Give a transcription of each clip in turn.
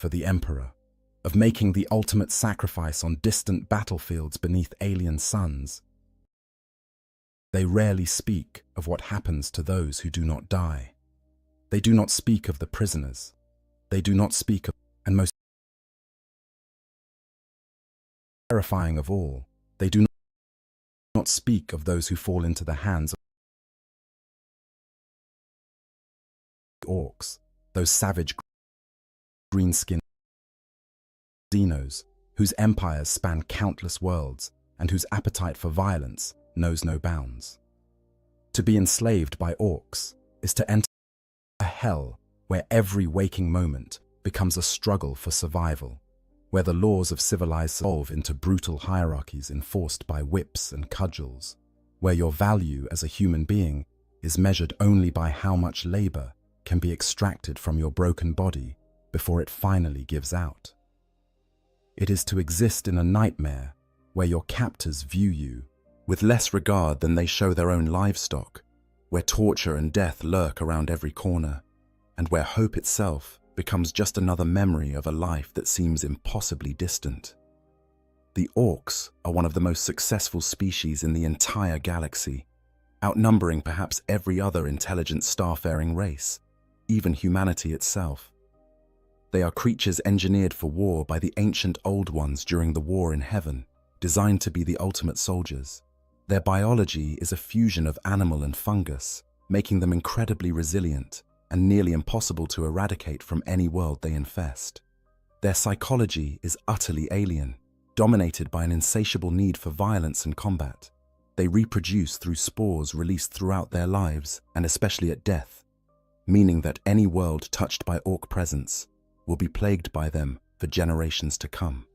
for the Emperor, of making the ultimate sacrifice on distant battlefields beneath alien suns. They rarely speak of what happens to those who do not die. They do not speak of the prisoners. They do not speak of, and most terrifying of all, they do not speak of those who fall into the hands of orcs, those savage green-skinned Xenos, whose empires span countless worlds and whose appetite for violence knows no bounds. To be enslaved by orcs is to enter a hell where every waking moment becomes a struggle for survival, where the laws of civilized evolve into brutal hierarchies enforced by whips and cudgels, where your value as a human being is measured only by how much labor can be extracted from your broken body before it finally gives out. It is to exist in a nightmare where your captors view you with less regard than they show their own livestock, where torture and death lurk around every corner, and where hope itself becomes just another memory of a life that seems impossibly distant. The orcs are one of the most successful species in the entire galaxy, outnumbering perhaps every other intelligent starfaring race, even humanity itself. They are creatures engineered for war by the ancient Old Ones during the War in Heaven, designed to be the ultimate soldiers. Their biology is a fusion of animal and fungus, making them incredibly resilient and nearly impossible to eradicate from any world they infest. Their psychology is utterly alien, dominated by an insatiable need for violence and combat. They reproduce through spores released throughout their lives, and especially at death, meaning that any world touched by orc presence will be plagued by them for generations to come.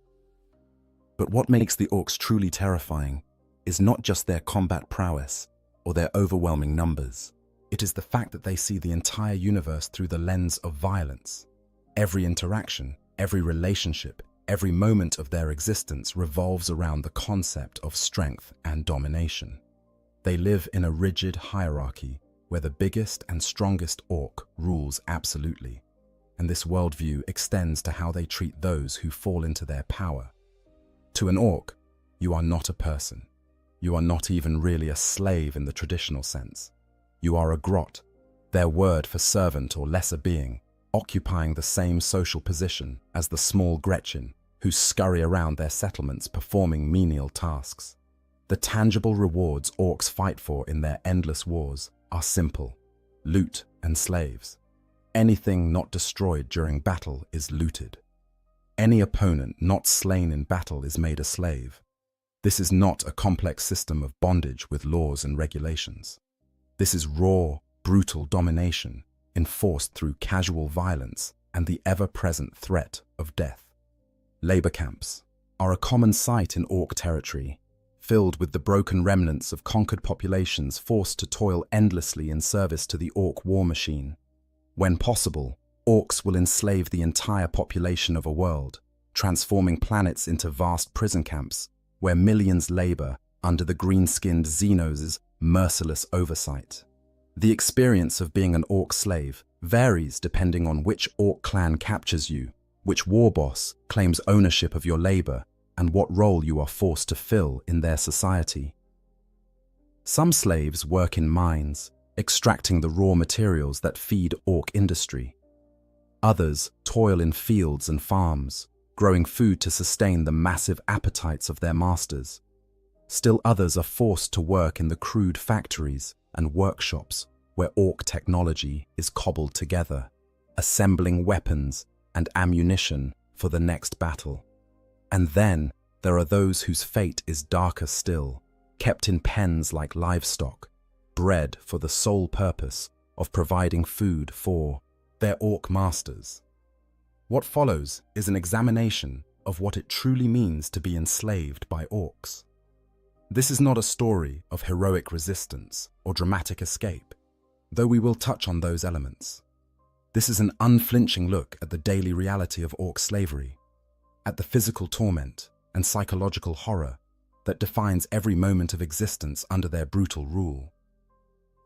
But what makes the orcs truly terrifying is not just their combat prowess or their overwhelming numbers. It is the fact that they see the entire universe through the lens of violence. Every interaction, every relationship, every moment of their existence revolves around the concept of strength and domination. They live in a rigid hierarchy where the biggest and strongest orc rules absolutely, and this worldview extends to how they treat those who fall into their power. To an orc, you are not a person. You are not even really a slave in the traditional sense. You are a grot, their word for servant or lesser being, occupying the same social position as the small Gretchen who scurry around their settlements performing menial tasks. The tangible rewards orcs fight for in their endless wars are simple: loot and slaves. Anything not destroyed during battle is looted. Any opponent not slain in battle is made a slave. This is not a complex system of bondage with laws and regulations. This is raw, brutal domination enforced through casual violence and the ever-present threat of death. Labor camps are a common sight in orc territory, filled with the broken remnants of conquered populations forced to toil endlessly in service to the orc war machine. When possible, orcs will enslave the entire population of a world, transforming planets into vast prison camps where millions labor under the green-skinned Xenos' merciless oversight. The experience of being an orc slave varies depending on which orc clan captures you, which war boss claims ownership of your labor, and what role you are forced to fill in their society. Some slaves work in mines, extracting the raw materials that feed orc industry. Others toil in fields and farms, growing food to sustain the massive appetites of their masters. Still others are forced to work in the crude factories and workshops where orc technology is cobbled together, assembling weapons and ammunition for the next battle. And then there are those whose fate is darker still, kept in pens like livestock, bred for the sole purpose of providing food for their orc masters. What follows is an examination of what it truly means to be enslaved by orcs. This is not a story of heroic resistance or dramatic escape, though we will touch on those elements. This is an unflinching look at the daily reality of orc slavery, at the physical torment and psychological horror that defines every moment of existence under their brutal rule.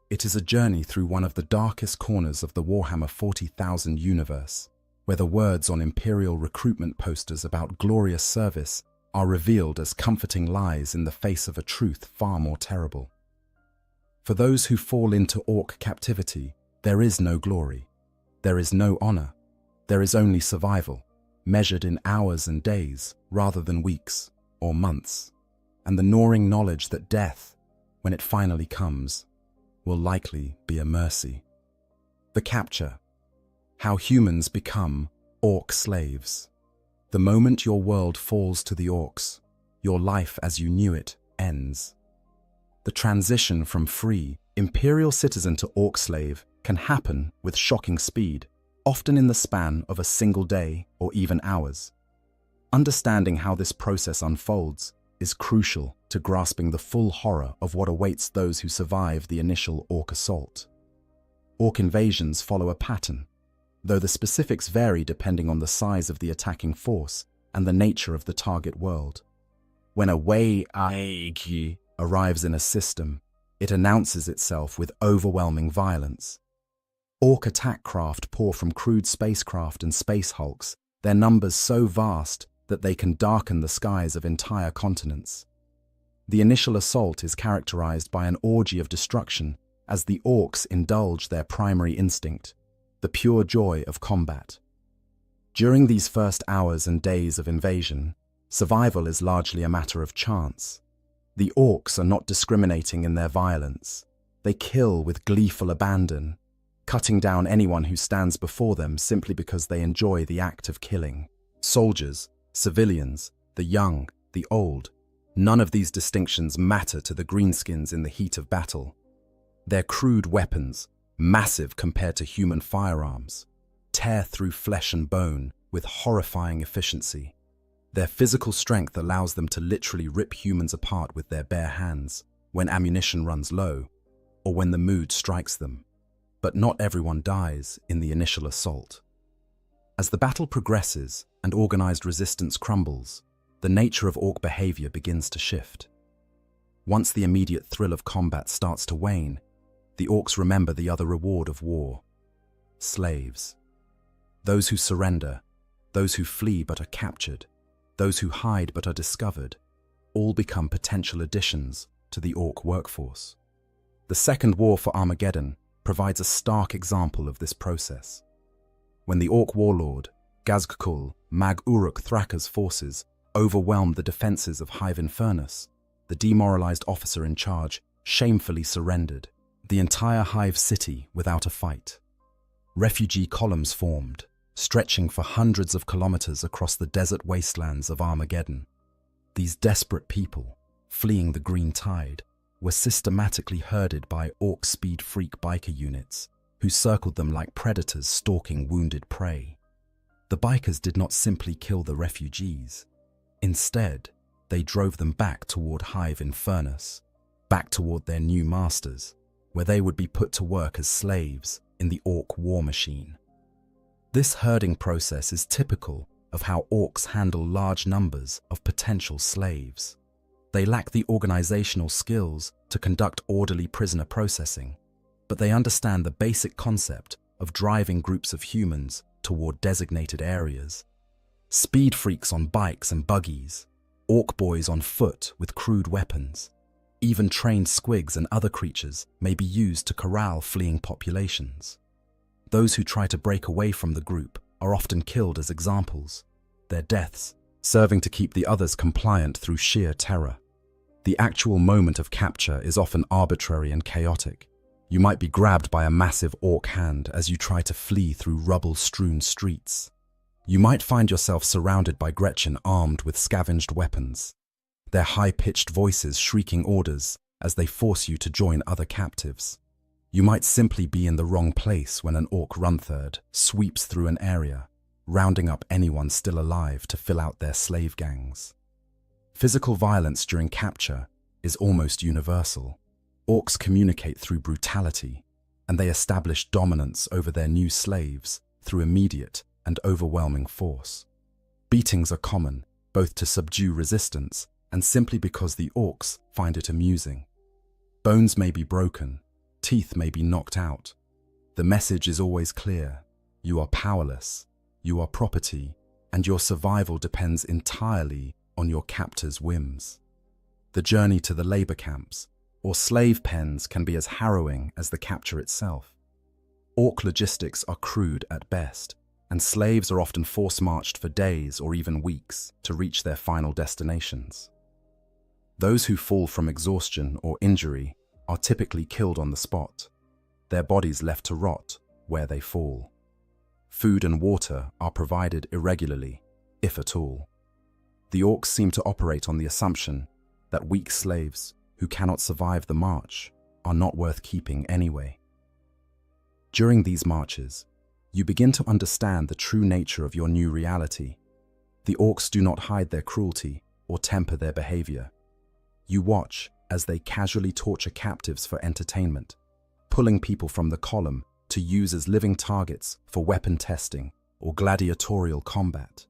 It is a journey through one of the darkest corners of the Warhammer 40,000 universe, where the words on imperial recruitment posters about glorious service are revealed as comforting lies in the face of a truth far more terrible. For those who fall into orc captivity, there is no glory, there is no honor, there is only survival, measured in hours and days rather than weeks or months, and the gnawing knowledge that death, when it finally comes, will likely be a mercy. The capture. How humans become orc slaves. The moment your world falls to the orcs, your life as you knew it ends. The transition from free, imperial citizen to orc slave can happen with shocking speed, often in the span of a single day or even hours. Understanding how this process unfolds is crucial to grasping the full horror of what awaits those who survive the initial orc assault. Orc invasions follow a pattern, though the specifics vary depending on the size of the attacking force and the nature of the target world. When a Wei-Aiki arrives in a system, it announces itself with overwhelming violence. Orc attack craft pour from crewed spacecraft and space hulks, their numbers so vast that they can darken the skies of entire continents. The initial assault is characterized by an orgy of destruction as the orcs indulge their primary instinct, the pure joy of combat. During these first hours and days of invasion, survival is largely a matter of chance. The orcs are not discriminating in their violence. They kill with gleeful abandon, cutting down anyone who stands before them simply because they enjoy the act of killing. Soldiers, civilians, the young, the old, none of these distinctions matter to the greenskins in the heat of battle. Their crude weapons, massive compared to human firearms, tear through flesh and bone with horrifying efficiency. Their physical strength allows them to literally rip humans apart with their bare hands when ammunition runs low or when the mood strikes them. But not everyone dies in the initial assault. As the battle progresses and organized resistance crumbles, the nature of orc behavior begins to shift. Once the immediate thrill of combat starts to wane, the orcs remember the other reward of war: slaves. Those who surrender, those who flee but are captured, those who hide but are discovered, all become potential additions to the orc workforce. The Second War for Armageddon provides a stark example of this process. When the orc warlord, Gazgkul Mag-Uruk Thraka's forces overwhelmed the defenses of Hive Infernus, the demoralized officer in charge shamefully surrendered the entire Hive city without a fight. Refugee columns formed, stretching for hundreds of kilometers across the desert wastelands of Armageddon. These desperate people, fleeing the green tide, were systematically herded by orc speed freak biker units who circled them like predators stalking wounded prey. The bikers did not simply kill the refugees. Instead, they drove them back toward Hive Infernus, back toward their new masters, where they would be put to work as slaves in the orc war machine. This herding process is typical of how orcs handle large numbers of potential slaves. They lack the organizational skills to conduct orderly prisoner processing, but they understand the basic concept of driving groups of humans toward designated areas. Speed freaks on bikes and buggies, orc boys on foot with crude weapons. Even trained squigs and other creatures may be used to corral fleeing populations. Those who try to break away from the group are often killed as examples, their deaths serving to keep the others compliant through sheer terror. The actual moment of capture is often arbitrary and chaotic. You might be grabbed by a massive orc hand as you try to flee through rubble-strewn streets. You might find yourself surrounded by Gretchen armed with scavenged weapons, their high-pitched voices shrieking orders as they force you to join other captives. You might simply be in the wrong place when an orc runtherd sweeps through an area, rounding up anyone still alive to fill out their slave gangs. Physical violence during capture is almost universal. Orcs communicate through brutality, and they establish dominance over their new slaves through immediate and overwhelming force. Beatings are common, both to subdue resistance and simply because the orcs find it amusing. Bones may be broken, teeth may be knocked out. The message is always clear: you are powerless, You are property, and your survival depends entirely on your captor's whims. The journey to the labor camps or slave pens can be as harrowing as the capture itself. Orc logistics are crude at best, and slaves are often force-marched for days or even weeks to reach their final destinations. Those who fall from exhaustion or injury are typically killed on the spot, their bodies left to rot where they fall. Food and water are provided irregularly, if at all. The orcs seem to operate on the assumption that weak slaves who cannot survive the march are not worth keeping anyway. During these marches, you begin to understand the true nature of your new reality. The orcs do not hide their cruelty or temper their behavior. You watch as they casually torture captives for entertainment, pulling people from the column to use as living targets for weapon testing or gladiatorial combat.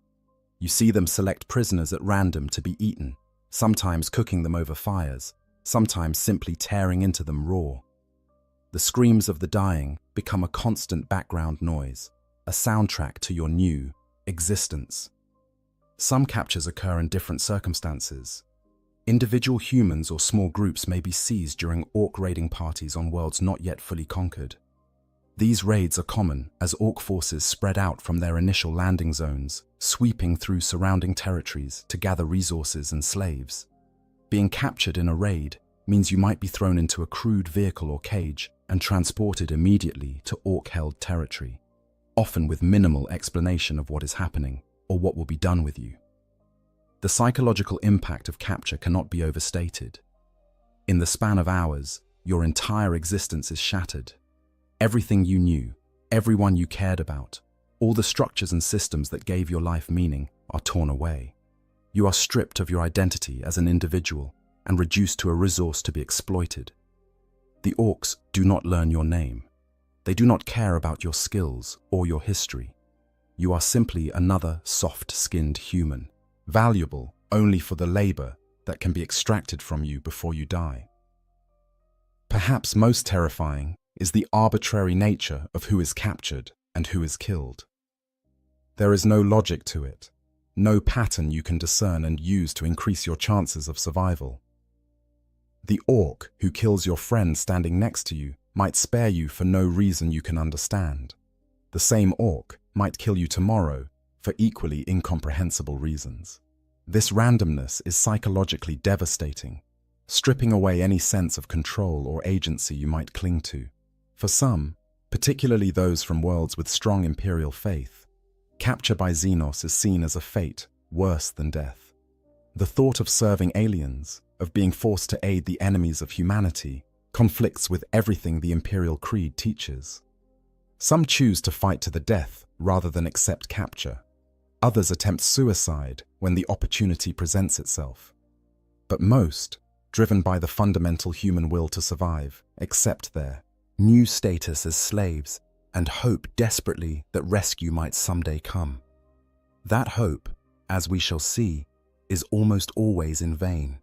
You see them select prisoners at random to be eaten, sometimes cooking them over fires, sometimes simply tearing into them raw. The screams of the dying become a constant background noise, a soundtrack to your new existence. Some captures occur in different circumstances. Individual humans or small groups may be seized during orc raiding parties on worlds not yet fully conquered. These raids are common as orc forces spread out from their initial landing zones, sweeping through surrounding territories to gather resources and slaves. Being captured in a raid means you might be thrown into a crude vehicle or cage and transported immediately to orc-held territory, often with minimal explanation of what is happening or what will be done with you. The psychological impact of capture cannot be overstated. In the span of hours, your entire existence is shattered. Everything you knew, everyone you cared about, all the structures and systems that gave your life meaning are torn away. You are stripped of your identity as an individual and reduced to a resource to be exploited. The orcs do not learn your name. They do not care about your skills or your history. You are simply another soft-skinned human, valuable only for the labor that can be extracted from you before you die. Perhaps most terrifying is the arbitrary nature of who is captured and who is killed. There is no logic to it, no pattern you can discern and use to increase your chances of survival. The orc who kills your friend standing next to you might spare you for no reason you can understand. The same orc might kill you tomorrow for equally incomprehensible reasons. This randomness is psychologically devastating, stripping away any sense of control or agency you might cling to. For some, particularly those from worlds with strong imperial faith, capture by Xenos is seen as a fate worse than death. The thought of serving aliens, of being forced to aid the enemies of humanity, conflicts with everything the Imperial Creed teaches. Some choose to fight to the death rather than accept capture. Others attempt suicide when the opportunity presents itself. But most, driven by the fundamental human will to survive, accept their new status as slaves and hope desperately that rescue might someday come. That hope, as we shall see, is almost always in vain.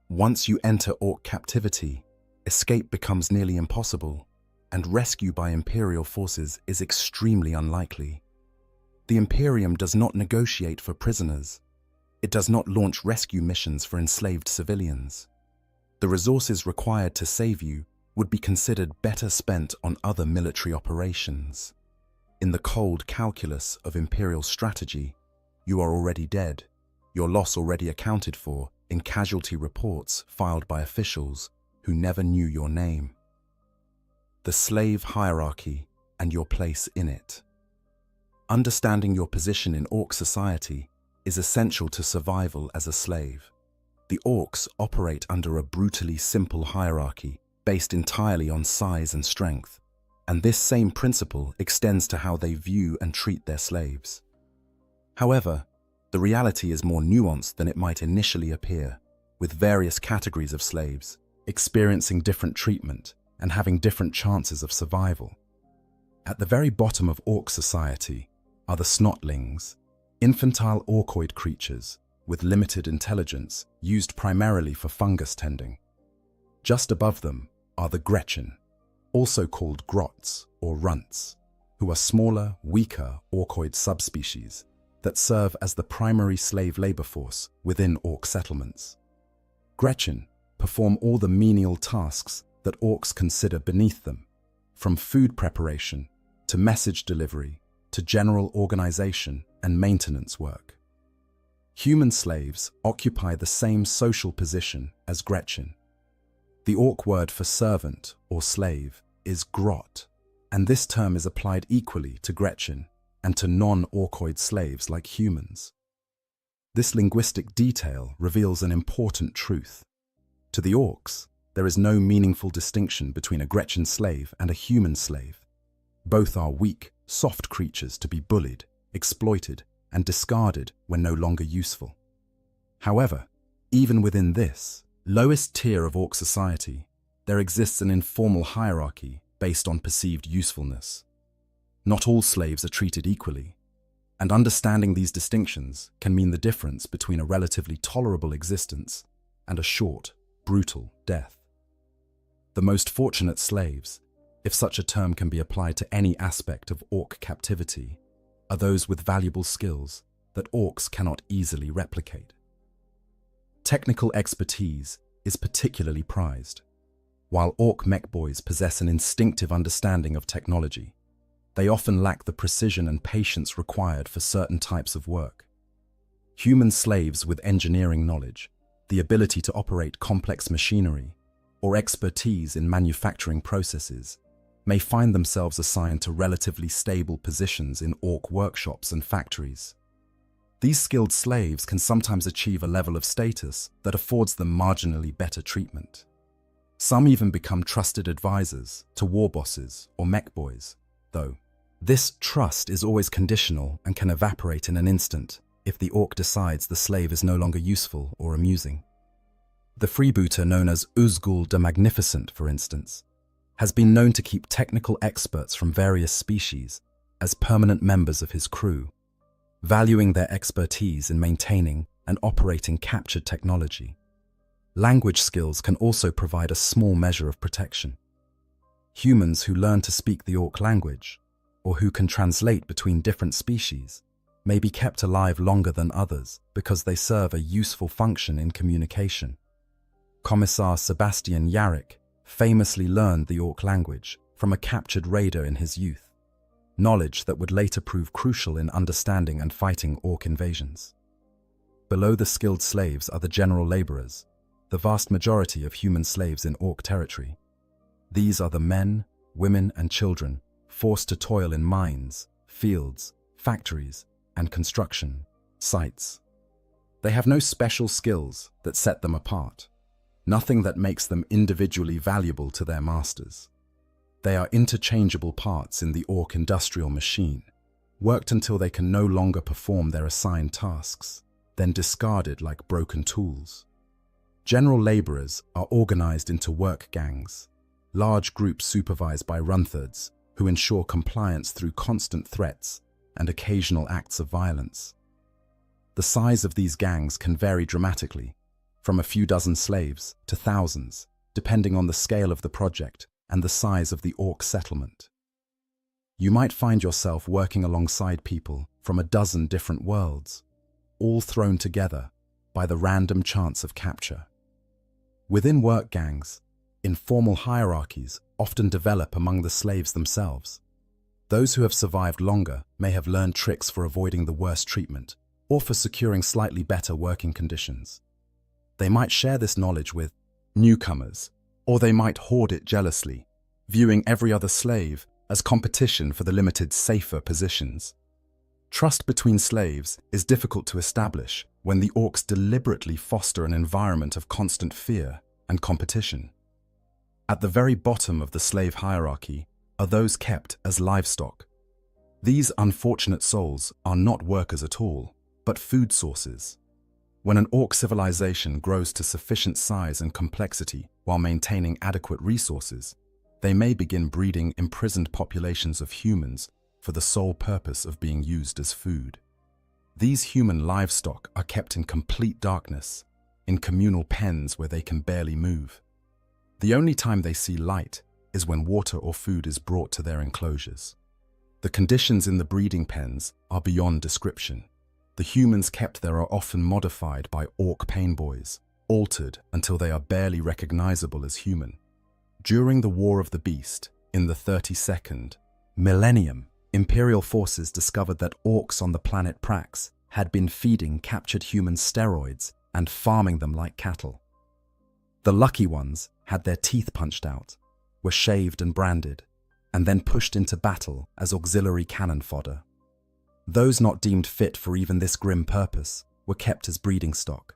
Once you enter orc captivity, escape becomes nearly impossible, and rescue by Imperial forces is extremely unlikely. The Imperium does not negotiate for prisoners. It does not launch rescue missions for enslaved civilians. The resources required to save you would be considered better spent on other military operations. In the cold calculus of Imperial strategy, you are already dead, your loss already accounted for in casualty reports filed by officials who never knew your name. The slave hierarchy and your place in it. Understanding your position in orc society is essential to survival as a slave. The orcs operate under a brutally simple hierarchy based entirely on size and strength, and this same principle extends to how they view and treat their slaves. However, the reality is more nuanced than it might initially appear, with various categories of slaves experiencing different treatment and having different chances of survival. At the very bottom of orc society are the snotlings, infantile orcoid creatures with limited intelligence used primarily for fungus tending. Just above them are the Gretchen, also called grots or runts. who are smaller, weaker orcoid subspecies that serve as the primary slave labor force within orc settlements. Gretchen perform all the menial tasks that orcs consider beneath them, from food preparation to message delivery to general organization and maintenance work. Human slaves occupy the same social position as Gretchen. The orc word for servant or slave is grot, and this term is applied equally to Gretchen and to non-orcoid slaves like humans. This linguistic detail reveals an important truth. To the orcs, there is no meaningful distinction between a Gretchen slave and a human slave. Both are weak, soft creatures to be bullied, exploited, and discarded when no longer useful. However, even within this lowest tier of orc society, there exists an informal hierarchy based on perceived usefulness. Not all slaves are treated equally, and understanding these distinctions can mean the difference between a relatively tolerable existence and a short, brutal death. The most fortunate slaves, if such a term can be applied to any aspect of orc captivity, are those with valuable skills that orcs cannot easily replicate. Technical expertise is particularly prized. While orc mech boys possess an instinctive understanding of technology, they often lack the precision and patience required for certain types of work. Human slaves with engineering knowledge, the ability to operate complex machinery, or expertise in manufacturing processes may find themselves assigned to relatively stable positions in orc workshops and factories. These skilled slaves can sometimes achieve a level of status that affords them marginally better treatment. Some even become trusted advisors to war bosses or mech boys, though this trust is always conditional and can evaporate in an instant if the orc decides the slave is no longer useful or amusing. The freebooter known as Uzgul the Magnificent, for instance, has been known to keep technical experts from various species as permanent members of his crew, valuing their expertise in maintaining and operating captured technology. Language skills can also provide a small measure of protection. Humans who learn to speak the orc language, or who can translate between different species, may be kept alive longer than others because they serve a useful function in communication. Commissar Sebastian Yarrick famously learned the orc language from a captured raider in his youth, knowledge that would later prove crucial in understanding and fighting orc invasions. Below the skilled slaves are the general laborers, the vast majority of human slaves in orc territory. These are the men, women, and children forced to toil in mines, fields, factories, and construction sites. They have no special skills that set them apart, nothing that makes them individually valuable to their masters. They are interchangeable parts in the orc industrial machine, worked until they can no longer perform their assigned tasks, then discarded like broken tools. General laborers are organized into work gangs, large groups supervised by runthards who ensure compliance through constant threats and occasional acts of violence. The size of these gangs can vary dramatically, from a few dozen slaves to thousands, depending on the scale of the project and the size of the orc settlement. You might find yourself working alongside people from a dozen different worlds, all thrown together by the random chance of capture. Within work gangs, informal hierarchies often develop among the slaves themselves. Those who have survived longer may have learned tricks for avoiding the worst treatment or for securing slightly better working conditions. They might share this knowledge with newcomers, or they might hoard it jealously, viewing every other slave as competition for the limited safer positions. Trust between slaves is difficult to establish when the orcs deliberately foster an environment of constant fear and competition. At the very bottom of the slave hierarchy are those kept as livestock. These unfortunate souls are not workers at all, but food sources. When an orc civilization grows to sufficient size and complexity while maintaining adequate resources, they may begin breeding imprisoned populations of humans for the sole purpose of being used as food. These human livestock are kept in complete darkness, in communal pens where they can barely move. The only time they see light is when water or food is brought to their enclosures. The conditions in the breeding pens are beyond description. The humans kept there are often modified by orc pain boys, altered until they are barely recognizable as human. During the War of the Beast, in the 32nd millennium, Imperial forces discovered that orcs on the planet Prax had been feeding captured human steroids and farming them like cattle. The lucky ones had their teeth punched out, were shaved and branded, and then pushed into battle as auxiliary cannon fodder. Those not deemed fit for even this grim purpose were kept as breeding stock,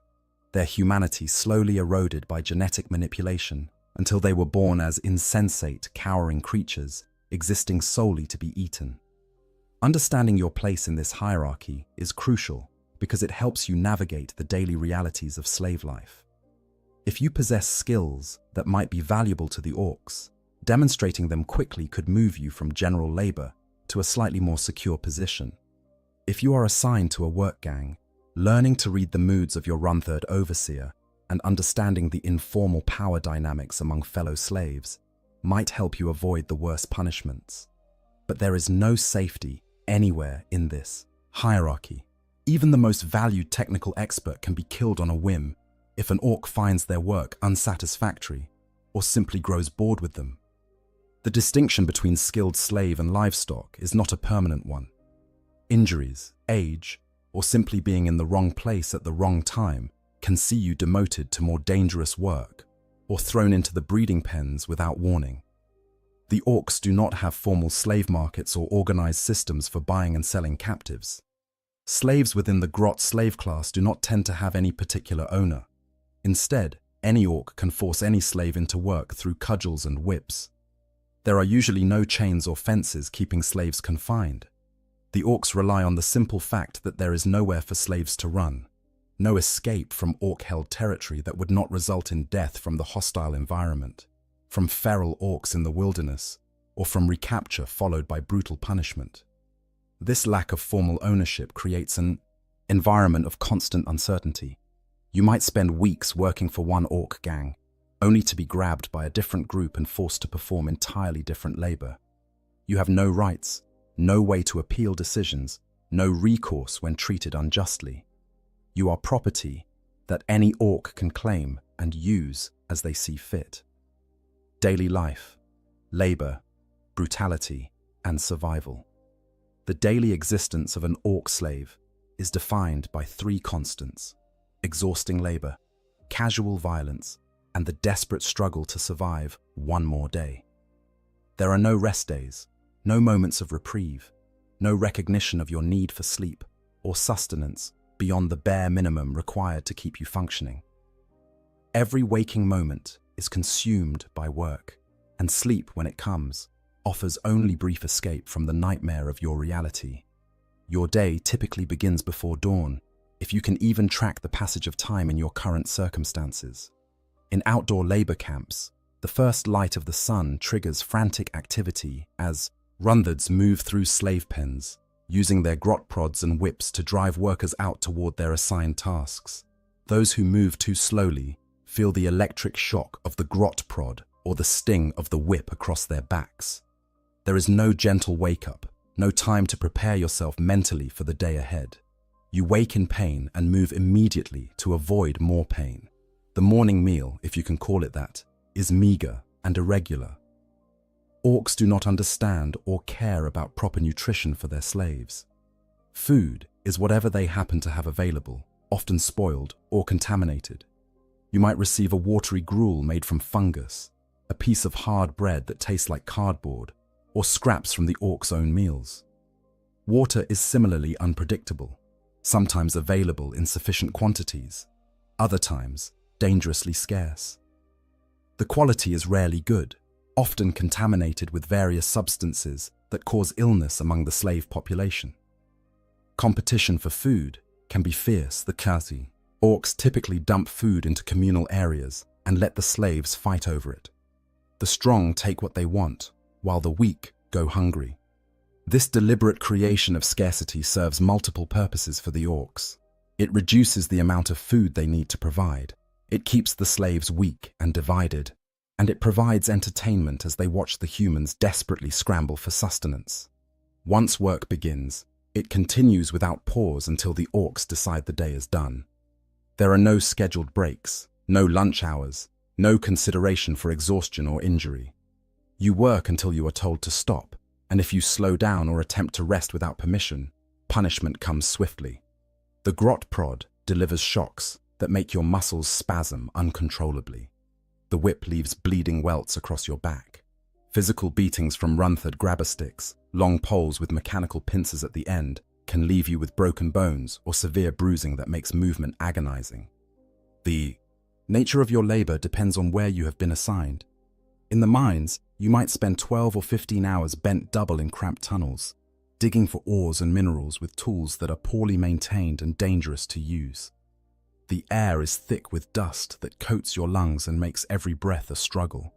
their humanity slowly eroded by genetic manipulation until they were born as insensate, cowering creatures existing solely to be eaten. Understanding your place in this hierarchy is crucial because it helps you navigate the daily realities of slave life. If you possess skills that might be valuable to the orcs, demonstrating them quickly could move you from general labor to a slightly more secure position. If you are assigned to a work gang, learning to read the moods of your run-third overseer and understanding the informal power dynamics among fellow slaves might help you avoid the worst punishments. But there is no safety anywhere in this hierarchy. Even the most valued technical expert can be killed on a whim if an orc finds their work unsatisfactory or simply grows bored with them. The distinction between skilled slave and livestock is not a permanent one. Injuries, age, or simply being in the wrong place at the wrong time can see you demoted to more dangerous work or thrown into the breeding pens without warning. The orcs do not have formal slave markets or organized systems for buying and selling captives. Slaves within the grot slave class do not tend to have any particular owner. Instead, any orc can force any slave into work through cudgels and whips. There are usually no chains or fences keeping slaves confined. The orcs rely on the simple fact that there is nowhere for slaves to run, no escape from orc-held territory that would not result in death from the hostile environment, from feral orcs in the wilderness, or from recapture followed by brutal punishment. This lack of formal ownership creates an environment of constant uncertainty. You might spend weeks working for one orc gang, only to be grabbed by a different group and forced to perform entirely different labor. You have no rights, no way to appeal decisions, no recourse when treated unjustly. You are property that any orc can claim and use as they see fit. Daily life, labor, brutality, and survival. The daily existence of an orc slave is defined by three constants: exhausting labor, casual violence, and the desperate struggle to survive one more day. There are no rest days, no moments of reprieve, no recognition of your need for sleep or sustenance beyond the bare minimum required to keep you functioning. Every waking moment is consumed by work, and sleep, when it comes, offers only brief escape from the nightmare of your reality. Your day typically begins before dawn, if you can even track the passage of time in your current circumstances. In outdoor labor camps, the first light of the sun triggers frantic activity as rundards move through slave pens, using their grot prods and whips to drive workers out toward their assigned tasks. Those who move too slowly feel the electric shock of the grot prod or the sting of the whip across their backs. There is no gentle wake-up, no time to prepare yourself mentally for the day ahead. You wake in pain and move immediately to avoid more pain. The morning meal, if you can call it that, is meager and irregular. Orcs do not understand or care about proper nutrition for their slaves. Food is whatever they happen to have available, often spoiled or contaminated. You might receive a watery gruel made from fungus, a piece of hard bread that tastes like cardboard, or scraps from the orc's own meals. Water is similarly unpredictable, sometimes available in sufficient quantities, other times dangerously scarce. The quality is rarely good, often contaminated with various substances that cause illness among the slave population. Competition for food can be fierce. The Kazi orcs typically dump food into communal areas and let the slaves fight over it. The strong take what they want, while the weak go hungry. This deliberate creation of scarcity serves multiple purposes for the orcs. It reduces the amount of food they need to provide. It keeps the slaves weak and divided, and it provides entertainment as they watch the humans desperately scramble for sustenance. Once work begins, it continues without pause until the orcs decide the day is done. There are no scheduled breaks, no lunch hours, no consideration for exhaustion or injury. You work until you are told to stop, and if you slow down or attempt to rest without permission, punishment comes swiftly. The grot prod delivers shocks that make your muscles spasm uncontrollably. The whip leaves bleeding welts across your back. Physical beatings from Runthard grabber sticks, long poles with mechanical pincers at the end, can leave you with broken bones or severe bruising that makes movement agonizing. The nature of your labor depends on where you have been assigned. In the mines, you might spend 12 or 15 hours bent double in cramped tunnels, digging for ores and minerals with tools that are poorly maintained and dangerous to use. The air is thick with dust that coats your lungs and makes every breath a struggle.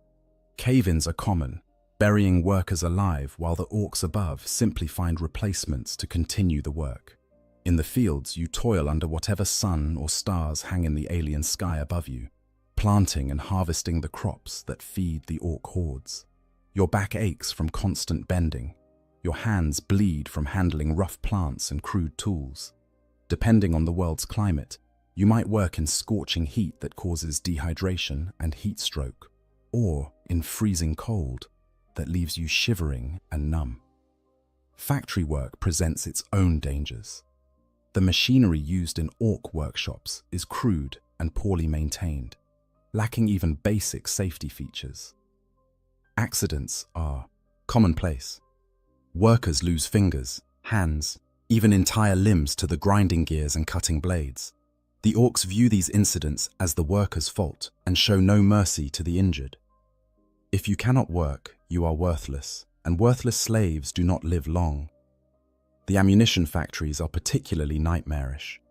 Cave-ins are common, burying workers alive while the orcs above simply find replacements to continue the work. In the fields, you toil under whatever sun or stars hang in the alien sky above you, planting and harvesting the crops that feed the orc hordes. Your back aches from constant bending. Your hands bleed from handling rough plants and crude tools. Depending on the world's climate, you might work in scorching heat that causes dehydration and heat stroke, or in freezing cold that leaves you shivering and numb. Factory work presents its own dangers. The machinery used in orc workshops is crude and poorly maintained, lacking even basic safety features. Accidents are commonplace. Workers lose fingers, hands, even entire limbs to the grinding gears and cutting blades. The orcs view these incidents as the workers' fault and show no mercy to the injured. If you cannot work, you are worthless, and worthless slaves do not live long. The ammunition factories are particularly nightmarish.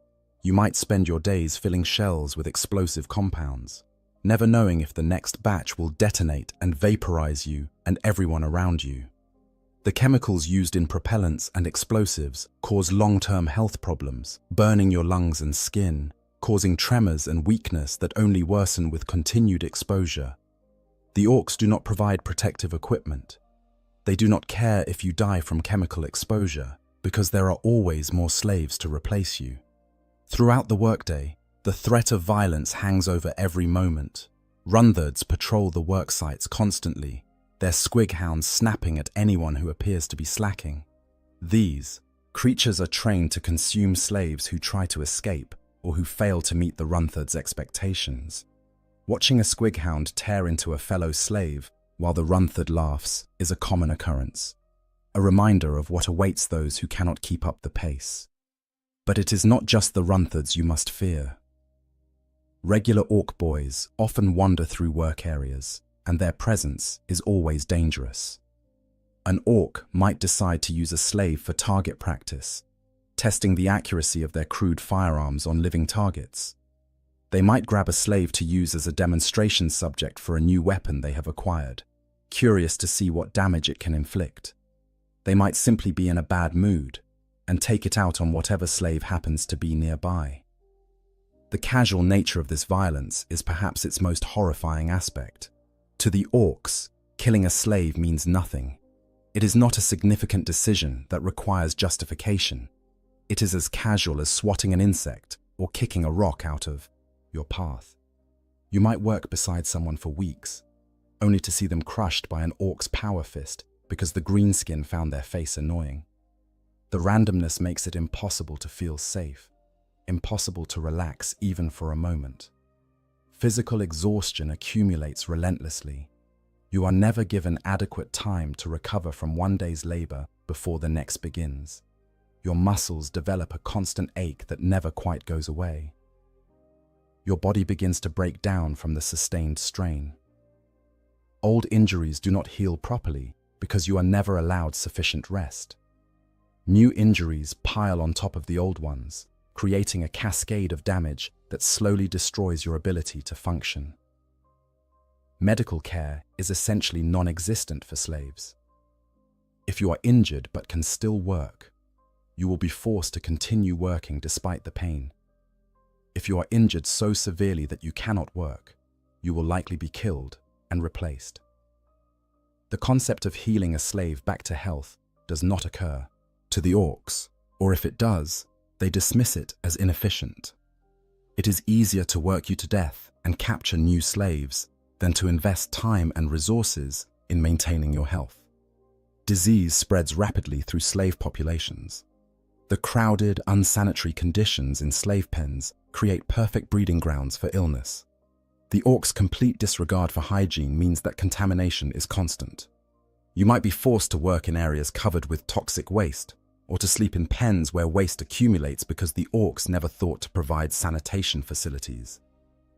You might spend your days filling shells with explosive compounds, never knowing if the next batch will detonate and vaporize you and everyone around you. The chemicals used in propellants and explosives cause long-term health problems, burning your lungs and skin, causing tremors and weakness that only worsen with continued exposure. The orcs do not provide protective equipment. They do not care if you die from chemical exposure, because there are always more slaves to replace you. Throughout the workday, the threat of violence hangs over every moment. Runthards patrol the work sites constantly, their squig hounds snapping at anyone who appears to be slacking. These creatures are trained to consume slaves who try to escape or who fail to meet the Runthards' expectations. Watching a squig hound tear into a fellow slave while the Runthard laughs is a common occurrence, a reminder of what awaits those who cannot keep up the pace. But it is not just the Runthards you must fear. Regular orc boys often wander through work areas, and their presence is always dangerous. An orc might decide to use a slave for target practice, testing the accuracy of their crude firearms on living targets. They might grab a slave to use as a demonstration subject for a new weapon they have acquired, curious to see what damage it can inflict. They might simply be in a bad mood and take it out on whatever slave happens to be nearby. The casual nature of this violence is perhaps its most horrifying aspect. To the orcs, killing a slave means nothing. It is not a significant decision that requires justification. It is as casual as swatting an insect or kicking a rock out of your path. You might work beside someone for weeks, only to see them crushed by an orc's power fist because the greenskin found their face annoying. The randomness makes it impossible to feel safe, impossible to relax even for a moment. Physical exhaustion accumulates relentlessly. You are never given adequate time to recover from one day's labor before the next begins. Your muscles develop a constant ache that never quite goes away. Your body begins to break down from the sustained strain. Old injuries do not heal properly because you are never allowed sufficient rest. New injuries pile on top of the old ones, creating a cascade of damage that slowly destroys your ability to function. Medical care is essentially non-existent for slaves. If you are injured but can still work, you will be forced to continue working despite the pain. If you are injured so severely that you cannot work, you will likely be killed and replaced. The concept of healing a slave back to health does not occur to the orcs, or if it does, they dismiss it as inefficient. It is easier to work you to death and capture new slaves than to invest time and resources in maintaining your health. Disease spreads rapidly through slave populations. The crowded, unsanitary conditions in slave pens create perfect breeding grounds for illness. The orcs' complete disregard for hygiene means that contamination is constant. You might be forced to work in areas covered with toxic waste, or to sleep in pens where waste accumulates because the orcs never thought to provide sanitation facilities.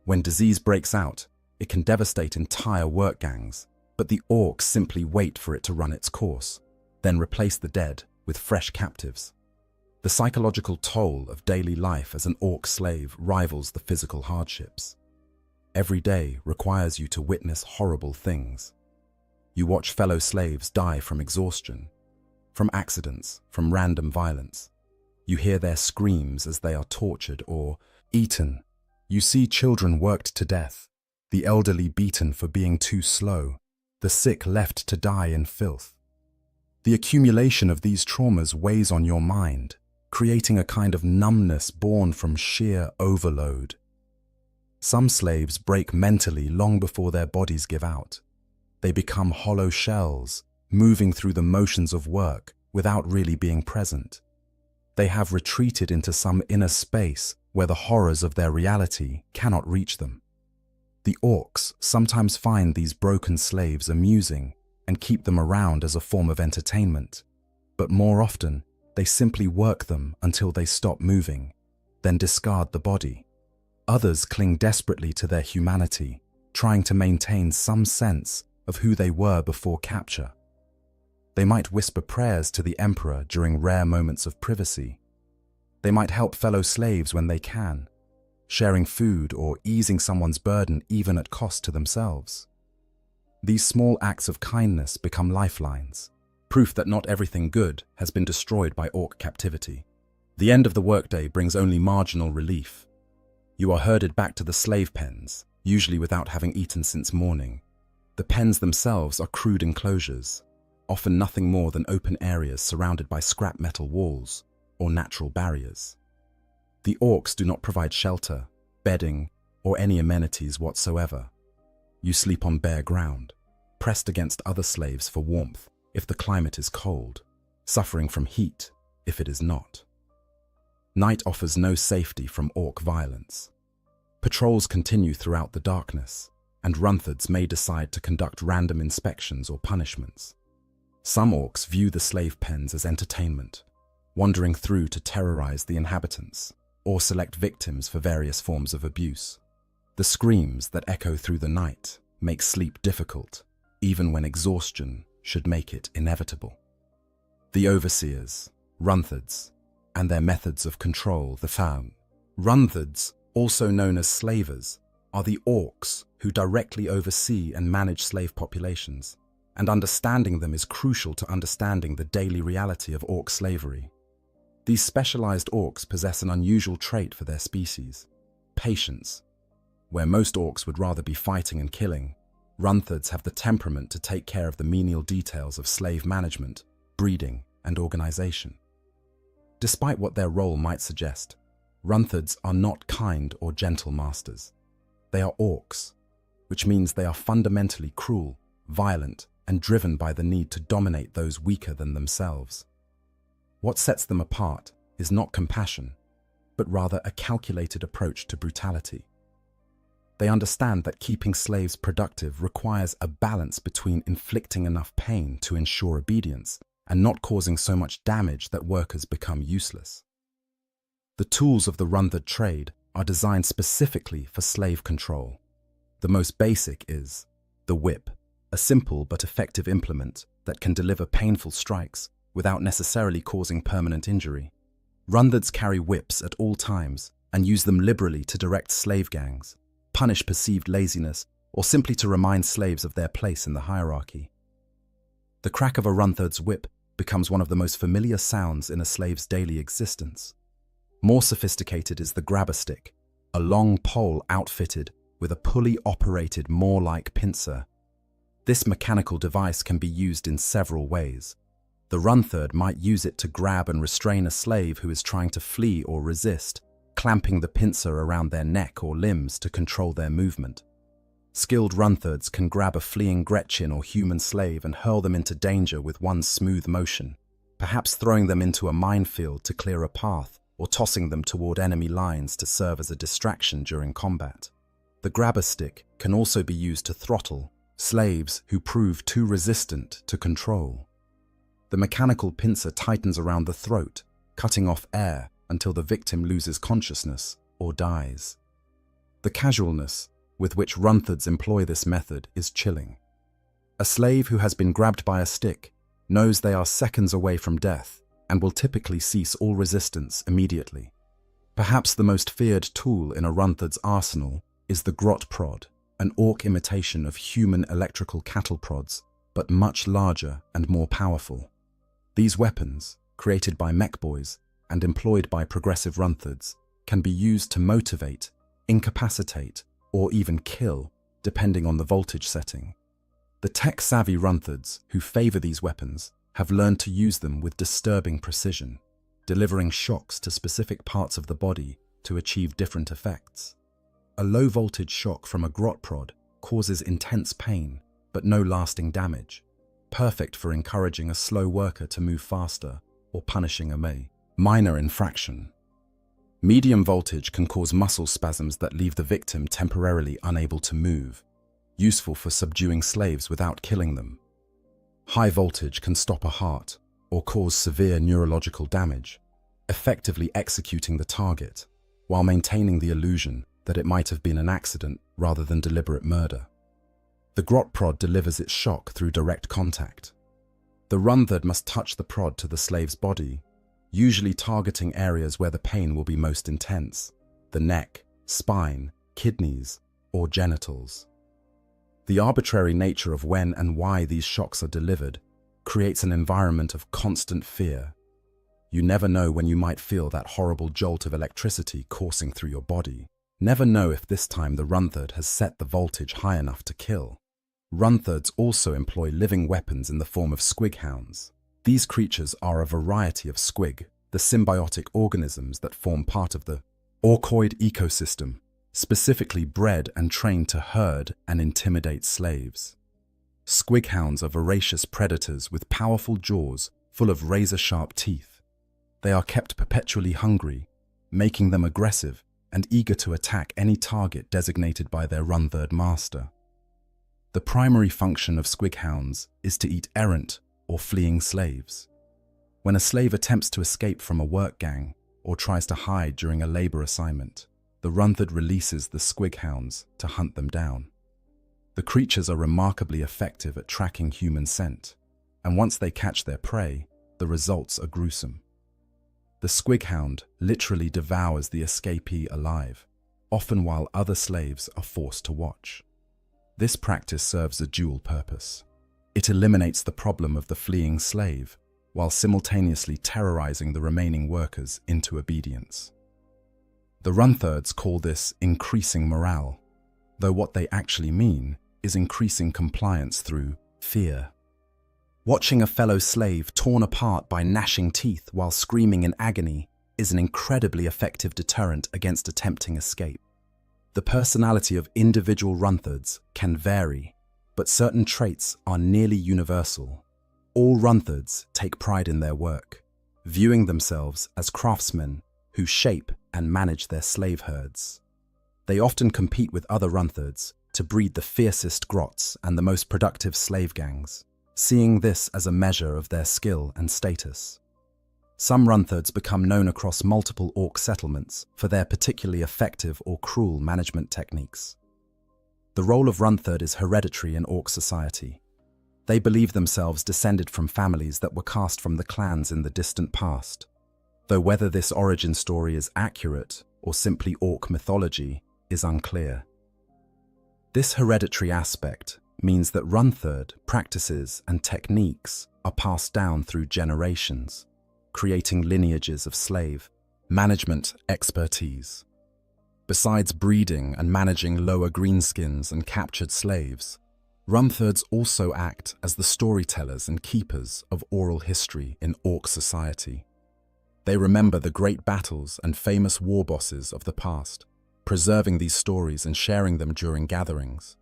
When disease breaks out, it can devastate entire work gangs, but the orcs simply wait for it to run its course, then replace the dead with fresh captives. The psychological toll of daily life as an orc slave rivals the physical hardships. Every day requires you to witness horrible things. You watch fellow slaves die from exhaustion, from accidents, from random violence. You hear their screams as they are tortured or eaten. You see children worked to death, the elderly beaten for being too slow, the sick left to die in filth. The accumulation of these traumas weighs on your mind, creating a kind of numbness born from sheer overload. Some slaves break mentally long before their bodies give out. They become hollow shells, moving through the motions of work without really being present. They have retreated into some inner space where the horrors of their reality cannot reach them. The orcs sometimes find these broken slaves amusing and keep them around as a form of entertainment, but more often they simply work them until they stop moving, then discard the body. Others cling desperately to their humanity, trying to maintain some sense of who they were before capture. They might whisper prayers to the emperor during rare moments of privacy. They might help fellow slaves when they can, sharing food or easing someone's burden even at cost to themselves. These small acts of kindness become lifelines, proof that not everything good has been destroyed by orc captivity. The end of the workday brings only marginal relief. You are herded back to the slave pens, usually without having eaten since morning. The pens themselves are crude enclosures, often nothing more than open areas surrounded by scrap metal walls or natural barriers. The orcs do not provide shelter, bedding, or any amenities whatsoever. You sleep on bare ground, pressed against other slaves for warmth if the climate is cold, suffering from heat if it is not. Night offers no safety from orc violence. Patrols continue throughout the darkness, and Runthards may decide to conduct random inspections or punishments. Some orcs view the slave pens as entertainment, wandering through to terrorize the inhabitants, or select victims for various forms of abuse. The screams that echo through the night make sleep difficult, even when exhaustion should make it inevitable. The overseers, Runthards, and their methods of control, the Faun. Runthards, also known as slavers, are the orcs who directly oversee and manage slave populations, and understanding them is crucial to understanding the daily reality of orc slavery. These specialized orcs possess an unusual trait for their species: patience. Where most orcs would rather be fighting and killing, Runthards have the temperament to take care of the menial details of slave management, breeding, and organization. Despite what their role might suggest, Runthards are not kind or gentle masters. They are orcs, which means they are fundamentally cruel, violent, and driven by the need to dominate those weaker than themselves. What sets them apart is not compassion, but rather a calculated approach to brutality. They understand that keeping slaves productive requires a balance between inflicting enough pain to ensure obedience and not causing so much damage that workers become useless. The tools of the Runthard trade are designed specifically for slave control. The most basic is the whip, a simple but effective implement that can deliver painful strikes without necessarily causing permanent injury. Runthards carry whips at all times and use them liberally to direct slave gangs, punish perceived laziness, or simply to remind slaves of their place in the hierarchy. The crack of a Runthards whip becomes one of the most familiar sounds in a slave's daily existence. More sophisticated is the grabber stick, a long pole outfitted with a pulley-operated more-like pincer. This mechanical device can be used in several ways. The Runtherd might use it to grab and restrain a slave who is trying to flee or resist, clamping the pincer around their neck or limbs to control their movement. Skilled Runtherds can grab a fleeing Gretchen or human slave and hurl them into danger with one smooth motion, perhaps throwing them into a minefield to clear a path or tossing them toward enemy lines to serve as a distraction during combat. The grabber stick can also be used to throttle slaves who prove too resistant to control. The mechanical pincer tightens around the throat, cutting off air until the victim loses consciousness or dies. The casualness with which Runtherds employ this method is chilling. A slave who has been grabbed by a stick knows they are seconds away from death and will typically cease all resistance immediately. Perhaps the most feared tool in a Runtherd's arsenal is the grot prod, an orc imitation of human electrical cattle prods, but much larger and more powerful. These weapons, created by mech boys and employed by progressive Runtherds, can be used to motivate, incapacitate, or even kill, depending on the voltage setting. The tech-savvy Runtherds who favor these weapons have learned to use them with disturbing precision, delivering shocks to specific parts of the body to achieve different effects. A low-voltage shock from a grot prod causes intense pain, but no lasting damage, perfect for encouraging a slow worker to move faster or punishing a minor infraction. Medium voltage can cause muscle spasms that leave the victim temporarily unable to move, useful for subduing slaves without killing them. High voltage can stop a heart or cause severe neurological damage, effectively executing the target while maintaining the illusion that it might have been an accident rather than deliberate murder. The grot prod delivers its shock through direct contact. The Runtherd must touch the prod to the slave's body, usually targeting areas where the pain will be most intense: the neck, spine, kidneys, or genitals. The arbitrary nature of when and why these shocks are delivered creates an environment of constant fear. You never know when you might feel that horrible jolt of electricity coursing through your body. Never know if this time the Runtherd has set the voltage high enough to kill. Runtherds also employ living weapons in the form of squighounds. These creatures are a variety of squig, the symbiotic organisms that form part of the orcoid ecosystem, specifically bred and trained to herd and intimidate slaves. Squighounds are voracious predators with powerful jaws full of razor-sharp teeth. They are kept perpetually hungry, making them aggressive and eager to attack any target designated by their Runtherd master. The primary function of squighounds is to eat errant or fleeing slaves. When a slave attempts to escape from a work gang or tries to hide during a labor assignment, the Runtherd releases the squighounds to hunt them down. The creatures are remarkably effective at tracking human scent, and once they catch their prey, the results are gruesome. The squighound literally devours the escapee alive, often while other slaves are forced to watch. This practice serves a dual purpose. It eliminates the problem of the fleeing slave, while simultaneously terrorizing the remaining workers into obedience. The Runtherds call this increasing morale, though what they actually mean is increasing compliance through fear. Watching a fellow slave torn apart by gnashing teeth while screaming in agony is an incredibly effective deterrent against attempting escape. The personality of individual Runtherds can vary, but certain traits are nearly universal. All Runtherds take pride in their work, viewing themselves as craftsmen who shape and manage their slave herds. They often compete with other Runtherds to breed the fiercest grots and the most productive slave gangs, seeing this as a measure of their skill and status. Some Runtherds become known across multiple orc settlements for their particularly effective or cruel management techniques. The role of Runtherd is hereditary in orc society. They believe themselves descended from families that were cast from the clans in the distant past, though whether this origin story is accurate or simply orc mythology is unclear. This hereditary aspect means that Runtherd practices and techniques are passed down through generations, creating lineages of slave management expertise. Besides breeding and managing lower greenskins and captured slaves, Runthurds also act as the storytellers and keepers of oral history in orc society. They remember the great battles and famous war bosses of the past, preserving these stories and sharing them during gatherings.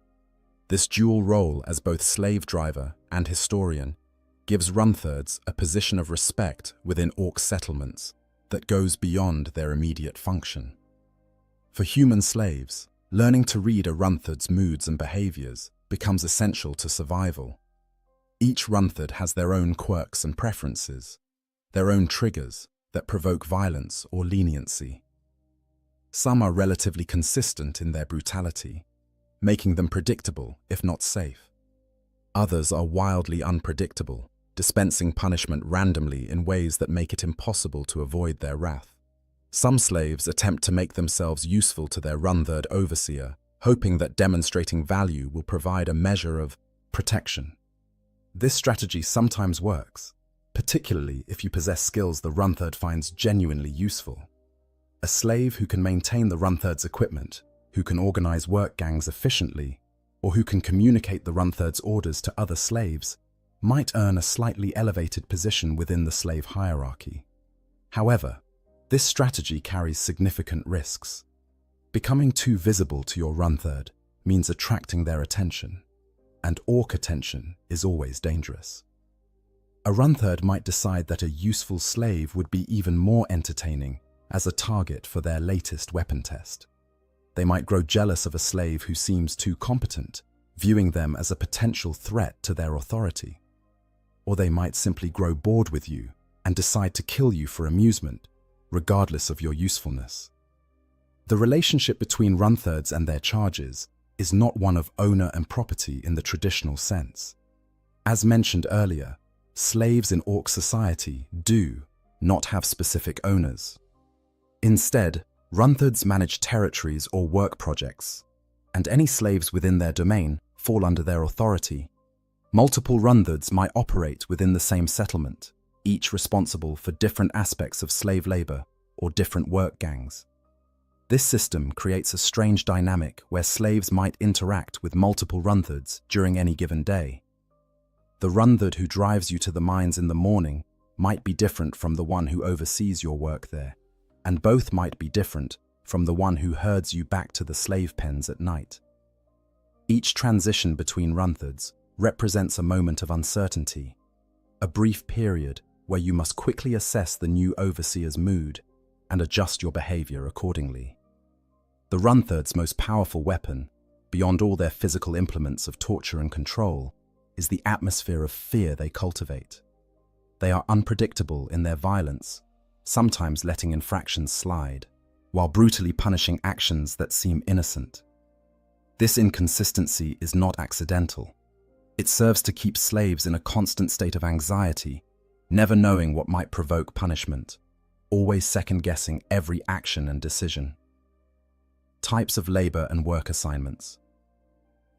This dual role as both slave driver and historian gives Runthurds a position of respect within orc settlements that goes beyond their immediate function. For human slaves, learning to read a Runthurd's moods and behaviors becomes essential to survival. Each Runthurd has their own quirks and preferences, their own triggers that provoke violence or leniency. Some are relatively consistent in their brutality, making them predictable if not safe. Others are wildly unpredictable, dispensing punishment randomly in ways that make it impossible to avoid their wrath. Some slaves attempt to make themselves useful to their Runthurd overseer, hoping that demonstrating value will provide a measure of protection. This strategy sometimes works, particularly if you possess skills the Runthurd finds genuinely useful. A slave who can maintain the Runthurd's equipment, who can organize work gangs efficiently, or who can communicate the Runthurd's orders to other slaves, might earn a slightly elevated position within the slave hierarchy. However, this strategy carries significant risks. Becoming too visible to your Runthurd means attracting their attention, and orc attention is always dangerous. A Runthurd might decide that a useful slave would be even more entertaining as a target for their latest weapon test. They might grow jealous of a slave who seems too competent, viewing them as a potential threat to their authority. Or they might simply grow bored with you and decide to kill you for amusement, regardless of your usefulness. The relationship between Runthurds and their charges is not one of owner and property in the traditional sense. As mentioned earlier, slaves in orc society do not have specific owners. Instead, Runthurds manage territories or work projects, and any slaves within their domain fall under their authority. Multiple Runthurds might operate within the same settlement, each responsible for different aspects of slave labor or different work gangs. This system creates a strange dynamic where slaves might interact with multiple Runthurds during any given day. The Runthurd who drives you to the mines in the morning might be different from the one who oversees your work there, and both might be different from the one who herds you back to the slave pens at night. Each transition between Runthurds represents a moment of uncertainty, a brief period where you must quickly assess the new overseer's mood and adjust your behavior accordingly. The Runthurd's most powerful weapon, beyond all their physical implements of torture and control, is the atmosphere of fear they cultivate. They are unpredictable in their violence, sometimes letting infractions slide, while brutally punishing actions that seem innocent. This inconsistency is not accidental. It serves to keep slaves in a constant state of anxiety, never knowing what might provoke punishment, always second-guessing every action and decision. Types of labor and work assignments.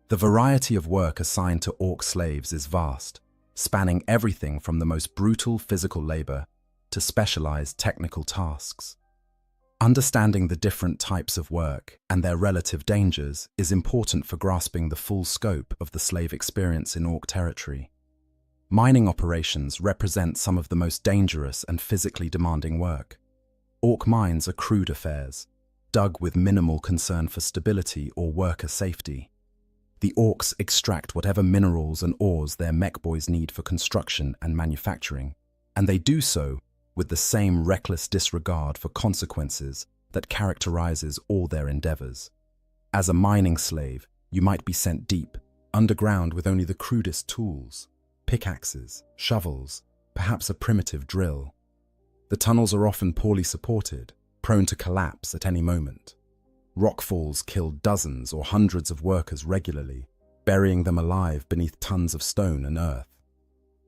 The variety of work assigned to orc slaves is vast, spanning everything from the most brutal physical labor to specialized technical tasks. Understanding the different types of work and their relative dangers is important for grasping the full scope of the slave experience in orc territory. Mining operations represent some of the most dangerous and physically demanding work. Orc mines are crude affairs, dug with minimal concern for stability or worker safety. The orcs extract whatever minerals and ores their mech boys need for construction and manufacturing, and they do so with the same reckless disregard for consequences that characterizes all their endeavors. As a mining slave, you might be sent deep, underground with only the crudest tools, pickaxes, shovels, perhaps a primitive drill. The tunnels are often poorly supported, prone to collapse at any moment. Rockfalls kill dozens or hundreds of workers regularly, burying them alive beneath tons of stone and earth.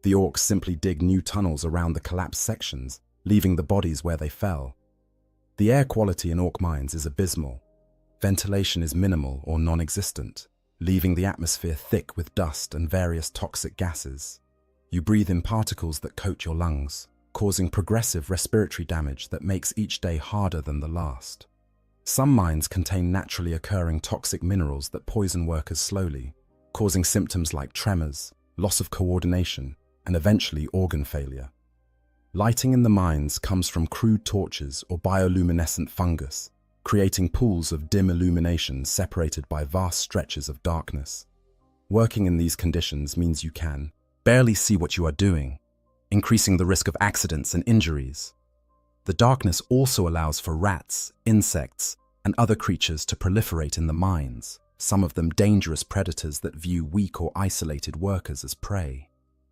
The orcs simply dig new tunnels around the collapsed sections, leaving the bodies where they fell. The air quality in orc mines is abysmal. Ventilation is minimal or non-existent, leaving the atmosphere thick with dust and various toxic gases. You breathe in particles that coat your lungs, causing progressive respiratory damage that makes each day harder than the last. Some mines contain naturally occurring toxic minerals that poison workers slowly, causing symptoms like tremors, loss of coordination, and eventually organ failure. Lighting in the mines comes from crude torches or bioluminescent fungus, creating pools of dim illumination separated by vast stretches of darkness. Working in these conditions means you can barely see what you are doing, increasing the risk of accidents and injuries. The darkness also allows for rats, insects, and other creatures to proliferate in the mines, some of them dangerous predators that view weak or isolated workers as prey.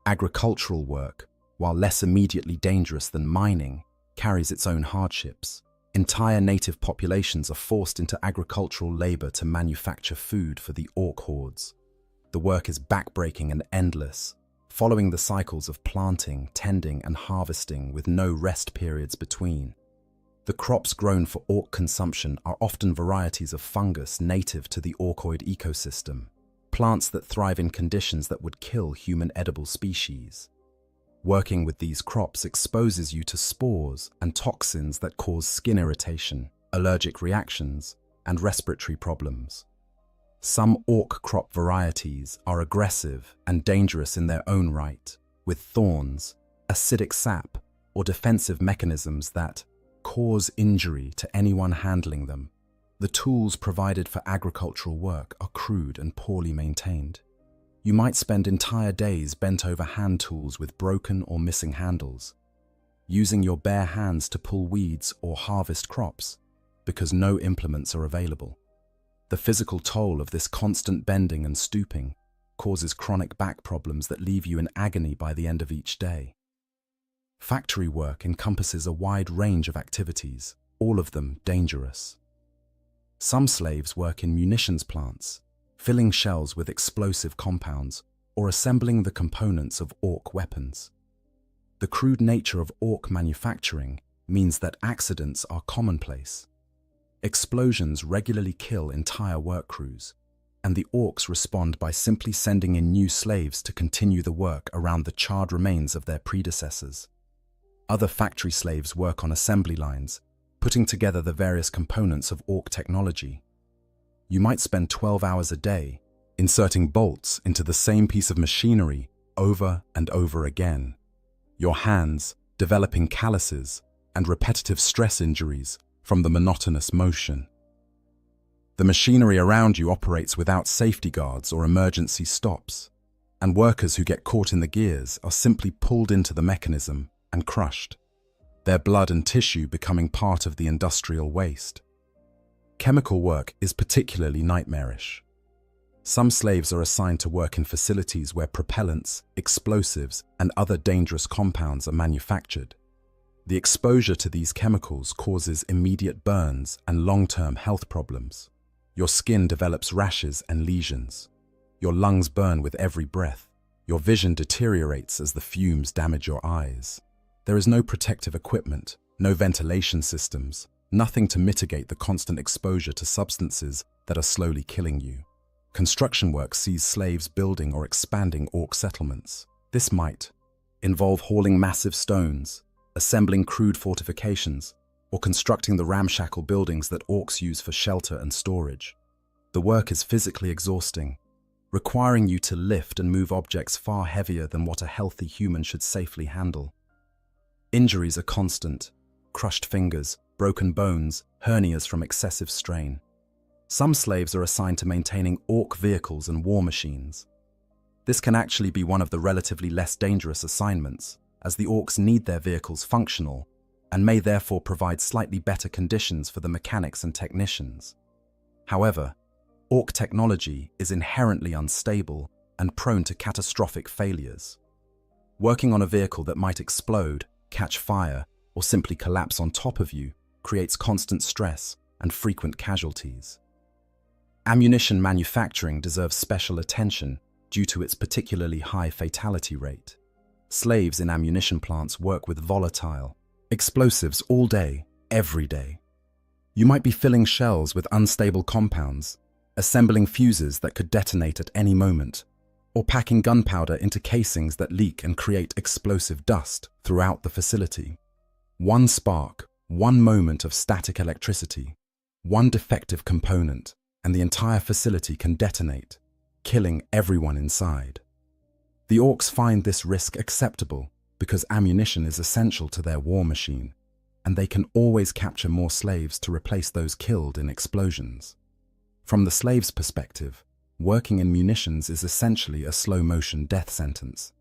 Agricultural work, while less immediately dangerous than mining, carries its own hardships. Entire native populations are forced into agricultural labor to manufacture food for the orc hordes. The work is backbreaking and endless, following the cycles of planting, tending, and harvesting with no rest periods between. The crops grown for orc consumption are often varieties of fungus native to the orcoid ecosystem, plants that thrive in conditions that would kill human edible species. Working with these crops exposes you to spores and toxins that cause skin irritation, allergic reactions, and respiratory problems. Some orc crop varieties are aggressive and dangerous in their own right, with thorns, acidic sap, or defensive mechanisms that cause injury to anyone handling them. The tools provided for agricultural work are crude and poorly maintained. You might spend entire days bent over hand tools with broken or missing handles, using your bare hands to pull weeds or harvest crops, because no implements are available. The physical toll of this constant bending and stooping causes chronic back problems that leave you in agony by the end of each day. Factory work encompasses a wide range of activities, all of them dangerous. Some slaves work in munitions plants, filling shells with explosive compounds or assembling the components of orc weapons. The crude nature of orc manufacturing means that accidents are commonplace. Explosions regularly kill entire work crews, and the orcs respond by simply sending in new slaves to continue the work around the charred remains of their predecessors. Other factory slaves work on assembly lines, putting together the various components of orc technology. You might spend 12 hours a day inserting bolts into the same piece of machinery over and over again. Your hands developing calluses and repetitive stress injuries from the monotonous motion. The machinery around you operates without safety guards or emergency stops, and workers who get caught in the gears are simply pulled into the mechanism and crushed, their blood and tissue becoming part of the industrial waste. Chemical work is particularly nightmarish. Some slaves are assigned to work in facilities where propellants, explosives, and other dangerous compounds are manufactured. The exposure to these chemicals causes immediate burns and long-term health problems. Your skin develops rashes and lesions. Your lungs burn with every breath. Your vision deteriorates as the fumes damage your eyes. There is no protective equipment, no ventilation systems, nothing to mitigate the constant exposure to substances that are slowly killing you. Construction work sees slaves building or expanding orc settlements. This might involve hauling massive stones, assembling crude fortifications, or constructing the ramshackle buildings that orcs use for shelter and storage. The work is physically exhausting, requiring you to lift and move objects far heavier than what a healthy human should safely handle. Injuries are constant: crushed fingers, broken bones, hernias from excessive strain. Some slaves are assigned to maintaining orc vehicles and war machines. This can actually be one of the relatively less dangerous assignments, as the orcs need their vehicles functional and may therefore provide slightly better conditions for the mechanics and technicians. However, orc technology is inherently unstable and prone to catastrophic failures. Working on a vehicle that might explode, catch fire, or simply collapse on top of you creates constant stress and frequent casualties. Ammunition manufacturing deserves special attention due to its particularly high fatality rate. Slaves in ammunition plants work with volatile explosives all day, every day. You might be filling shells with unstable compounds, assembling fuses that could detonate at any moment, or packing gunpowder into casings that leak and create explosive dust throughout the facility. One spark, one moment of static electricity, one defective component, and the entire facility can detonate, killing everyone inside. The orcs find this risk acceptable because ammunition is essential to their war machine, and they can always capture more slaves to replace those killed in explosions. From the slave's perspective, working in munitions is essentially a slow-motion death sentence.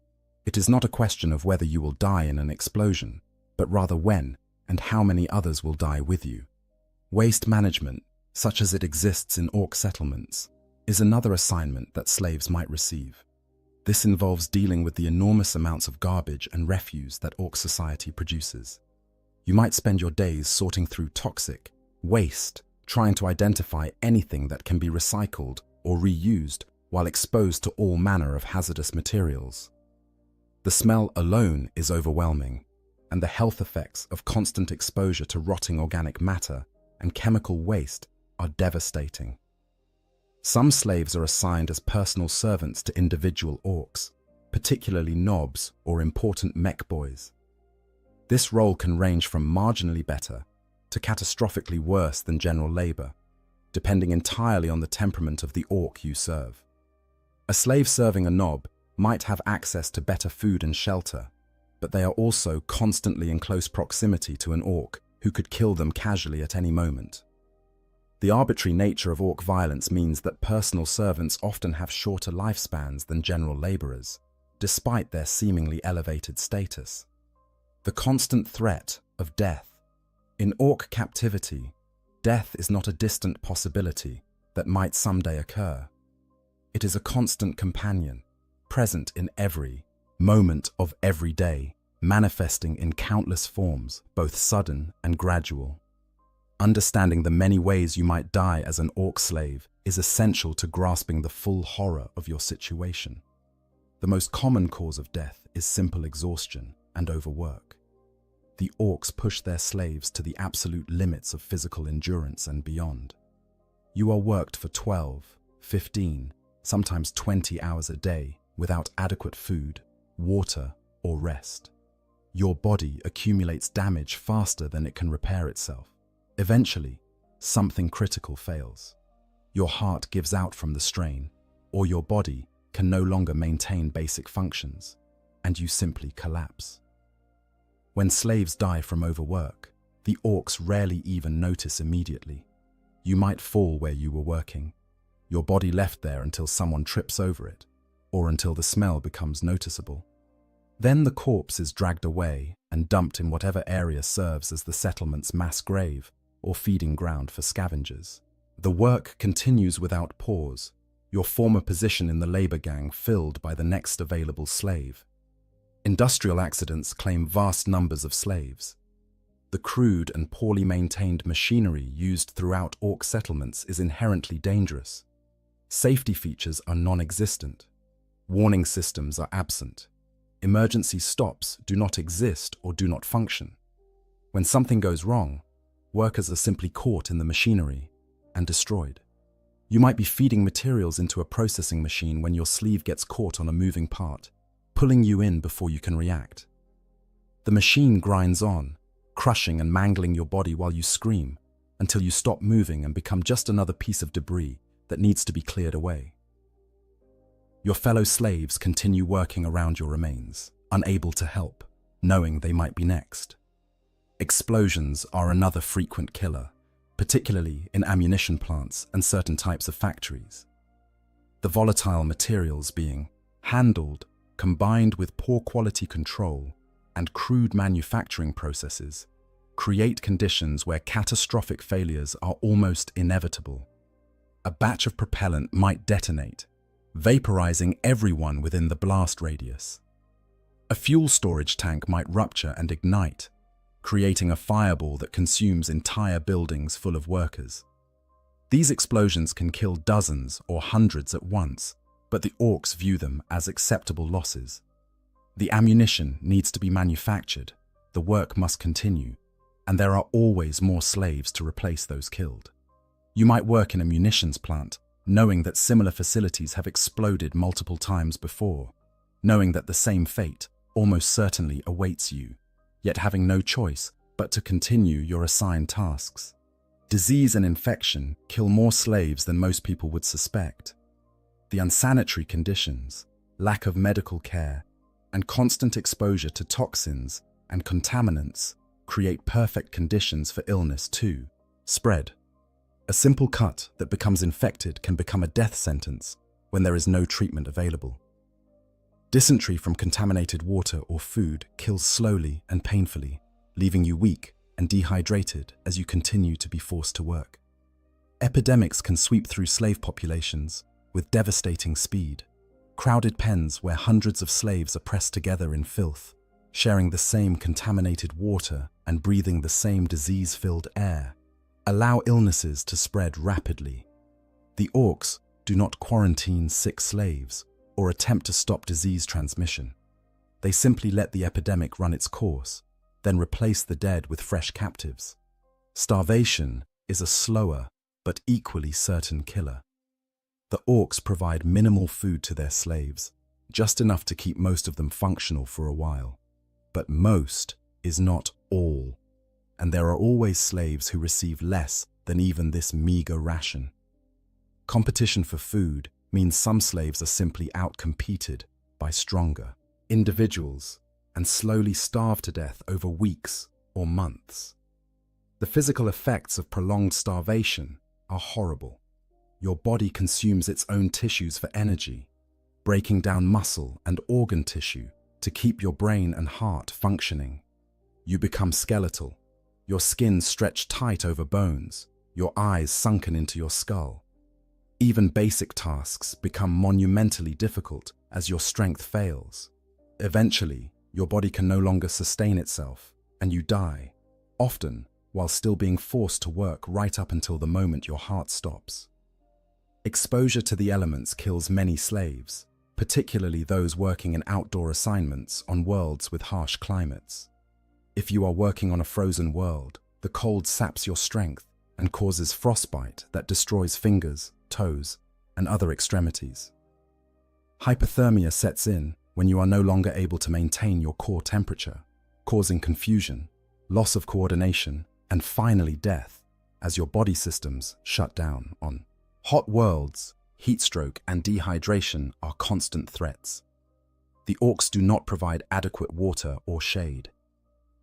It is not a question of whether you will die in an explosion, but rather when and how many others will die with you. Waste management, such as it exists in orc settlements, is another assignment that slaves might receive. This involves dealing with the enormous amounts of garbage and refuse that orc society produces. You might spend your days sorting through toxic waste, trying to identify anything that can be recycled or reused while exposed to all manner of hazardous materials. The smell alone is overwhelming, and the health effects of constant exposure to rotting organic matter and chemical waste are devastating. Some slaves are assigned as personal servants to individual orcs, particularly knobs or important mech boys. This role can range from marginally better to catastrophically worse than general labor, depending entirely on the temperament of the orc you serve. A slave serving a knob might have access to better food and shelter, but they are also constantly in close proximity to an orc who could kill them casually at any moment. The arbitrary nature of orc violence means that personal servants often have shorter lifespans than general laborers, despite their seemingly elevated status. The constant threat of death. In orc captivity, death is not a distant possibility that might someday occur. It is a constant companion, present in every moment of every day, manifesting in countless forms, both sudden and gradual. Understanding the many ways you might die as an orc slave is essential to grasping the full horror of your situation. The most common cause of death is simple exhaustion and overwork. The orcs push their slaves to the absolute limits of physical endurance and beyond. You are worked for 12, 15, sometimes 20 hours a day without adequate food, water, or rest. Your body accumulates damage faster than it can repair itself. Eventually, something critical fails. Your heart gives out from the strain, or your body can no longer maintain basic functions, and you simply collapse. When slaves die from overwork, the orcs rarely even notice immediately. You might fall where you were working, your body left there until someone trips over it, or until the smell becomes noticeable. Then the corpse is dragged away and dumped in whatever area serves as the settlement's mass grave or feeding ground for scavengers. The work continues without pause, your former position in the labor gang filled by the next available slave. Industrial accidents claim vast numbers of slaves. The crude and poorly maintained machinery used throughout orc settlements is inherently dangerous. Safety features are non-existent. Warning systems are absent. Emergency stops do not exist or do not function. When something goes wrong, workers are simply caught in the machinery and destroyed. You might be feeding materials into a processing machine when your sleeve gets caught on a moving part, pulling you in before you can react. The machine grinds on, crushing and mangling your body while you scream, until you stop moving and become just another piece of debris that needs to be cleared away. Your fellow slaves continue working around your remains, unable to help, knowing they might be next. Explosions are another frequent killer, particularly in ammunition plants and certain types of factories. The volatile materials being handled, combined with poor quality control and crude manufacturing processes, create conditions where catastrophic failures are almost inevitable. A batch of propellant might detonate, vaporizing everyone within the blast radius. A fuel storage tank might rupture and ignite, creating a fireball that consumes entire buildings full of workers. These explosions can kill dozens or hundreds at once, but the orcs view them as acceptable losses. The ammunition needs to be manufactured, the work must continue, and there are always more slaves to replace those killed. You might work in a munitions plant, knowing that similar facilities have exploded multiple times before, knowing that the same fate almost certainly awaits you, yet having no choice but to continue your assigned tasks. Disease and infection kill more slaves than most people would suspect. The unsanitary conditions, lack of medical care, and constant exposure to toxins and contaminants create perfect conditions for illness to spread. A simple cut that becomes infected can become a death sentence when there is no treatment available. Dysentery from contaminated water or food kills slowly and painfully, leaving you weak and dehydrated as you continue to be forced to work. Epidemics can sweep through slave populations with devastating speed. Crowded pens where hundreds of slaves are pressed together in filth, sharing the same contaminated water and breathing the same disease-filled air, allow illnesses to spread rapidly. The orcs do not quarantine sick slaves or attempt to stop disease transmission. They simply let the epidemic run its course, then replace the dead with fresh captives. Starvation is a slower but equally certain killer. The orcs provide minimal food to their slaves, just enough to keep most of them functional for a while. But most is not all, and there are always slaves who receive less than even this meager ration. Competition for food means some slaves are simply outcompeted by stronger individuals and slowly starve to death over weeks or months. The physical effects of prolonged starvation are horrible. Your body consumes its own tissues for energy, breaking down muscle and organ tissue to keep your brain and heart functioning. You become skeletal, your skin stretched tight over bones, your eyes sunken into your skull. Even basic tasks become monumentally difficult as your strength fails. Eventually, your body can no longer sustain itself, and you die, often while still being forced to work right up until the moment your heart stops. Exposure to the elements kills many slaves, particularly those working in outdoor assignments on worlds with harsh climates. If you are working on a frozen world, the cold saps your strength and causes frostbite that destroys fingers, toes, and other extremities. Hypothermia sets in when you are no longer able to maintain your core temperature, causing confusion, loss of coordination, and finally death as your body systems shut down. On hot worlds, heatstroke and dehydration are constant threats. The orcs do not provide adequate water or shade.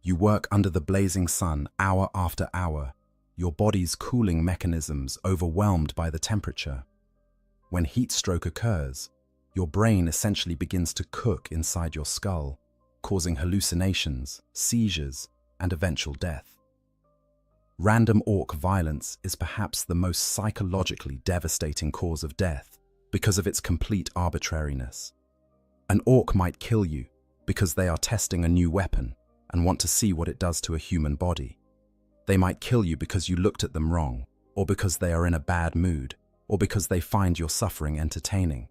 You work under the blazing sun hour after hour, your body's cooling mechanisms overwhelmed by the temperature. When heat stroke occurs, your brain essentially begins to cook inside your skull, causing hallucinations, seizures, and eventual death. Random orc violence is perhaps the most psychologically devastating cause of death because of its complete arbitrariness. An orc might kill you because they are testing a new weapon and want to see what it does to a human body. They might kill you because you looked at them wrong, or because they are in a bad mood, or because they find your suffering entertaining.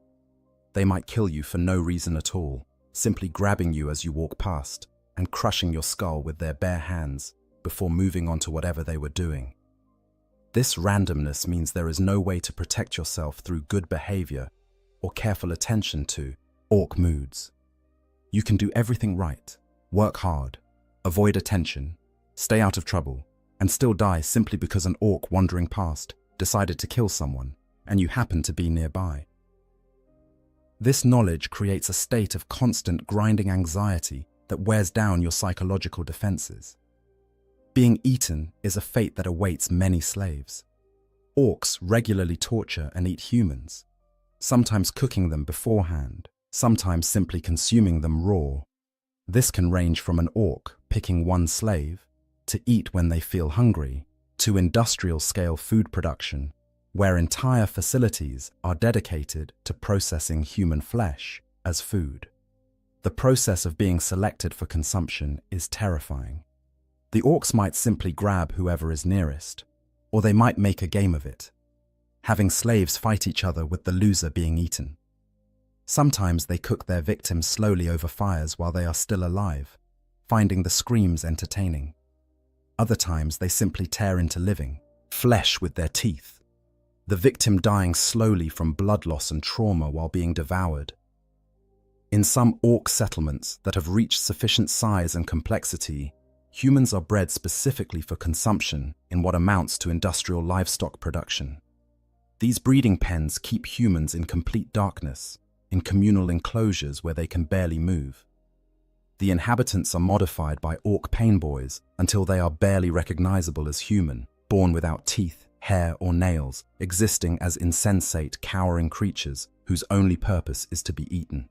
They might kill you for no reason at all, simply grabbing you as you walk past and crushing your skull with their bare hands before moving on to whatever they were doing. This randomness means there is no way to protect yourself through good behavior or careful attention to orc moods. You can do everything right, work hard, avoid attention, stay out of trouble, and still die simply because an orc wandering past decided to kill someone and you happen to be nearby. This knowledge creates a state of constant grinding anxiety that wears down your psychological defenses. Being eaten is a fate that awaits many slaves. Orcs regularly torture and eat humans, sometimes cooking them beforehand, sometimes simply consuming them raw. This can range from an orc picking one slave to eat when they feel hungry, to industrial-scale food production, where entire facilities are dedicated to processing human flesh as food. The process of being selected for consumption is terrifying. The orcs might simply grab whoever is nearest, or they might make a game of it, having slaves fight each other with the loser being eaten. Sometimes they cook their victims slowly over fires while they are still alive, finding the screams entertaining. Other times they simply tear into living flesh with their teeth, the victim dying slowly from blood loss and trauma while being devoured. In some orc settlements that have reached sufficient size and complexity, humans are bred specifically for consumption in what amounts to industrial livestock production. These breeding pens keep humans in complete darkness, in communal enclosures where they can barely move. The inhabitants are modified by orc pain boys until they are barely recognizable as human, born without teeth, hair, or nails, existing as insensate, cowering creatures whose only purpose is to be eaten.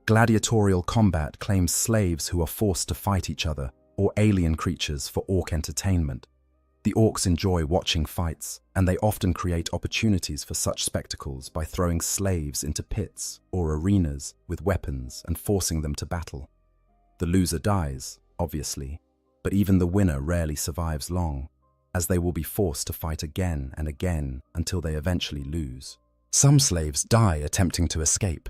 Gladiatorial combat claims slaves who are forced to fight each other or alien creatures for orc entertainment. The orcs enjoy watching fights, and they often create opportunities for such spectacles by throwing slaves into pits or arenas with weapons and forcing them to battle. The loser dies, obviously, but even the winner rarely survives long, as they will be forced to fight again and again until they eventually lose. Some slaves die attempting to escape.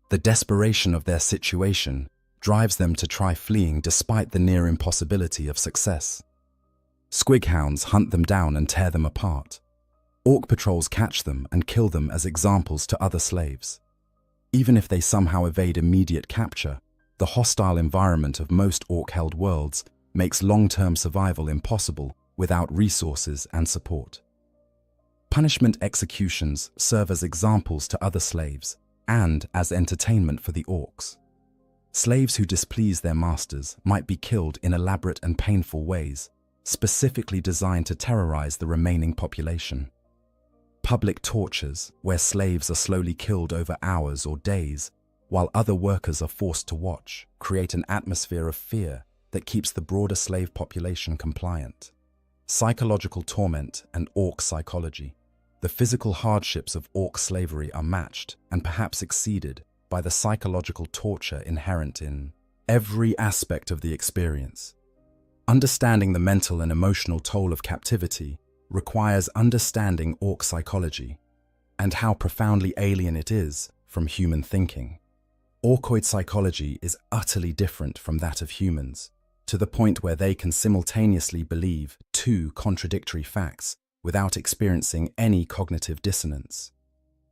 The desperation of their situation drives them to try fleeing despite the near impossibility of success. Squighounds hunt them down and tear them apart. Orc patrols catch them and kill them as examples to other slaves. Even if they somehow evade immediate capture, the hostile environment of most orc-held worlds makes long-term survival impossible without resources and support. Punishment executions serve as examples to other slaves and as entertainment for the orcs. Slaves who displease their masters might be killed in elaborate and painful ways, specifically designed to terrorize the remaining population. Public tortures, where slaves are slowly killed over hours or days, while other workers are forced to watch, create an atmosphere of fear that keeps the broader slave population compliant. Psychological torment and orc psychology. The physical hardships of orc slavery are matched and perhaps exceeded by the psychological torture inherent in every aspect of the experience. Understanding the mental and emotional toll of captivity requires understanding orc psychology and how profoundly alien it is from human thinking. Orcoid psychology is utterly different from that of humans, to the point where they can simultaneously believe two contradictory facts without experiencing any cognitive dissonance.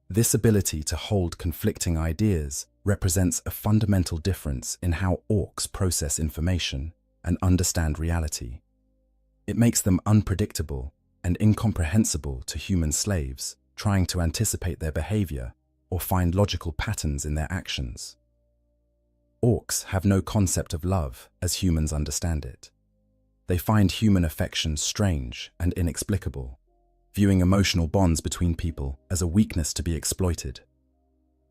This ability to hold conflicting ideas represents a fundamental difference in how orcs process information and understand reality. It makes them unpredictable and incomprehensible to human slaves trying to anticipate their behavior or find logical patterns in their actions. Orcs have no concept of love as humans understand it. They find human affection strange and inexplicable, viewing emotional bonds between people as a weakness to be exploited.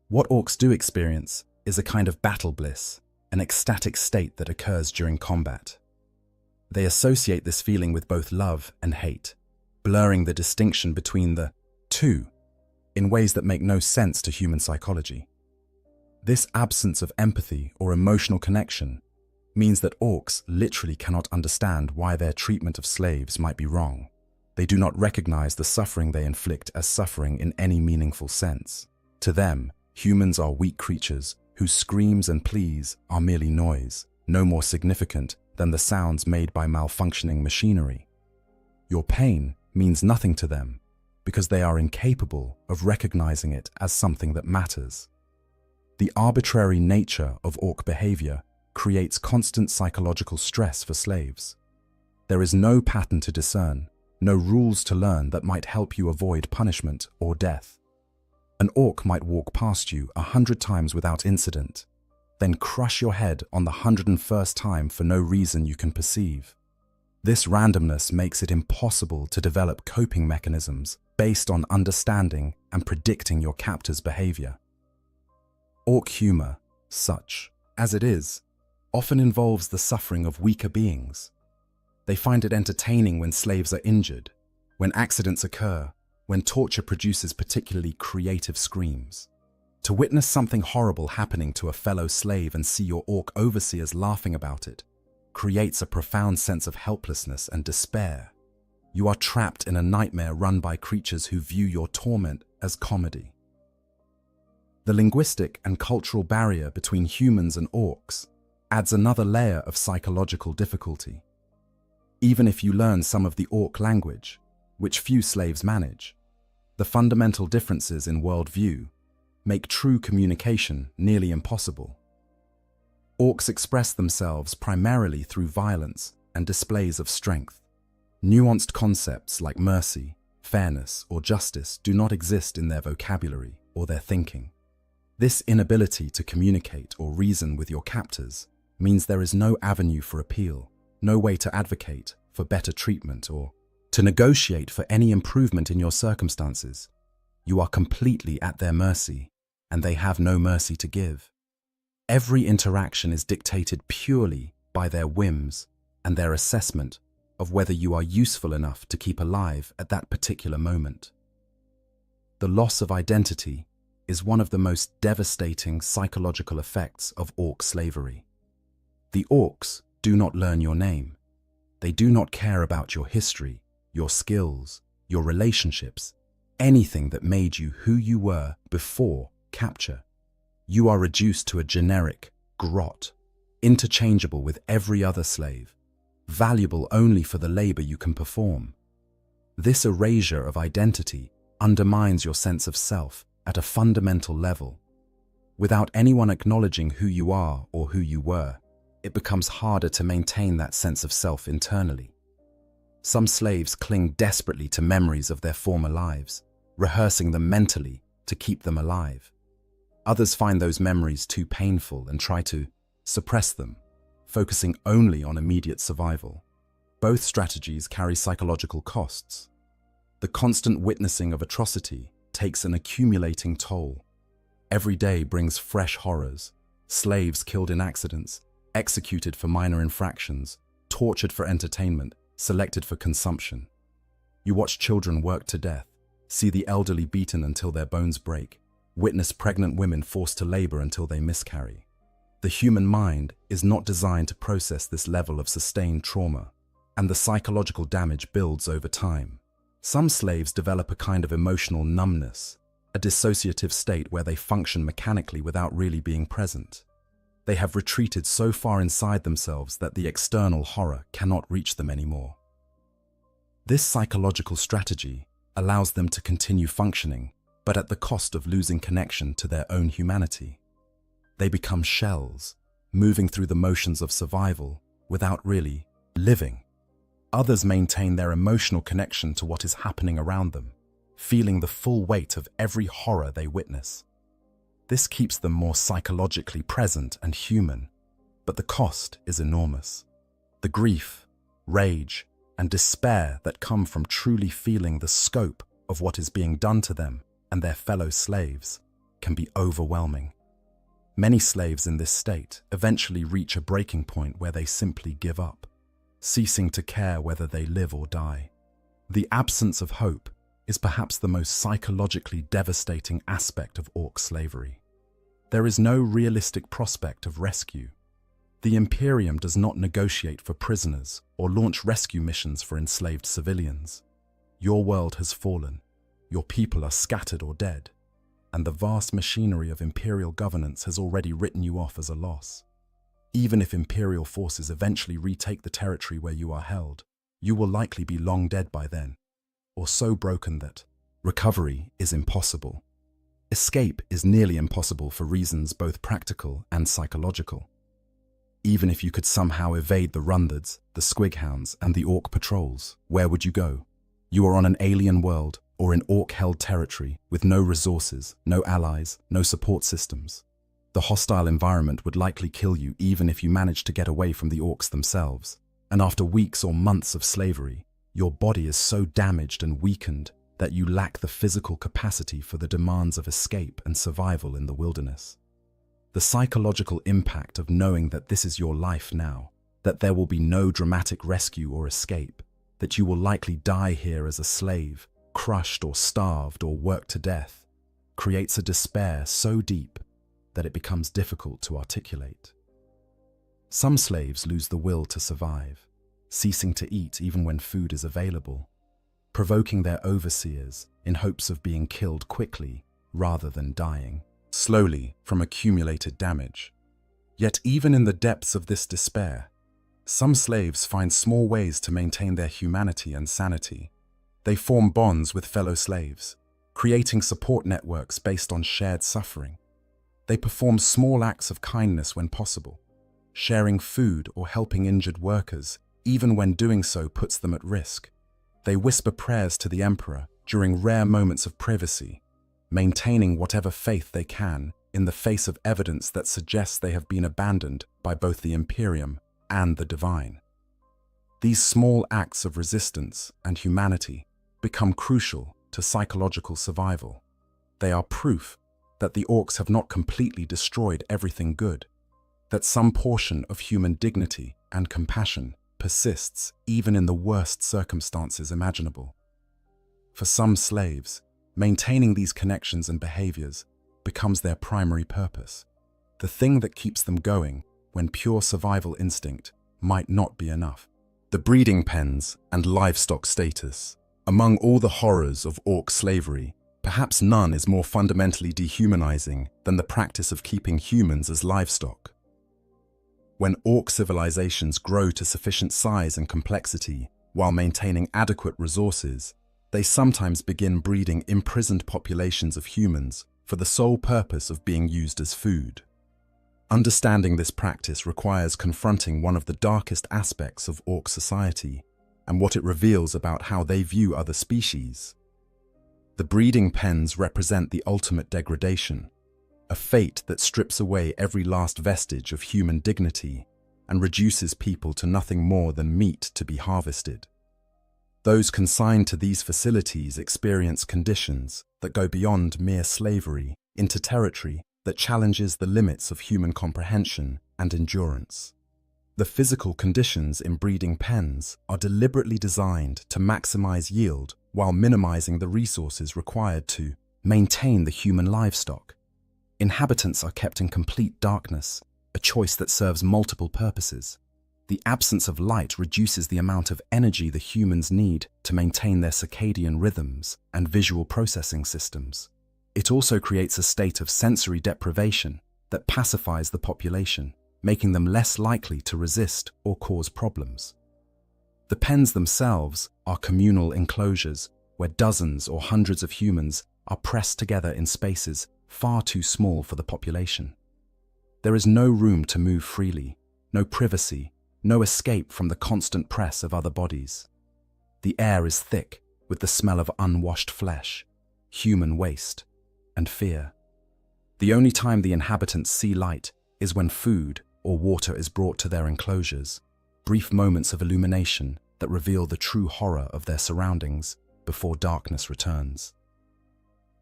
What orcs do experience is a kind of battle bliss, an ecstatic state that occurs during combat. They associate this feeling with both love and hate, blurring the distinction between the two in ways that make no sense to human psychology. This absence of empathy or emotional connection means that orcs literally cannot understand why their treatment of slaves might be wrong. They do not recognize the suffering they inflict as suffering in any meaningful sense. To them, humans are weak creatures whose screams and pleas are merely noise, no more significant than the sounds made by malfunctioning machinery. Your pain means nothing to them because they are incapable of recognizing it as something that matters. The arbitrary nature of orc behavior creates constant psychological stress for slaves. There is no pattern to discern, no rules to learn that might help you avoid punishment or death. An orc might walk past you 100 times without incident, then crush your head on the 101st time for no reason you can perceive. This randomness makes it impossible to develop coping mechanisms based on understanding and predicting your captor's behavior. Orc humor, such as it is, often involves the suffering of weaker beings. They find it entertaining when slaves are injured, when accidents occur, when torture produces particularly creative screams. To witness something horrible happening to a fellow slave and see your orc overseers laughing about it creates a profound sense of helplessness and despair. You are trapped in a nightmare run by creatures who view your torment as comedy. The linguistic and cultural barrier between humans and orcs adds another layer of psychological difficulty. Even if you learn some of the orc language, which few slaves manage, the fundamental differences in worldview make true communication nearly impossible. Orcs express themselves primarily through violence and displays of strength. Nuanced concepts like mercy, fairness, or justice do not exist in their vocabulary or their thinking. This inability to communicate or reason with your captors means there is no avenue for appeal, no way to advocate for better treatment or to negotiate for any improvement in your circumstances. You are completely at their mercy, and they have no mercy to give. Every interaction is dictated purely by their whims and their assessment of whether you are useful enough to keep alive at that particular moment. The loss of identity is one of the most devastating psychological effects of orc slavery. The orcs do not learn your name. They do not care about your history, your skills, your relationships, anything that made you who you were before capture. You are reduced to a generic grot, interchangeable with every other slave, valuable only for the labor you can perform. This erasure of identity undermines your sense of self at a fundamental level. Without anyone acknowledging who you are or who you were, it becomes harder to maintain that sense of self internally. Some slaves cling desperately to memories of their former lives, rehearsing them mentally to keep them alive. Others find those memories too painful and try to suppress them, focusing only on immediate survival. Both strategies carry psychological costs. The constant witnessing of atrocity takes an accumulating toll. Every day brings fresh horrors: slaves killed in accidents, executed for minor infractions, tortured for entertainment, selected for consumption. You watch children worked to death, see the elderly beaten until their bones break, witness pregnant women forced to labor until they miscarry. The human mind is not designed to process this level of sustained trauma, and the psychological damage builds over time. Some slaves develop a kind of emotional numbness, a dissociative state where they function mechanically without really being present. They have retreated so far inside themselves that the external horror cannot reach them anymore. This psychological strategy allows them to continue functioning, but at the cost of losing connection to their own humanity. They become shells, moving through the motions of survival without really living. Others maintain their emotional connection to what is happening around them, feeling the full weight of every horror they witness. This keeps them more psychologically present and human, but the cost is enormous. The grief, rage, and despair that come from truly feeling the scope of what is being done to them and their fellow slaves can be overwhelming. Many slaves in this state eventually reach a breaking point where they simply give up, ceasing to care whether they live or die. The absence of hope is perhaps the most psychologically devastating aspect of orc slavery. There is no realistic prospect of rescue. The Imperium does not negotiate for prisoners or launch rescue missions for enslaved civilians. Your world has fallen, your people are scattered or dead, and the vast machinery of Imperial governance has already written you off as a loss. Even if Imperial forces eventually retake the territory where you are held, you will likely be long dead by then, or so broken that recovery is impossible. Escape is nearly impossible for reasons both practical and psychological. Even if you could somehow evade the Rundhards, the Squighounds, and the Orc patrols, where would you go? You are on an alien world or in Orc-held territory with no resources, no allies, no support systems. The hostile environment would likely kill you even if you managed to get away from the Orcs themselves. And after weeks or months of slavery, your body is so damaged and weakened that you lack the physical capacity for the demands of escape and survival in the wilderness. The psychological impact of knowing that this is your life now, that there will be no dramatic rescue or escape, that you will likely die here as a slave, crushed or starved or worked to death, creates a despair so deep that it becomes difficult to articulate. Some slaves lose the will to survive, ceasing to eat even when food is available, provoking their overseers in hopes of being killed quickly rather than dying slowly from accumulated damage. Yet even in the depths of this despair, some slaves find small ways to maintain their humanity and sanity. They form bonds with fellow slaves, creating support networks based on shared suffering. They perform small acts of kindness when possible, sharing food or helping injured workers, even when doing so puts them at risk. They whisper prayers to the Emperor during rare moments of privacy, maintaining whatever faith they can in the face of evidence that suggests they have been abandoned by both the Imperium and the divine. These small acts of resistance and humanity become crucial to psychological survival. They are proof that the orcs have not completely destroyed everything good, that some portion of human dignity and compassion persists even in the worst circumstances imaginable. For some slaves, maintaining these connections and behaviors becomes their primary purpose, the thing that keeps them going when pure survival instinct might not be enough. The breeding pens and livestock status. Among all the horrors of orc slavery, perhaps none is more fundamentally dehumanizing than the practice of keeping humans as livestock. When orc civilizations grow to sufficient size and complexity while maintaining adequate resources, they sometimes begin breeding imprisoned populations of humans for the sole purpose of being used as food. Understanding this practice requires confronting one of the darkest aspects of orc society and what it reveals about how they view other species. The breeding pens represent the ultimate degradation, a fate that strips away every last vestige of human dignity and reduces people to nothing more than meat to be harvested. Those consigned to these facilities experience conditions that go beyond mere slavery into territory that challenges the limits of human comprehension and endurance. The physical conditions in breeding pens are deliberately designed to maximize yield while minimizing the resources required to maintain the human livestock. Inhabitants are kept in complete darkness, a choice that serves multiple purposes. The absence of light reduces the amount of energy the humans need to maintain their circadian rhythms and visual processing systems. It also creates a state of sensory deprivation that pacifies the population, making them less likely to resist or cause problems. The pens themselves are communal enclosures where dozens or hundreds of humans are pressed together in spaces far too small for the population. There is no room to move freely, no privacy, no escape from the constant press of other bodies. The air is thick with the smell of unwashed flesh, human waste, and fear. The only time the inhabitants see light is when food or water is brought to their enclosures, brief moments of illumination that reveal the true horror of their surroundings before darkness returns.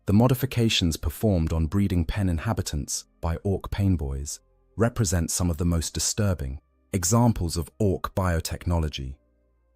The modifications performed on breeding pen inhabitants by orc painboys represent some of the most disturbing examples of orc biotechnology.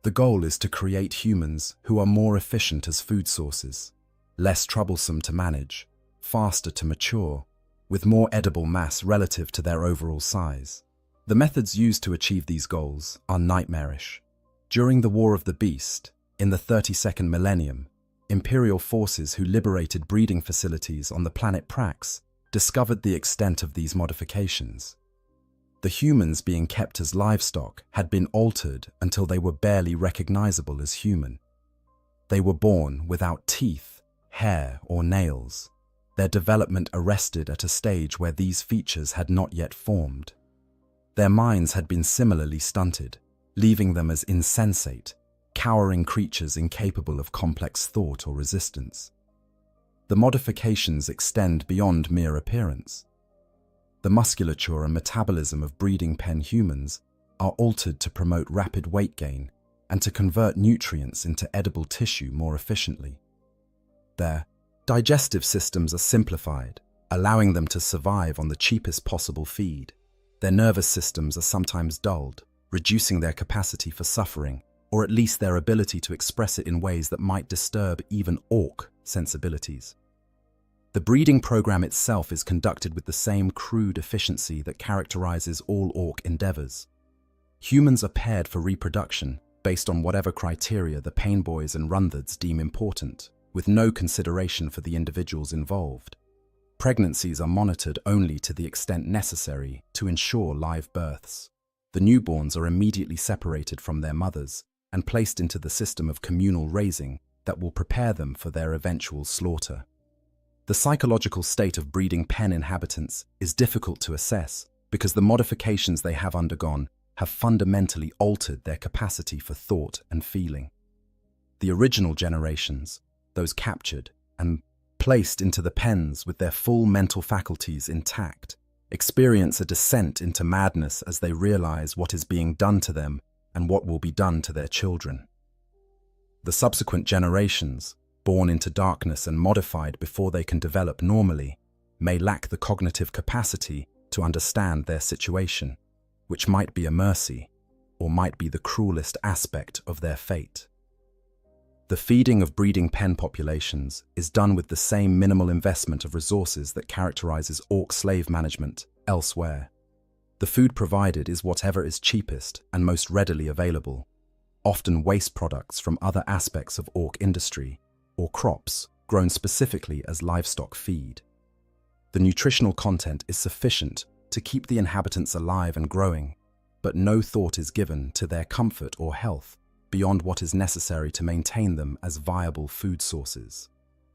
The goal is to create humans who are more efficient as food sources, less troublesome to manage, faster to mature, with more edible mass relative to their overall size. The methods used to achieve these goals are nightmarish. During the War of the Beast, in the 32nd millennium, Imperial forces who liberated breeding facilities on the planet Prax discovered the extent of these modifications. The humans being kept as livestock had been altered until they were barely recognizable as human. They were born without teeth, hair, or nails, their development arrested at a stage where these features had not yet formed. Their minds had been similarly stunted, leaving them as insensate, cowering creatures incapable of complex thought or resistance. The modifications extend beyond mere appearance. The musculature and metabolism of breeding pen humans are altered to promote rapid weight gain and to convert nutrients into edible tissue more efficiently. Their digestive systems are simplified, allowing them to survive on the cheapest possible feed. Their nervous systems are sometimes dulled, reducing their capacity for suffering, or at least their ability to express it in ways that might disturb even orc sensibilities. The breeding program itself is conducted with the same crude efficiency that characterizes all orc endeavors. Humans are paired for reproduction based on whatever criteria the painboys and rundhards deem important, with no consideration for the individuals involved. Pregnancies are monitored only to the extent necessary to ensure live births. The newborns are immediately separated from their mothers and placed into the system of communal raising that will prepare them for their eventual slaughter. The psychological state of breeding pen inhabitants is difficult to assess because the modifications they have undergone have fundamentally altered their capacity for thought and feeling. The original generations, those captured and placed into the pens with their full mental faculties intact, experience a descent into madness as they realize what is being done to them and what will be done to their children. The subsequent generations, born into darkness and modified before they can develop normally, may lack the cognitive capacity to understand their situation, which might be a mercy or might be the cruelest aspect of their fate. The feeding of breeding pen populations is done with the same minimal investment of resources that characterizes orc slave management elsewhere. The food provided is whatever is cheapest and most readily available, often waste products from other aspects of orc industry, or crops grown specifically as livestock feed. The nutritional content is sufficient to keep the inhabitants alive and growing, but no thought is given to their comfort or health beyond what is necessary to maintain them as viable food sources.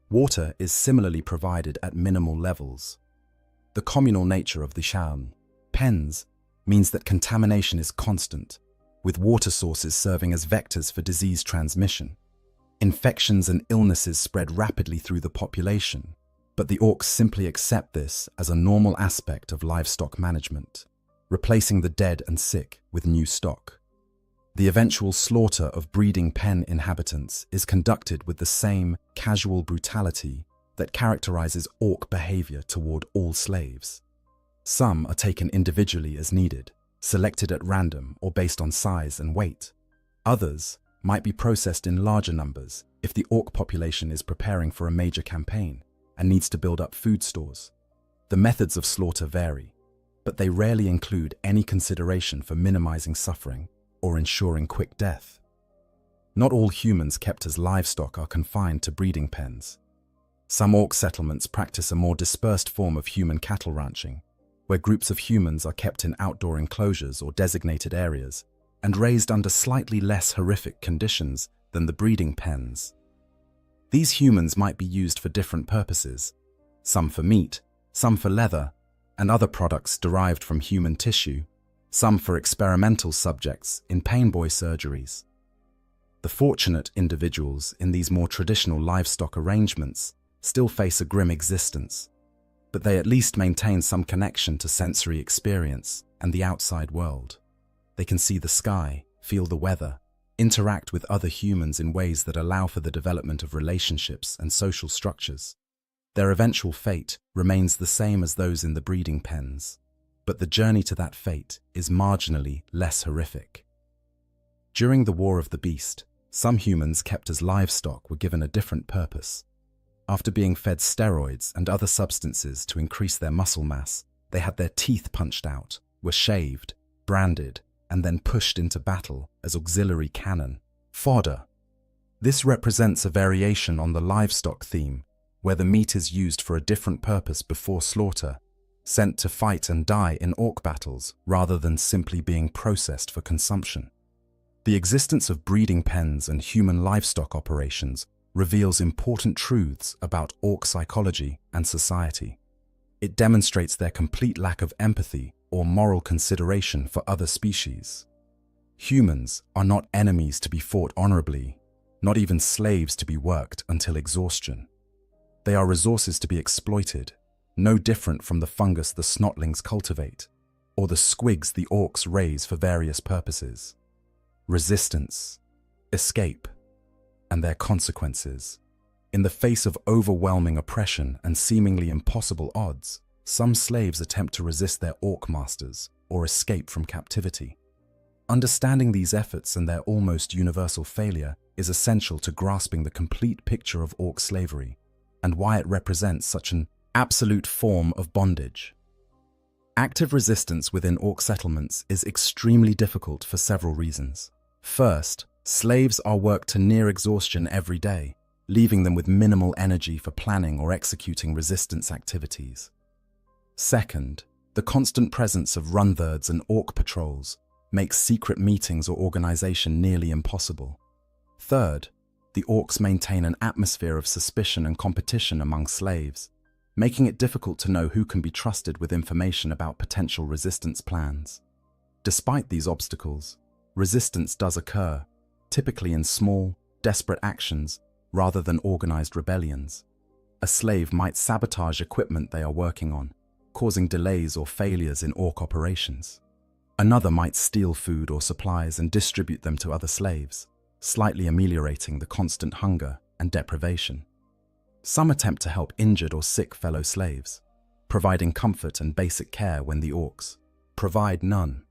Water is similarly provided at minimal levels. The communal nature of the Shan pens means that contamination is constant, with water sources serving as vectors for disease transmission. Infections and illnesses spread rapidly through the population, but the orcs simply accept this as a normal aspect of livestock management, replacing the dead and sick with new stock. The eventual slaughter of breeding pen inhabitants is conducted with the same casual brutality that characterizes orc behavior toward all slaves. Some are taken individually as needed, selected at random or based on size and weight. Others might be processed in larger numbers if the orc population is preparing for a major campaign and needs to build up food stores. The methods of slaughter vary, but they rarely include any consideration for minimizing suffering or ensuring quick death. Not all humans kept as livestock are confined to breeding pens. Some orc settlements practice a more dispersed form of human cattle ranching, where groups of humans are kept in outdoor enclosures or designated areas and raised under slightly less horrific conditions than the breeding pens. These humans might be used for different purposes, some for meat, some for leather, and other products derived from human tissue, some for experimental subjects in painboy surgeries. The fortunate individuals in these more traditional livestock arrangements still face a grim existence, but they at least maintain some connection to sensory experience and the outside world. They can see the sky, feel the weather, interact with other humans in ways that allow for the development of relationships and social structures. Their eventual fate remains the same as those in the breeding pens, but the journey to that fate is marginally less horrific. During the War of the Beast, some humans kept as livestock were given a different purpose. After being fed steroids and other substances to increase their muscle mass, they had their teeth punched out, were shaved, branded, and then pushed into battle as auxiliary cannon, fodder. This represents a variation on the livestock theme, where the meat is used for a different purpose before slaughter, sent to fight and die in orc battles rather than simply being processed for consumption. The existence of breeding pens and human livestock operations reveals important truths about orc psychology and society. It demonstrates their complete lack of empathy or moral consideration for other species. Humans are not enemies to be fought honorably, not even slaves to be worked until exhaustion. They are resources to be exploited, no different from the fungus the snotlings cultivate, or the squigs the orcs raise for various purposes. Resistance, escape, and their consequences. In the face of overwhelming oppression and seemingly impossible odds, some slaves attempt to resist their orc masters or escape from captivity. Understanding these efforts and their almost universal failure is essential to grasping the complete picture of orc slavery and why it represents such an absolute form of bondage. Active resistance within orc settlements is extremely difficult for several reasons. First, slaves are worked to near exhaustion every day, leaving them with minimal energy for planning or executing resistance activities. Second, the constant presence of runthirds and orc patrols makes secret meetings or organization nearly impossible. Third, the orcs maintain an atmosphere of suspicion and competition among slaves, making it difficult to know who can be trusted with information about potential resistance plans. Despite these obstacles, resistance does occur, typically in small, desperate actions rather than organized rebellions. A slave might sabotage equipment they are working on, causing delays or failures in orc operations. Another might steal food or supplies and distribute them to other slaves, slightly ameliorating the constant hunger and deprivation. Some attempt to help injured or sick fellow slaves, providing comfort and basic care when the orcs provide none.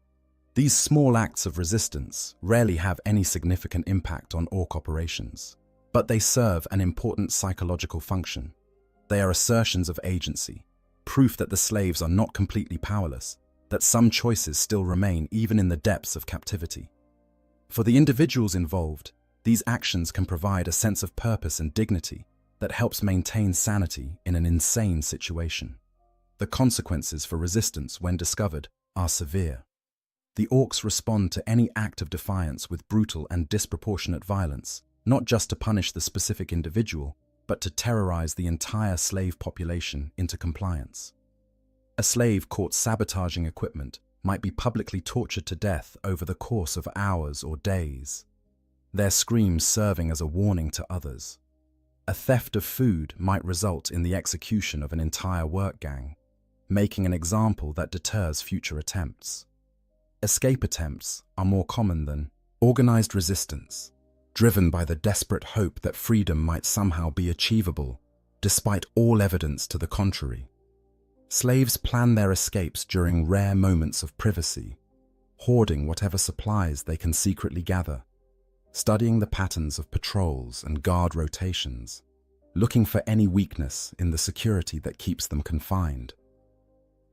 These small acts of resistance rarely have any significant impact on orc operations, but they serve an important psychological function. They are assertions of agency, proof that the slaves are not completely powerless, that some choices still remain even in the depths of captivity. For the individuals involved, these actions can provide a sense of purpose and dignity that helps maintain sanity in an insane situation. The consequences for resistance, when discovered, are severe. The orcs respond to any act of defiance with brutal and disproportionate violence, not just to punish the specific individual, but to terrorize the entire slave population into compliance. A slave caught sabotaging equipment might be publicly tortured to death over the course of hours or days, their screams serving as a warning to others. A theft of food might result in the execution of an entire work gang, making an example that deters future attempts. Escape attempts are more common than organized resistance, driven by the desperate hope that freedom might somehow be achievable, despite all evidence to the contrary. Slaves plan their escapes during rare moments of privacy, hoarding whatever supplies they can secretly gather, studying the patterns of patrols and guard rotations, looking for any weakness in the security that keeps them confined.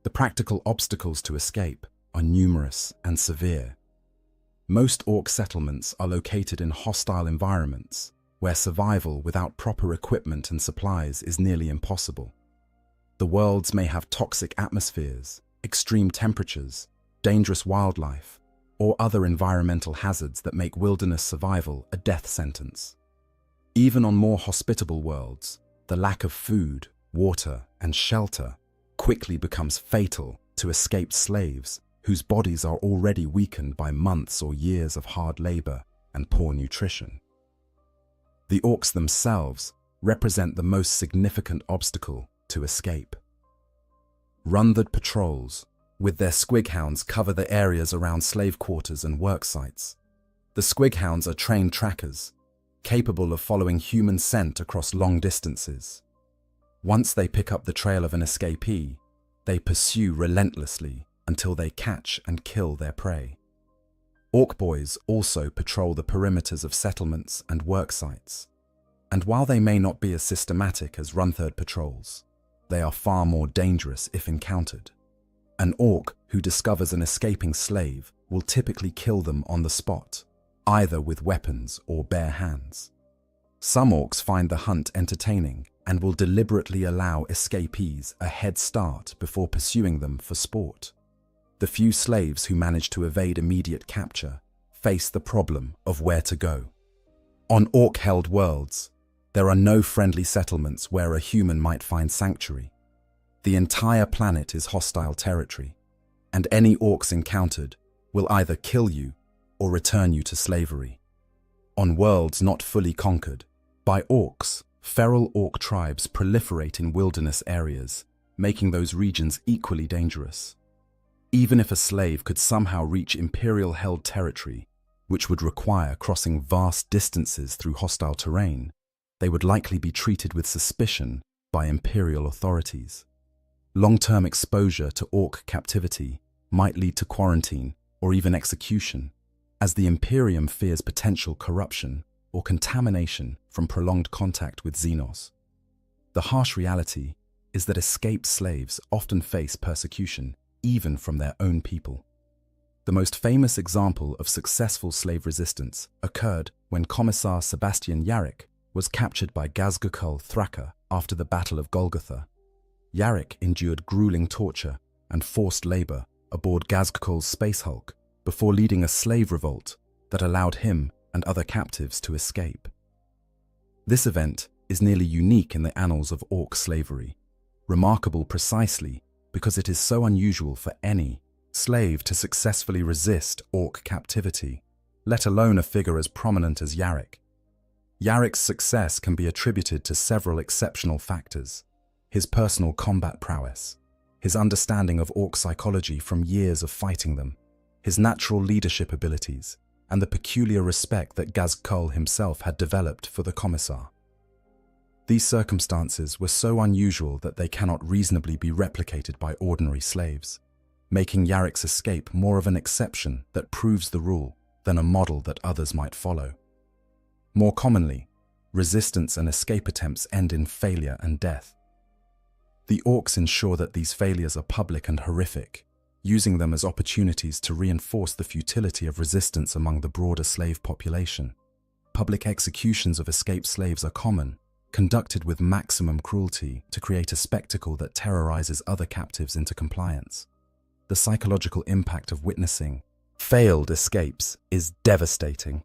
The practical obstacles to escape are numerous and severe. Most orc settlements are located in hostile environments, where survival without proper equipment and supplies is nearly impossible. The worlds may have toxic atmospheres, extreme temperatures, dangerous wildlife, or other environmental hazards that make wilderness survival a death sentence. Even on more hospitable worlds, the lack of food, water, and shelter quickly becomes fatal to escaped slaves whose bodies are already weakened by months or years of hard labor and poor nutrition. The orcs themselves represent the most significant obstacle to escape. Rundred patrols, with their squighounds, cover the areas around slave quarters and work sites. The squighounds are trained trackers, capable of following human scent across long distances. Once they pick up the trail of an escapee, they pursue relentlessly until they catch and kill their prey. Orc boys also patrol the perimeters of settlements and work sites, and while they may not be as systematic as Rundred patrols, they are far more dangerous if encountered. An orc who discovers an escaping slave will typically kill them on the spot, either with weapons or bare hands. Some orcs find the hunt entertaining and will deliberately allow escapees a head start before pursuing them for sport. The few slaves who manage to evade immediate capture face the problem of where to go. On orc-held worlds, there are no friendly settlements where a human might find sanctuary. The entire planet is hostile territory, and any orcs encountered will either kill you or return you to slavery. On worlds not fully conquered by orcs, feral orc tribes proliferate in wilderness areas, making those regions equally dangerous. Even if a slave could somehow reach imperial-held territory, which would require crossing vast distances through hostile terrain, they would likely be treated with suspicion by imperial authorities. Long-term exposure to orc captivity might lead to quarantine or even execution, as the Imperium fears potential corruption or contamination from prolonged contact with Xenos. The harsh reality is that escaped slaves often face persecution even from their own people. The most famous example of successful slave resistance occurred when Commissar Sebastian Yarrick was captured by Gazgukul Thraka after the Battle of Golgotha. Yarrick endured grueling torture and forced labor aboard Gazgukul's Space Hulk before leading a slave revolt that allowed him and other captives to escape. This event is nearly unique in the annals of orc slavery, remarkable precisely because it is so unusual for any slave to successfully resist orc captivity, let alone a figure as prominent as Yarrick. Yarrick's success can be attributed to several exceptional factors: his personal combat prowess, his understanding of orc psychology from years of fighting them, his natural leadership abilities, and the peculiar respect that Gazkul himself had developed for the commissar. These circumstances were so unusual that they cannot reasonably be replicated by ordinary slaves, making Yarrick's escape more of an exception that proves the rule than a model that others might follow. More commonly, resistance and escape attempts end in failure and death. The orcs ensure that these failures are public and horrific, using them as opportunities to reinforce the futility of resistance among the broader slave population. Public executions of escaped slaves are common, conducted with maximum cruelty to create a spectacle that terrorizes other captives into compliance. The psychological impact of witnessing failed escapes is devastating.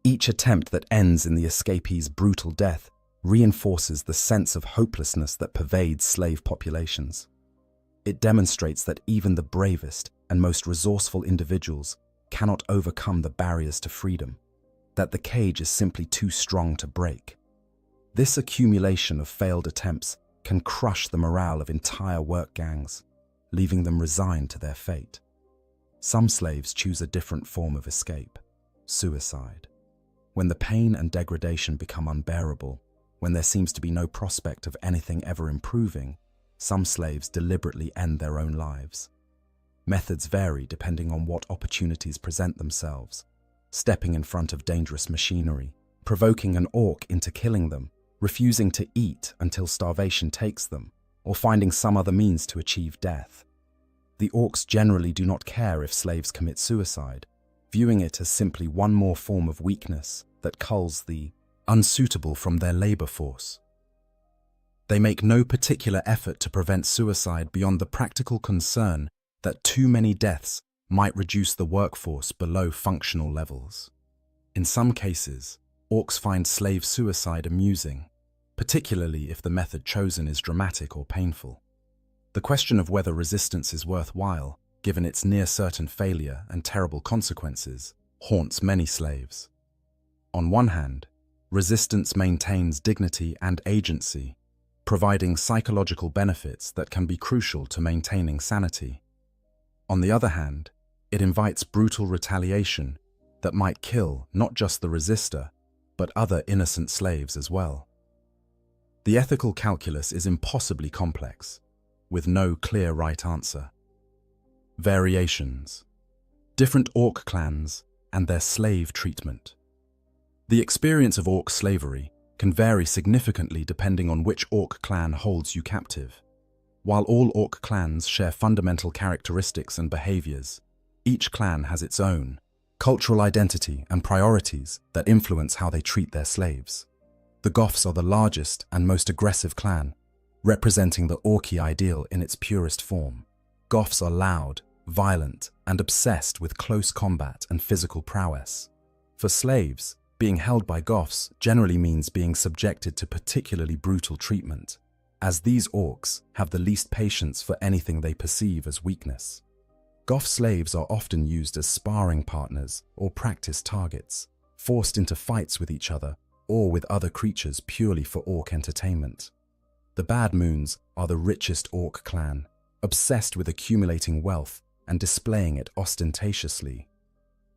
Each attempt that ends in the escapee's brutal death reinforces the sense of hopelessness that pervades slave populations. It demonstrates that even the bravest and most resourceful individuals cannot overcome the barriers to freedom, that the cage is simply too strong to break. This accumulation of failed attempts can crush the morale of entire work gangs, leaving them resigned to their fate. Some slaves choose a different form of escape: suicide. When the pain and degradation become unbearable, when there seems to be no prospect of anything ever improving, some slaves deliberately end their own lives. Methods vary depending on what opportunities present themselves: stepping in front of dangerous machinery, provoking an orc into killing them, refusing to eat until starvation takes them, or finding some other means to achieve death. The orcs generally do not care if slaves commit suicide, viewing it as simply one more form of weakness that culls the unsuitable from their labor force. They make no particular effort to prevent suicide beyond the practical concern that too many deaths might reduce the workforce below functional levels. In some cases, orcs find slave suicide amusing, particularly if the method chosen is dramatic or painful. The question of whether resistance is worthwhile, given its near-certain failure and terrible consequences, haunts many slaves. On one hand, resistance maintains dignity and agency, providing psychological benefits that can be crucial to maintaining sanity. On the other hand, it invites brutal retaliation that might kill not just the resistor, but other innocent slaves as well. The ethical calculus is impossibly complex, with no clear right answer. Variations. Different orc clans and their slave treatment. The experience of orc slavery can vary significantly depending on which orc clan holds you captive. While all orc clans share fundamental characteristics and behaviors, each clan has its own cultural identity and priorities that influence how they treat their slaves. The Goths are the largest and most aggressive clan, representing the Orci ideal in its purest form. Goths are loud, violent, and obsessed with close combat and physical prowess. For slaves, being held by Goths generally means being subjected to particularly brutal treatment, as these orcs have the least patience for anything they perceive as weakness. Goth slaves are often used as sparring partners or practice targets, forced into fights with each other or with other creatures purely for orc entertainment. The Bad Moons are the richest orc clan, obsessed with accumulating wealth and displaying it ostentatiously.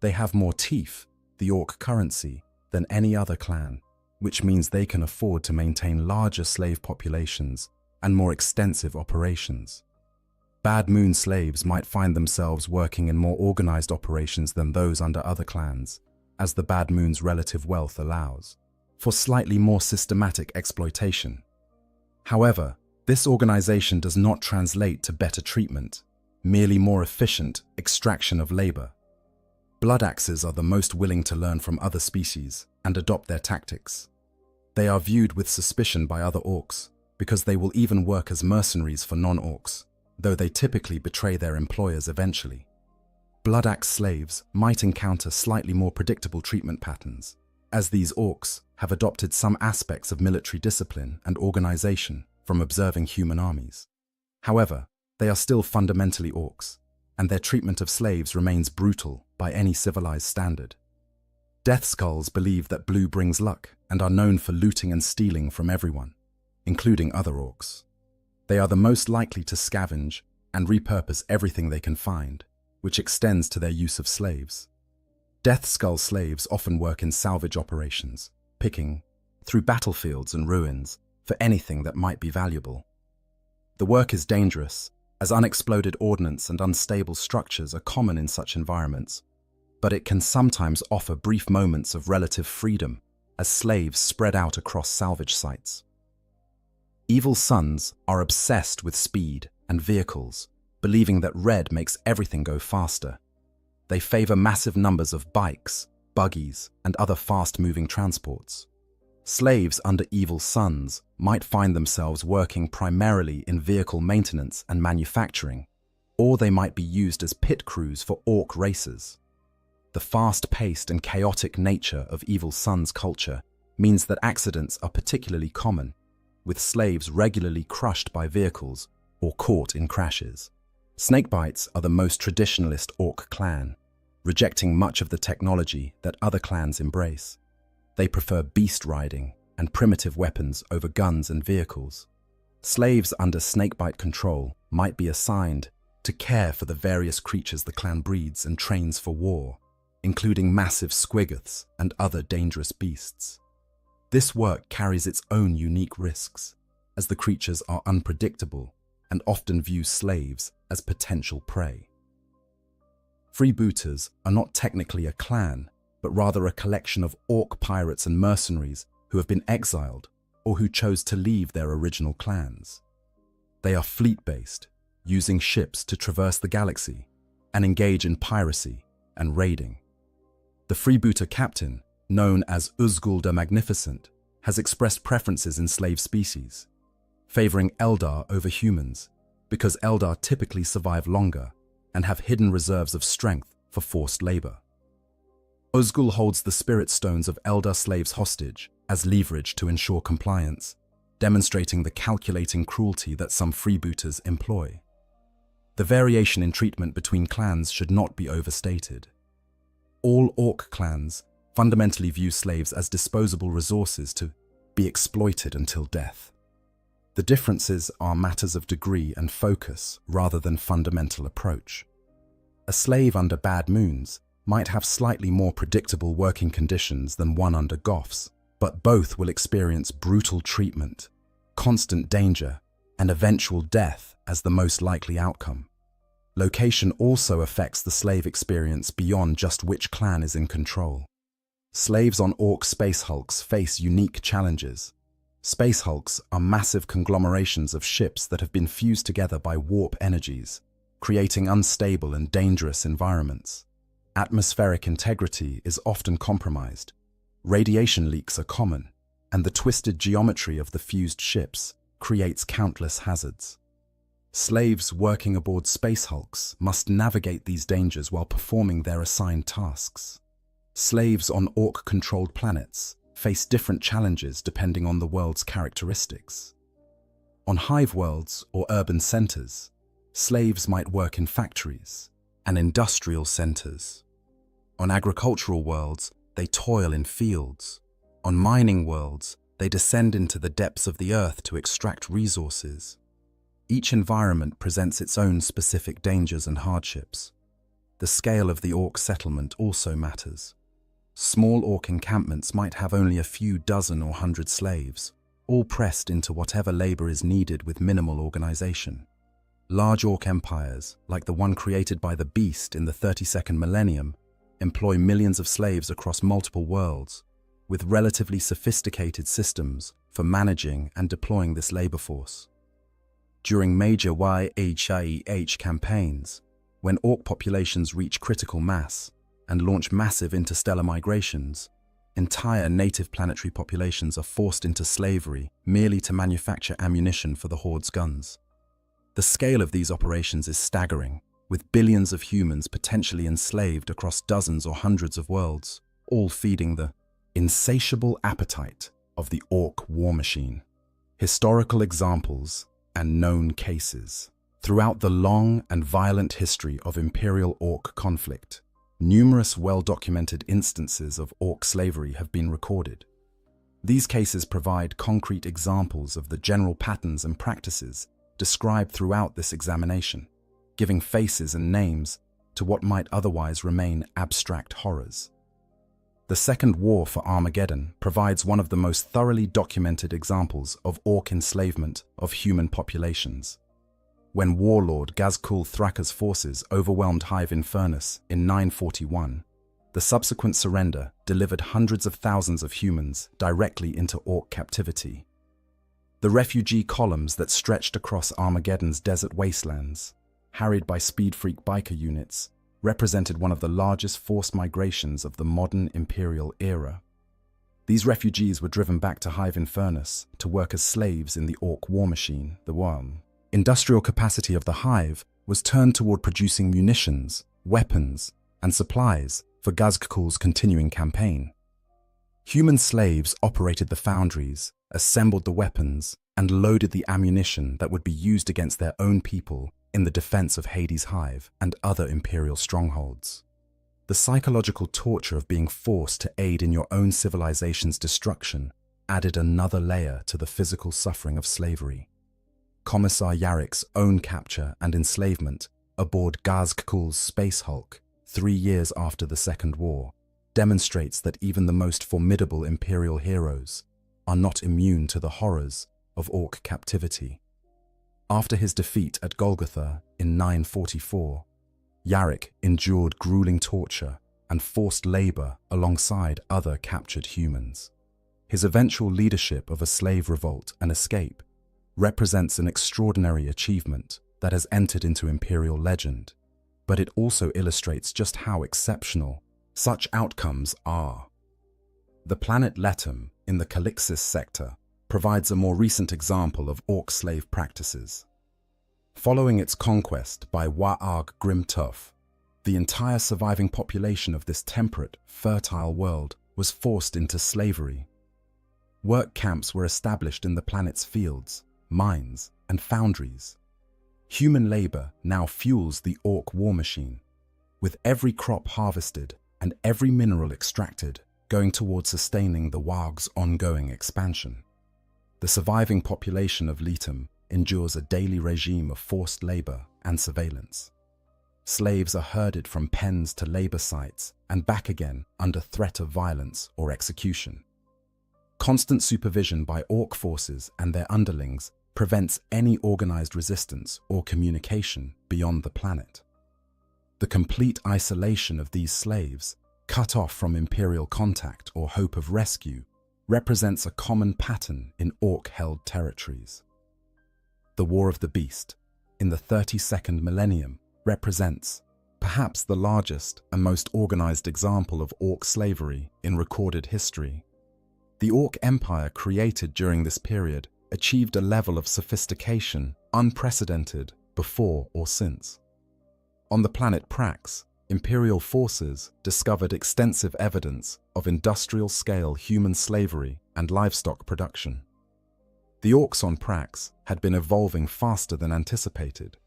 They have more teeth, the orc currency, than any other clan, which means they can afford to maintain larger slave populations and more extensive operations. Bad Moon slaves might find themselves working in more organized operations than those under other clans, as the Bad Moon's relative wealth allows, for slightly more systematic exploitation. However, this organization does not translate to better treatment, merely more efficient extraction of labor. Blood axes are the most willing to learn from other species and adopt their tactics. They are viewed with suspicion by other orcs because they will even work as mercenaries for non-orcs, though they typically betray their employers eventually. Blood axe slaves might encounter slightly more predictable treatment patterns, as these orcs have adopted some aspects of military discipline and organization from observing human armies. However, they are still fundamentally orcs, and their treatment of slaves remains brutal by any civilized standard. Death Skulls believe that blue brings luck and are known for looting and stealing from everyone, including other orcs. They are the most likely to scavenge and repurpose everything they can find, which extends to their use of slaves. Death Skull slaves often work in salvage operations, picking through battlefields and ruins for anything that might be valuable. The work is dangerous, as unexploded ordnance and unstable structures are common in such environments, but it can sometimes offer brief moments of relative freedom as slaves spread out across salvage sites. Evil Sons are obsessed with speed and vehicles, believing that red makes everything go faster. They favor massive numbers of bikes, buggies, and other fast-moving transports. Slaves under Evil Sons might find themselves working primarily in vehicle maintenance and manufacturing, or they might be used as pit crews for orc races. The fast-paced and chaotic nature of Evil Sons culture means that accidents are particularly common, with slaves regularly crushed by vehicles or caught in crashes. Snakebites are the most traditionalist orc clan, rejecting much of the technology that other clans embrace. They prefer beast riding and primitive weapons over guns and vehicles. Slaves under Snakebite control might be assigned to care for the various creatures the clan breeds and trains for war, including massive squiggoths and other dangerous beasts. This work carries its own unique risks, as the creatures are unpredictable and often view slaves as potential prey. Freebooters are not technically a clan, but rather a collection of orc pirates and mercenaries who have been exiled or who chose to leave their original clans. They are fleet-based, using ships to traverse the galaxy and engage in piracy and raiding. The freebooter captain, known as Uzgul the Magnificent, has expressed preferences in slave species, favoring Eldar over humans because Eldar typically survive longer and have hidden reserves of strength for forced labor. Uzgul holds the spirit stones of Eldar slaves hostage as leverage to ensure compliance, demonstrating the calculating cruelty that some freebooters employ. The variation in treatment between clans should not be overstated. All orc clans fundamentally view slaves as disposable resources to be exploited until death. The differences are matters of degree and focus rather than fundamental approach. A slave under Bad Moons might have slightly more predictable working conditions than one under Goths, but both will experience brutal treatment, constant danger, and eventual death as the most likely outcome. Location also affects the slave experience beyond just which clan is in control. Slaves on Orc space hulks face unique challenges. Space hulks are massive conglomerations of ships that have been fused together by warp energies, creating unstable and dangerous environments. Atmospheric integrity is often compromised. Radiation leaks are common, and the twisted geometry of the fused ships creates countless hazards. Slaves working aboard space hulks must navigate these dangers while performing their assigned tasks. Slaves on orc-controlled planets face different challenges depending on the world's characteristics. On hive worlds or urban centers, slaves might work in factories and industrial centers. On agricultural worlds, they toil in fields. On mining worlds, they descend into the depths of the earth to extract resources. Each environment presents its own specific dangers and hardships. The scale of the orc settlement also matters. Small orc encampments might have only a few dozen or hundred slaves, all pressed into whatever labor is needed with minimal organization. Large orc empires, like the one created by the Beast in the 32nd millennium, employ millions of slaves across multiple worlds, with relatively sophisticated systems for managing and deploying this labor force. During major YHIEH campaigns, when orc populations reach critical mass and launch massive interstellar migrations, entire native planetary populations are forced into slavery merely to manufacture ammunition for the Horde's guns. The scale of these operations is staggering, with billions of humans potentially enslaved across dozens or hundreds of worlds, all feeding the insatiable appetite of the orc war machine. Historical examples and known cases. Throughout the long and violent history of Imperial Orc conflict, numerous well-documented instances of orc slavery have been recorded. These cases provide concrete examples of the general patterns and practices described throughout this examination, giving faces and names to what might otherwise remain abstract horrors. The Second War for Armageddon provides one of the most thoroughly documented examples of orc enslavement of human populations. When warlord Ghazghkull Thraka's forces overwhelmed Hive Infernus in 941, the subsequent surrender delivered hundreds of thousands of humans directly into orc captivity. The refugee columns that stretched across Armageddon's desert wastelands, harried by speed freak biker units, represented one of the largest forced migrations of the modern imperial era. These refugees were driven back to Hive Infernus to work as slaves in the orc war machine, the Worm. Industrial capacity of the Hive was turned toward producing munitions, weapons, and supplies for Ghazghkull's continuing campaign. Human slaves operated the foundries, assembled the weapons, and loaded the ammunition that would be used against their own people in the defense of Hades' Hive and other imperial strongholds. The psychological torture of being forced to aid in your own civilization's destruction added another layer to the physical suffering of slavery. Commissar Yarrick's own capture and enslavement aboard Ghazghkull's Space Hulk 3 years after the Second War demonstrates that even the most formidable imperial heroes are not immune to the horrors of orc captivity. After his defeat at Golgotha in 944, Yarrick endured grueling torture and forced labor alongside other captured humans. His eventual leadership of a slave revolt and escape represents an extraordinary achievement that has entered into imperial legend, but it also illustrates just how exceptional such outcomes are. The planet Letum in the Calixis sector provides a more recent example of orc slave practices. Following its conquest by Wa'arg Grimtuf, the entire surviving population of this temperate, fertile world was forced into slavery. Work camps were established in the planet's fields, mines, and foundries. Human labor now fuels the orc war machine, with every crop harvested and every mineral extracted going towards sustaining the Warg's ongoing expansion. The surviving population of Letum endures a daily regime of forced labor and surveillance. Slaves are herded from pens to labor sites and back again under threat of violence or execution. Constant supervision by orc forces and their underlings prevents any organized resistance or communication beyond the planet. The complete isolation of these slaves, cut off from imperial contact or hope of rescue, represents a common pattern in orc-held territories. The War of the Beast, in the 32nd millennium, represents perhaps the largest and most organized example of orc slavery in recorded history. The Orc Empire created during this period achieved a level of sophistication unprecedented before or since. On the planet Prax, imperial forces discovered extensive evidence of industrial-scale human slavery and livestock production. The orcs on Prax had been evolving faster than anticipated,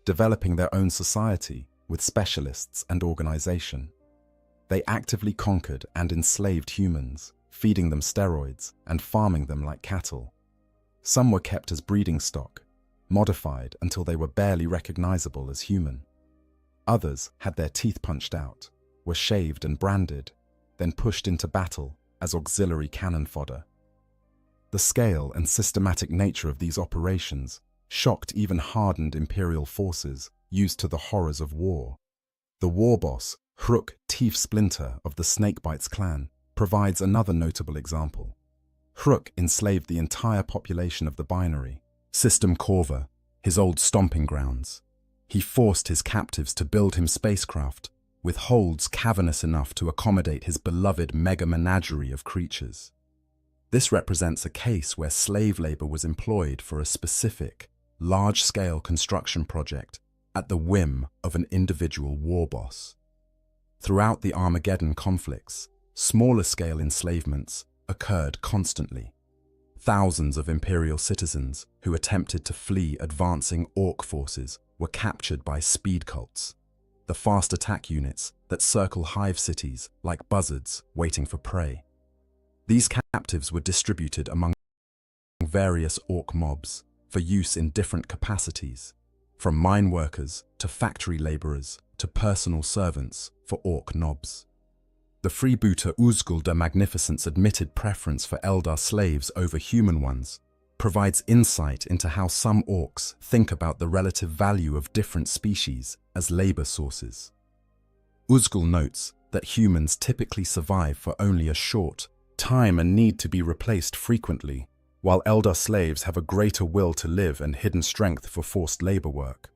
developing their own society with specialists and organization. They actively conquered and enslaved humans, feeding them steroids and farming them like cattle. Some were kept as breeding stock, modified until they were barely recognizable as human. Others had their teeth punched out, were shaved and branded, then pushed into battle as auxiliary cannon fodder. The scale and systematic nature of these operations shocked even hardened imperial forces used to the horrors of war. The war boss, Hruk Teef Splinter of the Snakebites clan, provides another notable example. Hruk enslaved the entire population of the binary, System Corva, his old stomping grounds. He forced his captives to build him spacecraft, with holds cavernous enough to accommodate his beloved mega menagerie of creatures. This represents a case where slave labor was employed for a specific, large-scale construction project at the whim of an individual war boss. Throughout the Armageddon conflicts, smaller-scale enslavements occurred constantly. Thousands of imperial citizens who attempted to flee advancing orc forces were captured by speed cults, the fast attack units that circle hive cities like buzzards waiting for prey. These captives were distributed among various orc mobs for use in different capacities, from mine workers to factory laborers to personal servants for orc nobs. The freebooter Uzgul the Magnificent's admitted preference for Eldar slaves over human ones provides insight into how some orcs think about the relative value of different species as labor sources. Uzgul notes that humans typically survive for only a short time and need to be replaced frequently, while Eldar slaves have a greater will to live and hidden strength for forced labor work.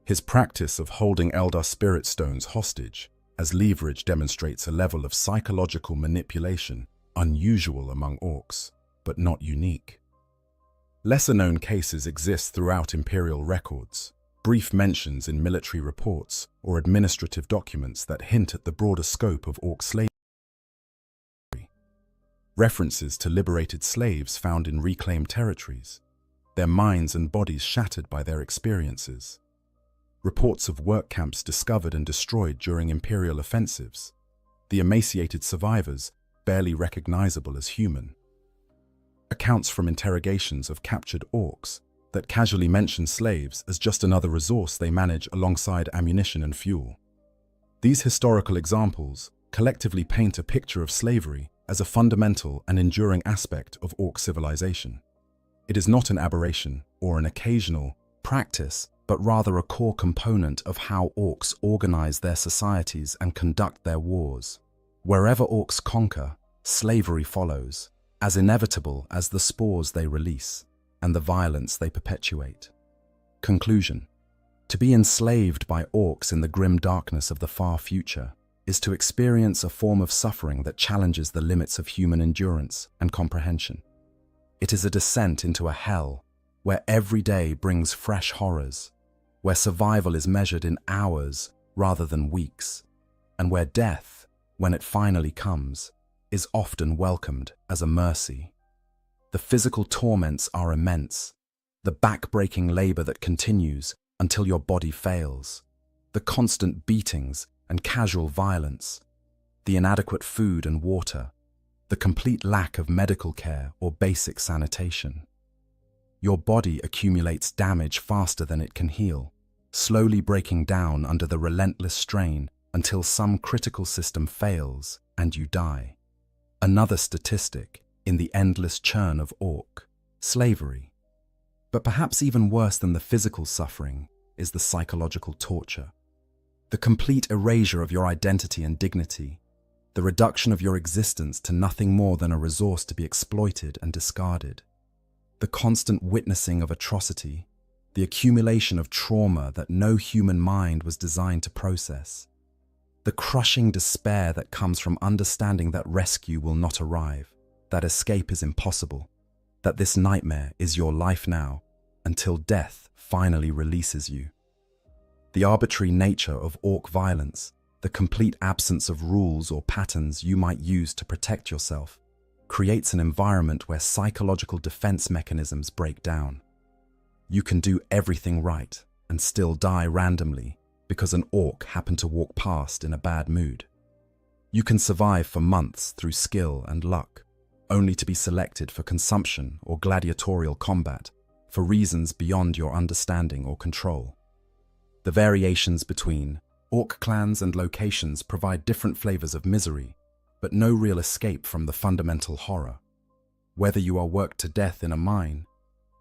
His practice of holding Eldar spirit stones hostage as leverage demonstrates a level of psychological manipulation unusual among orcs, but not unique. Lesser-known cases exist throughout imperial records, brief mentions in military reports or administrative documents that hint at the broader scope of orc slavery. References to liberated slaves found in reclaimed territories, their minds and bodies shattered by their experiences. Reports of work camps discovered and destroyed during imperial offensives, the emaciated survivors barely recognizable as human. Accounts from interrogations of captured orcs that casually mention slaves as just another resource they manage alongside ammunition and fuel. These historical examples collectively paint a picture of slavery as a fundamental and enduring aspect of orc civilization. It is not an aberration or an occasional practice, but rather a core component of how orcs organize their societies and conduct their wars. Wherever orcs conquer, slavery follows, as inevitable as the spores they release and the violence they perpetuate. Conclusion: to be enslaved by orcs in the grim darkness of the far future is to experience a form of suffering that challenges the limits of human endurance and comprehension. It is a descent into a hell where every day brings fresh horrors, where survival is measured in hours rather than weeks, and where death, when it finally comes, is often welcomed as a mercy. The physical torments are immense, the back-breaking labor that continues until your body fails, the constant beatings and casual violence, the inadequate food and water, the complete lack of medical care or basic sanitation. Your body accumulates damage faster than it can heal, slowly breaking down under the relentless strain until some critical system fails and you die. Another statistic in the endless churn of orc slavery. But perhaps even worse than the physical suffering is the psychological torture. The complete erasure of your identity and dignity, the reduction of your existence to nothing more than a resource to be exploited and discarded. The constant witnessing of atrocity, the accumulation of trauma that no human mind was designed to process. The crushing despair that comes from understanding that rescue will not arrive, that escape is impossible, that this nightmare is your life now until death finally releases you. The arbitrary nature of orc violence, the complete absence of rules or patterns you might use to protect yourself, creates an environment where psychological defense mechanisms break down. You can do everything right and still die randomly because an orc happened to walk past in a bad mood. You can survive for months through skill and luck, only to be selected for consumption or gladiatorial combat for reasons beyond your understanding or control. The variations between orc clans and locations provide different flavors of misery, but no real escape from the fundamental horror. Whether you are worked to death in a mine,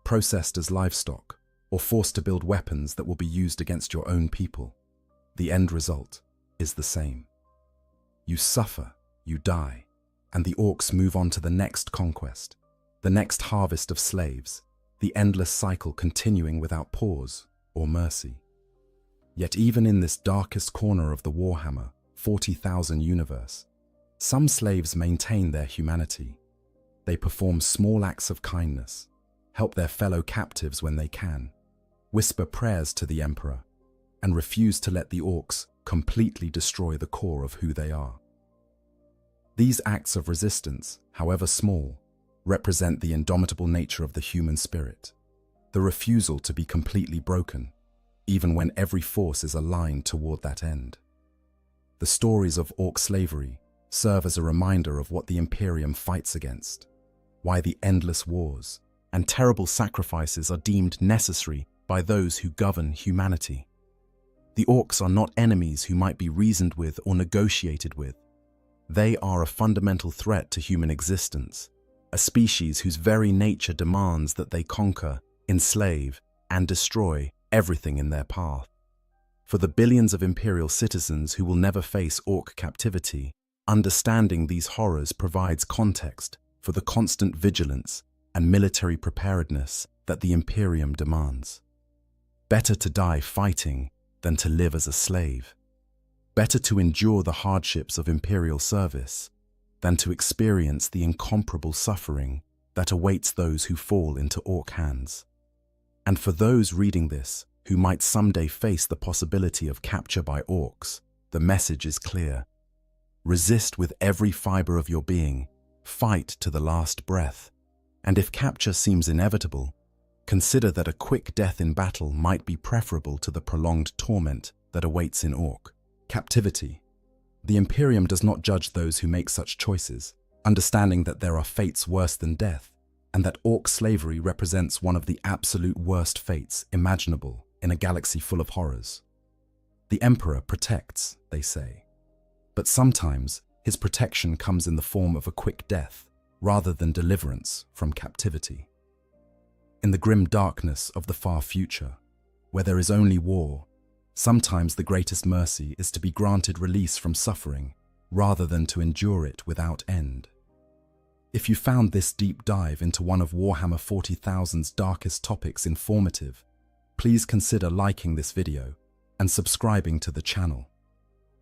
processed as livestock, or forced to build weapons that will be used against your own people, the end result is the same. You suffer, you die, and the orcs move on to the next conquest, the next harvest of slaves, the endless cycle continuing without pause or mercy. Yet even in this darkest corner of the Warhammer 40,000 universe, some slaves maintain their humanity. They perform small acts of kindness, help their fellow captives when they can, whisper prayers to the Emperor, and refuse to let the orcs completely destroy the core of who they are. These acts of resistance, however small, represent the indomitable nature of the human spirit, the refusal to be completely broken, even when every force is aligned toward that end. The stories of orc slavery serve as a reminder of what the Imperium fights against, why the endless wars and terrible sacrifices are deemed necessary by those who govern humanity. The orcs are not enemies who might be reasoned with or negotiated with. They are a fundamental threat to human existence, a species whose very nature demands that they conquer, enslave, and destroy everything in their path. For the billions of Imperial citizens who will never face orc captivity, understanding these horrors provides context for the constant vigilance and military preparedness that the Imperium demands. Better to die fighting than to live as a slave. Better to endure the hardships of Imperial service than to experience the incomparable suffering that awaits those who fall into orc hands. And for those reading this who might someday face the possibility of capture by orcs, the message is clear. Resist with every fiber of your being, fight to the last breath, and if capture seems inevitable, consider that a quick death in battle might be preferable to the prolonged torment that awaits in orc captivity. The Imperium does not judge those who make such choices, understanding that there are fates worse than death, and that orc slavery represents one of the absolute worst fates imaginable in a galaxy full of horrors. The Emperor protects, they say, but sometimes his protection comes in the form of a quick death rather than deliverance from captivity. In the grim darkness of the far future, where there is only war, sometimes the greatest mercy is to be granted release from suffering rather than to endure it without end. If you found this deep dive into one of Warhammer 40,000's darkest topics informative, please consider liking this video and subscribing to the channel.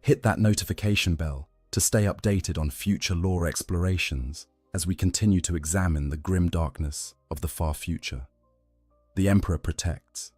Hit that notification bell to stay updated on future lore explorations as we continue to examine the grim darkness of the far future. The Emperor protects.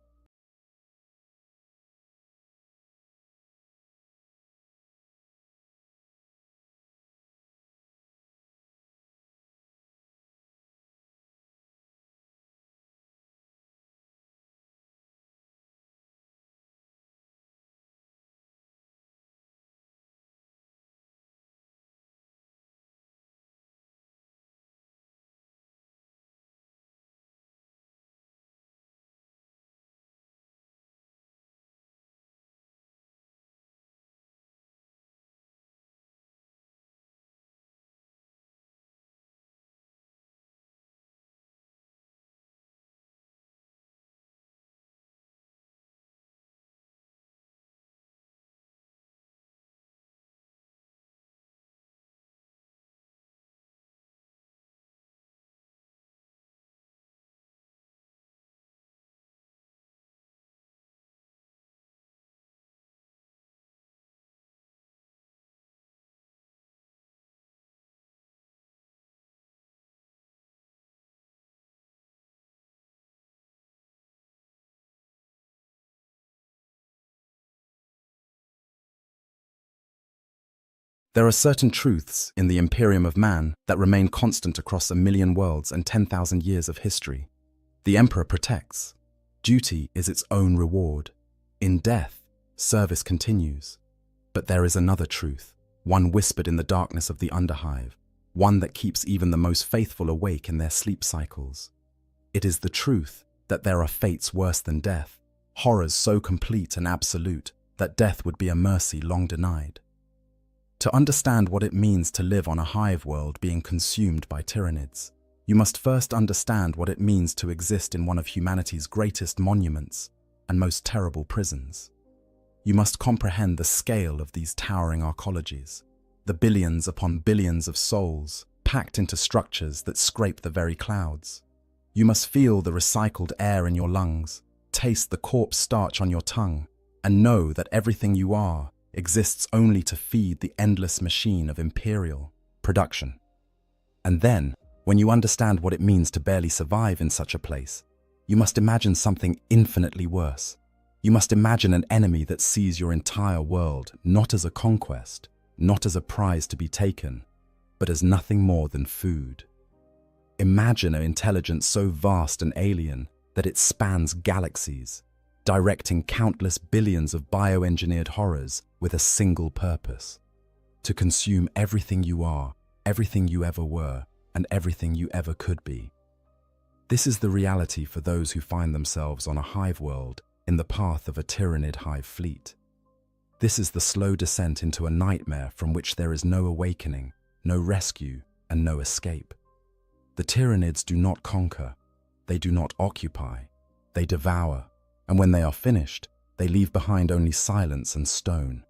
There are certain truths in the Imperium of Man that remain constant across 1,000,000 worlds and 10,000 years of history. The Emperor protects. Duty is its own reward. In death, service continues. But there is another truth, one whispered in the darkness of the Underhive, one that keeps even the most faithful awake in their sleep cycles. It is the truth that there are fates worse than death, horrors so complete and absolute that death would be a mercy long denied. To understand what it means to live on a hive world being consumed by tyrannids, you must first understand what it means to exist in one of humanity's greatest monuments and most terrible prisons. You must comprehend the scale of these towering arcologies, the billions upon billions of souls packed into structures that scrape the very clouds. You must feel the recycled air in your lungs, taste the corpse starch on your tongue, and know that everything you are exists only to feed the endless machine of imperial production. And then, when you understand what it means to barely survive in such a place, you must imagine something infinitely worse. You must imagine an enemy that sees your entire world not as a conquest, not as a prize to be taken, but as nothing more than food. Imagine an intelligence so vast and alien that it spans galaxies, directing countless billions of bioengineered horrors with a single purpose: to consume everything you are, everything you ever were, and everything you ever could be. This is the reality for those who find themselves on a hive world in the path of a tyrannid hive fleet. This is the slow descent into a nightmare from which there is no awakening, no rescue, and no escape. The tyrannids do not conquer, they do not occupy, they devour, and when they are finished, they leave behind only silence and stone.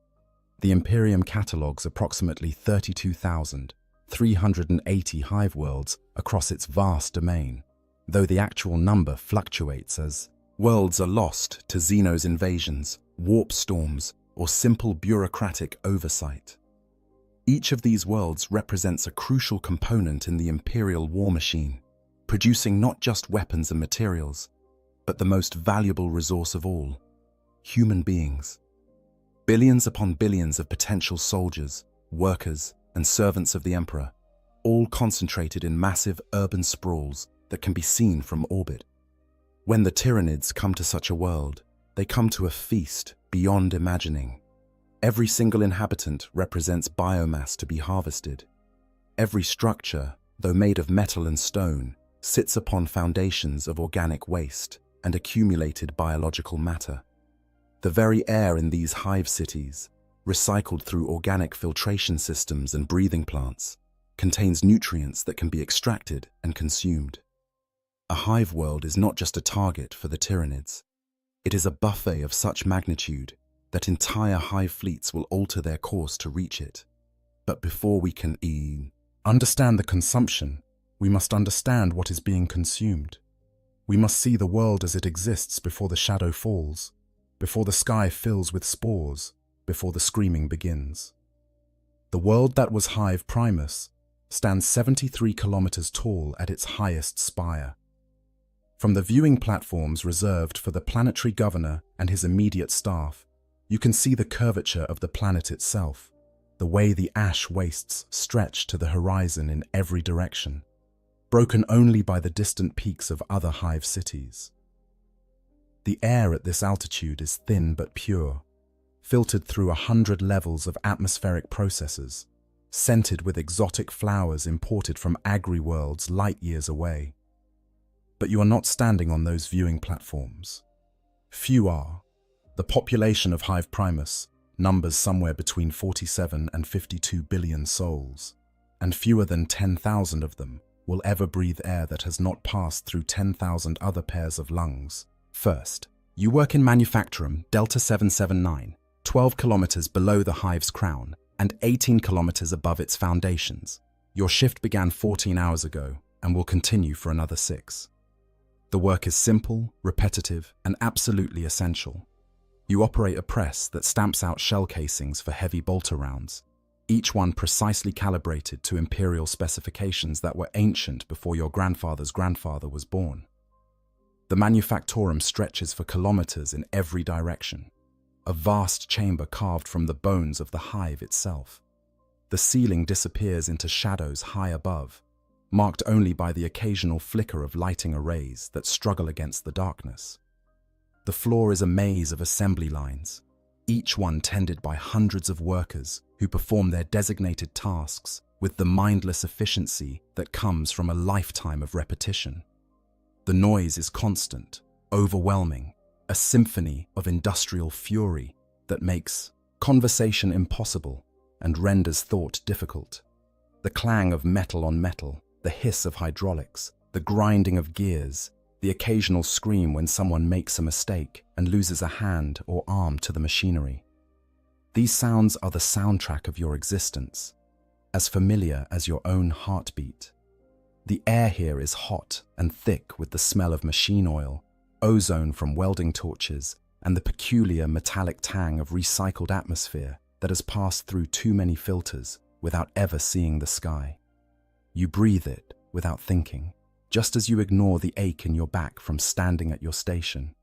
The Imperium catalogues approximately 32,380 hive worlds across its vast domain, though the actual number fluctuates as worlds are lost to Xenos invasions, warp storms, or simple bureaucratic oversight. Each of these worlds represents a crucial component in the Imperial war machine, producing not just weapons and materials, but the most valuable resource of all, human beings. Billions upon billions of potential soldiers, workers, and servants of the Emperor, all concentrated in massive urban sprawls that can be seen from orbit. When the tyrannids come to such a world, they come to a feast beyond imagining. Every single inhabitant represents biomass to be harvested. Every structure, though made of metal and stone, sits upon foundations of organic waste and accumulated biological matter. The very air in these hive cities, recycled through organic filtration systems and breathing plants, contains nutrients that can be extracted and consumed. A hive world is not just a target for the tyrannids. It is a buffet of such magnitude that entire hive fleets will alter their course to reach it. But before we can understand the consumption, we must understand what is being consumed. We must see the world as it exists before the shadow falls, before the sky fills with spores, before the screaming begins. The world that was Hive Primus stands 73 kilometers tall at its highest spire. From the viewing platforms reserved for the planetary governor and his immediate staff, you can see the curvature of the planet itself, the way the ash wastes stretch to the horizon in every direction, broken only by the distant peaks of other hive cities. The air at this altitude is thin but pure, filtered through 100 levels of atmospheric processes, scented with exotic flowers imported from agri-worlds light years away. But you are not standing on those viewing platforms. Few are. The population of Hive Primus numbers somewhere between 47 and 52 billion souls, and fewer than 10,000 of them will ever breathe air that has not passed through 10,000 other pairs of lungs. First, you work in Manufactorum Delta 779, 12 kilometers below the hive's crown and 18 kilometers above its foundations. Your shift began 14 hours ago and will continue for another 6. The work is simple, repetitive, and absolutely essential. You operate a press that stamps out shell casings for heavy bolter rounds, each one precisely calibrated to Imperial specifications that were ancient before your grandfather's grandfather was born. The Manufactorum stretches for kilometers in every direction, a vast chamber carved from the bones of the hive itself. The ceiling disappears into shadows high above, marked only by the occasional flicker of lighting arrays that struggle against the darkness. The floor is a maze of assembly lines, each one tended by hundreds of workers who perform their designated tasks with the mindless efficiency that comes from a lifetime of repetition. The noise is constant, overwhelming, a symphony of industrial fury that makes conversation impossible and renders thought difficult. The clang of metal on metal, the hiss of hydraulics, the grinding of gears, the occasional scream when someone makes a mistake and loses a hand or arm to the machinery. These sounds are the soundtrack of your existence, as familiar as your own heartbeat. The air here is hot and thick with the smell of machine oil, ozone from welding torches, and the peculiar metallic tang of recycled atmosphere that has passed through too many filters without ever seeing the sky. You breathe it without thinking, just as you ignore the ache in your back from standing at your station,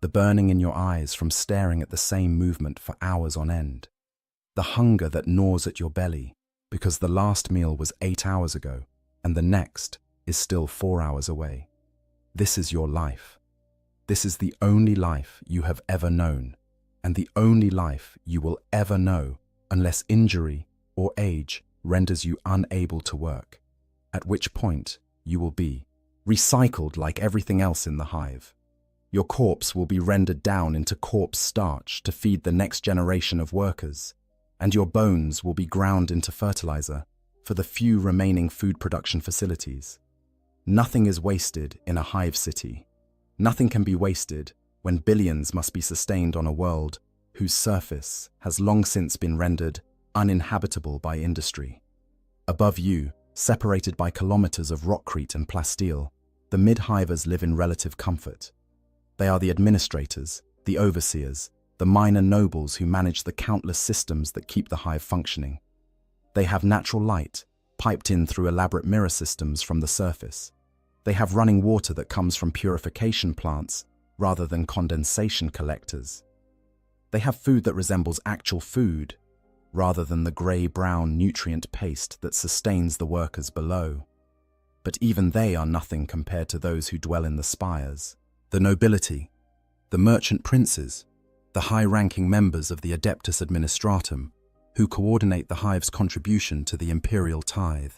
the burning in your eyes from staring at the same movement for hours on end, the hunger that gnaws at your belly because the last meal was 8 hours ago and the next is still 4 hours away. This is your life. This is the only life you have ever known, and the only life you will ever know unless injury, or age renders you unable to work, at which point you will be recycled like everything else in the hive. Your corpse will be rendered down into corpse starch to feed the next generation of workers, and your bones will be ground into fertilizer for the few remaining food production facilities. Nothing is wasted in a hive city. Nothing can be wasted when billions must be sustained on a world whose surface has long since been rendered uninhabitable by industry. Above you, separated by kilometers of rockcrete and plasteel, the mid-hivers live in relative comfort. They are the administrators, the overseers, the minor nobles who manage the countless systems that keep the hive functioning. They have natural light, piped in through elaborate mirror systems from the surface. They have running water that comes from purification plants rather than condensation collectors. They have food that resembles actual food rather than the grey-brown nutrient paste that sustains the workers below. But even they are nothing compared to those who dwell in the spires. The nobility, the merchant princes, the high-ranking members of the Adeptus Administratum, who coordinate the hive's contribution to the imperial tithe.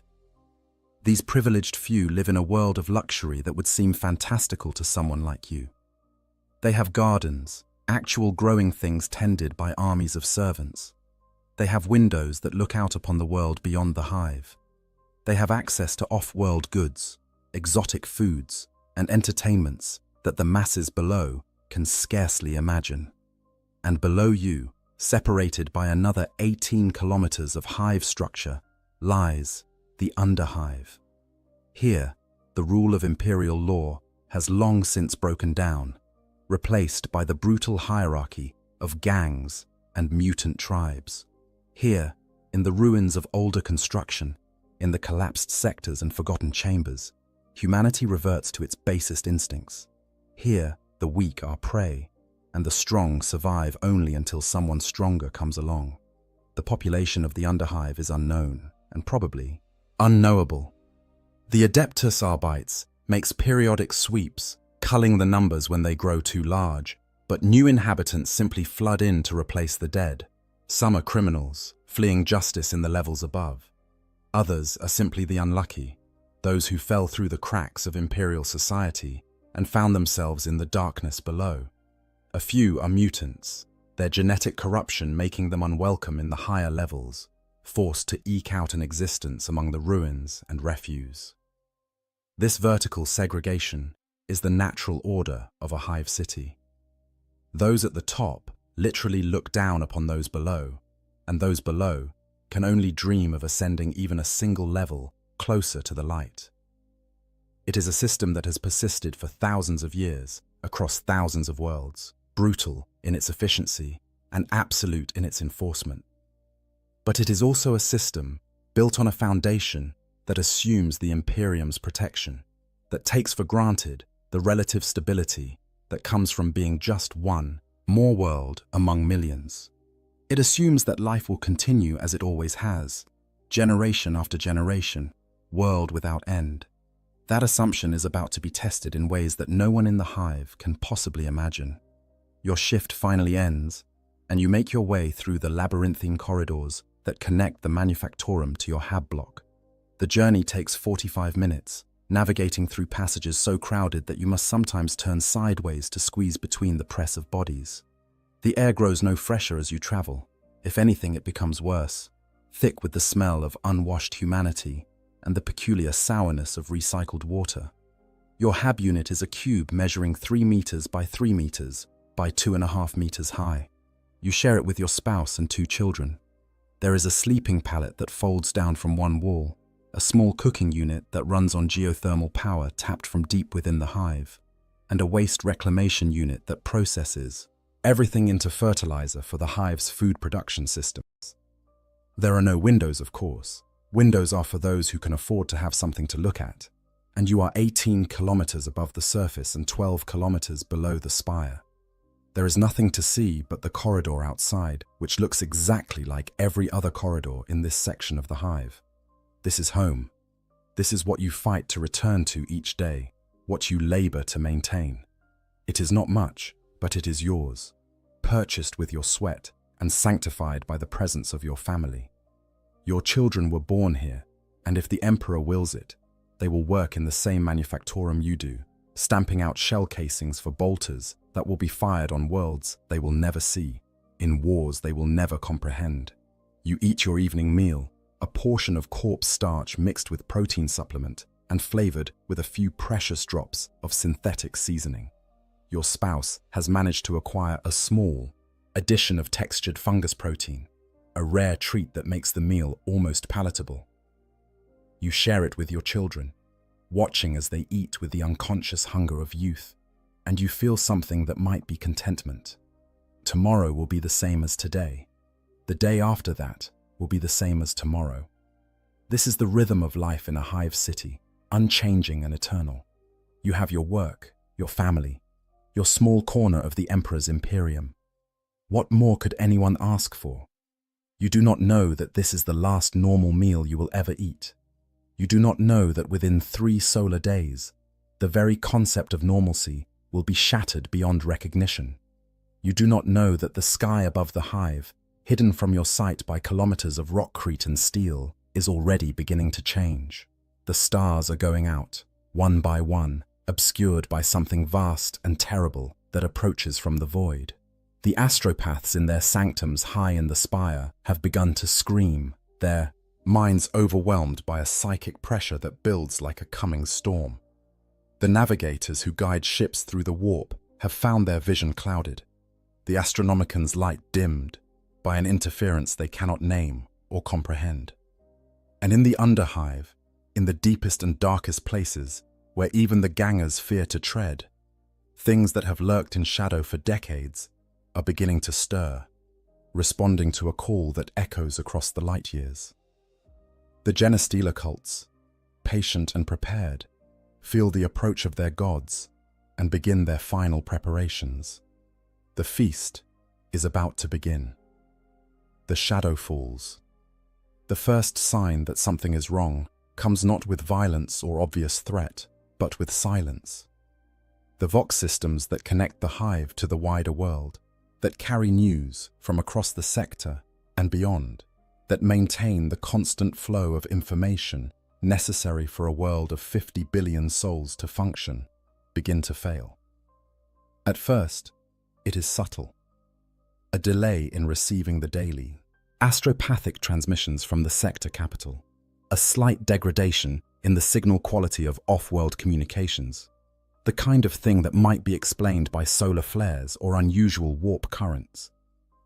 These privileged few live in a world of luxury that would seem fantastical to someone like you. They have gardens, actual growing things tended by armies of servants. They have windows that look out upon the world beyond the hive. They have access to off-world goods, exotic foods, and entertainments that the masses below can scarcely imagine. And below you, separated by another 18 kilometers of hive structure, lies the underhive. Here, the rule of imperial law has long since broken down, replaced by the brutal hierarchy of gangs and mutant tribes. Here, in the ruins of older construction, in the collapsed sectors and forgotten chambers, humanity reverts to its basest instincts. Here, the weak are prey, and the strong survive only until someone stronger comes along. The population of the underhive is unknown, and probably unknowable. The Adeptus Arbites makes periodic sweeps, culling the numbers when they grow too large, but new inhabitants simply flood in to replace the dead. Some are criminals, fleeing justice in the levels above. Others are simply the unlucky, those who fell through the cracks of imperial society and found themselves in the darkness below. A few are mutants, their genetic corruption making them unwelcome in the higher levels, forced to eke out an existence among the ruins and refuse. This vertical segregation is the natural order of a hive city. Those at the top literally look down upon those below, and those below can only dream of ascending even a single level closer to the light. It is a system that has persisted for thousands of years, across thousands of worlds, brutal in its efficiency and absolute in its enforcement. But it is also a system built on a foundation that assumes the Imperium's protection, that takes for granted the relative stability that comes from being just one more world among millions. It assumes that life will continue as it always has, generation after generation, world without end. That assumption is about to be tested in ways that no one in the hive can possibly imagine. Your shift finally ends, and you make your way through the labyrinthine corridors that connect the manufactorum to your hab block. The journey takes 45 minutes, navigating through passages so crowded that you must sometimes turn sideways to squeeze between the press of bodies. The air grows no fresher as you travel. If anything, it becomes worse, thick with the smell of unwashed humanity and the peculiar sourness of recycled water. Your hab unit is a cube measuring 3 meters by 3 meters by 2.5 meters high. You share it with your spouse and 2 children. There is a sleeping pallet that folds down from one wall, a small cooking unit that runs on geothermal power tapped from deep within the hive, and a waste reclamation unit that processes everything into fertilizer for the hive's food production systems. There are no windows, of course. Windows are for those who can afford to have something to look at, and you are 18 kilometers above the surface and 12 kilometers below the spire. There is nothing to see but the corridor outside, which looks exactly like every other corridor in this section of the hive. This is home. This is what you fight to return to each day, what you labor to maintain. It is not much, but it is yours, purchased with your sweat and sanctified by the presence of your family. Your children were born here, and if the Emperor wills it, they will work in the same manufactorum you do, stamping out shell casings for bolters that will be fired on worlds they will never see, in wars they will never comprehend. You eat your evening meal, a portion of corpse starch mixed with protein supplement and flavored with a few precious drops of synthetic seasoning. Your spouse has managed to acquire a small addition of textured fungus protein, a rare treat that makes the meal almost palatable. You share it with your children, watching as they eat with the unconscious hunger of youth, and you feel something that might be contentment. Tomorrow will be the same as today. The day after that will be the same as tomorrow. This is the rhythm of life in a hive city, unchanging and eternal. You have your work, your family, your small corner of the Emperor's imperium. What more could anyone ask for? You do not know that this is the last normal meal you will ever eat. You do not know that within 3 solar days, the very concept of normalcy will be shattered beyond recognition. You do not know that the sky above the hive, hidden from your sight by kilometers of rockcrete and steel, is already beginning to change. The stars are going out, one by one, obscured by something vast and terrible that approaches from the void. The astropaths in their sanctums high in the spire have begun to scream, their minds overwhelmed by a psychic pressure that builds like a coming storm. The navigators who guide ships through the warp have found their vision clouded, the Astronomican's light dimmed by an interference they cannot name or comprehend. And in the underhive, in the deepest and darkest places where even the gangers fear to tread, things that have lurked in shadow for decades are beginning to stir, responding to a call that echoes across the light years. The Genestealer cults, patient and prepared, feel the approach of their gods and begin their final preparations. The feast is about to begin. The shadow falls. The first sign that something is wrong comes not with violence or obvious threat, but with silence. The Vox systems that connect the hive to the wider world, that carry news from across the sector and beyond, that maintain the constant flow of information necessary for a world of 50 billion souls to function, begin to fail. At first, it is subtle. A delay in receiving the daily, astropathic transmissions from the sector capital, a slight degradation in the signal quality of off-world communications, the kind of thing that might be explained by solar flares or unusual warp currents.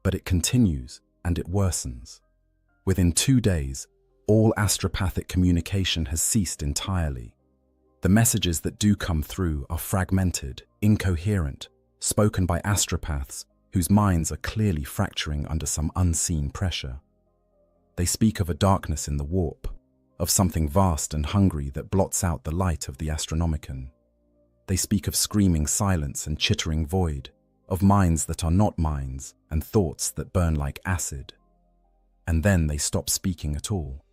But it continues and it worsens. Within 2 days, all astropathic communication has ceased entirely. The messages that do come through are fragmented, incoherent, spoken by astropaths whose minds are clearly fracturing under some unseen pressure. They speak of a darkness in the warp, of something vast and hungry that blots out the light of the Astronomican. They speak of screaming silence and chittering void, of minds that are not minds and thoughts that burn like acid. And then they stop speaking at all.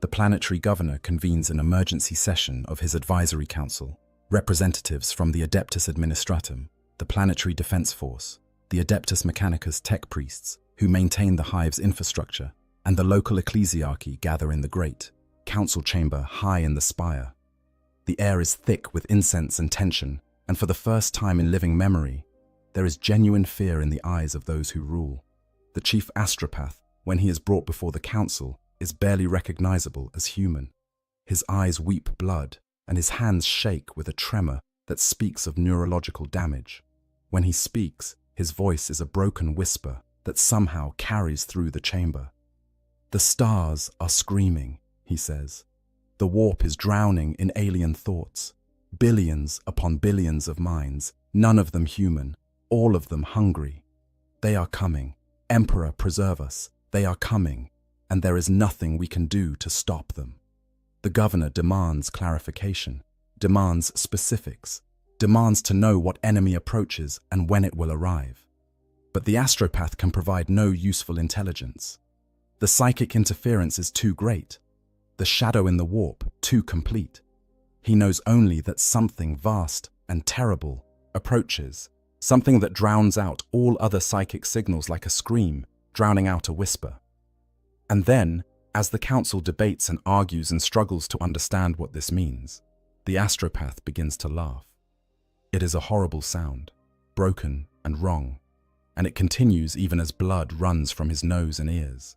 The planetary governor convenes an emergency session of his advisory council, representatives from the Adeptus Administratum, the Planetary Defense Force, the Adeptus Mechanicus tech priests, who maintain the hive's infrastructure, and the local ecclesiarchy gather in the great council chamber high in the spire. The air is thick with incense and tension, and for the first time in living memory, there is genuine fear in the eyes of those who rule. The chief astropath, when he is brought before the council, is barely recognizable as human. His eyes weep blood, and his hands shake with a tremor that speaks of neurological damage. When he speaks, his voice is a broken whisper that somehow carries through the chamber. The stars are screaming, he says. The warp is drowning in alien thoughts. Billions upon billions of minds, none of them human, all of them hungry. They are coming. Emperor, preserve us. They are coming, and there is nothing we can do to stop them. The governor demands clarification, demands specifics, demands to know what enemy approaches and when it will arrive. But the astropath can provide no useful intelligence. The psychic interference is too great, the shadow in the warp too complete. He knows only that something vast and terrible approaches, something that drowns out all other psychic signals like a scream, drowning out a whisper. And then, As the council debates and argues and struggles to understand what this means, the astropath begins to laugh. It is a horrible sound, broken and wrong, and it continues even as blood runs from his nose and ears.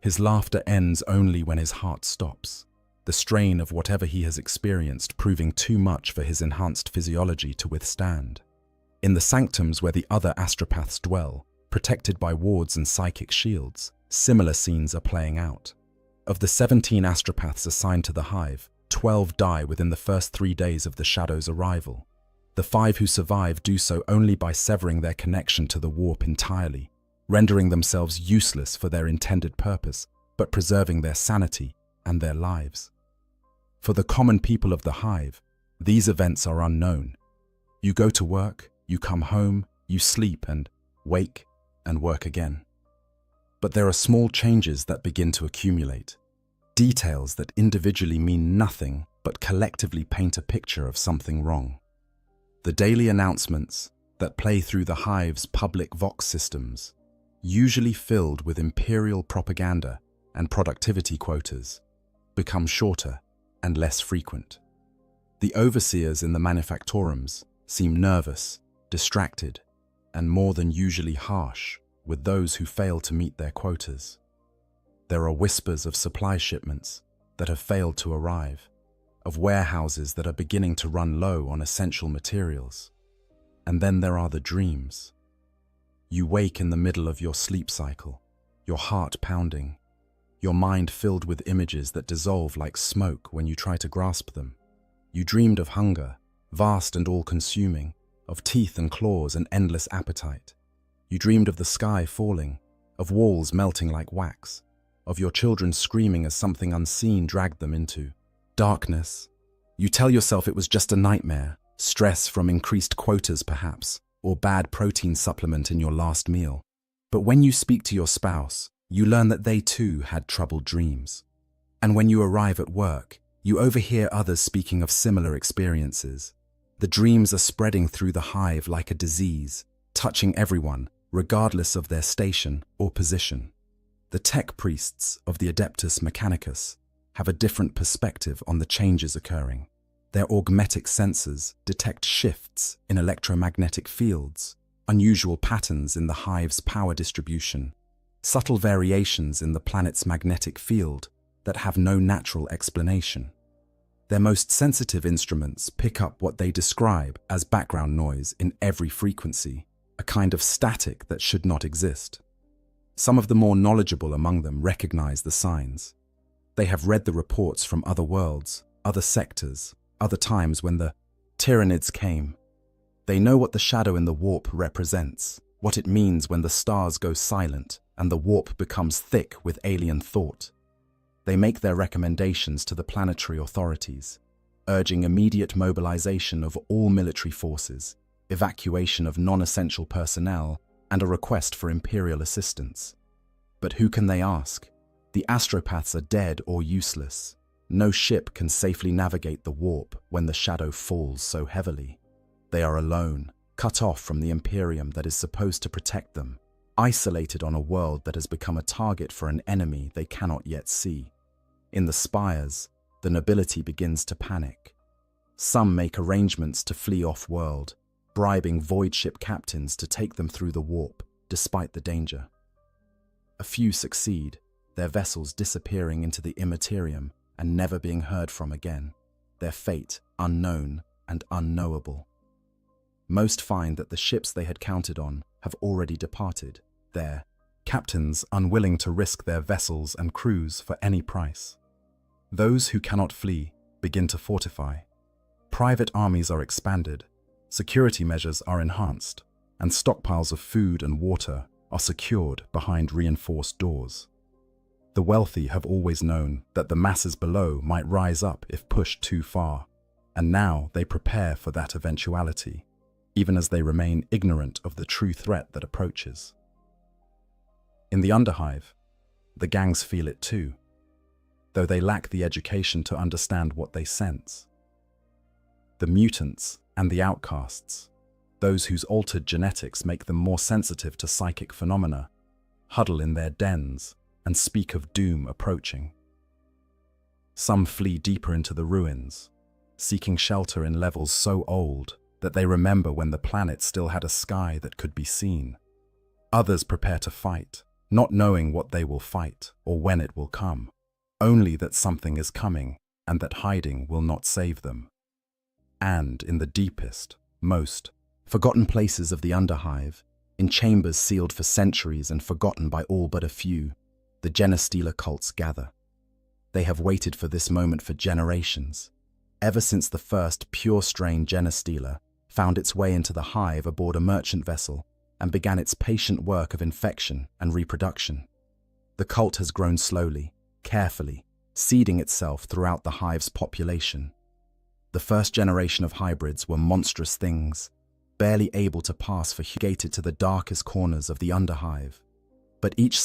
His laughter ends only when his heart stops, the strain of whatever he has experienced proving too much for his enhanced physiology to withstand. In the sanctums where the other astropaths dwell, protected by wards and psychic shields, similar scenes are playing out. Of the 17 astropaths assigned to the hive, 12 die within the first 3 days of the Shadow's arrival. The 5 who survive do so only by severing their connection to the warp entirely, rendering themselves useless for their intended purpose, but preserving their sanity and their lives. For the common people of the hive, these events are unknown. You go to work, you come home, you sleep and wake and work again. But there are small changes that begin to accumulate, details that individually mean nothing but collectively paint a picture of something wrong. The daily announcements that play through the hive's public vox systems, usually filled with imperial propaganda and productivity quotas, become shorter and less frequent. The overseers in the manufactorums seem nervous, distracted, and more than usually harsh with those who fail to meet their quotas. There are whispers of supply shipments that have failed to arrive, of warehouses that are beginning to run low on essential materials. And then there are the dreams. You wake in the middle of your sleep cycle, your heart pounding, your mind filled with images that dissolve like smoke when you try to grasp them. You dreamed of hunger, vast and all-consuming, of teeth and claws and endless appetite. You dreamed of the sky falling, of walls melting like wax, of your children screaming as something unseen dragged them into darkness. You tell yourself it was just a nightmare, stress from increased quotas perhaps, or bad protein supplement in your last meal. But when you speak to your spouse, you learn that they too had troubled dreams. And when you arrive at work, you overhear others speaking of similar experiences. The dreams are spreading through the hive like a disease, touching everyone, regardless of their station or position. The tech priests of the Adeptus Mechanicus have a different perspective on the changes occurring. Their augmetic sensors detect shifts in electromagnetic fields, unusual patterns in the hive's power distribution, subtle variations in the planet's magnetic field that have no natural explanation. Their most sensitive instruments pick up what they describe as background noise in every frequency, a kind of static that should not exist. Some of the more knowledgeable among them recognize the signs. They have read the reports from other worlds, other sectors, other times when the Tyranids came. They know what the shadow in the warp represents, what it means when the stars go silent and the warp becomes thick with alien thought. They make their recommendations to the planetary authorities, urging immediate mobilization of all military forces, evacuation of non-essential personnel, and a request for imperial assistance. But who can they ask? The astropaths are dead or useless. No ship can safely navigate the warp when the shadow falls so heavily. They are alone, cut off from the Imperium that is supposed to protect them, isolated on a world that has become a target for an enemy they cannot yet see. In the spires, the nobility begins to panic. Some make arrangements to flee off-world, bribing void ship captains to take them through the warp, despite the danger. A few succeed, their vessels disappearing into the immaterium and never being heard from again, their fate unknown and unknowable. Most find that the ships they had counted on have already departed, their captains unwilling to risk their vessels and crews for any price. Those who cannot flee begin to fortify. Private armies are expanded, security measures are enhanced, and stockpiles of food and water are secured behind reinforced doors. The wealthy have always known that the masses below might rise up if pushed too far, and now they prepare for that eventuality, even as they remain ignorant of the true threat that approaches. In the underhive, the gangs feel it too, though they lack the education to understand what they sense. The mutants and the outcasts, those whose altered genetics make them more sensitive to psychic phenomena, huddle in their dens, and speak of doom approaching. Some flee deeper into the ruins, seeking shelter in levels so old that they remember when the planet still had a sky that could be seen. Others prepare to fight, not knowing what they will fight or when it will come, only that something is coming and that hiding will not save them. And in the deepest, most forgotten places of the Underhive, in chambers sealed for centuries and forgotten by all but a few, the Genestealer cults gather. They have waited for this moment for generations, ever since the first pure-strain Genestealer found its way into the hive aboard a merchant vessel and began its patient work of infection and reproduction. The cult has grown slowly, carefully, seeding itself throughout the hive's population. The first generation of hybrids were monstrous things, barely able to pass for gated to the darkest corners of the Underhive. But each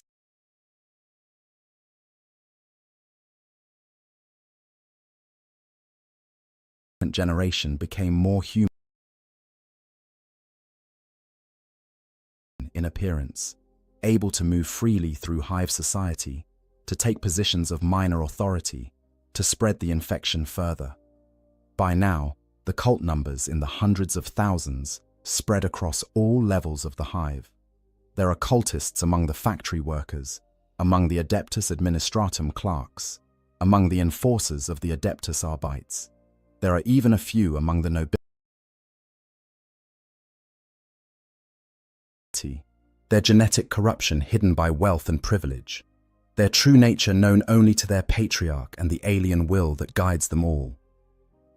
generation became more human in appearance, able to move freely through hive society, to take positions of minor authority, to spread the infection further. By now, the cult numbers in the hundreds of thousands spread across all levels of the hive. There are cultists among the factory workers, among the Adeptus Administratum clerks, among the enforcers of the Adeptus Arbites. There are even a few among the nobility. Their genetic corruption hidden by wealth and privilege, their true nature known only to their patriarch and the alien will that guides them all.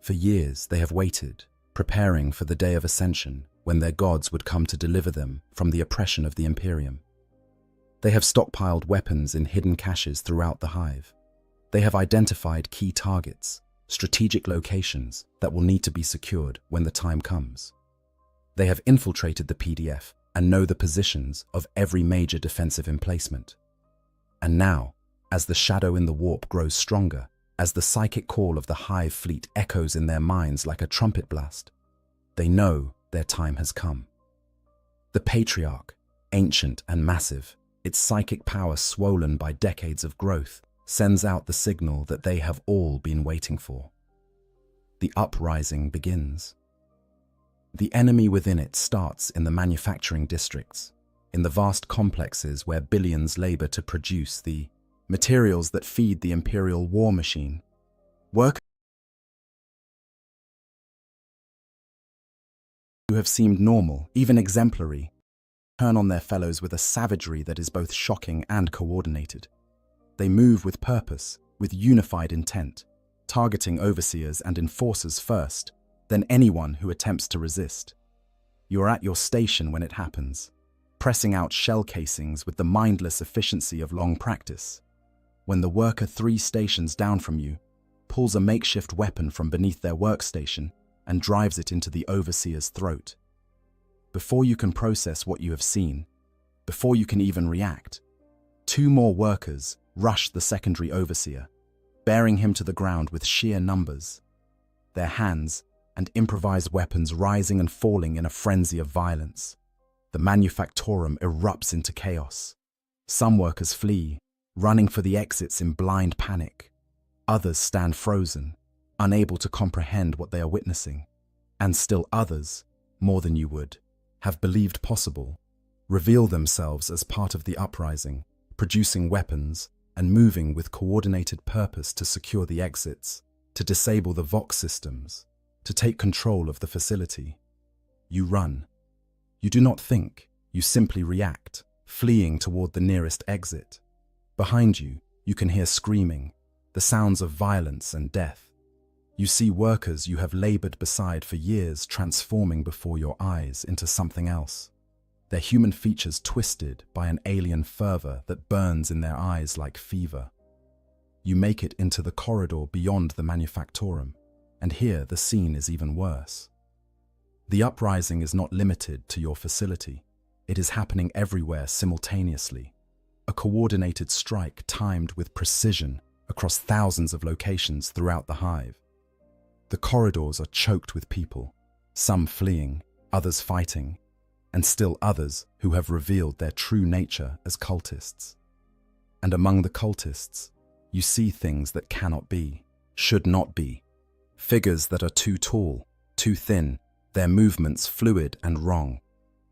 For years they have waited, preparing for the day of ascension, when their gods would come to deliver them from the oppression of the Imperium. They have stockpiled weapons in hidden caches throughout the hive. They have identified key targets, strategic locations that will need to be secured when the time comes. They have infiltrated the PDF and know the positions of every major defensive emplacement. And now, as the shadow in the warp grows stronger, as the psychic call of the hive fleet echoes in their minds like a trumpet blast, they know their time has come. The Patriarch, ancient and massive, its psychic power swollen by decades of growth, sends out the signal that they have all been waiting for. The uprising begins. The enemy within it starts in the manufacturing districts, in the vast complexes where billions labor to produce the materials that feed the imperial war machine. Workers who have seemed normal, even exemplary, turn on their fellows with a savagery that is both shocking and coordinated. They move with purpose, with unified intent, targeting overseers and enforcers first, then anyone who attempts to resist. You are at your station when it happens, pressing out shell casings with the mindless efficiency of long practice. When the worker 3 stations down from you pulls a makeshift weapon from beneath their workstation and drives it into the overseer's throat. Before you can process what you have seen, before you can even react, 2 more workers rush the secondary overseer, bearing him to the ground with sheer numbers, their hands and improvised weapons rising and falling in a frenzy of violence. The manufactorum erupts into chaos. Some workers flee, running for the exits in blind panic. Others stand frozen, unable to comprehend what they are witnessing. And still others, more than you would, have believed possible, reveal themselves as part of the uprising, producing weapons and moving with coordinated purpose to secure the exits, to disable the Vox systems, to take control of the facility. You run. You do not think, you simply react, fleeing toward the nearest exit. Behind you, you can hear screaming, the sounds of violence and death. You see workers you have labored beside for years transforming before your eyes into something else, their human features twisted by an alien fervor that burns in their eyes like fever. You make it into the corridor beyond the manufactorum, and here the scene is even worse. The uprising is not limited to your facility. It is happening everywhere simultaneously. A coordinated strike timed with precision across thousands of locations throughout the hive. The corridors are choked with people, some fleeing, others fighting, and still others who have revealed their true nature as cultists. And among the cultists, you see things that cannot be, should not be. Figures that are too tall, too thin, their movements fluid and wrong.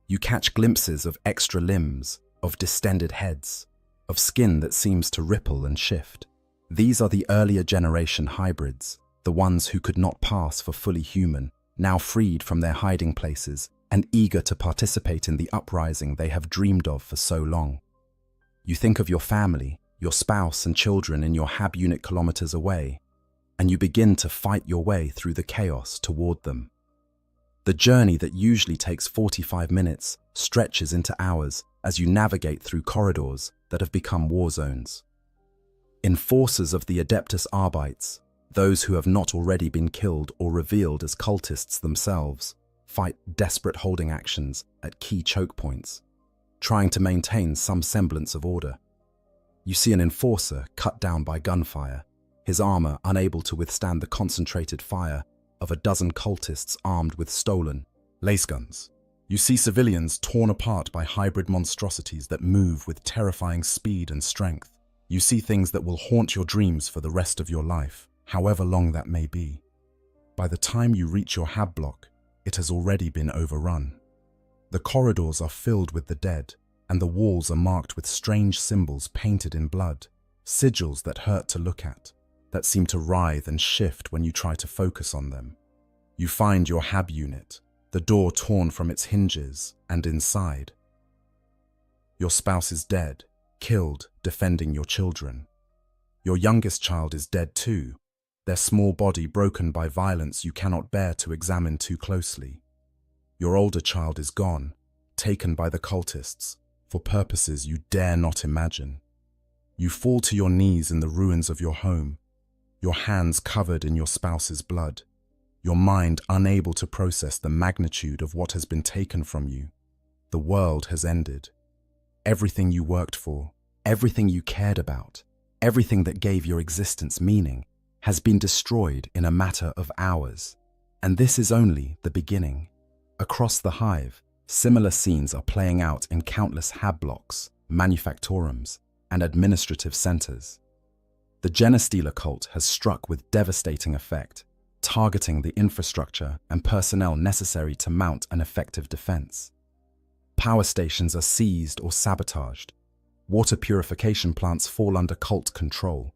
You catch glimpses of extra limbs, of distended heads, of skin that seems to ripple and shift. These are the earlier generation hybrids, the ones who could not pass for fully human, now freed from their hiding places and eager to participate in the uprising they have dreamed of for so long. You think of your family, your spouse and children in your hab unit kilometers away, and you begin to fight your way through the chaos toward them. The journey that usually takes 45 minutes stretches into hours as you navigate through corridors that have become war zones. Enforcers of the Adeptus Arbites, those who have not already been killed or revealed as cultists themselves, fight desperate holding actions at key choke points, trying to maintain some semblance of order. You see an enforcer cut down by gunfire, his armor unable to withstand the concentrated fire of a dozen cultists armed with stolen lace guns. You see civilians torn apart by hybrid monstrosities that move with terrifying speed and strength. You see things that will haunt your dreams for the rest of your life, however long that may be. By the time you reach your hab block, it has already been overrun. The corridors are filled with the dead, and the walls are marked with strange symbols painted in blood, sigils that hurt to look at, that seem to writhe and shift when you try to focus on them. You find your hab unit, the door torn from its hinges, and inside. Your spouse is dead, killed defending your children. Your youngest child is dead too, their small body broken by violence you cannot bear to examine too closely. Your older child is gone, taken by the cultists, for purposes you dare not imagine. You fall to your knees in the ruins of your home, your hands covered in your spouse's blood, your mind unable to process the magnitude of what has been taken from you. The world has ended. Everything you worked for, everything you cared about, everything that gave your existence meaning, has been destroyed in a matter of hours. And this is only the beginning. Across the hive, similar scenes are playing out in countless hab blocks, manufactorums, and administrative centers. The Genestealer cult has struck with devastating effect, targeting the infrastructure and personnel necessary to mount an effective defense. Power stations are seized or sabotaged. Water purification plants fall under cult control.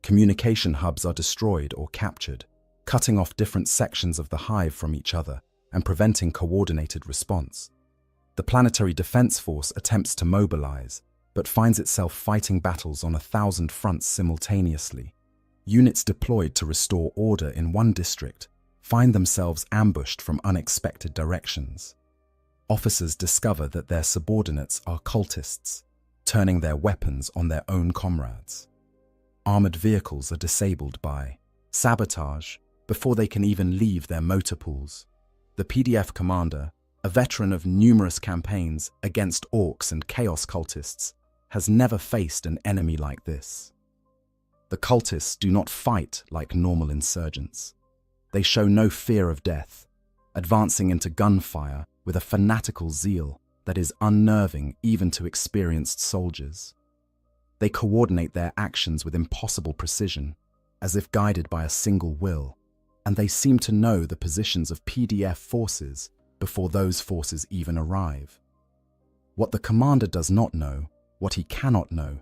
Communication hubs are destroyed or captured, cutting off different sections of the hive from each other and preventing coordinated response. The Planetary Defense Force attempts to mobilize, but finds itself fighting battles on 1,000 fronts simultaneously. Units deployed to restore order in one district find themselves ambushed from unexpected directions. Officers discover that their subordinates are cultists, turning their weapons on their own comrades. Armored vehicles are disabled by sabotage before they can even leave their motor pools. The PDF commander, a veteran of numerous campaigns against orcs and chaos cultists, has never faced an enemy like this. The cultists do not fight like normal insurgents. They show no fear of death, advancing into gunfire with a fanatical zeal that is unnerving even to experienced soldiers. They coordinate their actions with impossible precision, as if guided by a single will, and they seem to know the positions of PDF forces before those forces even arrive. What the commander does not know, what he cannot know,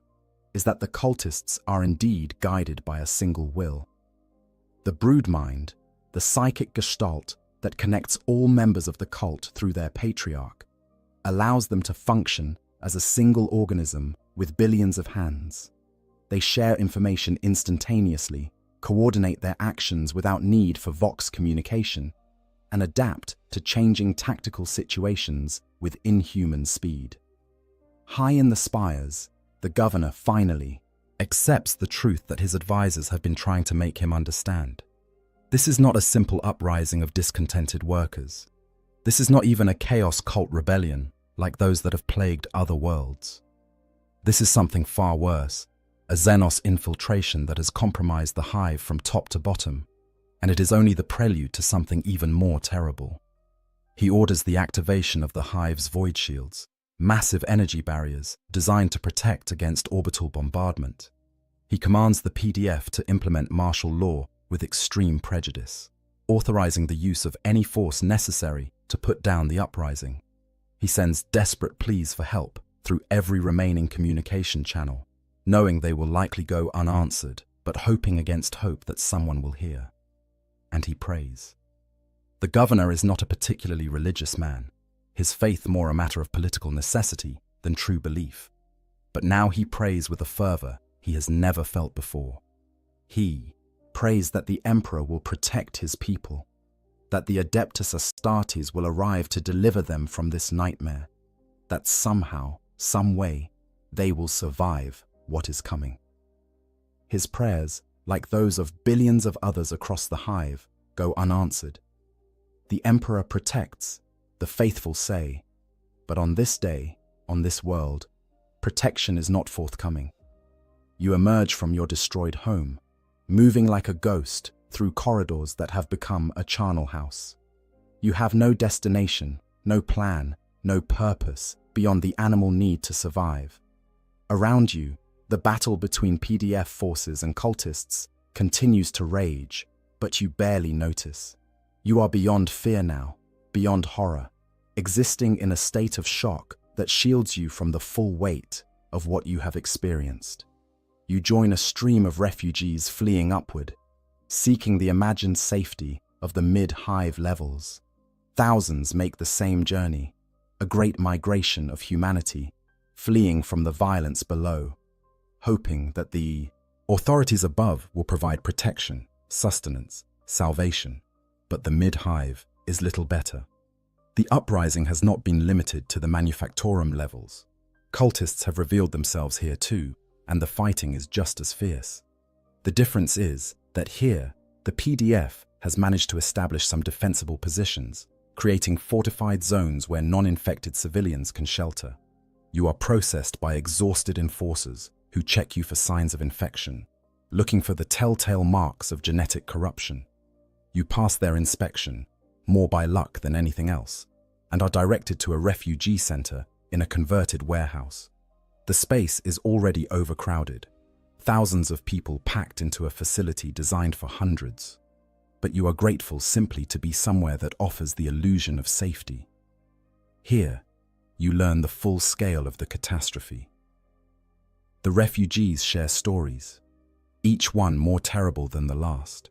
is that the cultists are indeed guided by a single will. The brood mind, the psychic gestalt that connects all members of the cult through their patriarch, allows them to function as a single organism with billions of hands. They share information instantaneously, coordinate their actions without need for vox communication, and adapt to changing tactical situations with inhuman speed. High in the spires, the governor finally accepts the truth that his advisors have been trying to make him understand. This is not a simple uprising of discontented workers. This is not even a chaos cult rebellion like those that have plagued other worlds. This is something far worse, a Xenos infiltration that has compromised the hive from top to bottom, and it is only the prelude to something even more terrible. He orders the activation of the hive's void shields, massive energy barriers designed to protect against orbital bombardment. He commands the PDF to implement martial law with extreme prejudice, authorizing the use of any force necessary to put down the uprising. He sends desperate pleas for help through every remaining communication channel, knowing they will likely go unanswered, but hoping against hope that someone will hear. And he prays. The governor is not a particularly religious man, his faith more a matter of political necessity than true belief. But now he prays with a fervor he has never felt before. He prays that the emperor will protect his people, that the Adeptus Astartes will arrive to deliver them from this nightmare, that somehow, some way, they will survive what is coming. His prayers, like those of billions of others across the hive, go unanswered. The emperor protects, the faithful say, but on this day, on this world, protection is not forthcoming. You emerge from your destroyed home, moving like a ghost through corridors that have become a charnel house. You have no destination, no plan, no purpose beyond the animal need to survive. Around you, the battle between PDF forces and cultists continues to rage, but you barely notice. You are beyond fear now, beyond horror, existing in a state of shock that shields you from the full weight of what you have experienced. You join a stream of refugees fleeing upward, seeking the imagined safety of the mid-hive levels. Thousands make the same journey, a great migration of humanity, fleeing from the violence below, hoping that the authorities above will provide protection, sustenance, salvation. But the mid-hive is little better. The uprising has not been limited to the manufactorum levels. Cultists have revealed themselves here too, and the fighting is just as fierce. The difference is that here, the PDF has managed to establish some defensible positions, creating fortified zones where non-infected civilians can shelter. You are processed by exhausted enforcers who check you for signs of infection, looking for the telltale marks of genetic corruption. You pass their inspection, more by luck than anything else, and are directed to a refugee center in a converted warehouse. The space is already overcrowded, thousands of people packed into a facility designed for hundreds. But you are grateful simply to be somewhere that offers the illusion of safety. Here, you learn the full scale of the catastrophe. The refugees share stories, each one more terrible than the last.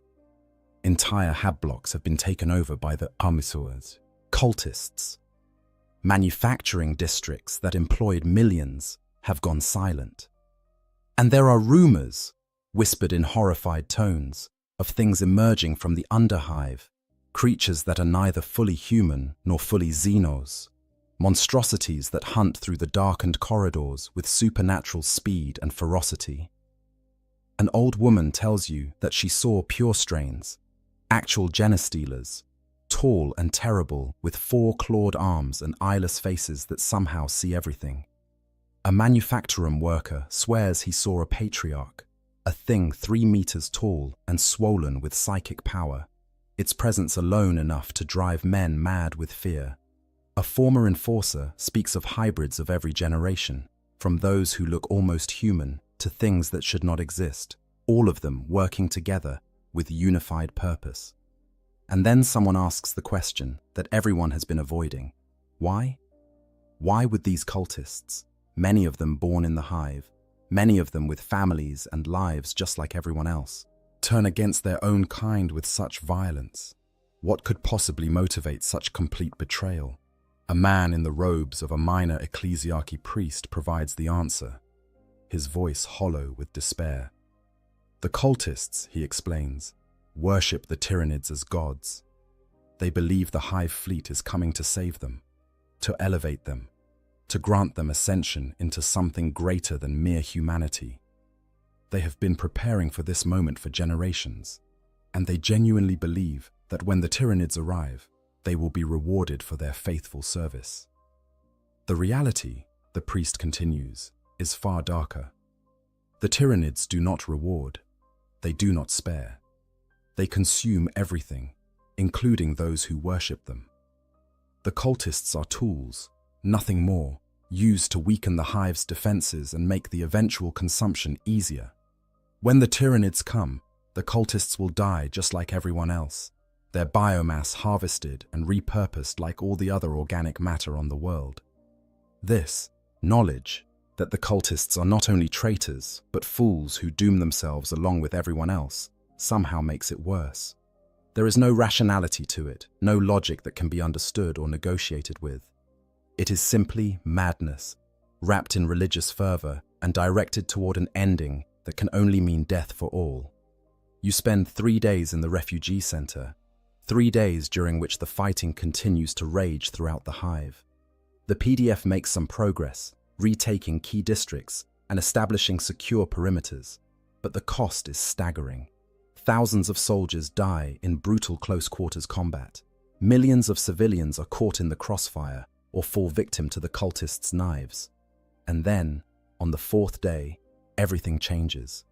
Entire hab blocks have been taken over by the armisors, cultists. Manufacturing districts that employed millions have gone silent. And there are rumors, whispered in horrified tones, of things emerging from the underhive, creatures that are neither fully human nor fully xenos, monstrosities that hunt through the darkened corridors with supernatural speed and ferocity. An old woman tells you that she saw pure strains, actual genestealers, tall and terrible with 4 clawed arms and eyeless faces that somehow see everything. A manufactorum worker swears he saw a patriarch, a thing 3 meters tall and swollen with psychic power, its presence alone enough to drive men mad with fear. A former enforcer speaks of hybrids of every generation, from those who look almost human to things that should not exist, all of them working together with unified purpose. And then someone asks the question that everyone has been avoiding. Why? Why would these cultists, many of them born in the hive, many of them with families and lives just like everyone else, turn against their own kind with such violence? What could possibly motivate such complete betrayal? A man in the robes of a minor ecclesiarchy priest provides the answer, his voice hollow with despair. The cultists, he explains, worship the Tyranids as gods. They believe the hive fleet is coming to save them, to elevate them, to grant them ascension into something greater than mere humanity. They have been preparing for this moment for generations, and they genuinely believe that when the Tyranids arrive, they will be rewarded for their faithful service. The reality, the priest continues, is far darker. The Tyranids do not reward. They do not spare. They consume everything, including those who worship them. The cultists are tools, nothing more, used to weaken the hive's defenses and make the eventual consumption easier. When the Tyranids come, the cultists will die just like everyone else, their biomass harvested and repurposed like all the other organic matter on the world. This knowledge that the cultists are not only traitors, but fools who doom themselves along with everyone else, somehow makes it worse. There is no rationality to it, no logic that can be understood or negotiated with. It is simply madness, wrapped in religious fervor and directed toward an ending that can only mean death for all. You spend 3 days in the refugee center, 3 days during which the fighting continues to rage throughout the hive. The PDF makes some progress, retaking key districts and establishing secure perimeters, but the cost is staggering. Thousands of soldiers die in brutal close-quarters combat. Millions of civilians are caught in the crossfire or fall victim to the cultists' knives. And then, on the 4th day, everything changes.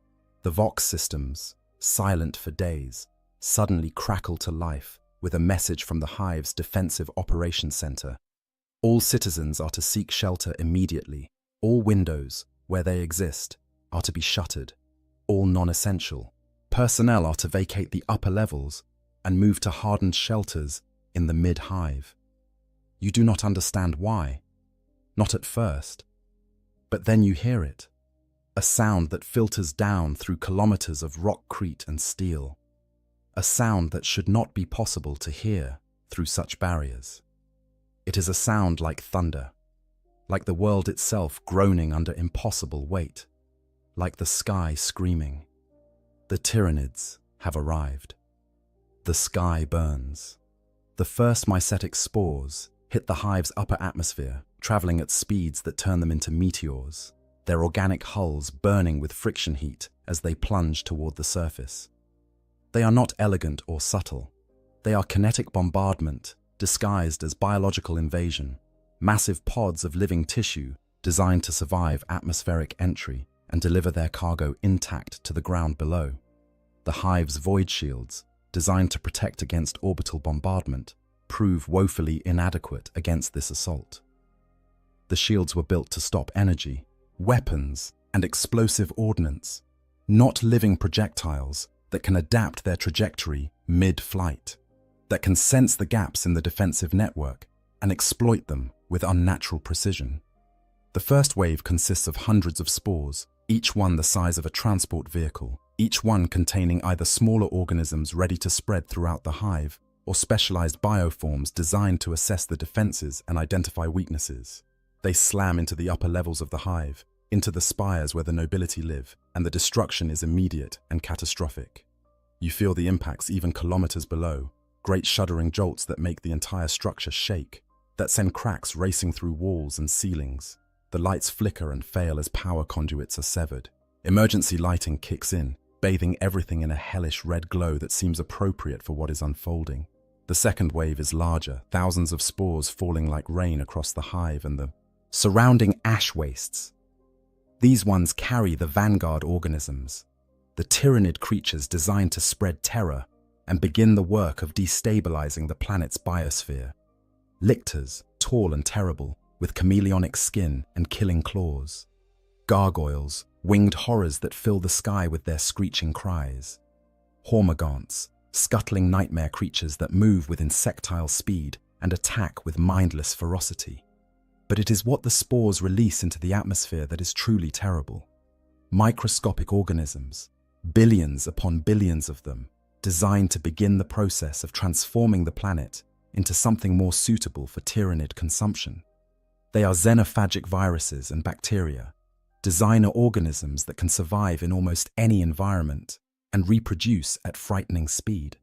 The Vox systems, silent for days, suddenly crackle to life with a message from the hive's defensive operations center. All citizens are to seek shelter immediately. All windows, where they exist, are to be shuttered. All non-essential personnel are to vacate the upper levels and move to hardened shelters in the mid-hive. You do not understand why. Not at first. But then you hear it. A sound that filters down through kilometers of rockcrete and steel. A sound that should not be possible to hear through such barriers. It is a sound like thunder, like the world itself groaning under impossible weight, like the sky screaming. The Tyranids have arrived. The sky burns. The first mycetic spores hit the hive's upper atmosphere, traveling at speeds that turn them into meteors, their organic hulls burning with friction heat as they plunge toward the surface. They are not elegant or subtle. They are kinetic bombardment, disguised as biological invasion, massive pods of living tissue designed to survive atmospheric entry and deliver their cargo intact to the ground below. The hive's void shields, designed to protect against orbital bombardment, prove woefully inadequate against this assault. The shields were built to stop energy, weapons, and explosive ordnance, not living projectiles that can adapt their trajectory mid-flight, that can sense the gaps in the defensive network and exploit them with unnatural precision. The first wave consists of hundreds of spores, each one the size of a transport vehicle, each one containing either smaller organisms ready to spread throughout the hive or specialized bioforms designed to assess the defenses and identify weaknesses. They slam into the upper levels of the hive, into the spires where the nobility live, and the destruction is immediate and catastrophic. You feel the impacts even kilometers below, great shuddering jolts that make the entire structure shake, that send cracks racing through walls and ceilings. The lights flicker and fail as power conduits are severed. Emergency lighting kicks in, bathing everything in a hellish red glow that seems appropriate for what is unfolding. The second wave is larger, thousands of spores falling like rain across the hive and the surrounding ash wastes. These ones carry the vanguard organisms, the Tyranid creatures designed to spread terror and begin the work of destabilizing the planet's biosphere. Lictors, tall and terrible, with chameleonic skin and killing claws. Gargoyles, winged horrors that fill the sky with their screeching cries. Hormagaunts, scuttling nightmare creatures that move with insectile speed and attack with mindless ferocity. But it is what the spores release into the atmosphere that is truly terrible. Microscopic organisms, billions upon billions of them, designed to begin the process of transforming the planet into something more suitable for Tyranid consumption. They are xenophagic viruses and bacteria, designer organisms that can survive in almost any environment and reproduce at frightening speed.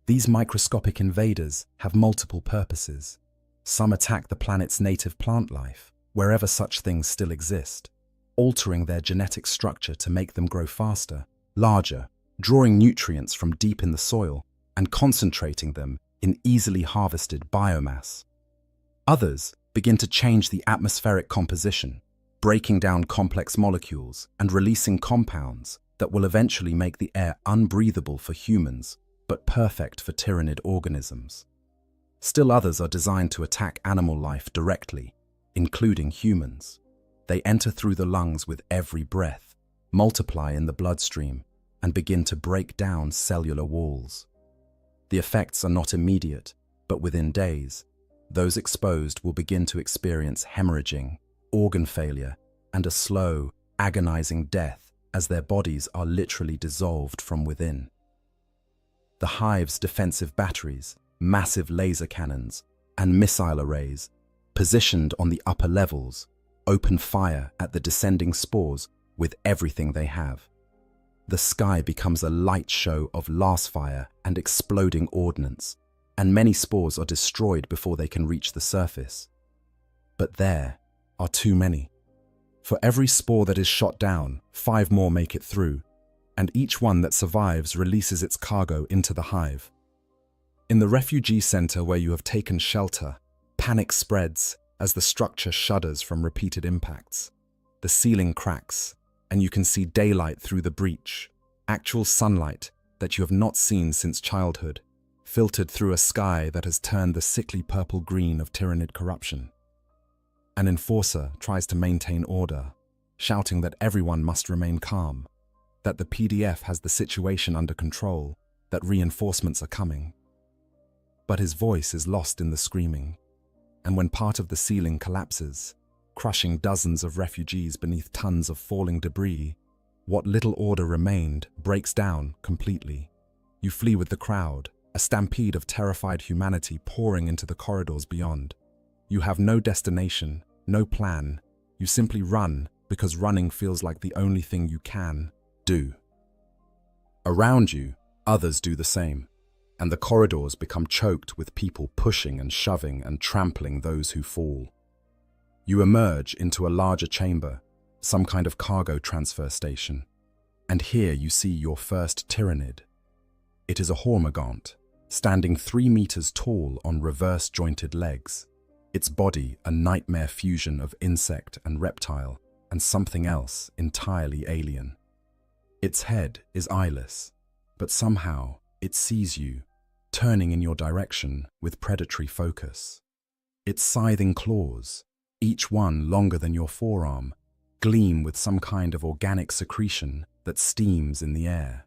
These microscopic invaders have multiple purposes. Some attack the planet's native plant life, wherever such things still exist, altering their genetic structure to make them grow faster, larger, drawing nutrients from deep in the soil and concentrating them in easily harvested biomass. Others begin to change the atmospheric composition, breaking down complex molecules and releasing compounds that will eventually make the air unbreathable for humans, but perfect for Tyranid organisms. Still others are designed to attack animal life directly, including humans. They enter through the lungs with every breath, multiply in the bloodstream, and begin to break down cellular walls. The effects are not immediate, but within days, those exposed will begin to experience hemorrhaging, organ failure, and a slow, agonizing death as their bodies are literally dissolved from within. The hive's defensive batteries, massive laser cannons, and missile arrays, positioned on the upper levels, open fire at the descending spores with everything they have. The sky becomes a light show of last fire and exploding ordnance, and many spores are destroyed before they can reach the surface. But there are too many. For every spore that is shot down, 5 more make it through, and each one that survives releases its cargo into the hive. In the refugee center where you have taken shelter, panic spreads as the structure shudders from repeated impacts. The ceiling cracks, and you can see daylight through the breach, actual sunlight that you have not seen since childhood, filtered through a sky that has turned the sickly purple-green of tyrannid corruption. An enforcer tries to maintain order, shouting that everyone must remain calm, that the PDF has the situation under control, that reinforcements are coming. But his voice is lost in the screaming, and when part of the ceiling collapses, crushing dozens of refugees beneath tons of falling debris, what little order remained breaks down completely. You flee with the crowd, a stampede of terrified humanity pouring into the corridors beyond. You have no destination, no plan. You simply run because running feels like the only thing you can do. Around you, others do the same, and the corridors become choked with people pushing and shoving and trampling those who fall. You emerge into a larger chamber, some kind of cargo transfer station, and here you see your first tyrannid. It is a hormigaunt, standing 3 meters tall on reverse-jointed legs, its body a nightmare fusion of insect and reptile, and something else entirely alien. Its head is eyeless, but somehow it sees you, turning in your direction with predatory focus. Its scything claws, each one longer than your forearm, gleam with some kind of organic secretion that steams in the air.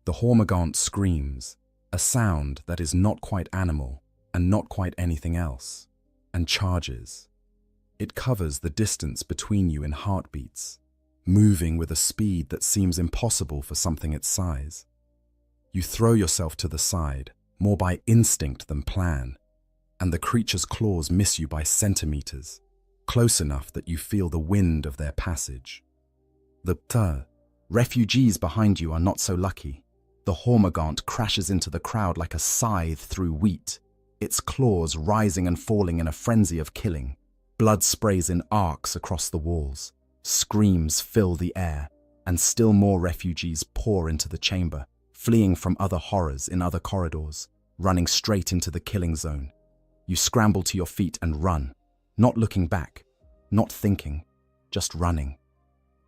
The hormigaunt screams, a sound that is not quite animal and not quite anything else, and charges. It covers the distance between you in heartbeats, moving with a speed that seems impossible for something its size. You throw yourself to the side, more by instinct than plan, and the creature's claws miss you by centimeters, close enough that you feel the wind of their passage. The refugees behind you are not so lucky. The hormigaunt crashes into the crowd like a scythe through wheat, its claws rising and falling in a frenzy of killing. Blood sprays in arcs across the walls. Screams fill the air, and still more refugees pour into the chamber, fleeing from other horrors in other corridors, running straight into the killing zone. You scramble to your feet and run, not looking back, not thinking, just running.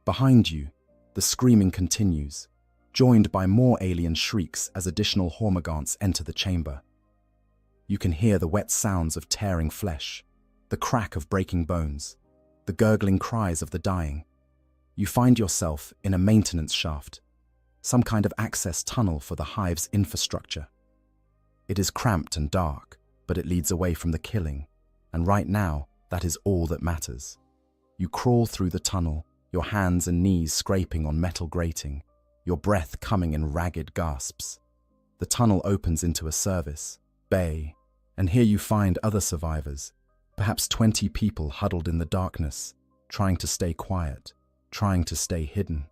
Behind you, the screaming continues, joined by more alien shrieks as additional hormigaunts enter the chamber. You can hear the wet sounds of tearing flesh, the crack of breaking bones, the gurgling cries of the dying. You find yourself in a maintenance shaft, some kind of access tunnel for the hive's infrastructure. It is cramped and dark, but it leads away from the killing, and right now, that is all that matters. You crawl through the tunnel, your hands and knees scraping on metal grating, your breath coming in ragged gasps. The tunnel opens into a service bay, and here you find other survivors, perhaps 20 people huddled in the darkness, trying to stay quiet, trying to stay hidden.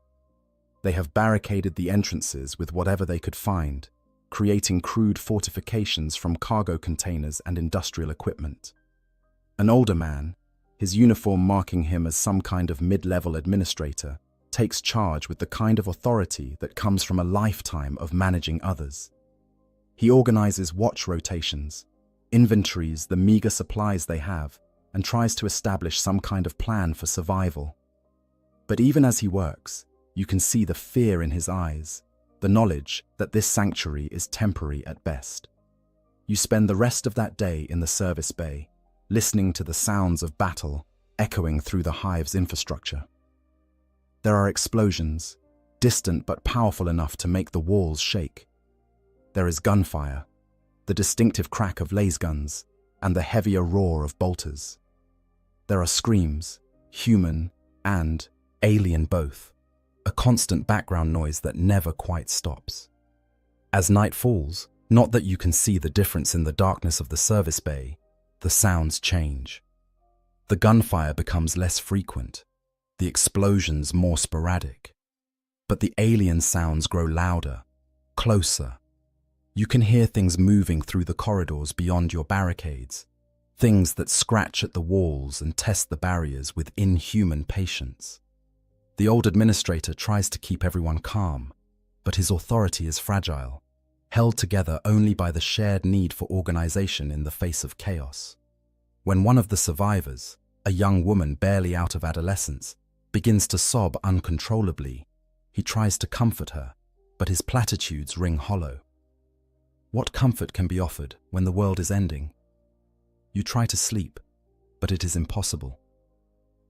They have barricaded the entrances with whatever they could find, creating crude fortifications from cargo containers and industrial equipment. An older man, his uniform marking him as some kind of mid-level administrator, takes charge with the kind of authority that comes from a lifetime of managing others. He organizes watch rotations, inventories the meager supplies they have, and tries to establish some kind of plan for survival. But even as he works, you can see the fear in his eyes, the knowledge that this sanctuary is temporary at best. You spend the rest of that day in the service bay, listening to the sounds of battle echoing through the hive's infrastructure. There are explosions, distant but powerful enough to make the walls shake. There is gunfire, the distinctive crack of laser guns, and the heavier roar of bolters. There are screams, human and alien both, a constant background noise that never quite stops. As night falls, not that you can see the difference in the darkness of the service bay, the sounds change. The gunfire becomes less frequent, the explosions more sporadic. But the alien sounds grow louder, closer. You can hear things moving through the corridors beyond your barricades, things that scratch at the walls and test the barriers with inhuman patience. The old administrator tries to keep everyone calm, but his authority is fragile, held together only by the shared need for organization in the face of chaos. When one of the survivors, a young woman barely out of adolescence, begins to sob uncontrollably, he tries to comfort her, but his platitudes ring hollow. What comfort can be offered when the world is ending? You try to sleep, but it is impossible.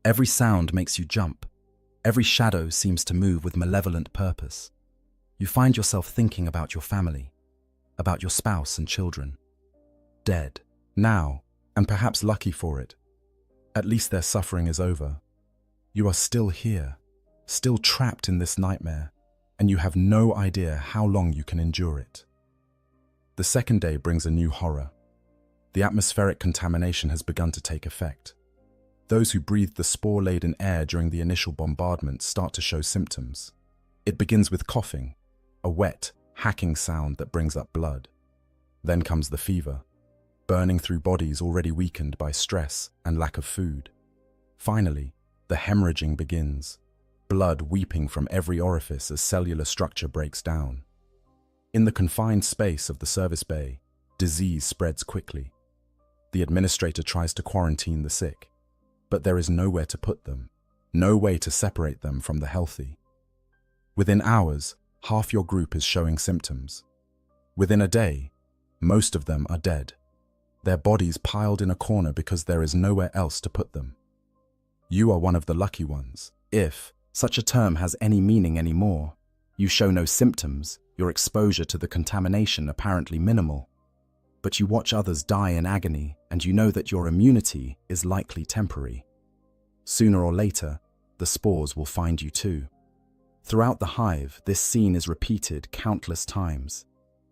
Every sound makes you jump. Every shadow seems to move with malevolent purpose. You find yourself thinking about your family, about your spouse and children. Dead, now, and perhaps lucky for it. At least their suffering is over. You are still here, still trapped in this nightmare, and you have no idea how long you can endure it. The second day brings a new horror. The atmospheric contamination has begun to take effect. Those who breathed the spore-laden air during the initial bombardment start to show symptoms. It begins with coughing, a wet, hacking sound that brings up blood. Then comes the fever, burning through bodies already weakened by stress and lack of food. Finally, the hemorrhaging begins, blood weeping from every orifice as cellular structure breaks down. In the confined space of the service bay, disease spreads quickly. The administrator tries to quarantine the sick, but there is nowhere to put them, no way to separate them from the healthy. Within hours, half your group is showing symptoms. Within a day, most of them are dead, their bodies piled in a corner because there is nowhere else to put them. You are one of the lucky ones, if such a term has any meaning anymore. You show no symptoms, your exposure to the contamination apparently minimal. But you watch others die in agony, and you know that your immunity is likely temporary. Sooner or later, the spores will find you too. Throughout the hive, this scene is repeated countless times.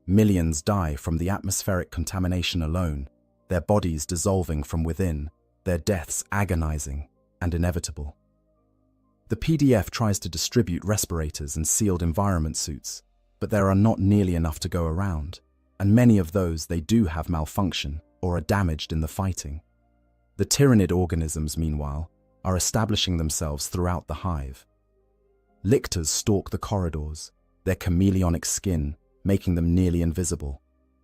Millions die from the atmospheric contamination alone, their bodies dissolving from within, their deaths agonizing and inevitable. The PDF tries to distribute respirators and sealed environment suits, but there are not nearly enough to go around, and many of those they do have malfunction or are damaged in the fighting. The tyrannid organisms, meanwhile, are establishing themselves throughout the hive. Lictors stalk the corridors, their chameleonic skin making them nearly invisible,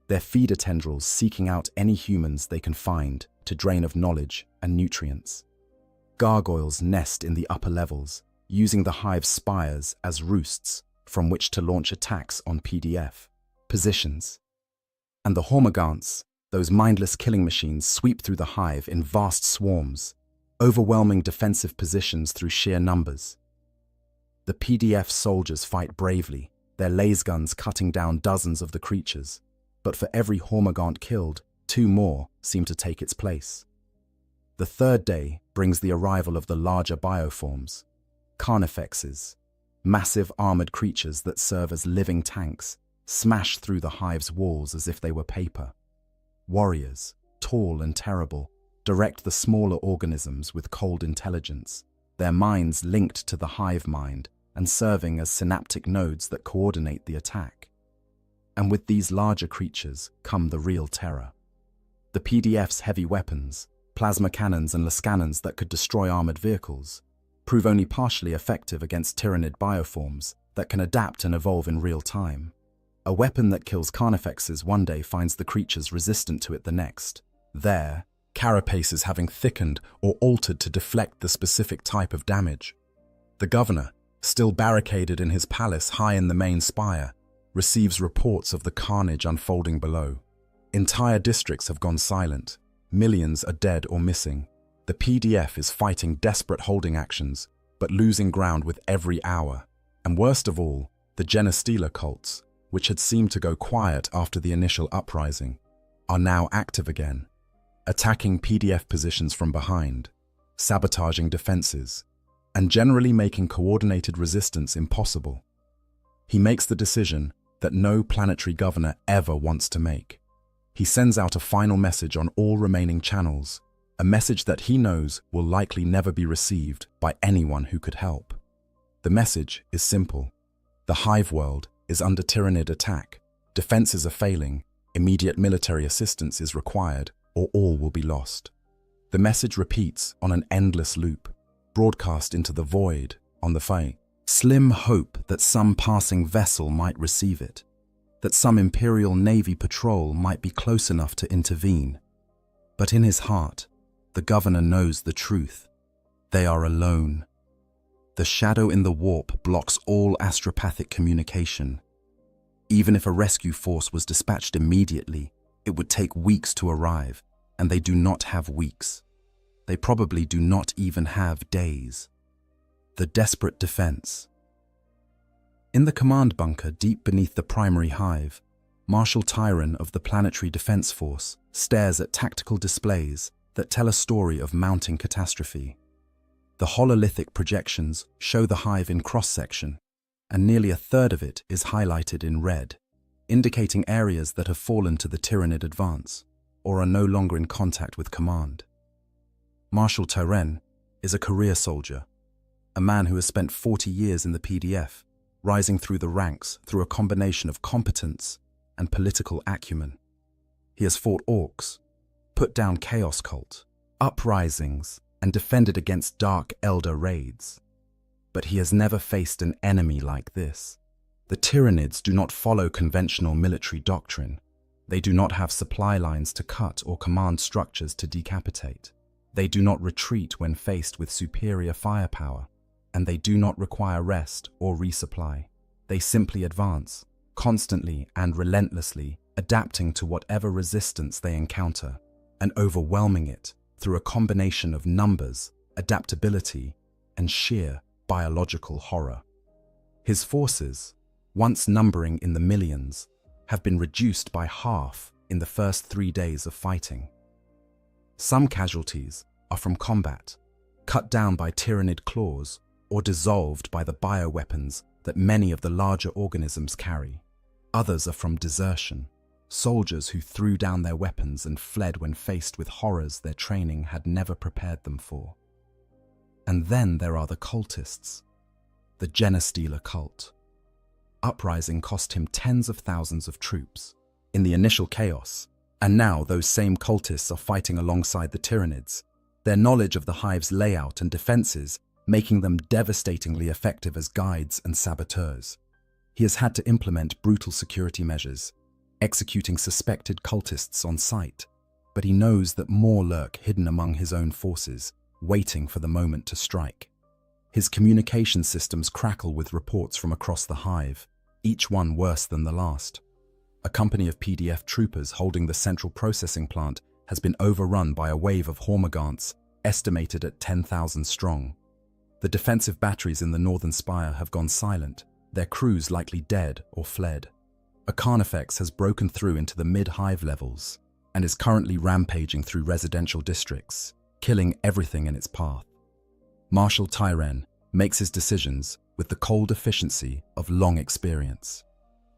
their feeder tendrils seeking out any humans they can find to drain of knowledge and nutrients. Gargoyles nest in the upper levels, using the hive's spires as roosts from which to launch attacks on PDF positions. And the hormagaunts, those mindless killing machines, sweep through the hive in vast swarms, overwhelming defensive positions through sheer numbers. The PDF soldiers fight bravely, their laser guns cutting down dozens of the creatures, but for every hormagaunt killed, 2 more seem to take its place. The third day brings the arrival of the larger bioforms, carnifexes, massive armored creatures that serve as living tanks, smash through the hive's walls as if they were paper. Warriors, tall and terrible, direct the smaller organisms with cold intelligence, their minds linked to the hive mind and serving as synaptic nodes that coordinate the attack. And with these larger creatures come the real terror. The PDF's heavy weapons, plasma cannons and lascannons that could destroy armored vehicles, prove only partially effective against tyrannid bioforms that can adapt and evolve in real time. A weapon that kills carnifexes one day finds the creatures resistant to it the next. There, carapaces having thickened or altered to deflect the specific type of damage. The governor, still barricaded in his palace high in the main spire, receives reports of the carnage unfolding below. Entire districts have gone silent, millions are dead or missing. The PDF is fighting desperate holding actions, but losing ground with every hour. And worst of all, the Genestealer cults, which had seemed to go quiet after the initial uprising, are now active again, attacking PDF positions from behind, sabotaging defenses, and generally making coordinated resistance impossible. He makes the decision that no planetary governor ever wants to make. He sends out a final message on all remaining channels, a message that he knows will likely never be received by anyone who could help. The message is simple. The Hive world is under Tyranid attack. Defenses are failing. Immediate military assistance is required, or all will be lost. The message repeats on an endless loop, broadcast into the void on the Fae. Slim hope that some passing vessel might receive it, that some Imperial Navy patrol might be close enough to intervene. But in his heart, the governor knows the truth. They are alone. The shadow in the warp blocks all astropathic communication. Even if a rescue force was dispatched immediately, it would take weeks to arrive, and they do not have weeks. They probably do not even have days. The desperate defense. In the command bunker deep beneath the primary hive, Marshal Tyran of the Planetary Defense Force stares at tactical displays that tell a story of mounting catastrophe. The hololithic projections show the hive in cross-section, and nearly a third of it is highlighted in red, indicating areas that have fallen to the Tyranid advance or are no longer in contact with command. Marshal Tyran is a career soldier, a man who has spent 40 years in the PDF, rising through the ranks through a combination of competence and political acumen. He has fought orcs, put down chaos cult, uprisings, and defended against Dark Elder raids. But he has never faced an enemy like this. The Tyranids do not follow conventional military doctrine. They do not have supply lines to cut or command structures to decapitate. They do not retreat when faced with superior firepower, and they do not require rest or resupply. They simply advance, constantly and relentlessly, adapting to whatever resistance they encounter, and overwhelming it through a combination of numbers, adaptability, and sheer biological horror. His forces, once numbering in the millions, have been reduced by half in the first 3 days of fighting. Some casualties are from combat, cut down by Tyranid claws, or dissolved by the bioweapons that many of the larger organisms carry. Others are from desertion, soldiers who threw down their weapons and fled when faced with horrors their training had never prepared them for. And then there are the cultists, the Genestealer cult. Uprising cost him tens of thousands of troops in the initial chaos, and now those same cultists are fighting alongside the Tyranids, their knowledge of the hive's layout and defenses making them devastatingly effective as guides and saboteurs. He has had to implement brutal security measures, executing suspected cultists on sight, but he knows that more lurk hidden among his own forces, waiting for the moment to strike. His communication systems crackle with reports from across the hive, each one worse than the last. A company of PDF troopers holding the central processing plant has been overrun by a wave of Hormagaunts, estimated at 10,000 strong. The defensive batteries in the northern spire have gone silent, their crews likely dead or fled. A Carnifex has broken through into the mid-hive levels and is currently rampaging through residential districts, killing everything in its path. Marshal Tyran makes his decisions with the cold efficiency of long experience.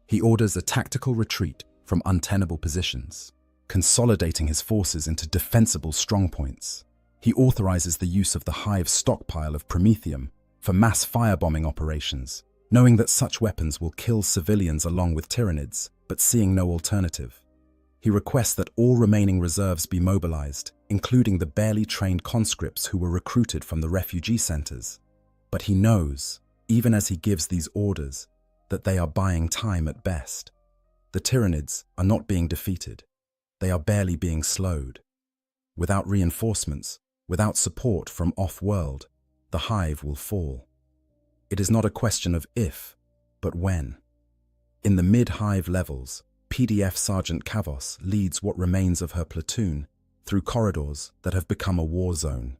He orders a tactical retreat from untenable positions, consolidating his forces into defensible strongpoints. He authorizes the use of the hive's stockpile of promethium for mass firebombing operations, knowing that such weapons will kill civilians along with Tyranids, but seeing no alternative. He requests that all remaining reserves be mobilized, including the barely trained conscripts who were recruited from the refugee centers. But he knows, even as he gives these orders, that they are buying time at best. The Tyranids are not being defeated. They are barely being slowed. Without reinforcements, without support from off-world, the hive will fall. It is not a question of if, but when. In the mid-hive levels, PDF Sergeant Kavos leads what remains of her platoon, through corridors that have become a war zone.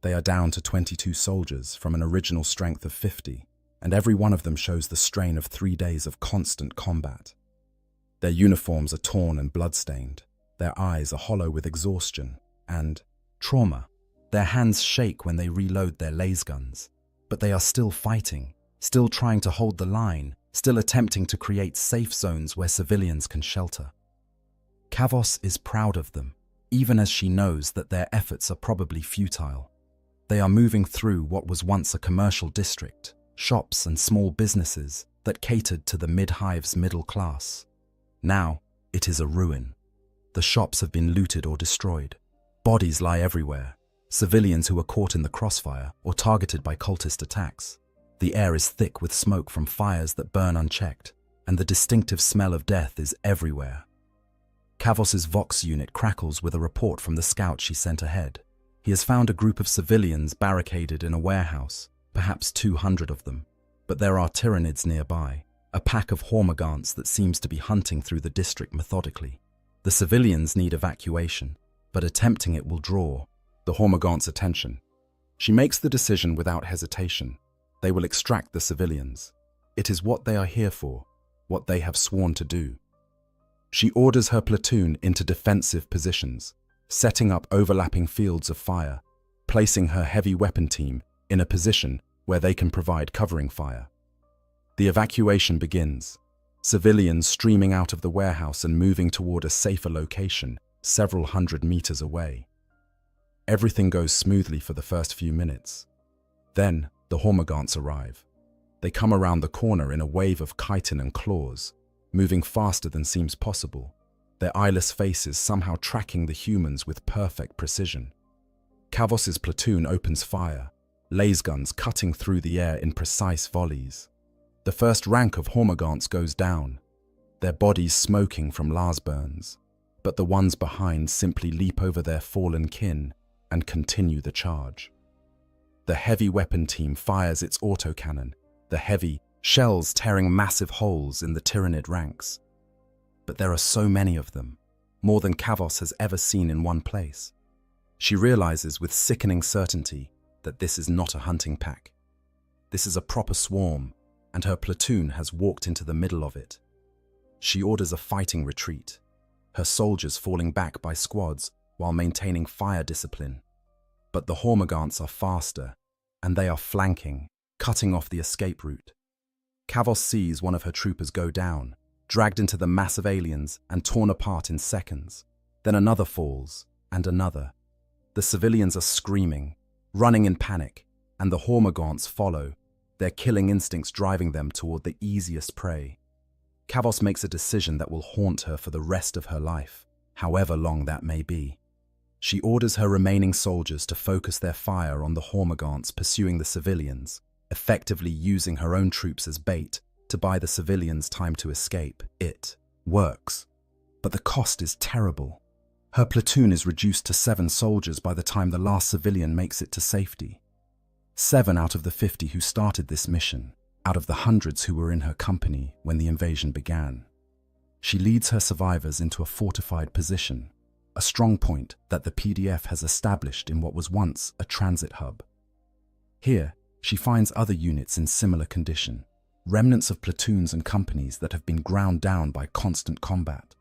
They are down to 22 soldiers from an original strength of 50, and every one of them shows the strain of 3 days of constant combat. Their uniforms are torn and bloodstained, their eyes are hollow with exhaustion and trauma. Their hands shake when they reload their laser guns, but they are still fighting, still trying to hold the line, still attempting to create safe zones where civilians can shelter. Kavos is proud of them, even as she knows that their efforts are probably futile. They are moving through what was once a commercial district, shops and small businesses that catered to the mid-hive's middle class. Now, it is a ruin. The shops have been looted or destroyed. Bodies lie everywhere, civilians who are caught in the crossfire or targeted by cultist attacks. The air is thick with smoke from fires that burn unchecked, and the distinctive smell of death is everywhere. Kavos's Vox unit crackles with a report from the scout she sent ahead. He has found a group of civilians barricaded in a warehouse, perhaps 200 of them, but there are Tyranids nearby, a pack of Hormagaunts that seems to be hunting through the district methodically. The civilians need evacuation, but attempting it will draw the Hormagaunts' attention. She makes the decision without hesitation. They will extract the civilians. It is what they are here for, what they have sworn to do. She orders her platoon into defensive positions, setting up overlapping fields of fire, placing her heavy weapon team in a position where they can provide covering fire. The evacuation begins, civilians streaming out of the warehouse and moving toward a safer location several hundred meters away. Everything goes smoothly for the first few minutes. Then, the Hormagaunts arrive. They come around the corner in a wave of chitin and claws, moving faster than seems possible, their eyeless faces somehow tracking the humans with perfect precision. Kavos's platoon opens fire, laser guns cutting through the air in precise volleys. The first rank of Hormagaunts goes down, their bodies smoking from las burns, but the ones behind simply leap over their fallen kin and continue the charge. The heavy weapon team fires its autocannon, the heavy shells tearing massive holes in the Tyranid ranks. But there are so many of them, more than Kavos has ever seen in one place. She realizes with sickening certainty that this is not a hunting pack. This is a proper swarm, and her platoon has walked into the middle of it. She orders a fighting retreat, her soldiers falling back by squads while maintaining fire discipline. But the Hormagaunts are faster, and they are flanking, cutting off the escape route. Kavos sees one of her troopers go down, dragged into the mass of aliens and torn apart in seconds. Then another falls, and another. The civilians are screaming, running in panic, and the Hormagaunts follow, their killing instincts driving them toward the easiest prey. Kavos makes a decision that will haunt her for the rest of her life, however long that may be. She orders her remaining soldiers to focus their fire on the Hormagaunts pursuing the civilians, effectively using her own troops as bait to buy the civilians time to escape. It works, but the cost is terrible. Her platoon is reduced to 7 soldiers by the time the last civilian makes it to safety. 7 out of the 50 who started this mission, out of the hundreds who were in her company when the invasion began. She leads her survivors into a fortified position, a strong point that the PDF has established in what was once a transit hub. Here, she finds other units in similar condition, remnants of platoons and companies that have been ground down by constant combat.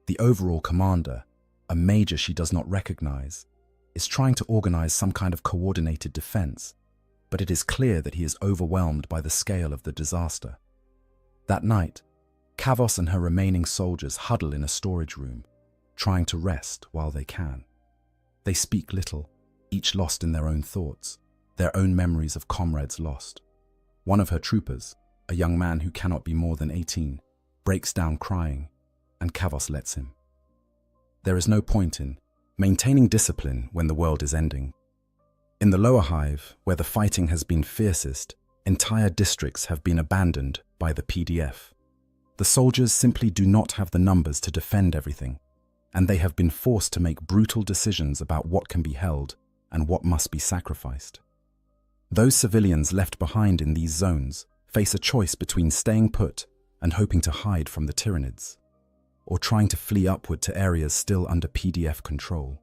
The overall commander, a major she does not recognize, is trying to organize some kind of coordinated defense, but it is clear that he is overwhelmed by the scale of the disaster. That night, Kavos and her remaining soldiers huddle in a storage room, trying to rest while they can. They speak little, each lost in their own thoughts, their own memories of comrades lost. One of her troopers, a young man who cannot be more than 18, breaks down crying, and Kavos lets him. There is no point in maintaining discipline when the world is ending. In the lower hive, where the fighting has been fiercest, entire districts have been abandoned by the PDF. The soldiers simply do not have the numbers to defend everything, and they have been forced to make brutal decisions about what can be held and what must be sacrificed. Those civilians left behind in these zones face a choice between staying put and hoping to hide from the Tyranids, or trying to flee upward to areas still under PDF control.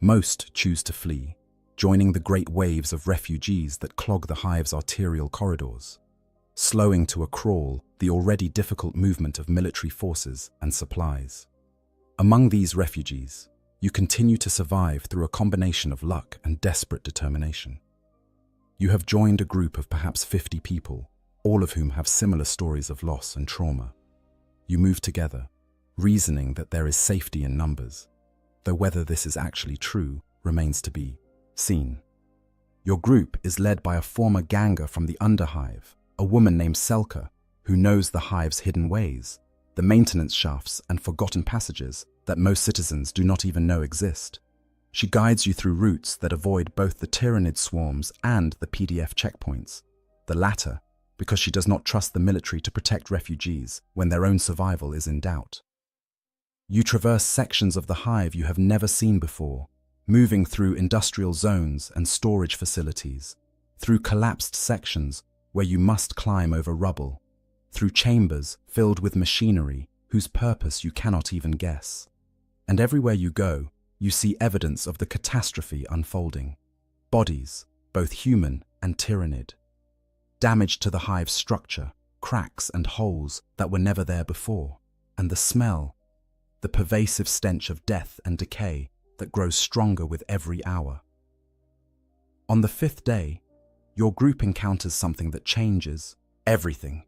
Most choose to flee, joining the great waves of refugees that clog the hive's arterial corridors, slowing to a crawl the already difficult movement of military forces and supplies. Among these refugees, you continue to survive through a combination of luck and desperate determination. You have joined a group of perhaps 50 people, all of whom have similar stories of loss and trauma. You move together, reasoning that there is safety in numbers, though whether this is actually true remains to be seen. Your group is led by a former ganger from the underhive, a woman named Selka, who knows the hive's hidden ways, the maintenance shafts and forgotten passages that most citizens do not even know exist. She guides you through routes that avoid both the Tyranid swarms and the PDF checkpoints, the latter because she does not trust the military to protect refugees when their own survival is in doubt. You traverse sections of the hive you have never seen before, moving through industrial zones and storage facilities, through collapsed sections where you must climb over rubble, through chambers filled with machinery whose purpose you cannot even guess. And everywhere you go, you see evidence of the catastrophe unfolding. Bodies, both human and Tyranid. Damage to the hive's structure, cracks and holes that were never there before, and the smell, the pervasive stench of death and decay that grows stronger with every hour. On the 5th day, your group encounters something that changes everything.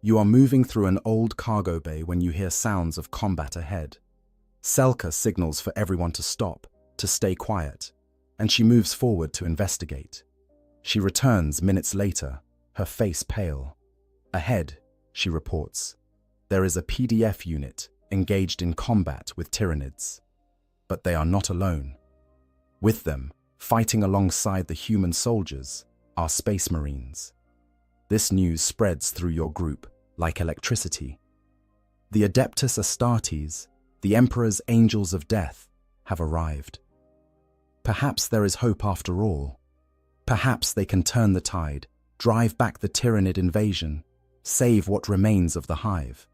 You are moving through an old cargo bay when you hear sounds of combat ahead. Selka signals for everyone to stop, to stay quiet, and she moves forward to investigate. She returns minutes later, her face pale. Ahead, she reports, there is a PDF unit engaged in combat with Tyranids. But they are not alone. With them, fighting alongside the human soldiers, are Space Marines. This news spreads through your group like electricity. The Adeptus Astartes, the Emperor's Angels of Death, have arrived. Perhaps there is hope after all. Perhaps they can turn the tide, drive back the Tyranid invasion, save what remains of the hive.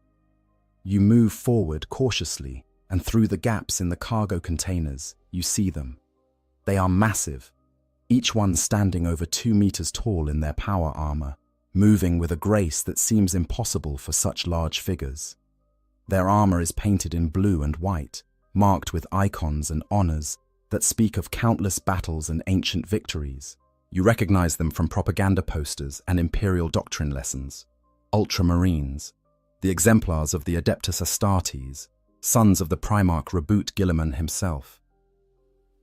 You move forward cautiously, and through the gaps in the cargo containers, you see them. They are massive, each one standing over 2 meters tall in their power armor, moving with a grace that seems impossible for such large figures. Their armor is painted in blue and white, marked with icons and honors that speak of countless battles and ancient victories. You recognize them from propaganda posters and imperial doctrine lessons. Ultramarines, the exemplars of the Adeptus Astartes, sons of the Primarch Reboot Guilliman himself.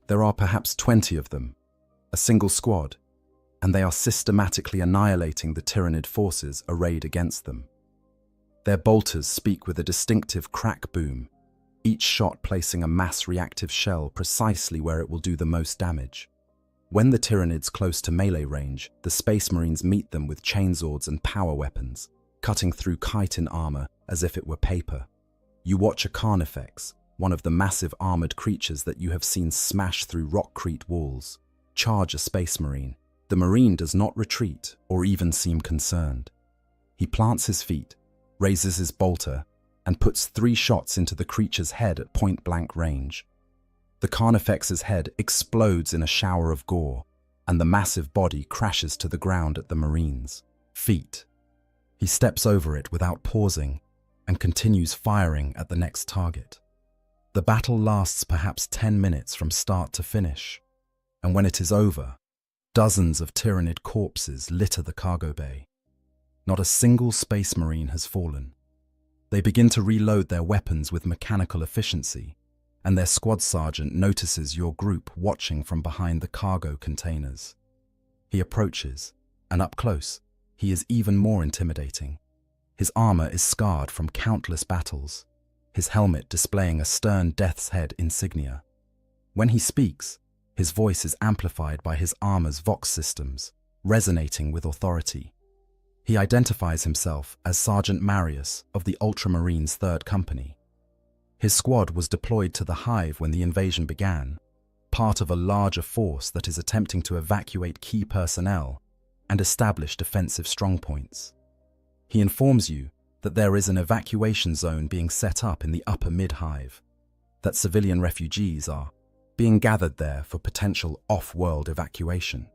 There are perhaps 20 of them, a single squad, and they are systematically annihilating the Tyranid forces arrayed against them. Their bolters speak with a distinctive crack boom, each shot placing a mass reactive shell precisely where it will do the most damage. When the Tyranids close to melee range, the Space Marines meet them with chainswords and power weapons, cutting through chitin armor as if it were paper. You watch a Carnifex, one of the massive armored creatures that you have seen smash through rockcrete walls, charge a Space Marine. The Marine does not retreat or even seem concerned. He plants his feet, raises his bolter, and puts 3 shots into the creature's head at point-blank range. The Carnifex's head explodes in a shower of gore, and the massive body crashes to the ground at the Marine's feet. He steps over it without pausing and continues firing at the next target. The battle lasts perhaps 10 minutes from start to finish, and when it is over, dozens of Tyranid corpses litter the cargo bay. Not a single Space Marine has fallen. They begin to reload their weapons with mechanical efficiency, and their squad sergeant notices your group watching from behind the cargo containers. He approaches, and up close, he is even more intimidating. His armor is scarred from countless battles, his helmet displaying a stern death's head insignia. When he speaks, his voice is amplified by his armor's vox systems, resonating with authority. He identifies himself as Sergeant Marius of the Ultramarines' 3rd Company. His squad was deployed to the hive when the invasion began, part of a larger force that is attempting to evacuate key personnel and establish defensive strongpoints. He informs you that there is an evacuation zone being set up in the upper mid-hive, that civilian refugees are being gathered there for potential off-world evacuation.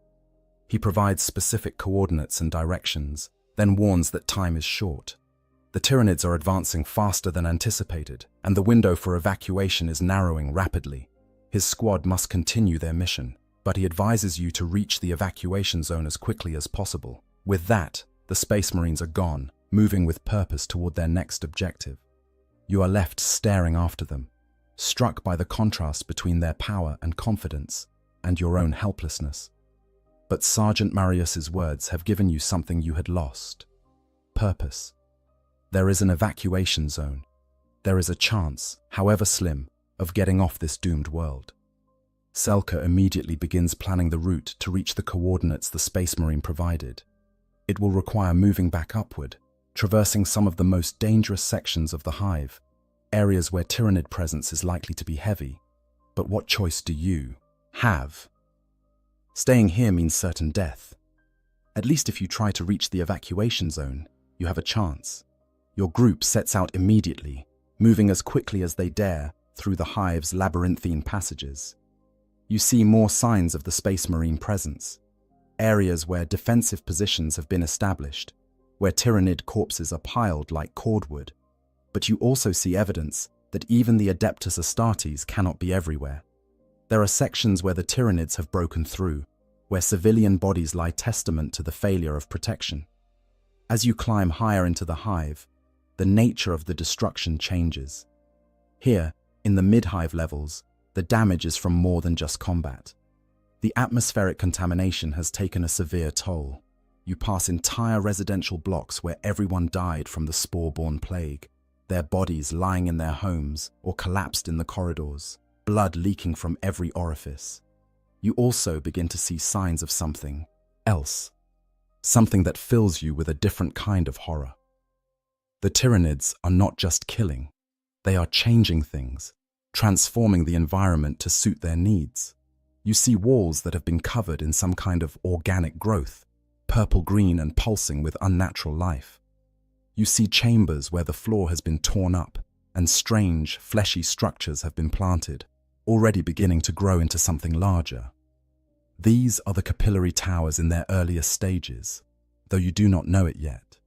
He provides specific coordinates and directions, then warns that time is short. The Tyranids are advancing faster than anticipated, and the window for evacuation is narrowing rapidly. His squad must continue their mission, but he advises you to reach the evacuation zone as quickly as possible. With that, the Space Marines are gone, moving with purpose toward their next objective. You are left staring after them, struck by the contrast between their power and confidence, and your own helplessness. But Sergeant Marius's words have given you something you had lost: purpose. There is an evacuation zone. There is a chance, however slim, of getting off this doomed world. Selka immediately begins planning the route to reach the coordinates the Space Marine provided. It will require moving back upward, traversing some of the most dangerous sections of the hive, areas where Tyranid presence is likely to be heavy. But what choice do you have? Staying here means certain death. At least if you try to reach the evacuation zone, you have a chance. Your group sets out immediately, moving as quickly as they dare through the hive's labyrinthine passages. You see more signs of the Space Marine presence, areas where defensive positions have been established, where Tyranid corpses are piled like cordwood. But you also see evidence that even the Adeptus Astartes cannot be everywhere. There are sections where the Tyranids have broken through, where civilian bodies lie testament to the failure of protection. As you climb higher into the hive, the nature of the destruction changes. Here, in the mid-hive levels, the damage is from more than just combat. The atmospheric contamination has taken a severe toll. You pass entire residential blocks where everyone died from the spore-borne plague, their bodies lying in their homes or collapsed in the corridors, blood leaking from every orifice. You also begin to see signs of something else, something that fills you with a different kind of horror. The Tyranids are not just killing, they are changing things, transforming the environment to suit their needs. You see walls that have been covered in some kind of organic growth, purple-green and pulsing with unnatural life. You see chambers where the floor has been torn up and strange, fleshy structures have been planted, already beginning to grow into something larger. These are the capillary towers in their earliest stages, though you do not know it yet.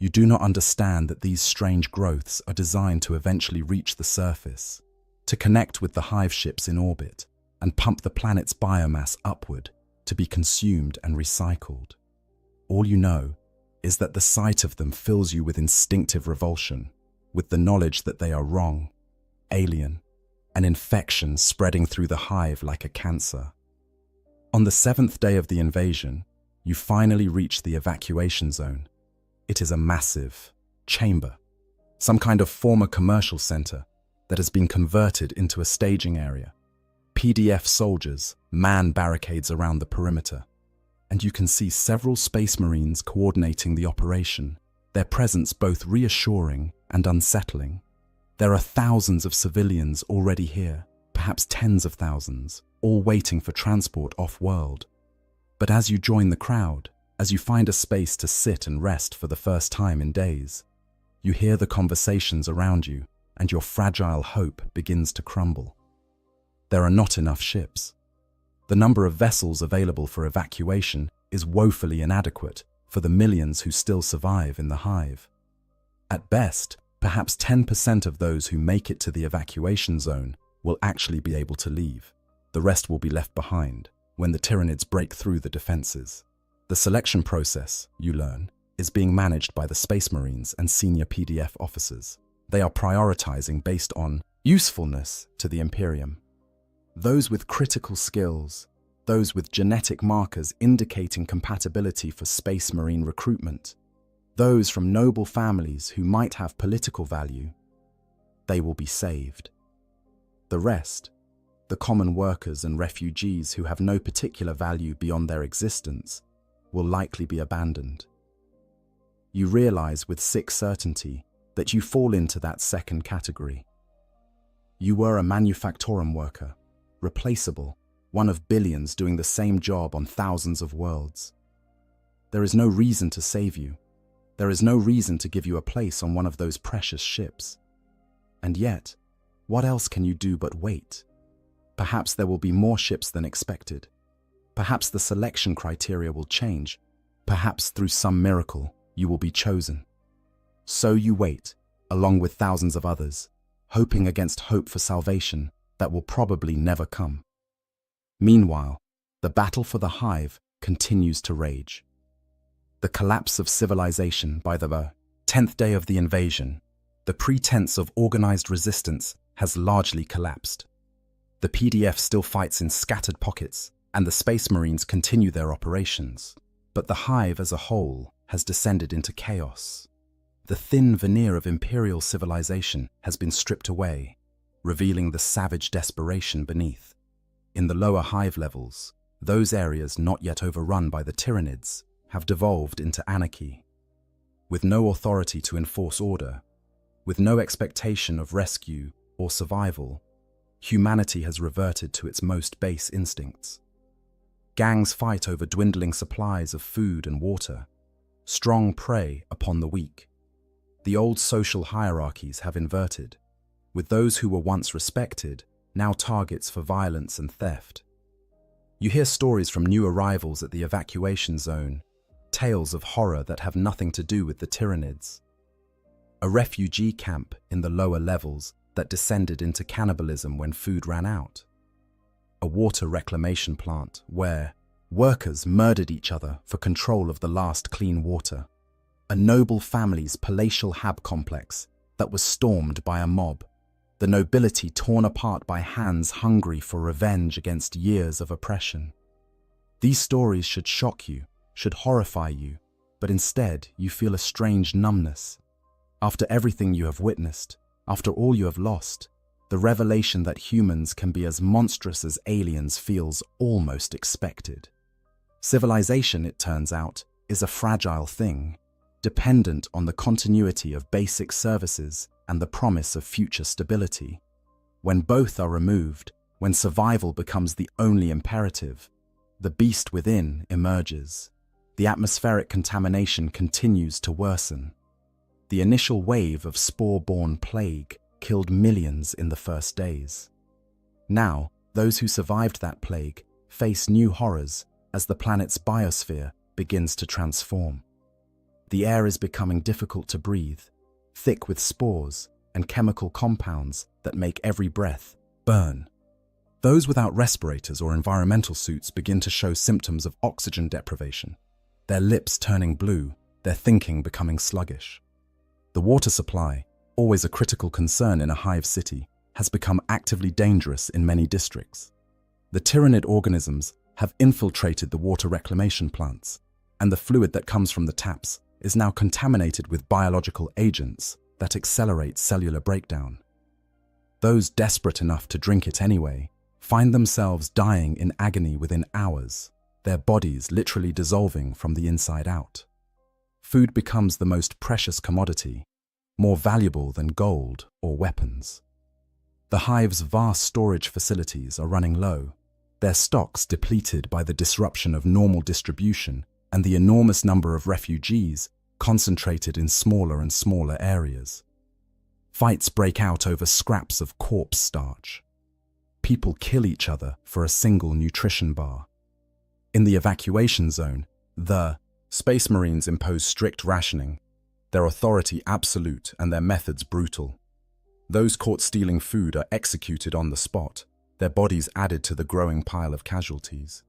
You do not understand that these strange growths are designed to eventually reach the surface, to connect with the hive ships in orbit, and pump the planet's biomass upward to be consumed and recycled. All you know is that the sight of them fills you with instinctive revulsion, with the knowledge that they are wrong, alien, an infection spreading through the hive like a cancer. On the 7th day of the invasion, you finally reach the evacuation zone. It is a massive chamber, some kind of former commercial center that has been converted into a staging area. PDF soldiers man barricades around the perimeter, and you can see several Space Marines coordinating the operation, their presence both reassuring and unsettling. There are thousands of civilians already here, perhaps tens of thousands, all waiting for transport off-world. But as you join the crowd, as you find a space to sit and rest for the first time in days, you hear the conversations around you, and your fragile hope begins to crumble. There are not enough ships. The number of vessels available for evacuation is woefully inadequate for the millions who still survive in the hive. At best, perhaps 10% of those who make it to the evacuation zone will actually be able to leave. The rest will be left behind when the Tyranids break through the defenses. The selection process, you learn, is being managed by the Space Marines and senior PDF officers. They are prioritizing based on usefulness to the Imperium. Those with critical skills, those with genetic markers indicating compatibility for Space Marine recruitment, those from noble families who might have political value, they will be saved. The rest, the common workers and refugees who have no particular value beyond their existence, will likely be abandoned. You realize with sick certainty that you fall into that second category. You were a manufactorum worker, replaceable, one of billions doing the same job on thousands of worlds. There is no reason to save you. There is no reason to give you a place on one of those precious ships. And yet, what else can you do but wait? Perhaps there will be more ships than expected. Perhaps the selection criteria will change. Perhaps through some miracle, you will be chosen. So you wait, along with thousands of others, hoping against hope for salvation that will probably never come. Meanwhile, the battle for the hive continues to rage. The collapse of civilization by the 10th day of the invasion, the pretense of organized resistance has largely collapsed. The PDF still fights in scattered pockets, and the Space Marines continue their operations. But the hive as a whole has descended into chaos. The thin veneer of imperial civilization has been stripped away, revealing the savage desperation beneath. In the lower hive levels, those areas not yet overrun by the Tyranids have devolved into anarchy. With no authority to enforce order, with no expectation of rescue or survival, humanity has reverted to its most base instincts. Gangs fight over dwindling supplies of food and water. Strong prey upon the weak. The old social hierarchies have inverted, with those who were once respected now targets for violence and theft. You hear stories from new arrivals at the evacuation zone, tales of horror that have nothing to do with the Tyranids. A refugee camp in the lower levels that descended into cannibalism when food ran out. A water reclamation plant where workers murdered each other for control of the last clean water. A noble family's palatial hab complex that was stormed by a mob. The nobility torn apart by hands hungry for revenge against years of oppression. These stories should shock you, should horrify you, but instead you feel a strange numbness. After everything you have witnessed, after all you have lost, the revelation that humans can be as monstrous as aliens feels almost expected. Civilization, it turns out, is a fragile thing, dependent on the continuity of basic services and the promise of future stability. When both are removed, when survival becomes the only imperative, the beast within emerges. The atmospheric contamination continues to worsen. The initial wave of spore-borne plague killed millions in the first days. Now, those who survived that plague face new horrors as the planet's biosphere begins to transform. The air is becoming difficult to breathe, thick with spores and chemical compounds that make every breath burn. Those without respirators or environmental suits begin to show symptoms of oxygen deprivation, their lips turning blue, their thinking becoming sluggish. The water supply, always a critical concern in a hive city, has become actively dangerous in many districts. The Tyranid organisms have infiltrated the water reclamation plants, and the fluid that comes from the taps is now contaminated with biological agents that accelerate cellular breakdown. Those desperate enough to drink it anyway find themselves dying in agony within hours, their bodies literally dissolving from the inside out. Food becomes the most precious commodity, more valuable than gold or weapons. The hive's vast storage facilities are running low, their stocks depleted by the disruption of normal distribution and the enormous number of refugees concentrated in smaller and smaller areas. Fights break out over scraps of corpse starch. People kill each other for a single nutrition bar. In the evacuation zone, the Space Marines impose strict rationing, their authority absolute and their methods brutal. Those caught stealing food are executed on the spot, their bodies added to the growing pile of casualties.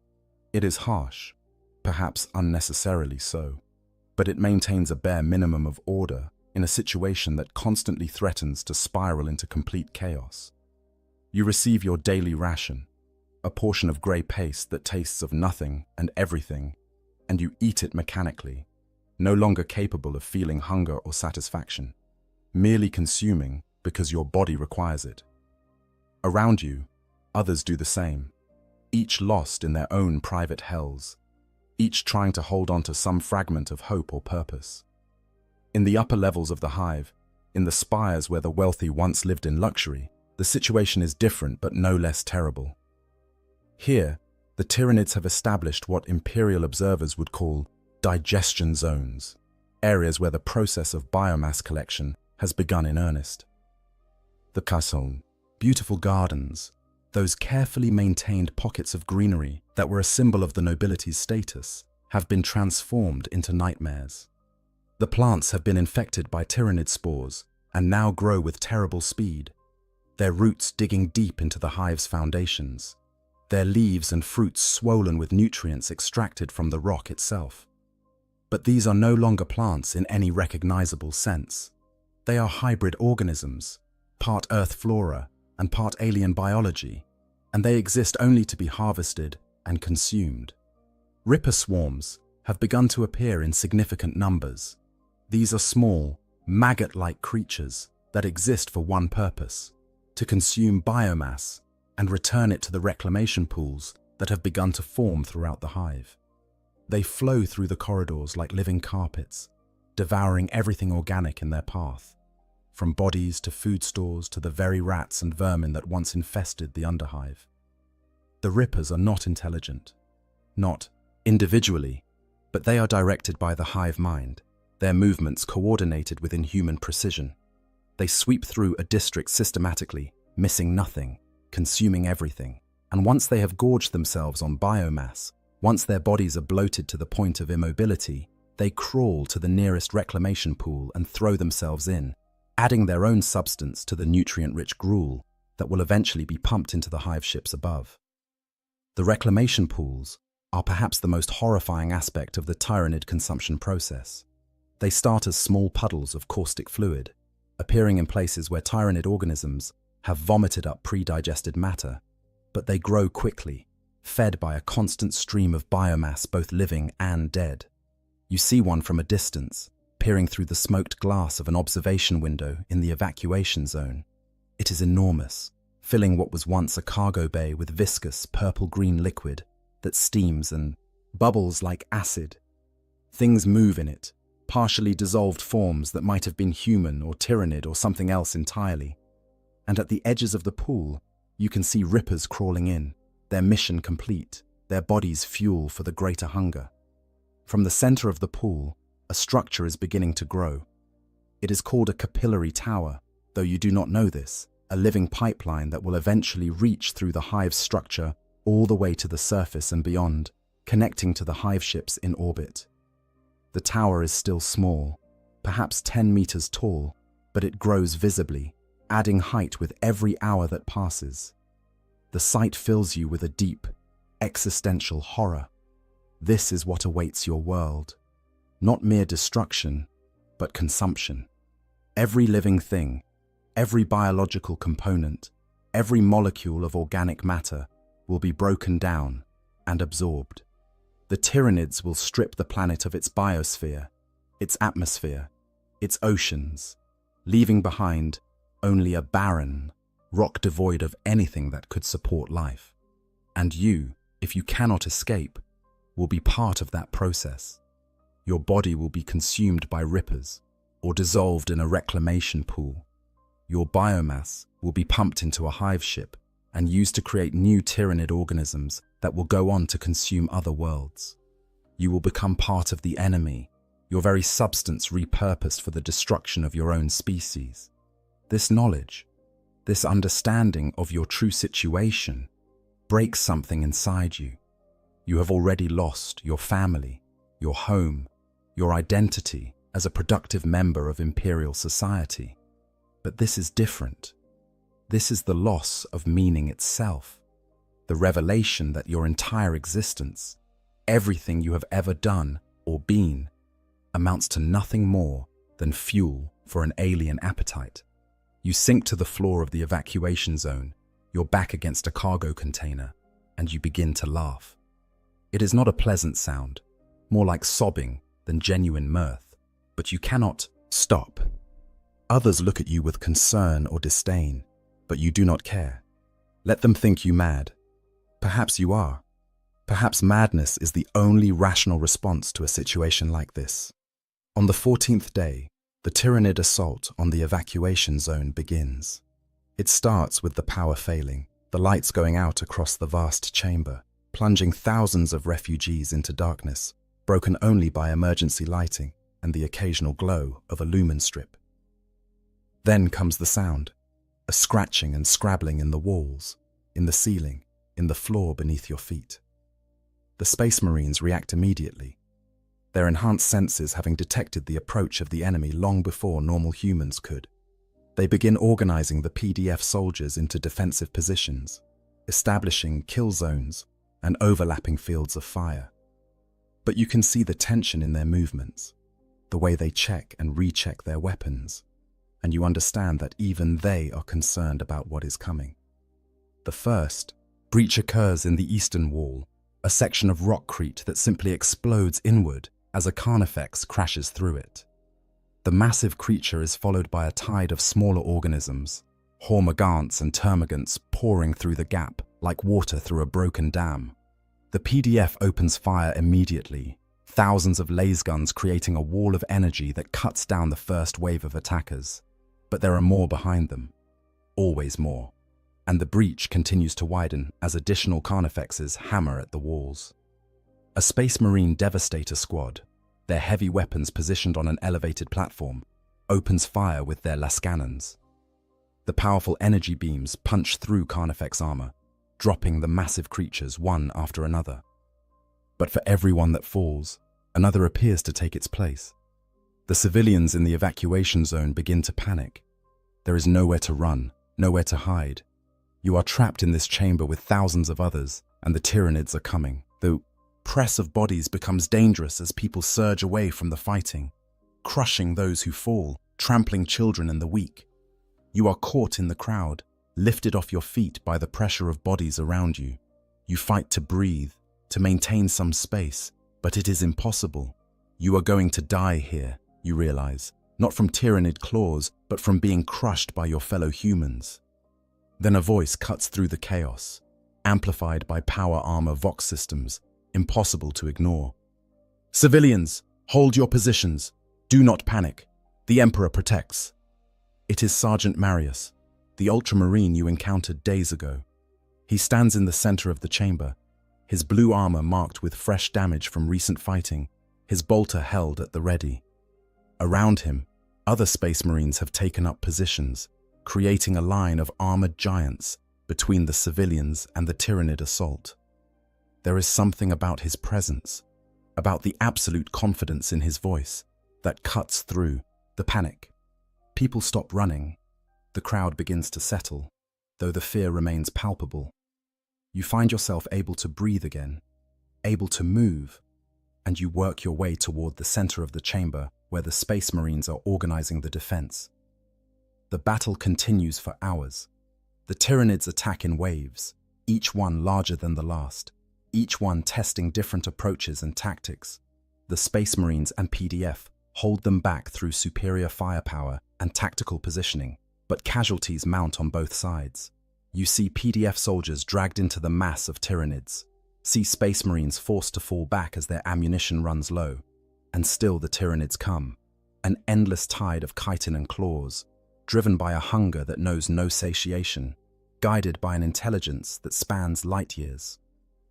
It is harsh, perhaps unnecessarily so, but it maintains a bare minimum of order in a situation that constantly threatens to spiral into complete chaos. You receive your daily ration, a portion of grey paste that tastes of nothing and everything, and you eat it mechanically, no longer capable of feeling hunger or satisfaction, merely consuming because your body requires it. Around you, others do the same, each lost in their own private hells, each trying to hold on to some fragment of hope or purpose. In the upper levels of the hive, in the spires where the wealthy once lived in luxury, the situation is different but no less terrible. Here, the Tyranids have established what imperial observers would call digestion zones. areas where the process of biomass collection has begun in earnest. The casson, beautiful gardens, those carefully maintained pockets of greenery that were a symbol of the nobility's status, have been transformed into nightmares. The plants have been infected by tyrannid spores and now grow with terrible speed, their roots digging deep into the hive's foundations, their leaves and fruits swollen with nutrients extracted from the rock itself. But these are no longer plants in any recognizable sense. They are hybrid organisms, part earth flora and part alien biology, and they exist only to be harvested and consumed. Ripper swarms have begun to appear in significant numbers. These are small, maggot-like creatures that exist for one purpose: to consume biomass and return it to the reclamation pools that have begun to form throughout the hive. They flow through the corridors like living carpets, devouring everything organic in their path, from bodies to food stores to the very rats and vermin that once infested the underhive. The rippers are not intelligent, not individually, but they are directed by the hive mind, their movements coordinated with inhuman precision. They sweep through a district systematically, missing nothing, consuming everything, and once they have gorged themselves on biomass, once their bodies are bloated to the point of immobility, they crawl to the nearest reclamation pool and throw themselves in, adding their own substance to the nutrient-rich gruel that will eventually be pumped into the hive ships above. The reclamation pools are perhaps the most horrifying aspect of the tyrannid consumption process. They start as small puddles of caustic fluid, appearing in places where tyrannid organisms have vomited up pre-digested matter, but they grow quickly, fed by a constant stream of biomass both living and dead. You see one from a distance, peering through the smoked glass of an observation window in the evacuation zone. It is enormous, filling what was once a cargo bay with viscous purple-green liquid that steams and bubbles like acid. Things move in it, partially dissolved forms that might have been human or tyrannid or something else entirely. And at the edges of the pool, you can see rippers crawling in, their mission complete, their bodies fuel for the greater hunger. From the center of the pool, a structure is beginning to grow. It is called a capillary tower, though you do not know this, a living pipeline that will eventually reach through the hive's structure all the way to the surface and beyond, connecting to the hive ships in orbit. The tower is still small, perhaps 10 meters tall, but it grows visibly, adding height with every hour that passes. The sight fills you with a deep, existential horror. This is what awaits your world. Not mere destruction, but consumption. Every living thing, every biological component, every molecule of organic matter will be broken down and absorbed. The tyrannids will strip the planet of its biosphere, its atmosphere, its oceans, leaving behind only a barren, rock devoid of anything that could support life. And you, if you cannot escape, will be part of that process. Your body will be consumed by rippers or dissolved in a reclamation pool. Your biomass will be pumped into a hive ship and used to create new tyrannid organisms that will go on to consume other worlds. You will become part of the enemy, your very substance repurposed for the destruction of your own species. This knowledge, this understanding of your true situation, breaks something inside you. You have already lost your family, your home, your identity as a productive member of imperial society. But this is different. This is the loss of meaning itself, the revelation that your entire existence, everything you have ever done or been, amounts to nothing more than fuel for an alien appetite. You sink to the floor of the evacuation zone, your back against a cargo container, and you begin to laugh. It is not a pleasant sound, more like sobbing than genuine mirth, but you cannot stop. Others look at you with concern or disdain, but you do not care. Let them think you mad. Perhaps you are. Perhaps madness is the only rational response to a situation like this. On the 14th day, the tyrannid assault on the evacuation zone begins. It starts with the power failing, the lights going out across the vast chamber, plunging thousands of refugees into darkness, broken only by emergency lighting. and the occasional glow of a lumen strip. Then comes the sound, a scratching and scrabbling in the walls, in the ceiling, in the floor beneath your feet. The Space Marines react immediately, their enhanced senses having detected the approach of the enemy long before normal humans could. They begin organizing the PDF soldiers into defensive positions, establishing kill zones and overlapping fields of fire. But you can see the tension in their movements, the way they check and recheck their weapons, and you understand that even they are concerned about what is coming. The first breach occurs in the eastern wall, a section of rockcrete that simply explodes inward as a carnifex crashes through it. The massive creature is followed by a tide of smaller organisms, hormagaunts and termagants pouring through the gap like water through a broken dam. The PDF opens fire immediately, thousands of laser guns creating a wall of energy that cuts down the first wave of attackers. But there are more behind them, always more, and the breach continues to widen as additional carnifexes hammer at the walls. A Space Marine Devastator squad, their heavy weapons positioned on an elevated platform, opens fire with their lascannons. The powerful energy beams punch through carnifex armor, dropping the massive creatures one after another. But for every one that falls, another appears to take its place. The civilians in the evacuation zone begin to panic. There is nowhere to run, nowhere to hide. You are trapped in this chamber with thousands of others, and the Tyranids are coming. The press of bodies becomes dangerous as people surge away from the fighting, crushing those who fall, trampling children and the weak. You are caught in the crowd, lifted off your feet by the pressure of bodies around you. You fight to breathe, to maintain some space, but it is impossible. You are going to die here, you realize, not from Tyranid claws, but from being crushed by your fellow humans. Then a voice cuts through the chaos, amplified by power armor Vox systems, impossible to ignore. Civilians, hold your positions. Do not panic. The Emperor protects. It is Sergeant Marius, the Ultramarine you encountered days ago. He stands in the center of the chamber, his blue armor marked with fresh damage from recent fighting, his bolter held at the ready. Around him, other Space Marines have taken up positions, creating a line of armored giants between the civilians and the Tyranid assault. There is something about his presence, about the absolute confidence in his voice, that cuts through the panic. People stop running. The crowd begins to settle, though the fear remains palpable. You find yourself able to breathe again, able to move, and you work your way toward the center of the chamber where the Space Marines are organizing the defense. The battle continues for hours. The Tyranids attack in waves, each one larger than the last, each one testing different approaches and tactics. The Space Marines and PDF hold them back through superior firepower and tactical positioning, but casualties mount on both sides. You see PDF soldiers dragged into the mass of Tyranids, see Space Marines forced to fall back as their ammunition runs low, and still the Tyranids come, an endless tide of chitin and claws, driven by a hunger that knows no satiation, guided by an intelligence that spans light years.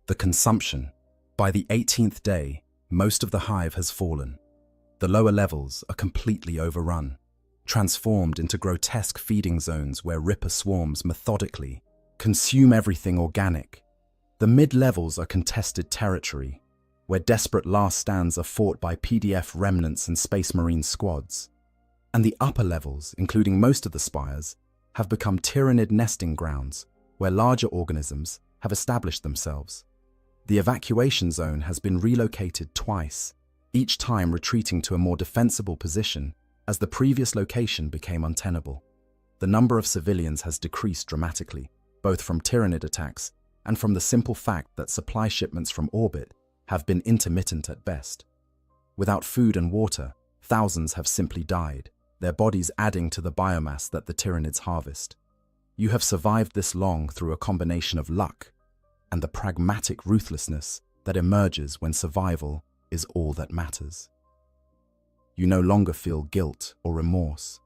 The consumption. By the 18th day, most of the hive has fallen. The lower levels are completely overrun, transformed into grotesque feeding zones where Ripper swarms methodically consume everything organic. The mid-levels are contested territory, where desperate last stands are fought by PDF remnants and Space Marine squads. And the upper levels, including most of the spires, have become Tyranid nesting grounds, where larger organisms have established themselves. The evacuation zone has been relocated twice, each time retreating to a more defensible position as the previous location became untenable. The number of civilians has decreased dramatically, both from Tyranid attacks and from the simple fact that supply shipments from orbit have been intermittent at best. Without food and water, thousands have simply died, their bodies adding to the biomass that the Tyranids harvest. You have survived this long through a combination of luck and the pragmatic ruthlessness that emerges when survival is all that matters. You no longer feel guilt or remorse.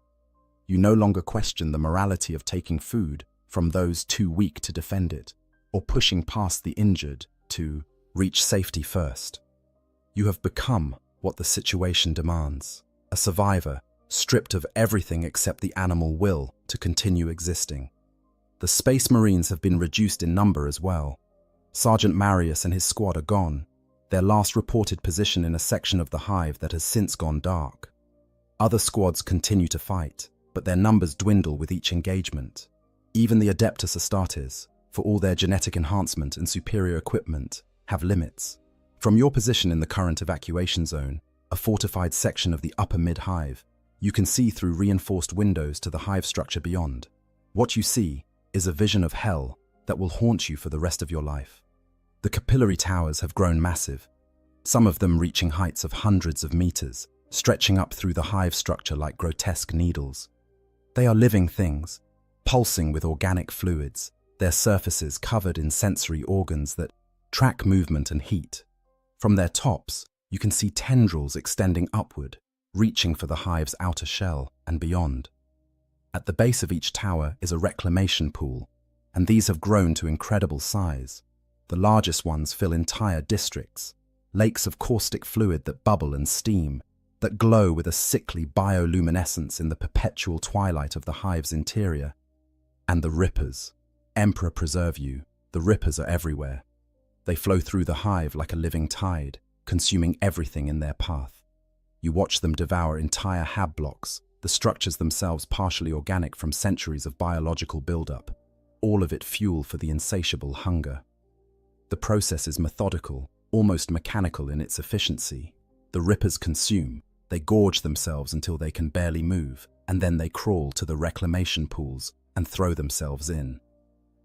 You no longer question the morality of taking food from those too weak to defend it, or pushing past the injured to reach safety first. You have become what the situation demands. A survivor, stripped of everything except the animal will to continue existing. The Space Marines have been reduced in number as well. Sergeant Marius and his squad are gone, their last reported position in a section of the hive that has since gone dark. Other squads continue to fight, but their numbers dwindle with each engagement. Even the Adeptus Astartes, for all their genetic enhancement and superior equipment, have limits. From your position in the current evacuation zone, a fortified section of the upper mid-hive, you can see through reinforced windows to the hive structure beyond. What you see is a vision of hell that will haunt you for the rest of your life. The capillary towers have grown massive, some of them reaching heights of hundreds of meters, stretching up through the hive structure like grotesque needles. They are living things, pulsing with organic fluids, their surfaces covered in sensory organs that track movement and heat. From their tops, you can see tendrils extending upward, reaching for the hive's outer shell and beyond. At the base of each tower is a reclamation pool, and these have grown to incredible size. The largest ones fill entire districts, lakes of caustic fluid that bubble and steam, that glow with a sickly bioluminescence in the perpetual twilight of the hive's interior. And the rippers. Emperor preserve you, the rippers are everywhere. They flow through the hive like a living tide, consuming everything in their path. You watch them devour entire hab blocks, the structures themselves partially organic from centuries of biological buildup, all of it fuel for the insatiable hunger. The process is methodical, almost mechanical in its efficiency. The rippers consume, they gorge themselves until they can barely move, and then they crawl to the reclamation pools and throw themselves in.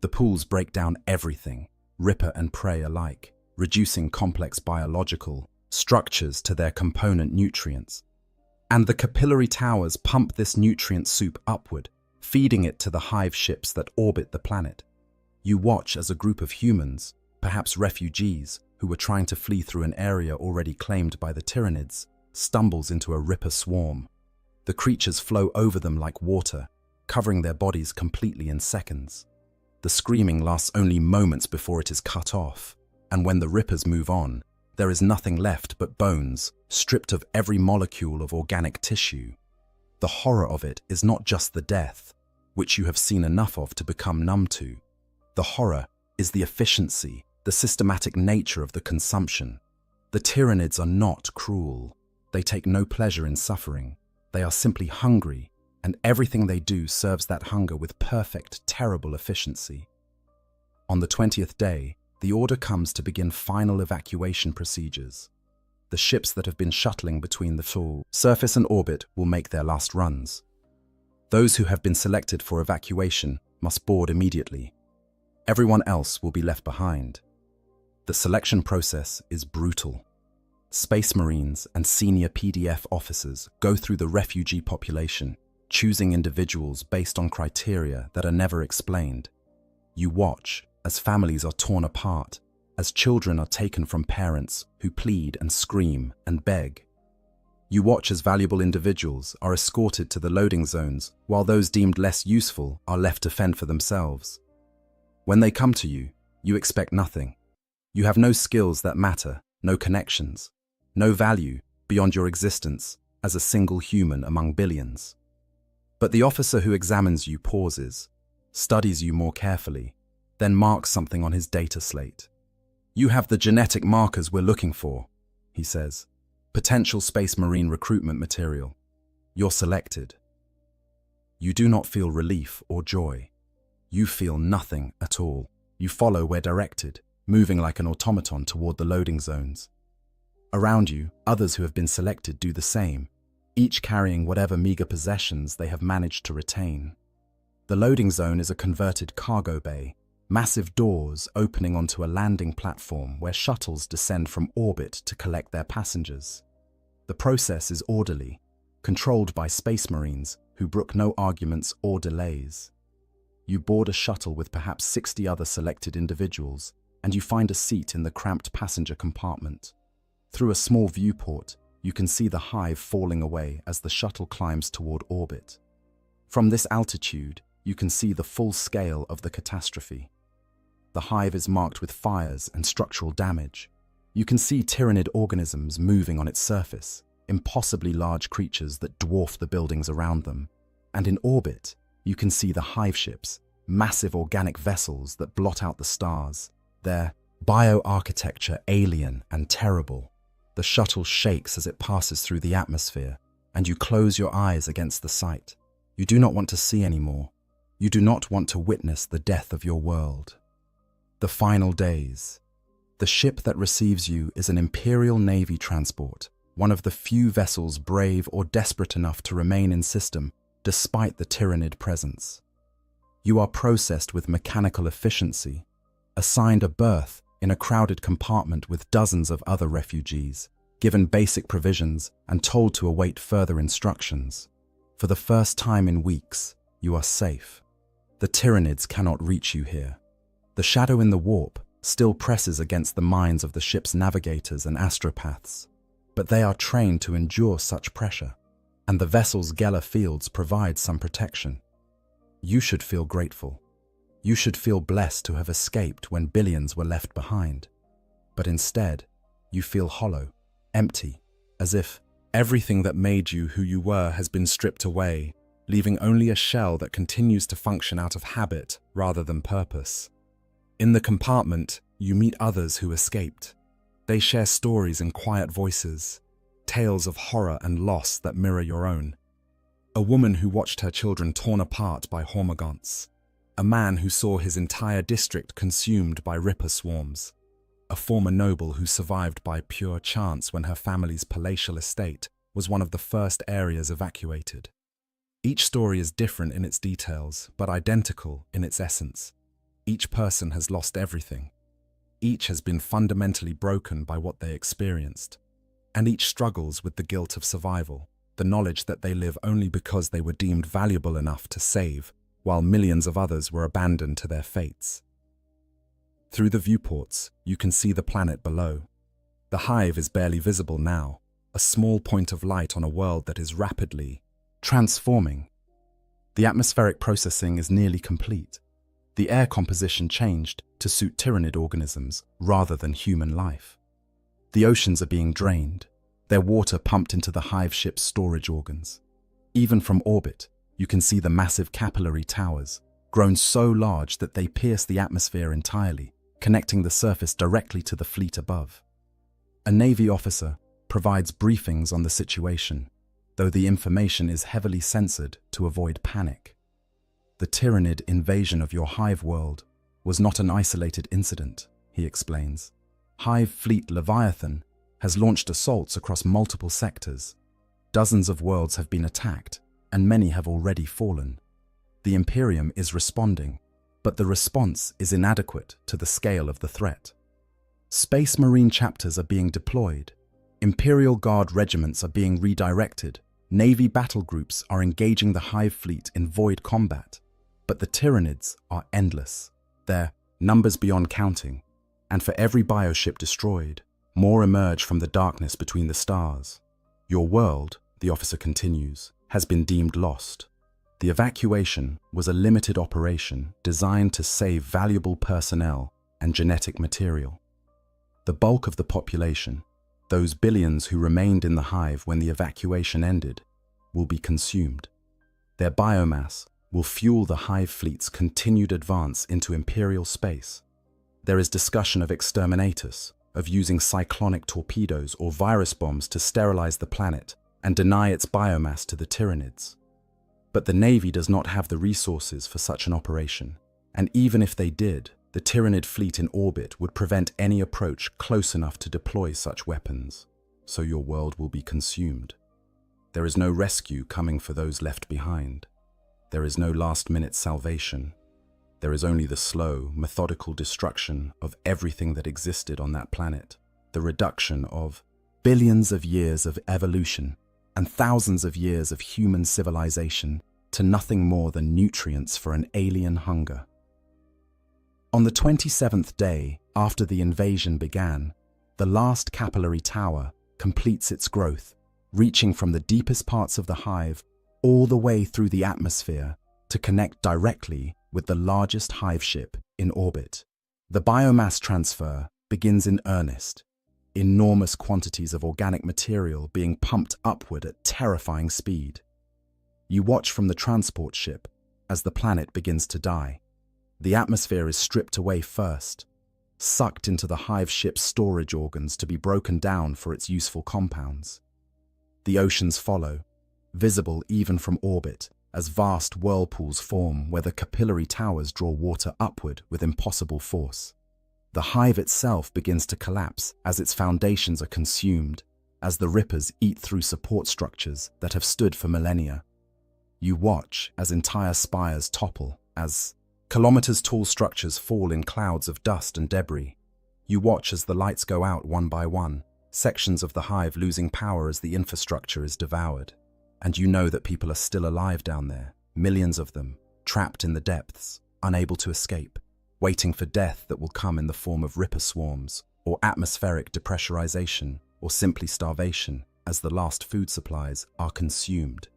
The pools break down everything, ripper and prey alike, reducing complex biological structures to their component nutrients. And the capillary towers pump this nutrient soup upward, feeding it to the hive ships that orbit the planet. You watch as a group of humans, perhaps refugees, who were trying to flee through an area already claimed by the Tyranids, stumbles into a ripper swarm. The creatures flow over them like water, covering their bodies completely in seconds. The screaming lasts only moments before it is cut off, and when the rippers move on, there is nothing left but bones, stripped of every molecule of organic tissue. The horror of it is not just the death, which you have seen enough of to become numb to. The horror is the efficiency, the systematic nature of the consumption. The Tyranids are not cruel. They take no pleasure in suffering. They are simply hungry, and everything they do serves that hunger with perfect, terrible efficiency. On the 20th day, the order comes to begin final evacuation procedures. The ships that have been shuttling between the full surface and orbit will make their last runs. Those who have been selected for evacuation must board immediately. Everyone else will be left behind. The selection process is brutal. Space Marines and senior PDF officers go through the refugee population, choosing individuals based on criteria that are never explained. You watch as families are torn apart, as children are taken from parents who plead and scream and beg. You watch as valuable individuals are escorted to the loading zones, while those deemed less useful are left to fend for themselves. When they come to you, you expect nothing. You have no skills that matter, no connections, no value beyond your existence as a single human among billions. But the officer who examines you pauses, studies you more carefully, then marks something on his data slate. "You have the genetic markers we're looking for," he says. "Potential Space Marine recruitment material. You're selected." You do not feel relief or joy. You feel nothing at all. You follow where directed, moving like an automaton toward the loading zones. Around you, others who have been selected do the same, each carrying whatever meager possessions they have managed to retain. The loading zone is a converted cargo bay, massive doors opening onto a landing platform where shuttles descend from orbit to collect their passengers. The process is orderly, controlled by Space Marines who brook no arguments or delays. You board a shuttle with perhaps 60 other selected individuals, and you find a seat in the cramped passenger compartment. Through a small viewport, you can see the hive falling away as the shuttle climbs toward orbit. From this altitude, you can see the full scale of the catastrophe. The hive is marked with fires and structural damage. You can see tyrannid organisms moving on its surface, impossibly large creatures that dwarf the buildings around them. And in orbit, you can see the hive ships, massive organic vessels that blot out the stars. Their bioarchitecture alien and terrible. The shuttle shakes as it passes through the atmosphere, and you close your eyes against the sight. You do not want to see anymore. You do not want to witness the death of your world. The final days. The ship that receives you is an Imperial Navy transport, one of the few vessels brave or desperate enough to remain in system despite the tyrannid presence. You are processed with mechanical efficiency, assigned a berth in a crowded compartment with dozens of other refugees, given basic provisions and told to await further instructions. For the first time in weeks, you are safe. The tyrannids cannot reach you here. The shadow in the warp still presses against the minds of the ship's navigators and astropaths, but they are trained to endure such pressure, and the vessel's Geller fields provide some protection. You should feel grateful. You should feel blessed to have escaped when billions were left behind. But instead, you feel hollow, empty, as if everything that made you who you were has been stripped away, leaving only a shell that continues to function out of habit rather than purpose. In the compartment, you meet others who escaped. They share stories in quiet voices, tales of horror and loss that mirror your own. A woman who watched her children torn apart by hormagaunts. A man who saw his entire district consumed by ripper swarms. A former noble who survived by pure chance when her family's palatial estate was one of the first areas evacuated. Each story is different in its details, but identical in its essence. Each person has lost everything. Each has been fundamentally broken by what they experienced. And each struggles with the guilt of survival, the knowledge that they live only because they were deemed valuable enough to save, while millions of others were abandoned to their fates. Through the viewports, you can see the planet below. The hive is barely visible now, a small point of light on a world that is rapidly transforming. The atmospheric processing is nearly complete. The air composition changed to suit tyrannid organisms rather than human life. The oceans are being drained, their water pumped into the hive ship's storage organs. Even from orbit, you can see the massive capillary towers, grown so large that they pierce the atmosphere entirely, connecting the surface directly to the fleet above. A Navy officer provides briefings on the situation, though the information is heavily censored to avoid panic. The tyrannid invasion of your hive world was not an isolated incident, he explains. Hive Fleet Leviathan has launched assaults across multiple sectors. Dozens of worlds have been attacked, and many have already fallen. The Imperium is responding, but the response is inadequate to the scale of the threat. Space Marine chapters are being deployed. Imperial Guard regiments are being redirected. Navy battle groups are engaging the Hive Fleet in void combat. But the tyrannids are endless. Their numbers beyond counting. And for every bioship destroyed, more emerge from the darkness between the stars. Your world, the officer continues, has been deemed lost. The evacuation was a limited operation designed to save valuable personnel and genetic material. The bulk of the population, those billions who remained in the hive when the evacuation ended, will be consumed. Their biomass will fuel the hive fleet's continued advance into Imperial space. There is discussion of exterminatus, of using cyclonic torpedoes or virus bombs to sterilize the planet and deny its biomass to the tyrannids. But the Navy does not have the resources for such an operation, and even if they did, the tyrannid fleet in orbit would prevent any approach close enough to deploy such weapons, so your world will be consumed. There is no rescue coming for those left behind. There is no last-minute salvation. There is only the slow, methodical destruction of everything that existed on that planet, the reduction of billions of years of evolution and thousands of years of human civilization to nothing more than nutrients for an alien hunger. On the 27th day after the invasion began, the last capillary tower completes its growth, reaching from the deepest parts of the hive all the way through the atmosphere to connect directly with the largest hive ship in orbit. The biomass transfer begins in earnest. enormous quantities of organic material being pumped upward at terrifying speed. You watch from the transport ship as the planet begins to die. The atmosphere is stripped away first, sucked into the hive ship's storage organs to be broken down for its useful compounds. The oceans follow, visible even from orbit, as vast whirlpools form where the capillary towers draw water upward with impossible force. The hive itself begins to collapse as its foundations are consumed, as the rippers eat through support structures that have stood for millennia. You watch as entire spires topple, as kilometers-tall structures fall in clouds of dust and debris. You watch as the lights go out one by one, sections of the hive losing power as the infrastructure is devoured. And you know that people are still alive down there, millions of them, trapped in the depths, unable to escape, waiting for death that will come in the form of ripper swarms, or atmospheric depressurization, or simply starvation, as the last food supplies are consumed.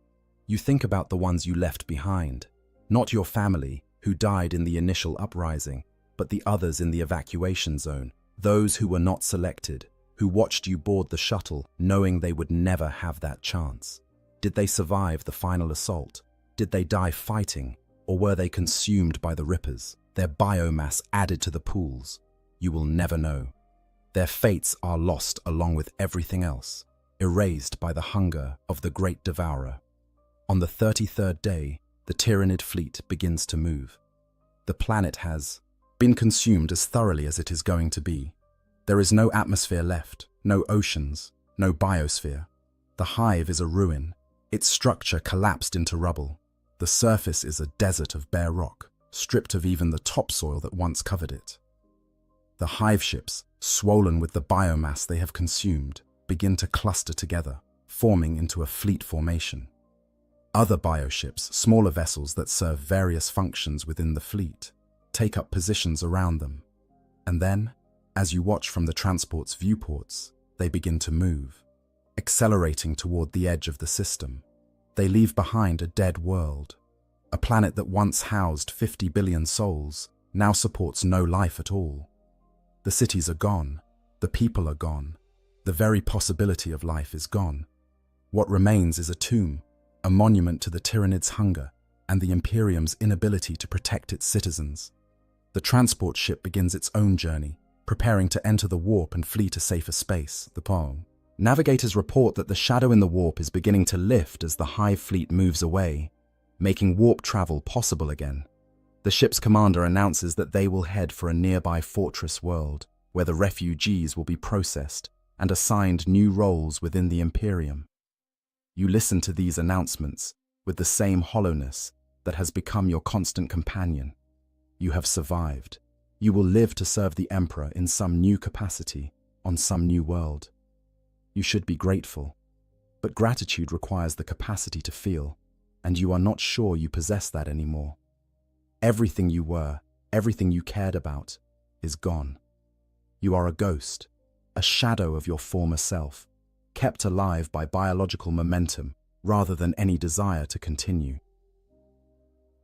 You think about the ones you left behind, not your family, who died in the initial uprising, but the others in the evacuation zone, those who were not selected, who watched you board the shuttle knowing they would never have that chance. Did they survive the final assault? Did they die fighting, or were they consumed by the rippers, their biomass added to the pools? You will never know. Their fates are lost along with everything else, erased by the hunger of the great devourer. On the 33rd day, the Tyrannid fleet begins to move. The planet has been consumed as thoroughly as it is going to be. There is no atmosphere left, no oceans, no biosphere. The hive is a ruin. Its structure collapsed into rubble. The surface is a desert of bare rock, stripped of even the topsoil that once covered it. The hive ships, swollen with the biomass they have consumed, begin to cluster together, forming into a fleet formation. Other bioships, smaller vessels that serve various functions within the fleet, take up positions around them. And then, as you watch from the transport's viewports, they begin to move, accelerating toward the edge of the system. They leave behind a dead world. A planet that once housed 50 billion souls now supports no life at all. The cities are gone. The people are gone. The very possibility of life is gone. What remains is a tomb, a monument to the Tyrannid's hunger and the Imperium's inability to protect its citizens. The transport ship begins its own journey, preparing to enter the warp and flee to safer space, the Pole. Navigators report that the shadow in the warp is beginning to lift as the hive fleet moves away, making warp travel possible again. The ship's commander announces that they will head for a nearby fortress world, where the refugees will be processed and assigned new roles within the Imperium. You listen to these announcements with the same hollowness that has become your constant companion. You have survived. You will live to serve the Emperor in some new capacity, on some new world. You should be grateful, but gratitude requires the capacity to feel, and you are not sure you possess that anymore. Everything you were, everything you cared about, is gone. You are a ghost, a shadow of your former self, kept alive by biological momentum rather than any desire to continue.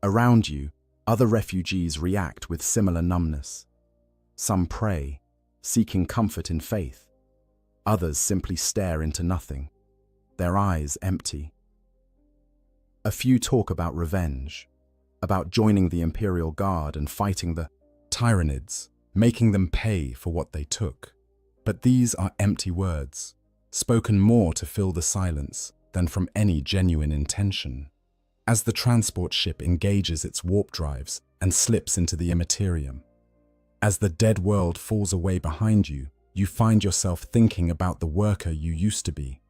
Around you, other refugees react with similar numbness. Some pray, seeking comfort in faith. Others simply stare into nothing, their eyes empty. A few talk about revenge, about joining the Imperial Guard and fighting the Tyrannids, making them pay for what they took. But these are empty words, spoken more to fill the silence than from any genuine intention. As the transport ship engages its warp drives and slips into the immaterium, as the dead world falls away behind you, you find yourself thinking about the worker you used to be,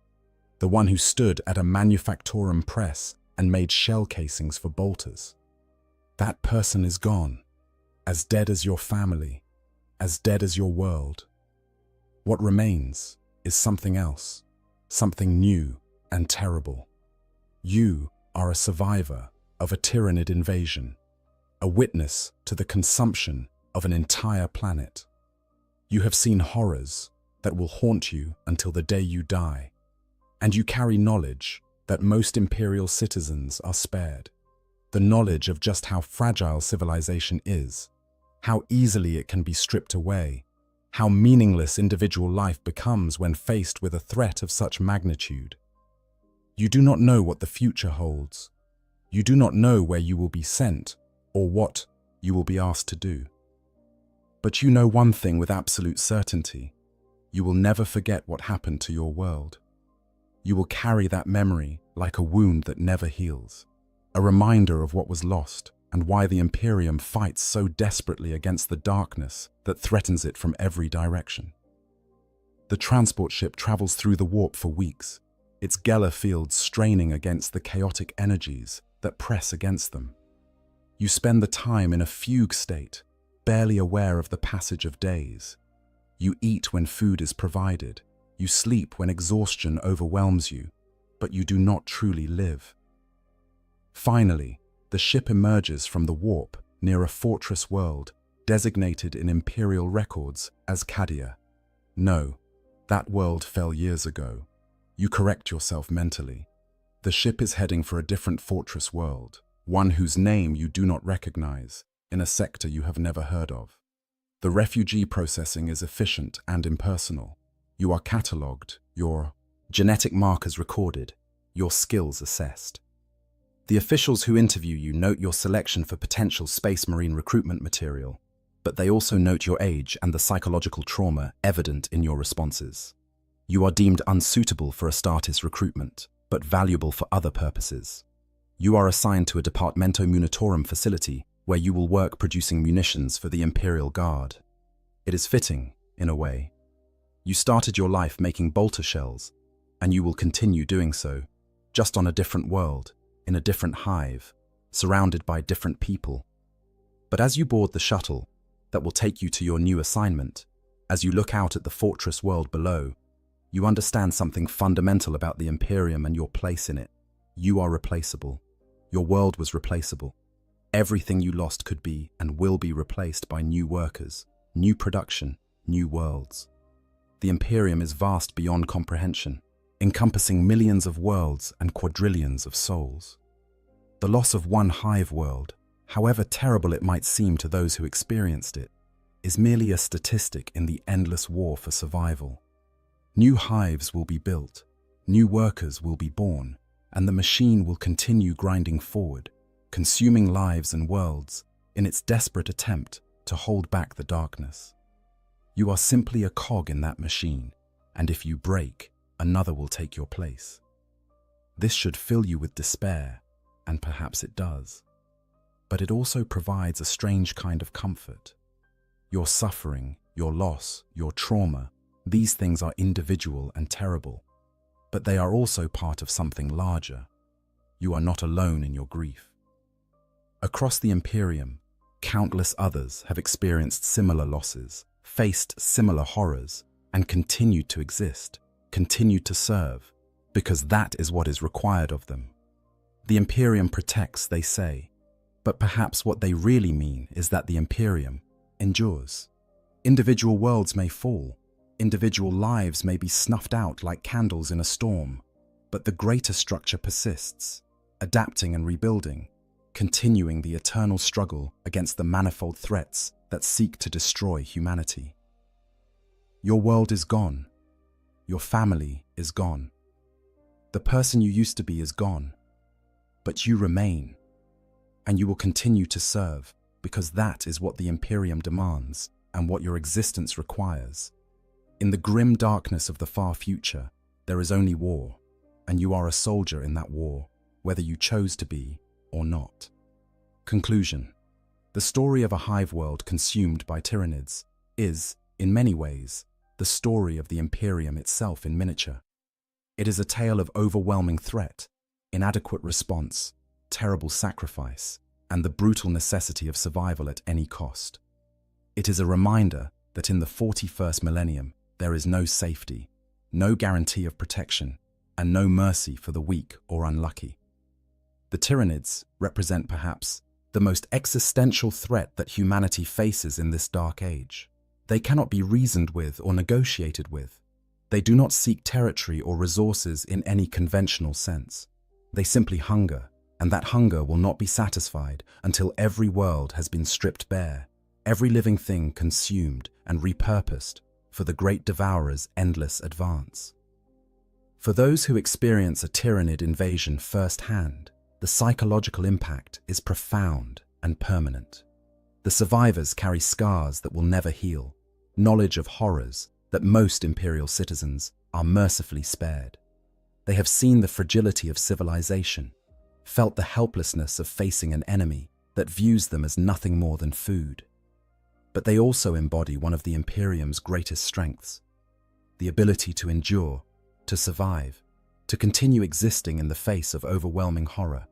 the one who stood at a manufactorum press and made shell casings for bolters. That person is gone, as dead as your family, as dead as your world. What remains is something else, something new and terrible. You are a survivor of a Tyrannid invasion, a witness to the consumption of an entire planet. You have seen horrors that will haunt you until the day you die, and you carry knowledge that most Imperial citizens are spared. The knowledge of just how fragile civilization is, how easily it can be stripped away, How meaningless individual life becomes when faced with a threat of such magnitude. You do not know what the future holds. You do not know where you will be sent or what you will be asked to do. But you know one thing with absolute certainty. You will never forget what happened to your world. You will carry that memory like a wound that never heals, a reminder of what was lost and why the Imperium fights so desperately against the darkness that threatens it from every direction. The transport ship travels through the warp for weeks, its Geller fields straining against the chaotic energies that press against them. You spend the time in a fugue state, barely aware of the passage of days. You eat when food is provided. You sleep when exhaustion overwhelms you, but you do not truly live. Finally, the ship emerges from the warp near a fortress world designated in Imperial records as Cadia. No, that world fell years ago. You correct yourself mentally. The ship is heading for a different fortress world, one whose name you do not recognize, in a sector you have never heard of. The refugee processing is efficient and impersonal. You are catalogued, your genetic markers recorded, your skills assessed. The officials who interview you note your selection for potential Space Marine recruitment material, but they also note your age and the psychological trauma evident in your responses. You are deemed unsuitable for Astartes recruitment, but valuable for other purposes. You are assigned to a Departamento Munitorum facility where you will work producing munitions for the Imperial Guard. It is fitting, in a way. You started your life making bolter shells, and you will continue doing so, just on a different world, in a different hive, surrounded by different people. But as you board the shuttle that will take you to your new assignment, as you look out at the fortress world below, you understand something fundamental about the Imperium and your place in it. You are replaceable. Your world was replaceable. Everything you lost could be and will be replaced by new workers, new production, new worlds. The Imperium is vast beyond comprehension, encompassing millions of worlds and quadrillions of souls. The loss of one hive world, however terrible it might seem to those who experienced it, is merely a statistic in the endless war for survival. New hives will be built, new workers will be born, and the machine will continue grinding forward, consuming lives and worlds in its desperate attempt to hold back the darkness. You are simply a cog in that machine, and if you break, another will take your place. This should fill you with despair, and perhaps it does. But it also provides a strange kind of comfort. Your suffering, your loss, your trauma, these things are individual and terrible, but they are also part of something larger. You are not alone in your grief. Across the Imperium, countless others have experienced similar losses, faced similar horrors, and continued to exist, continued to serve, because that is what is required of them. The Imperium protects, they say, but perhaps what they really mean is that the Imperium endures. Individual worlds may fall, individual lives may be snuffed out like candles in a storm, but the greater structure persists, adapting and rebuilding, continuing the eternal struggle against the manifold threats that seek to destroy humanity. Your world is gone. Your family is gone. The person you used to be is gone. But you remain, and you will continue to serve because that is what the Imperium demands and what your existence requires. In the grim darkness of the far future, there is only war, and you are a soldier in that war, whether you chose to be or not. Conclusion. The story of a hive world consumed by Tyranids is, in many ways, the story of the Imperium itself in miniature. It is a tale of overwhelming threat, inadequate response, terrible sacrifice, and the brutal necessity of survival at any cost. It is a reminder that in the 41st millennium, there is no safety, no guarantee of protection, and no mercy for the weak or unlucky. The Tyranids represent perhaps the most existential threat that humanity faces in this dark age. They cannot be reasoned with or negotiated with. They do not seek territory or resources in any conventional sense. They simply hunger, and that hunger will not be satisfied until every world has been stripped bare, every living thing consumed and repurposed for the great devourer's endless advance. For those who experience a tyrannid invasion firsthand, the psychological impact is profound and permanent. The survivors carry scars that will never heal, knowledge of horrors that most imperial citizens are mercifully spared. They have seen the fragility of civilization, felt the helplessness of facing an enemy that views them as nothing more than food. But they also embody one of the Imperium's greatest strengths: the ability to endure, to survive, to continue existing in the face of overwhelming horror.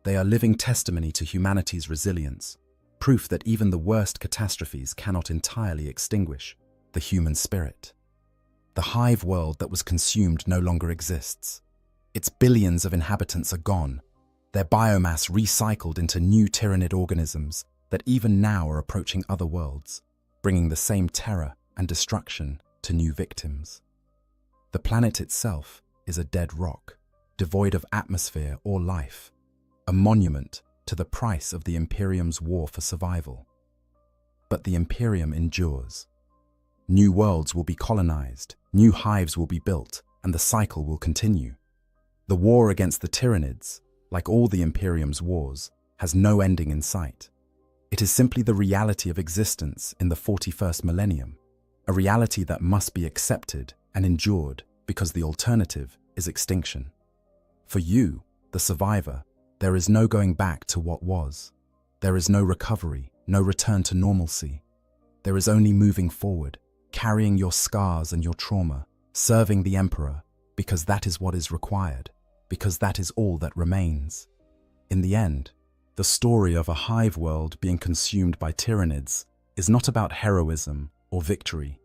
They are living testimony to humanity's resilience, proof that even the worst catastrophes cannot entirely extinguish the human spirit. The hive world that was consumed no longer exists. Its billions of inhabitants are gone, their biomass recycled into new tyrannid organisms that even now are approaching other worlds, bringing the same terror and destruction to new victims. The planet itself is a dead rock, devoid of atmosphere or life, a monument to the price of the Imperium's war for survival. But the Imperium endures. New worlds will be colonized, new hives will be built, and the cycle will continue. The war against the Tyrannids, like all the Imperium's wars, has no ending in sight. It is simply the reality of existence in the 41st millennium, a reality that must be accepted and endured because the alternative is extinction. For you, the survivor, there is no going back to what was. There is no recovery, no return to normalcy. There is only moving forward, carrying your scars and your trauma, serving the Emperor, because that is what is required, because that is all that remains. In the end, the story of a hive world being consumed by tyrannids is not about heroism or victory.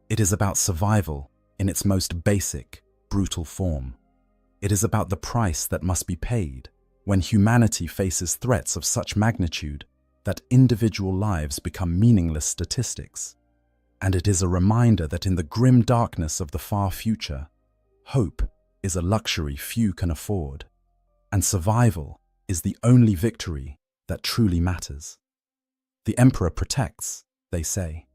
It is about survival in its most basic, brutal form. It is about the price that must be paid when humanity faces threats of such magnitude that individual lives become meaningless statistics. And it is a reminder that in the grim darkness of the far future, hope is a luxury few can afford, and survival is the only victory that truly matters. The Emperor protects, they say,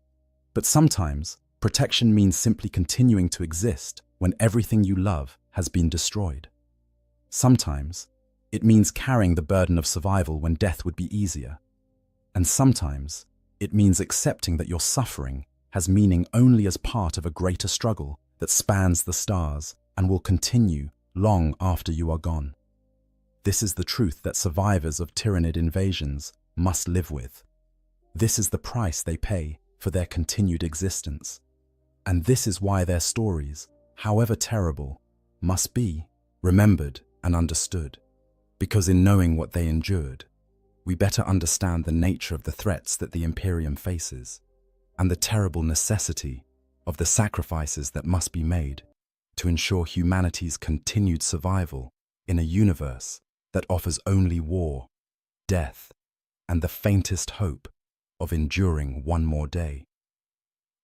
but sometimes protection means simply continuing to exist when everything you love has been destroyed. Sometimes it means carrying the burden of survival when death would be easier. And sometimes it means accepting that your suffering has meaning only as part of a greater struggle that spans the stars and will continue long after you are gone. This is the truth that survivors of tyrannid invasions must live with. This is the price they pay for their continued existence. And this is why their stories, however terrible, must be remembered and understood. Because in knowing what they endured, we better understand the nature of the threats that the Imperium faces and the terrible necessity of the sacrifices that must be made to ensure humanity's continued survival in a universe that offers only war, death, and the faintest hope of enduring one more day.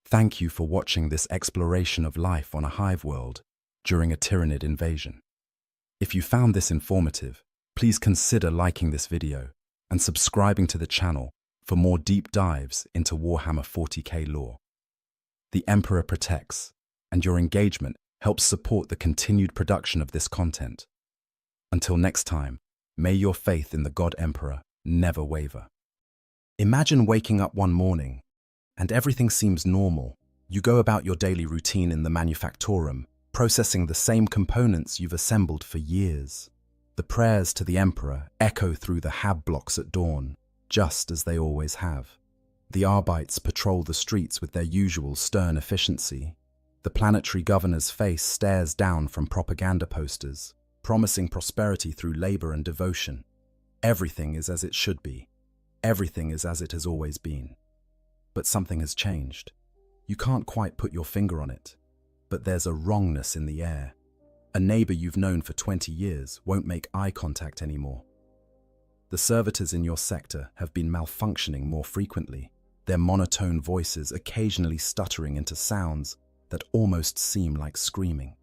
Thank you for watching this exploration of life on a hive world during a tyrannid invasion. If you found this informative, please consider liking this video and subscribing to the channel for more deep dives into Warhammer 40k lore. The Emperor protects, and your engagement helps support the continued production of this content. Until next time, may your faith in the God Emperor never waver. Imagine waking up one morning and everything seems normal. You go about your daily routine in the manufactorum, processing the same components you've assembled for years. The prayers to the Emperor echo through the hab blocks at dawn, just as they always have. The Arbites patrol the streets with their usual stern efficiency. The planetary governor's face stares down from propaganda posters, promising prosperity through labor and devotion. Everything is as it should be. Everything is as it has always been. But something has changed. You can't quite put your finger on it, but there's a wrongness in the air. A neighbor you've known for 20 years won't make eye contact anymore. The servitors in your sector have been malfunctioning more frequently, their monotone voices occasionally stuttering into sounds that almost seem like screaming.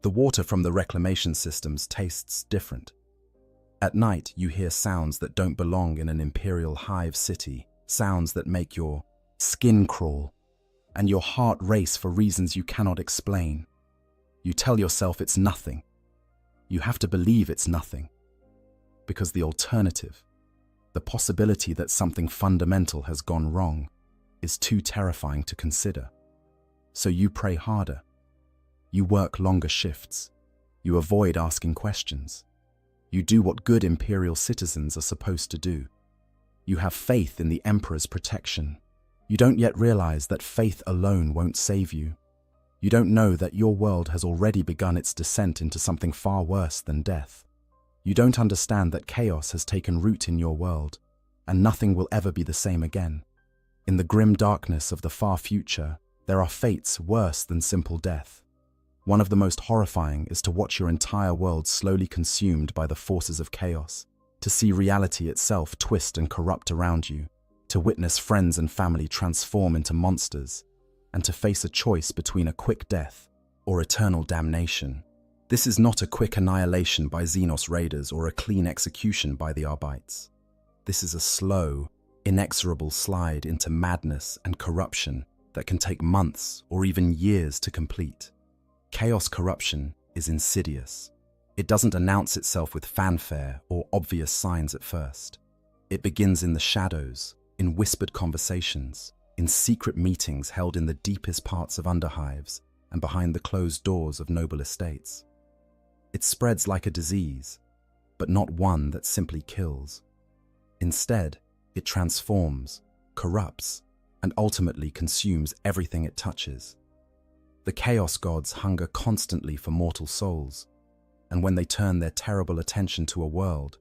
The water from the reclamation systems tastes different. At night, you hear sounds that don't belong in an imperial hive city, sounds that make your skin crawl and your heart race for reasons you cannot explain. You tell yourself it's nothing. You have to believe it's nothing, because the alternative, the possibility that something fundamental has gone wrong, is too terrifying to consider. So you pray harder. You work longer shifts. You avoid asking questions. You do what good imperial citizens are supposed to do. You have faith in the emperor's protection. You don't yet realize that faith alone won't save you. You don't know that your world has already begun its descent into something far worse than death. You don't understand that chaos has taken root in your world, and nothing will ever be the same again. In the grim darkness of the far future, there are fates worse than simple death. One of the most horrifying is to watch your entire world slowly consumed by the forces of chaos, to see reality itself twist and corrupt around you, to witness friends and family transform into monsters, and to face a choice between a quick death or eternal damnation. This is not a quick annihilation by Xenos raiders or a clean execution by the Arbites. This is a slow, inexorable slide into madness and corruption that can take months or even years to complete. Chaos corruption is insidious. It doesn't announce itself with fanfare or obvious signs at first. It begins in the shadows, in whispered conversations, in secret meetings held in the deepest parts of underhives and behind the closed doors of noble estates. It spreads like a disease, but not one that simply kills. Instead, it transforms, corrupts, and ultimately consumes everything it touches. The Chaos Gods hunger constantly for mortal souls, and when they turn their terrible attention to a world,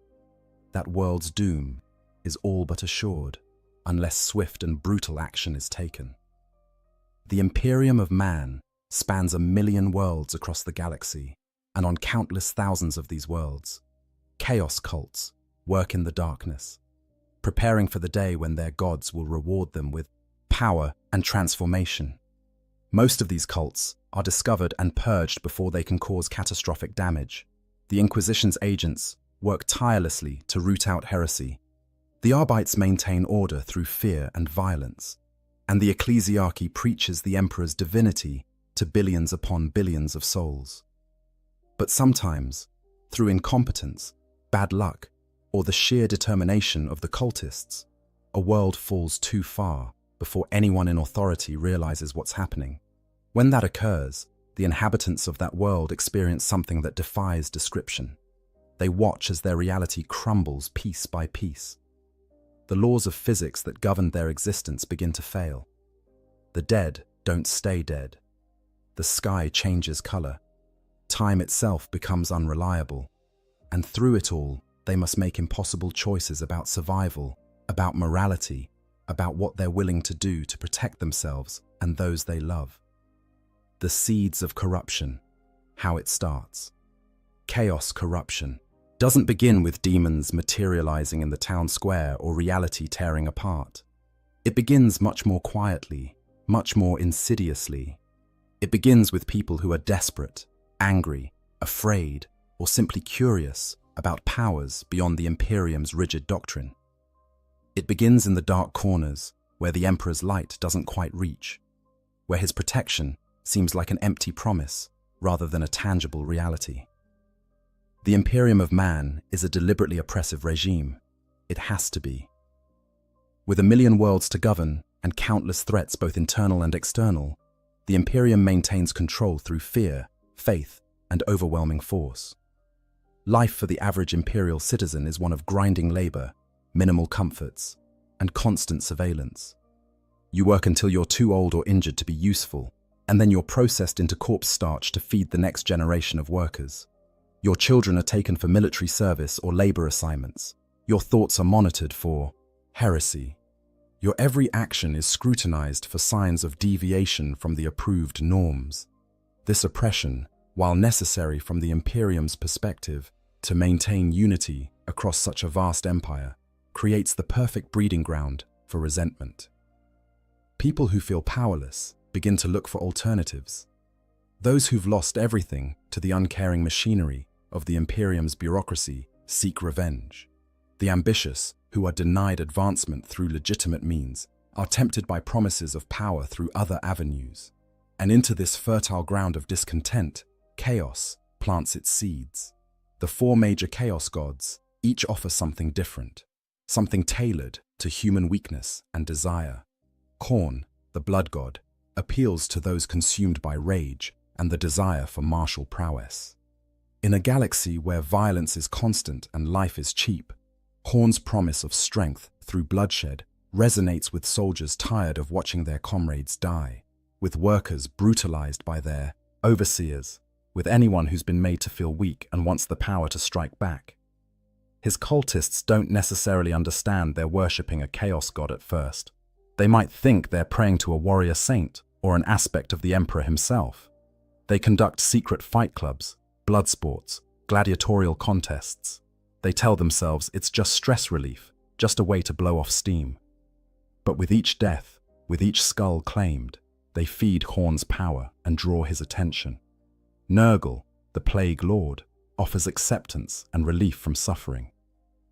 that world's doom is all but assured, unless swift and brutal action is taken. The Imperium of Man spans 1,000,000 worlds across the galaxy, and on countless thousands of these worlds, chaos cults work in the darkness, preparing for the day when their gods will reward them with power and transformation. Most of these cults are discovered and purged before they can cause catastrophic damage. The Inquisition's agents work tirelessly to root out heresy. The Arbites maintain order through fear and violence, and the ecclesiarchy preaches the Emperor's divinity to billions upon billions of souls. But sometimes, through incompetence, bad luck, or the sheer determination of the cultists, a world falls too far before anyone in authority realizes what's happening. When that occurs, the inhabitants of that world experience something that defies description. They watch as their reality crumbles piece by piece. The laws of physics that govern their existence begin to fail. The dead don't stay dead. The sky changes color. Time itself becomes unreliable. And through it all, they must make impossible choices about survival, about morality, about what they're willing to do to protect themselves and those they love. The seeds of corruption, how it starts. Chaos corruption doesn't begin with demons materializing in the town square or reality tearing apart. It begins much more quietly, much more insidiously. It begins with people who are desperate, angry, afraid, or simply curious about powers beyond the Imperium's rigid doctrine. It begins in the dark corners where the Emperor's light doesn't quite reach, where his protection seems like an empty promise rather than a tangible reality. The Imperium of Man is a deliberately oppressive regime. It has to be. With 1,000,000 worlds to govern and countless threats both internal and external, the Imperium maintains control through fear, faith, and overwhelming force. Life for the average Imperial citizen is one of grinding labor, minimal comforts, and constant surveillance. You work until you're too old or injured to be useful, and then you're processed into corpse starch to feed the next generation of workers. Your children are taken for military service or labor assignments. Your thoughts are monitored for heresy. Your every action is scrutinized for signs of deviation from the approved norms. This oppression, while necessary from the Imperium's perspective to maintain unity across such a vast empire, creates the perfect breeding ground for resentment. People who feel powerless begin to look for alternatives. Those who've lost everything to the uncaring machinery of the Imperium's bureaucracy seek revenge. The ambitious who are denied advancement through legitimate means, are tempted by promises of power through other avenues. And into this fertile ground of discontent, chaos plants its seeds. The four major chaos gods each offer something different, something tailored to human weakness and desire. Khorne, the blood god, appeals to those consumed by rage and the desire for martial prowess. In a galaxy where violence is constant and life is cheap, Khorne's promise of strength through bloodshed resonates with soldiers tired of watching their comrades die, with workers brutalized by their overseers, with anyone who's been made to feel weak and wants the power to strike back. His cultists don't necessarily understand they're worshipping a chaos god at first. They might think they're praying to a warrior saint or an aspect of the emperor himself. They conduct secret fight clubs, blood sports, gladiatorial contests. They tell themselves it's just stress relief, just a way to blow off steam. But with each death, with each skull claimed, they feed Khorne's power and draw his attention. Nurgle, the Plague Lord, offers acceptance and relief from suffering.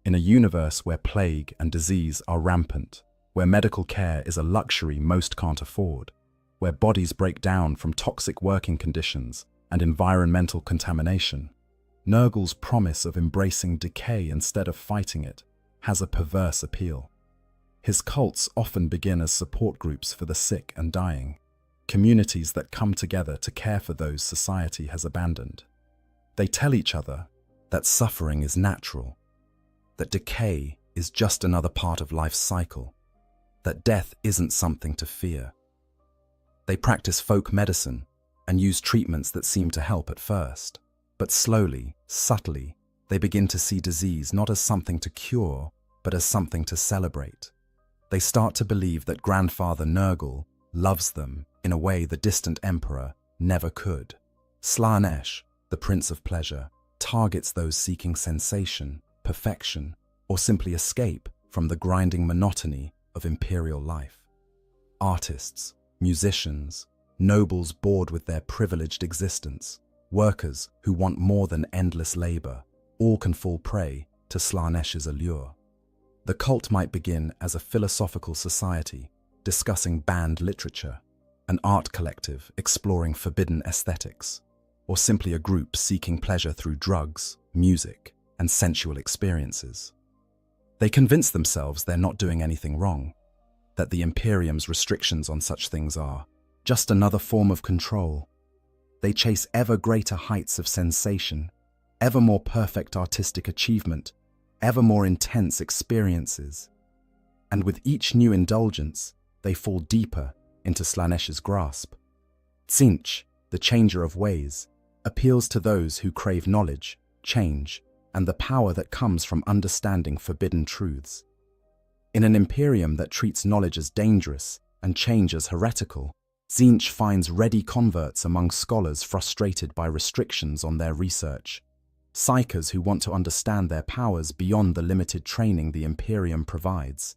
In a universe where plague and disease are rampant, where medical care is a luxury most can't afford, where bodies break down from toxic working conditions and environmental contamination, Nurgle's promise of embracing decay instead of fighting it has a perverse appeal. His cults often begin as support groups for the sick and dying, communities that come together to care for those society has abandoned. They tell each other that suffering is natural, that decay is just another part of life's cycle, that death isn't something to fear. They practice folk medicine and use treatments that seem to help at first, but slowly, subtly, they begin to see disease not as something to cure, but as something to celebrate. They start to believe that Grandfather Nurgle loves them in a way the distant emperor never could. Slaanesh, the Prince of Pleasure, targets those seeking sensation, perfection, or simply escape from the grinding monotony of imperial life. Artists, musicians, nobles bored with their privileged existence, workers who want more than endless labor, all can fall prey to Slaanesh's allure. The cult might begin as a philosophical society discussing banned literature, an art collective exploring forbidden aesthetics, or simply a group seeking pleasure through drugs, music, and sensual experiences. They convince themselves they're not doing anything wrong, that the Imperium's restrictions on such things are just another form of control. They chase ever greater heights of sensation, ever more perfect artistic achievement, ever more intense experiences. And with each new indulgence, they fall deeper into Slaanesh's grasp. Tzeentch, the changer of ways, appeals to those who crave knowledge, change, and the power that comes from understanding forbidden truths. In an Imperium that treats knowledge as dangerous and change as heretical, Tzeentch finds ready converts among scholars frustrated by restrictions on their research, psychers who want to understand their powers beyond the limited training the Imperium provides,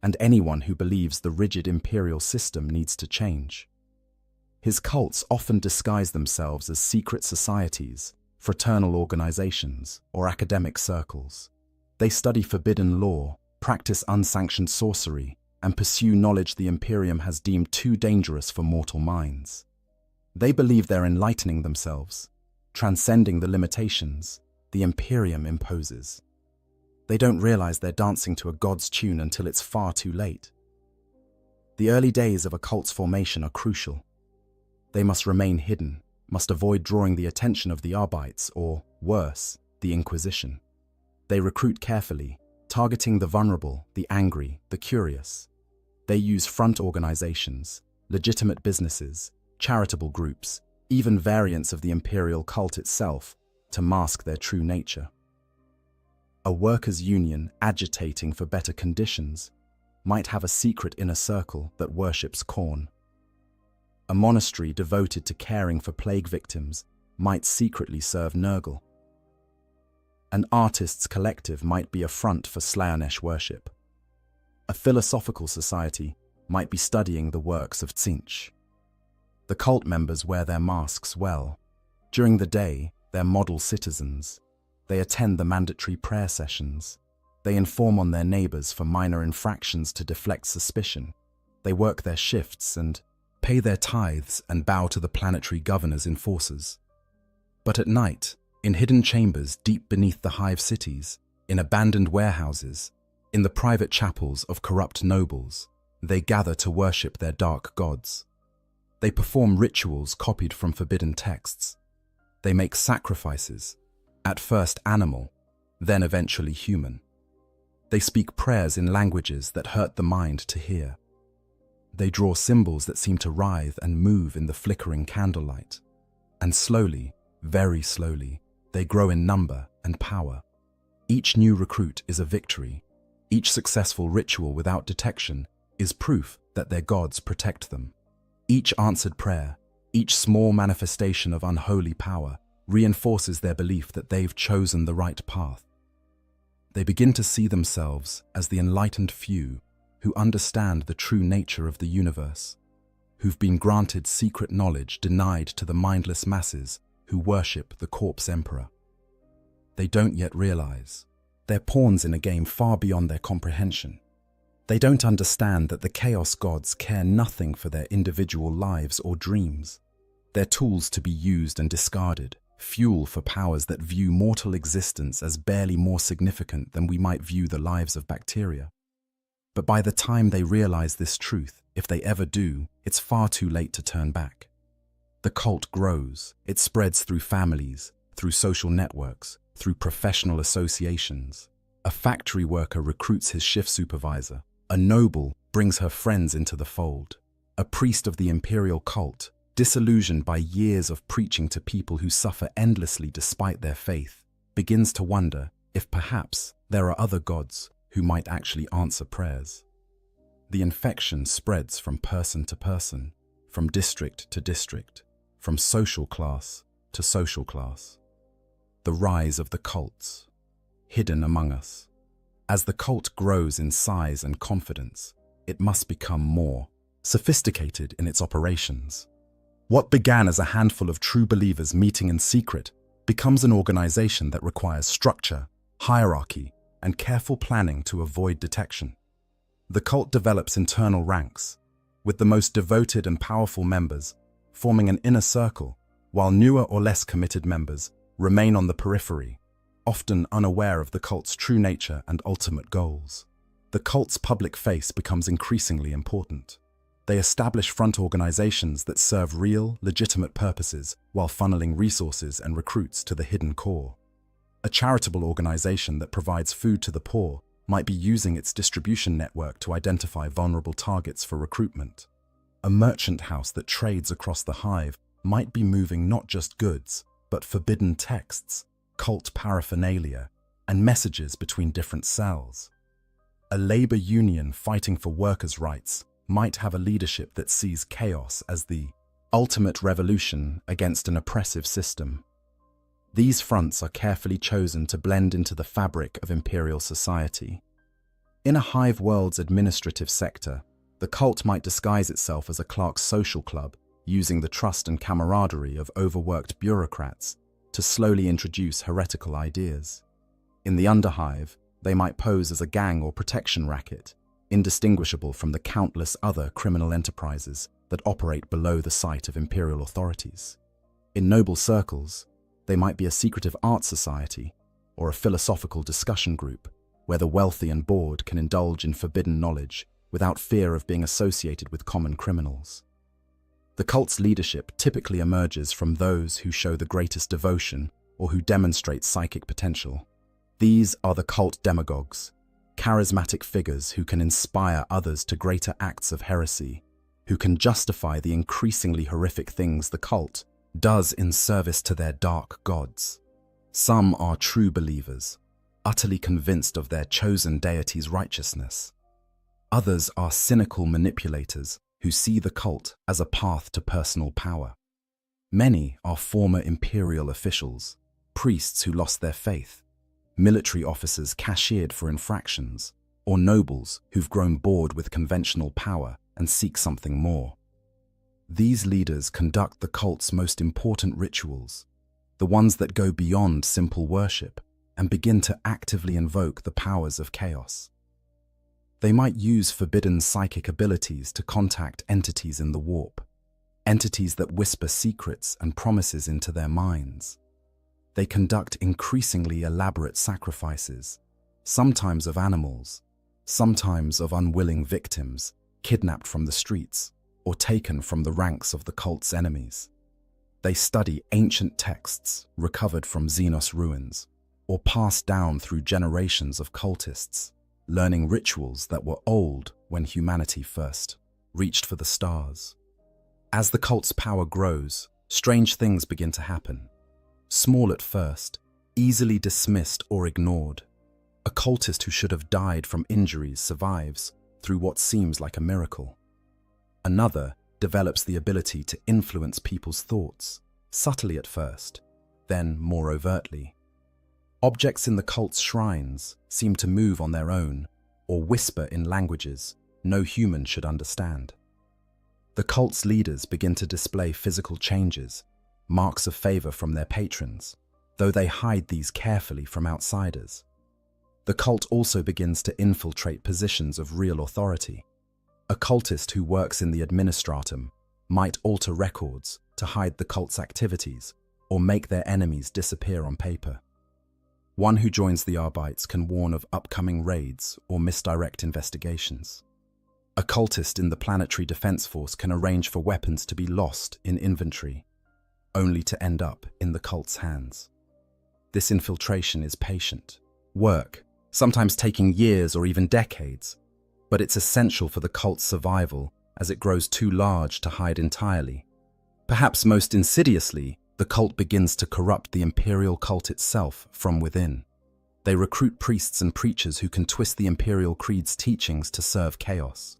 and anyone who believes the rigid imperial system needs to change. His cults often disguise themselves as secret societies, fraternal organizations, or academic circles. They study forbidden law, practice unsanctioned sorcery, and pursue knowledge the Imperium has deemed too dangerous for mortal minds. They believe they're enlightening themselves, transcending the limitations the Imperium imposes. They don't realize they're dancing to a god's tune until it's far too late. The early days of a cult's formation are crucial. They must remain hidden, must avoid drawing the attention of the Arbites or, worse, the Inquisition. They recruit carefully, targeting the vulnerable, the angry, the curious. They use front organizations, legitimate businesses, charitable groups, even variants of the imperial cult itself, to mask their true nature. A workers' union agitating for better conditions might have a secret inner circle that worships Khorne. A monastery devoted to caring for plague victims might secretly serve Nurgle. An artists' collective might be a front for Slaanesh worship. A philosophical society might be studying the works of Tzeentch. The cult members wear their masks well. During the day, they're model citizens. They attend the mandatory prayer sessions. They inform on their neighbors for minor infractions to deflect suspicion. They work their shifts and pay their tithes and bow to the planetary governor's enforcers. But at night, in hidden chambers deep beneath the hive cities, in abandoned warehouses, in the private chapels of corrupt nobles, they gather to worship their dark gods. They perform rituals copied from forbidden texts. They make sacrifices, at first animal, then eventually human. They speak prayers in languages that hurt the mind to hear. They draw symbols that seem to writhe and move in the flickering candlelight. And slowly, very slowly, they grow in number and power. Each new recruit is a victory. Each successful ritual without detection is proof that their gods protect them. Each answered prayer, each small manifestation of unholy power reinforces their belief that they've chosen the right path. They begin to see themselves as the enlightened few who understand the true nature of the universe, who've been granted secret knowledge denied to the mindless masses who worship the corpse emperor. They don't yet realize they're pawns in a game far beyond their comprehension. They don't understand that the Chaos Gods care nothing for their individual lives or dreams. They're tools to be used and discarded, fuel for powers that view mortal existence as barely more significant than we might view the lives of bacteria. But by the time they realize this truth, if they ever do, it's far too late to turn back. The cult grows. It spreads through families, through social networks, through professional associations. A factory worker recruits his shift supervisor. A noble brings her friends into the fold. A priest of the imperial cult, disillusioned by years of preaching to people who suffer endlessly despite their faith, begins to wonder if perhaps there are other gods who might actually answer prayers. The infection spreads from person to person, from district to district, from social class to social class. The rise of the cults, hidden among us. As the cult grows in size and confidence, it must become more sophisticated in its operations. What began as a handful of true believers meeting in secret becomes an organization that requires structure, hierarchy, and careful planning to avoid detection. The cult develops internal ranks, with the most devoted and powerful members forming an inner circle, while newer or less committed members remain on the periphery, often unaware of the cult's true nature and ultimate goals. The cult's public face becomes increasingly important. They establish front organizations that serve real, legitimate purposes while funneling resources and recruits to the hidden core. A charitable organization that provides food to the poor might be using its distribution network to identify vulnerable targets for recruitment. A merchant house that trades across the hive might be moving not just goods, but forbidden texts, cult paraphernalia, and messages between different cells. A labor union fighting for workers' rights might have a leadership that sees chaos as the ultimate revolution against an oppressive system. These fronts are carefully chosen to blend into the fabric of imperial society. In a hive world's administrative sector, the cult might disguise itself as a clerk's social club, using the trust and camaraderie of overworked bureaucrats to slowly introduce heretical ideas. In the underhive, they might pose as a gang or protection racket, indistinguishable from the countless other criminal enterprises that operate below the sight of imperial authorities. In noble circles, they might be a secretive art society or a philosophical discussion group where the wealthy and bored can indulge in forbidden knowledge without fear of being associated with common criminals. The cult's leadership typically emerges from those who show the greatest devotion or who demonstrate psychic potential. These are the cult demagogues, charismatic figures who can inspire others to greater acts of heresy, who can justify the increasingly horrific things the cult does in service to their dark gods. Some are true believers, utterly convinced of their chosen deity's righteousness. Others are cynical manipulators who see the cult as a path to personal power. Many are former imperial officials, priests who lost their faith, military officers cashiered for infractions, or nobles who've grown bored with conventional power and seek something more. These leaders conduct the cult's most important rituals, the ones that go beyond simple worship and begin to actively invoke the powers of chaos. They might use forbidden psychic abilities to contact entities in the warp, entities that whisper secrets and promises into their minds. They conduct increasingly elaborate sacrifices, sometimes of animals, sometimes of unwilling victims, kidnapped from the streets or taken from the ranks of the cult's enemies. They study ancient texts recovered from Xenos ruins or passed down through generations of cultists, learning rituals that were old when humanity first reached for the stars. As the cult's power grows, strange things begin to happen. Small at first, easily dismissed or ignored. A cultist who should have died from injuries survives through what seems like a miracle. Another develops the ability to influence people's thoughts, subtly at first, then more overtly. Objects in the cult's shrines seem to move on their own or whisper in languages no human should understand. The cult's leaders begin to display physical changes, marks of favor from their patrons, though they hide these carefully from outsiders. The cult also begins to infiltrate positions of real authority. A cultist who works in the administratum might alter records to hide the cult's activities or make their enemies disappear on paper. One who joins the Arbites can warn of upcoming raids or misdirect investigations. A cultist in the Planetary Defense Force can arrange for weapons to be lost in inventory, only to end up in the cult's hands. This infiltration is patient work, sometimes taking years or even decades, but it's essential for the cult's survival as it grows too large to hide entirely. Perhaps most insidiously, the cult begins to corrupt the imperial cult itself from within. They recruit priests and preachers who can twist the imperial creed's teachings to serve chaos.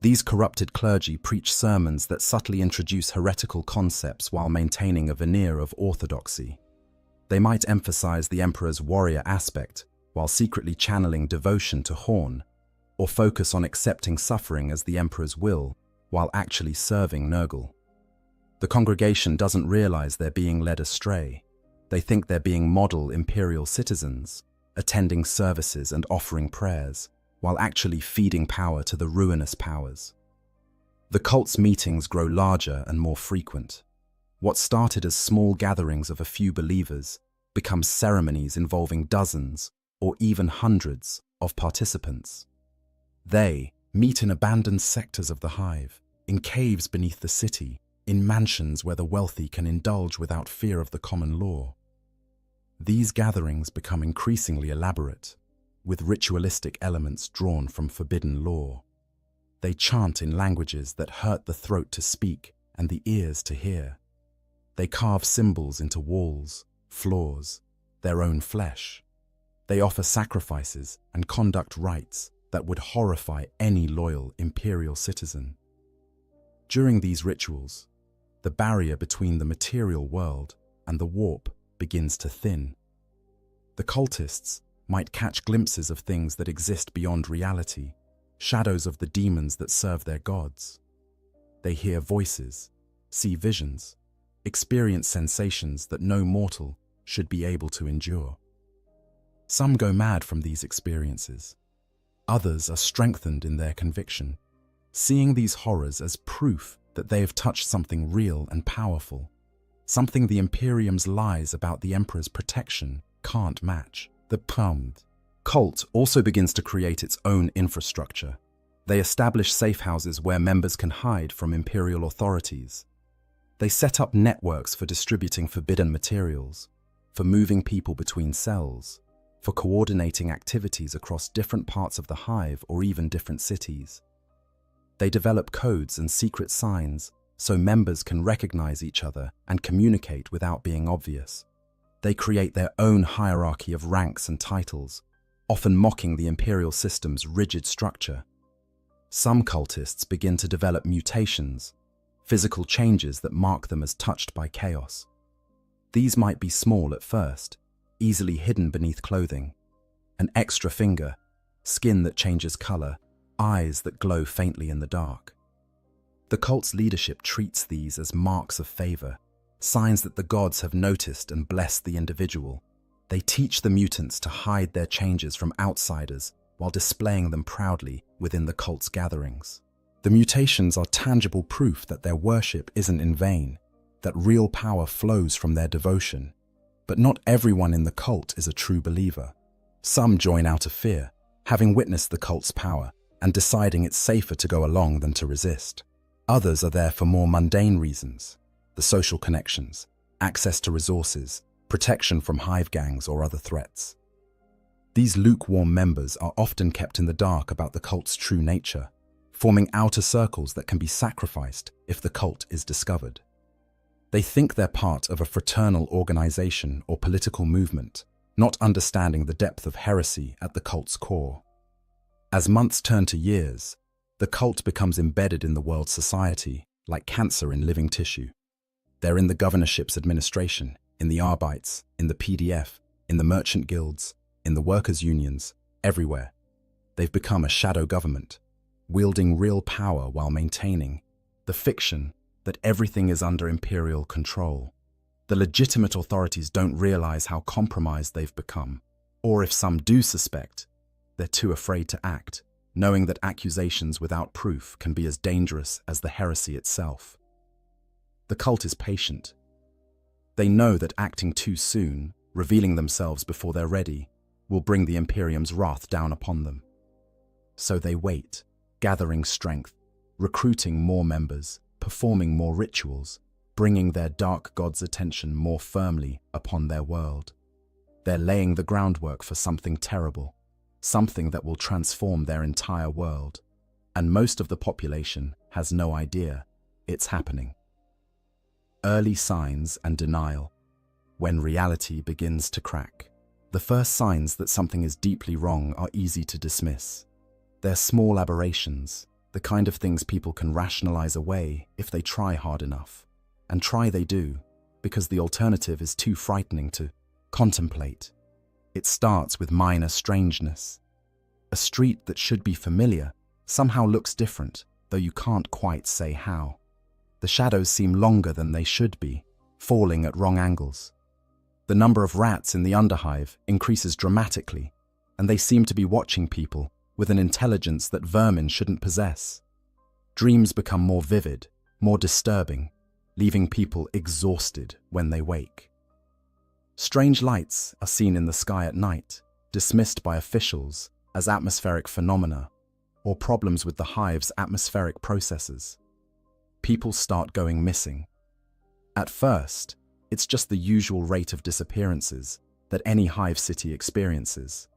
These corrupted clergy preach sermons that subtly introduce heretical concepts while maintaining a veneer of orthodoxy. They might emphasize the emperor's warrior aspect while secretly channeling devotion to Horn, or focus on accepting suffering as the emperor's will while actually serving Nurgle. The congregation doesn't realize they're being led astray. They think they're being model imperial citizens, attending services and offering prayers, while actually feeding power to the ruinous powers. The cult's meetings grow larger and more frequent. What started as small gatherings of a few believers becomes ceremonies involving dozens or even hundreds of participants. They meet in abandoned sectors of the hive, in caves beneath the city, in mansions where the wealthy can indulge without fear of the common law. These gatherings become increasingly elaborate, with ritualistic elements drawn from forbidden lore. They chant in languages that hurt the throat to speak and the ears to hear. They carve symbols into walls, floors, their own flesh. They offer sacrifices and conduct rites that would horrify any loyal imperial citizen. During these rituals, the barrier between the material world and the warp begins to thin. The cultists might catch glimpses of things that exist beyond reality, shadows of the demons that serve their gods. They hear voices, see visions, experience sensations that no mortal should be able to endure. Some go mad from these experiences. Others are strengthened in their conviction, seeing these horrors as proof that they have touched something real and powerful, something the Imperium's lies about the Emperor's protection can't match. The cult also begins to create its own infrastructure. They establish safe houses where members can hide from Imperial authorities. They set up networks for distributing forbidden materials, for moving people between cells, for coordinating activities across different parts of the hive or even different cities. They develop codes and secret signs so members can recognize each other and communicate without being obvious. They create their own hierarchy of ranks and titles, often mocking the imperial system's rigid structure. Some cultists begin to develop mutations, physical changes that mark them as touched by chaos. These might be small at first, easily hidden beneath clothing. An extra finger, skin that changes color, eyes that glow faintly in the dark. The cult's leadership treats these as marks of favor, signs that the gods have noticed and blessed the individual. They teach the mutants to hide their changes from outsiders while displaying them proudly within the cult's gatherings. The mutations are tangible proof that their worship isn't in vain, that real power flows from their devotion. But not everyone in the cult is a true believer. Some join out of fear, having witnessed the cult's power and deciding it's safer to go along than to resist. Others are there for more mundane reasons: the social connections, access to resources, protection from hive gangs or other threats. These lukewarm members are often kept in the dark about the cult's true nature, forming outer circles that can be sacrificed if the cult is discovered. They think they're part of a fraternal organization or political movement, not understanding the depth of heresy at the cult's core. As months turn to years, the cult becomes embedded in the world's society, like cancer in living tissue. They're in the governorship's administration, in the Arbeits, in the PDF, in the merchant guilds, in the workers' unions, everywhere. They've become a shadow government, wielding real power while maintaining the fiction that everything is under imperial control. The legitimate authorities don't realize how compromised they've become, or if some do suspect, they're too afraid to act, knowing that accusations without proof can be as dangerous as the heresy itself. The cult is patient. They know that acting too soon, revealing themselves before they're ready, will bring the Imperium's wrath down upon them. So they wait, gathering strength, recruiting more members, performing more rituals, bringing their dark god's attention more firmly upon their world. They're laying the groundwork for something terrible, something that will transform their entire world, and most of the population has no idea it's happening. Early signs and denial, when reality begins to crack. The first signs that something is deeply wrong are easy to dismiss. They're small aberrations, the kind of things people can rationalize away if they try hard enough. And try they do, because the alternative is too frightening to contemplate. It starts with minor strangeness. A street that should be familiar somehow looks different, though you can't quite say how. The shadows seem longer than they should be, falling at wrong angles. The number of rats in the underhive increases dramatically, and they seem to be watching people with an intelligence that vermin shouldn't possess. Dreams become more vivid, more disturbing, leaving people exhausted when they wake. Strange lights are seen in the sky at night, dismissed by officials as atmospheric phenomena or problems with the hive's atmospheric processes. People start going missing. At first, it's just the usual rate of disappearances that any hive city experiences.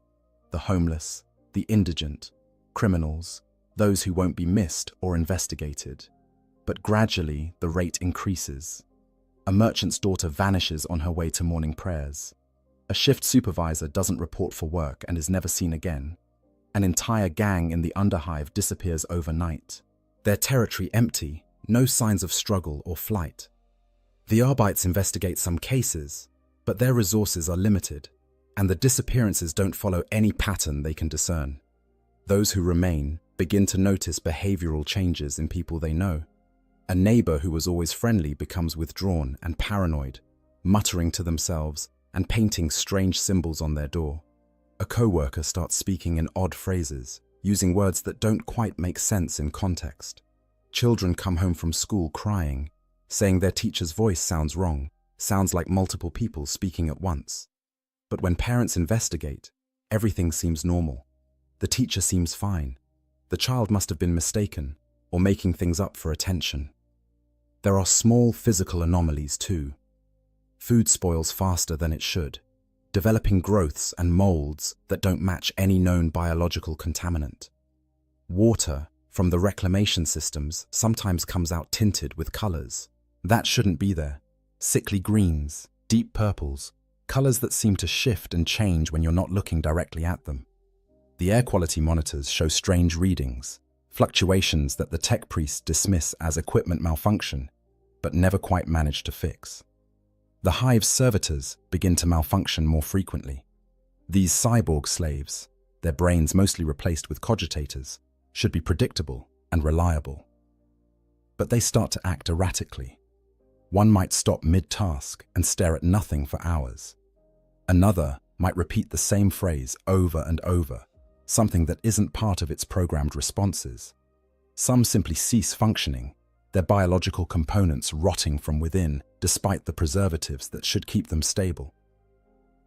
The homeless, the indigent, criminals, those who won't be missed or investigated. But gradually, the rate increases. A merchant's daughter vanishes on her way to morning prayers. A shift supervisor doesn't report for work and is never seen again. An entire gang in the underhive disappears overnight. Their territory empty, no signs of struggle or flight. The Arbeits investigate some cases, but their resources are limited, and the disappearances don't follow any pattern they can discern. Those who remain begin to notice behavioral changes in people they know. A neighbor who was always friendly becomes withdrawn and paranoid, muttering to themselves and painting strange symbols on their door. A co-worker starts speaking in odd phrases, using words that don't quite make sense in context. Children come home from school crying, saying their teacher's voice sounds wrong, sounds like multiple people speaking at once. But when parents investigate, everything seems normal. The teacher seems fine. The child must have been mistaken or making things up for attention. There are small physical anomalies too. Food spoils faster than it should, developing growths and molds that don't match any known biological contaminant. Water from the reclamation systems sometimes comes out tinted with colors. That shouldn't be there. Sickly greens, deep purples, colors that seem to shift and change when you're not looking directly at them. The air quality monitors show strange readings, fluctuations that the tech priests dismiss as equipment malfunction, but never quite manage to fix. The hive's servitors begin to malfunction more frequently. These cyborg slaves, their brains mostly replaced with cogitators, should be predictable and reliable. But they start to act erratically. One might stop mid-task and stare at nothing for hours. Another might repeat the same phrase over and over, something that isn't part of its programmed responses. Some simply cease functioning, their biological components rotting from within despite the preservatives that should keep them stable.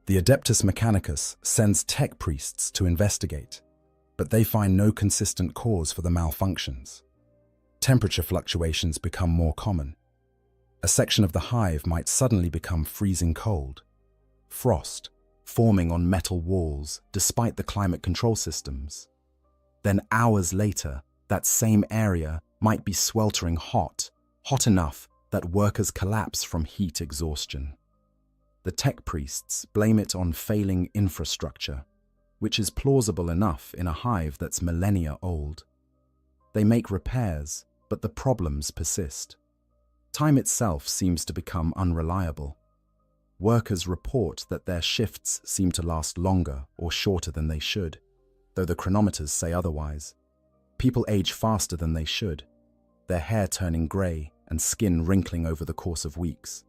The Adeptus Mechanicus sends tech priests to investigate, but they find no consistent cause for the malfunctions. Temperature fluctuations become more common. A section of the hive might suddenly become freezing cold. Frost, forming on metal walls despite the climate control systems. Then hours later, that same area might be sweltering hot, hot enough that workers collapse from heat exhaustion. The tech priests blame it on failing infrastructure, which is plausible enough in a hive that's millennia old. They make repairs, but the problems persist. Time itself seems to become unreliable. Workers report that their shifts seem to last longer or shorter than they should, though the chronometers say otherwise. People age faster than they should, their hair turning grey and skin wrinkling over the course of weeks.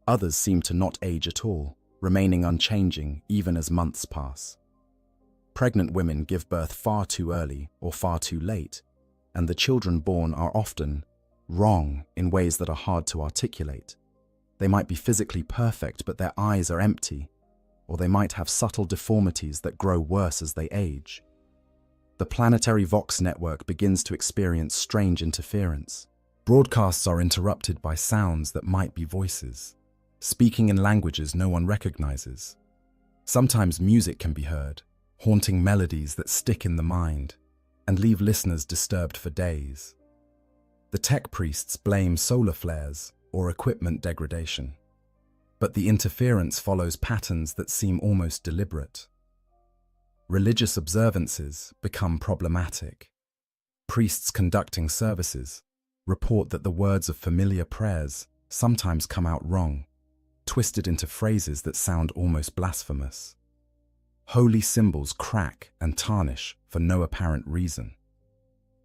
Others seem to not age at all, remaining unchanging even as months pass. Pregnant women give birth far too early or far too late, and the children born are often wrong in ways that are hard to articulate. They might be physically perfect, but their eyes are empty, or they might have subtle deformities that grow worse as they age. The planetary Vox network begins to experience strange interference. Broadcasts are interrupted by sounds that might be voices, speaking in languages no one recognizes. Sometimes music can be heard, haunting melodies that stick in the mind and leave listeners disturbed for days. The tech priests blame solar flares or equipment degradation, but the interference follows patterns that seem almost deliberate. Religious observances become problematic. Priests conducting services report that the words of familiar prayers sometimes come out wrong, twisted into phrases that sound almost blasphemous. Holy symbols crack and tarnish for no apparent reason.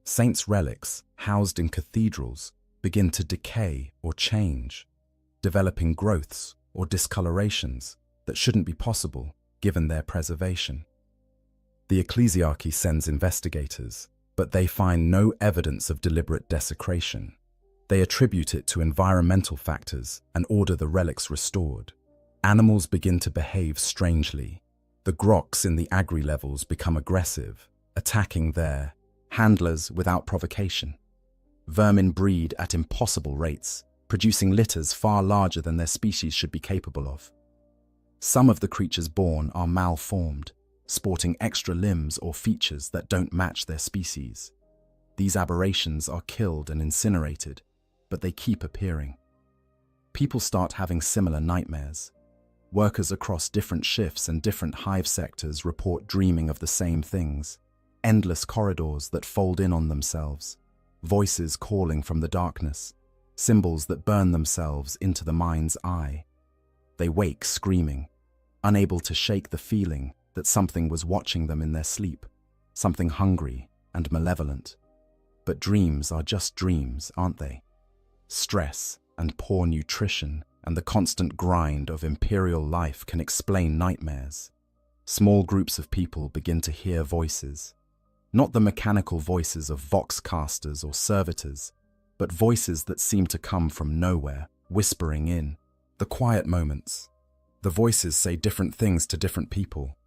Saints' relics housed in cathedrals begin to decay or change, developing growths or discolorations that shouldn't be possible given their preservation. The ecclesiarchy sends investigators, but they find no evidence of deliberate desecration. They attribute it to environmental factors and order the relics restored. Animals begin to behave strangely. The groks in the agri levels become aggressive, attacking their handlers without provocation. Vermin breed at impossible rates, producing litters far larger than their species should be capable of. Some of the creatures born are malformed, sporting extra limbs or features that don't match their species. These aberrations are killed and incinerated, but they keep appearing. People start having similar nightmares. Workers across different shifts and different hive sectors report dreaming of the same things. Endless corridors that fold in on themselves, voices calling from the darkness, symbols that burn themselves into the mind's eye. They wake screaming, unable to shake the feeling that something was watching them in their sleep, something hungry and malevolent. But dreams are just dreams, aren't they? Stress and poor nutrition and the constant grind of imperial life can explain nightmares. Small groups of people begin to hear voices. Not the mechanical voices of voxcasters or servitors, but voices that seem to come from nowhere, whispering in. The quiet moments. The voices say different things to different people.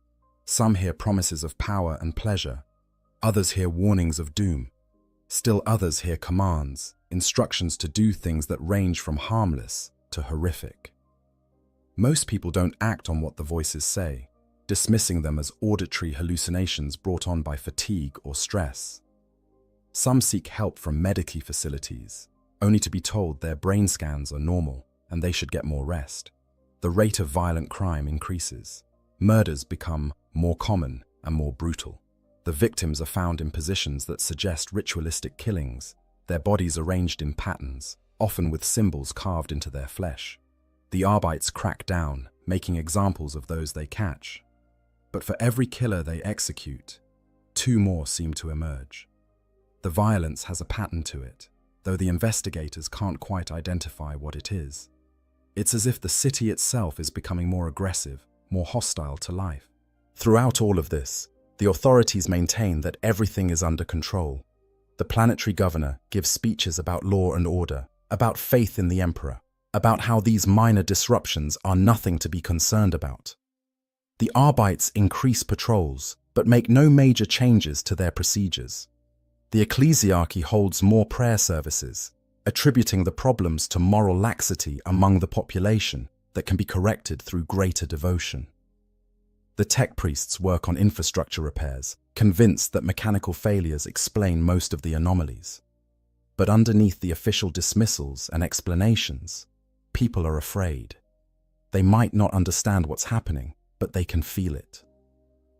Some hear promises of power and pleasure. Others hear warnings of doom. Still others hear commands, instructions to do things that range from harmless to horrific. Most people don't act on what the voices say, dismissing them as auditory hallucinations brought on by fatigue or stress. Some seek help from medical facilities, only to be told their brain scans are normal and they should get more rest. The rate of violent crime increases. Murders become more common and more brutal. The victims are found in positions that suggest ritualistic killings, their bodies arranged in patterns, often with symbols carved into their flesh. The Arbites crack down, making examples of those they catch. But for every killer they execute, 2 more seem to emerge. The violence has a pattern to it, though the investigators can't quite identify what it is. It's as if the city itself is becoming more aggressive, more hostile to life. Throughout all of this, the authorities maintain that everything is under control. The planetary governor gives speeches about law and order, about faith in the emperor, about how these minor disruptions are nothing to be concerned about. The Arbites increase patrols, but make no major changes to their procedures. The ecclesiarchy holds more prayer services, attributing the problems to moral laxity among the population that can be corrected through greater devotion. The tech priests work on infrastructure repairs, convinced that mechanical failures explain most of the anomalies. But underneath the official dismissals and explanations, people are afraid. They might not understand what's happening, but they can feel it.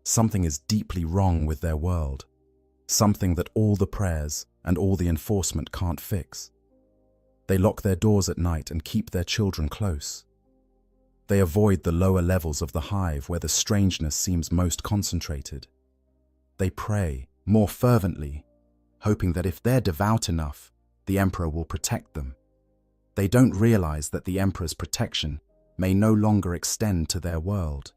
Something is deeply wrong with their world, something that all the prayers and all the enforcement can't fix. They lock their doors at night and keep their children close. They avoid the lower levels of the hive where the strangeness seems most concentrated. They pray more fervently, hoping that if they're devout enough, the emperor will protect them. They don't realize that the emperor's protection may no longer extend to their world.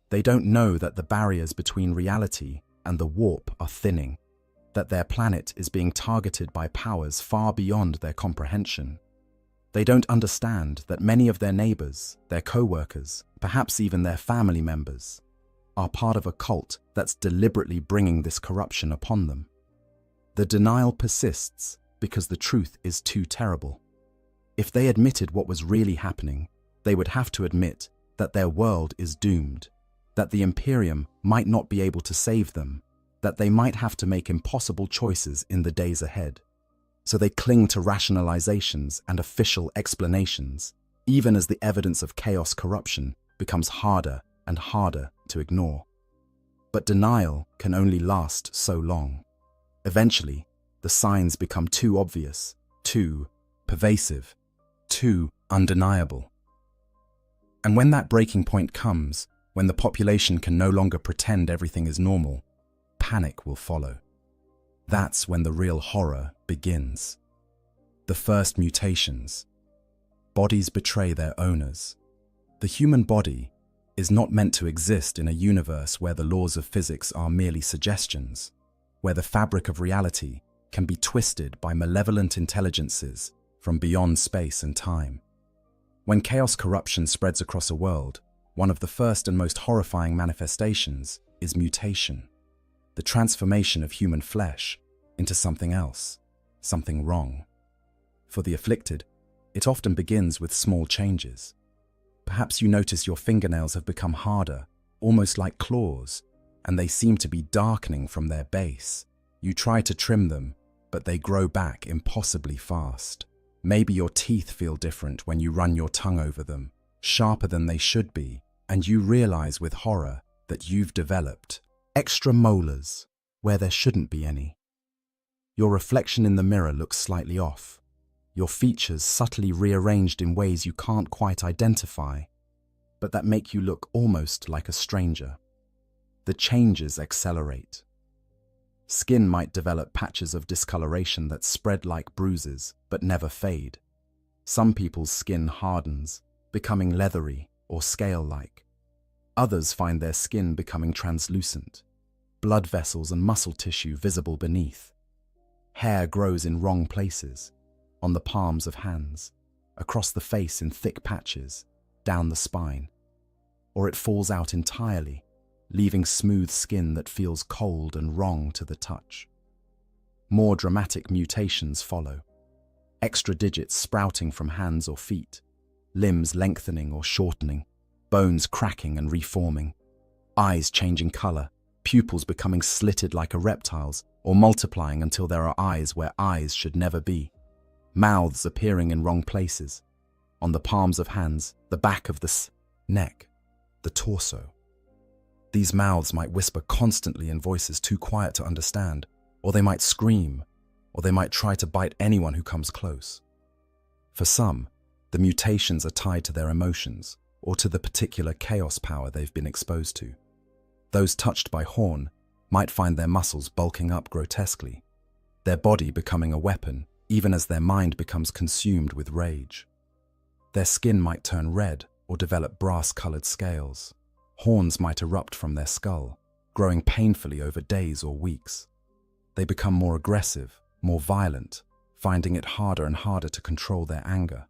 They don't know that the barriers between reality and the warp are thinning, that their planet is being targeted by powers far beyond their comprehension. They don't understand that many of their neighbors, their co-workers, perhaps even their family members, are part of a cult that's deliberately bringing this corruption upon them. The denial persists because the truth is too terrible. If they admitted what was really happening, they would have to admit that their world is doomed, that the Imperium might not be able to save them, that they might have to make impossible choices in the days ahead. So they cling to rationalizations and official explanations, even as the evidence of chaos corruption becomes harder and harder to ignore. But denial can only last so long. Eventually, the signs become too obvious, too pervasive, too undeniable. And when that breaking point comes, when the population can no longer pretend everything is normal, panic will follow. That's when the real horror begins. The first mutations. Bodies betray their owners. The human body is not meant to exist in a universe where the laws of physics are merely suggestions, where the fabric of reality can be twisted by malevolent intelligences from beyond space and time. When chaos corruption spreads across a world, one of the first and most horrifying manifestations is mutation. The transformation of human flesh into something else, something wrong. For the afflicted, it often begins with small changes. Perhaps you notice your fingernails have become harder, almost like claws, and they seem to be darkening from their base. You try to trim them, but they grow back impossibly fast. Maybe your teeth feel different when you run your tongue over them, sharper than they should be, and you realize with horror that you've developed extra molars where there shouldn't be any. Your reflection in the mirror looks slightly off, your features subtly rearranged in ways you can't quite identify, but that make you look almost like a stranger. The changes accelerate. Skin might develop patches of discoloration that spread like bruises but never fade. Some people's skin hardens, becoming leathery or scale-like. Others find their skin becoming translucent, blood vessels and muscle tissue visible beneath. Hair grows in wrong places, on the palms of hands, across the face in thick patches, down the spine. Or it falls out entirely, leaving smooth skin that feels cold and wrong to the touch. More dramatic mutations follow. Extra digits sprouting from hands or feet, limbs lengthening or shortening, bones cracking and reforming, eyes changing color, pupils becoming slitted like a reptile's, or multiplying until there are eyes where eyes should never be, mouths appearing in wrong places, on the palms of hands, the back of the neck, the torso. These mouths might whisper constantly in voices too quiet to understand, or they might scream, or they might try to bite anyone who comes close. For some, the mutations are tied to their emotions or to the particular chaos power they've been exposed to. Those touched by Horn might find their muscles bulking up grotesquely, their body becoming a weapon even as their mind becomes consumed with rage. Their skin might turn red or develop brass-colored scales. Horns might erupt from their skull, growing painfully over days or weeks. They become more aggressive, more violent, finding it harder and harder to control their anger.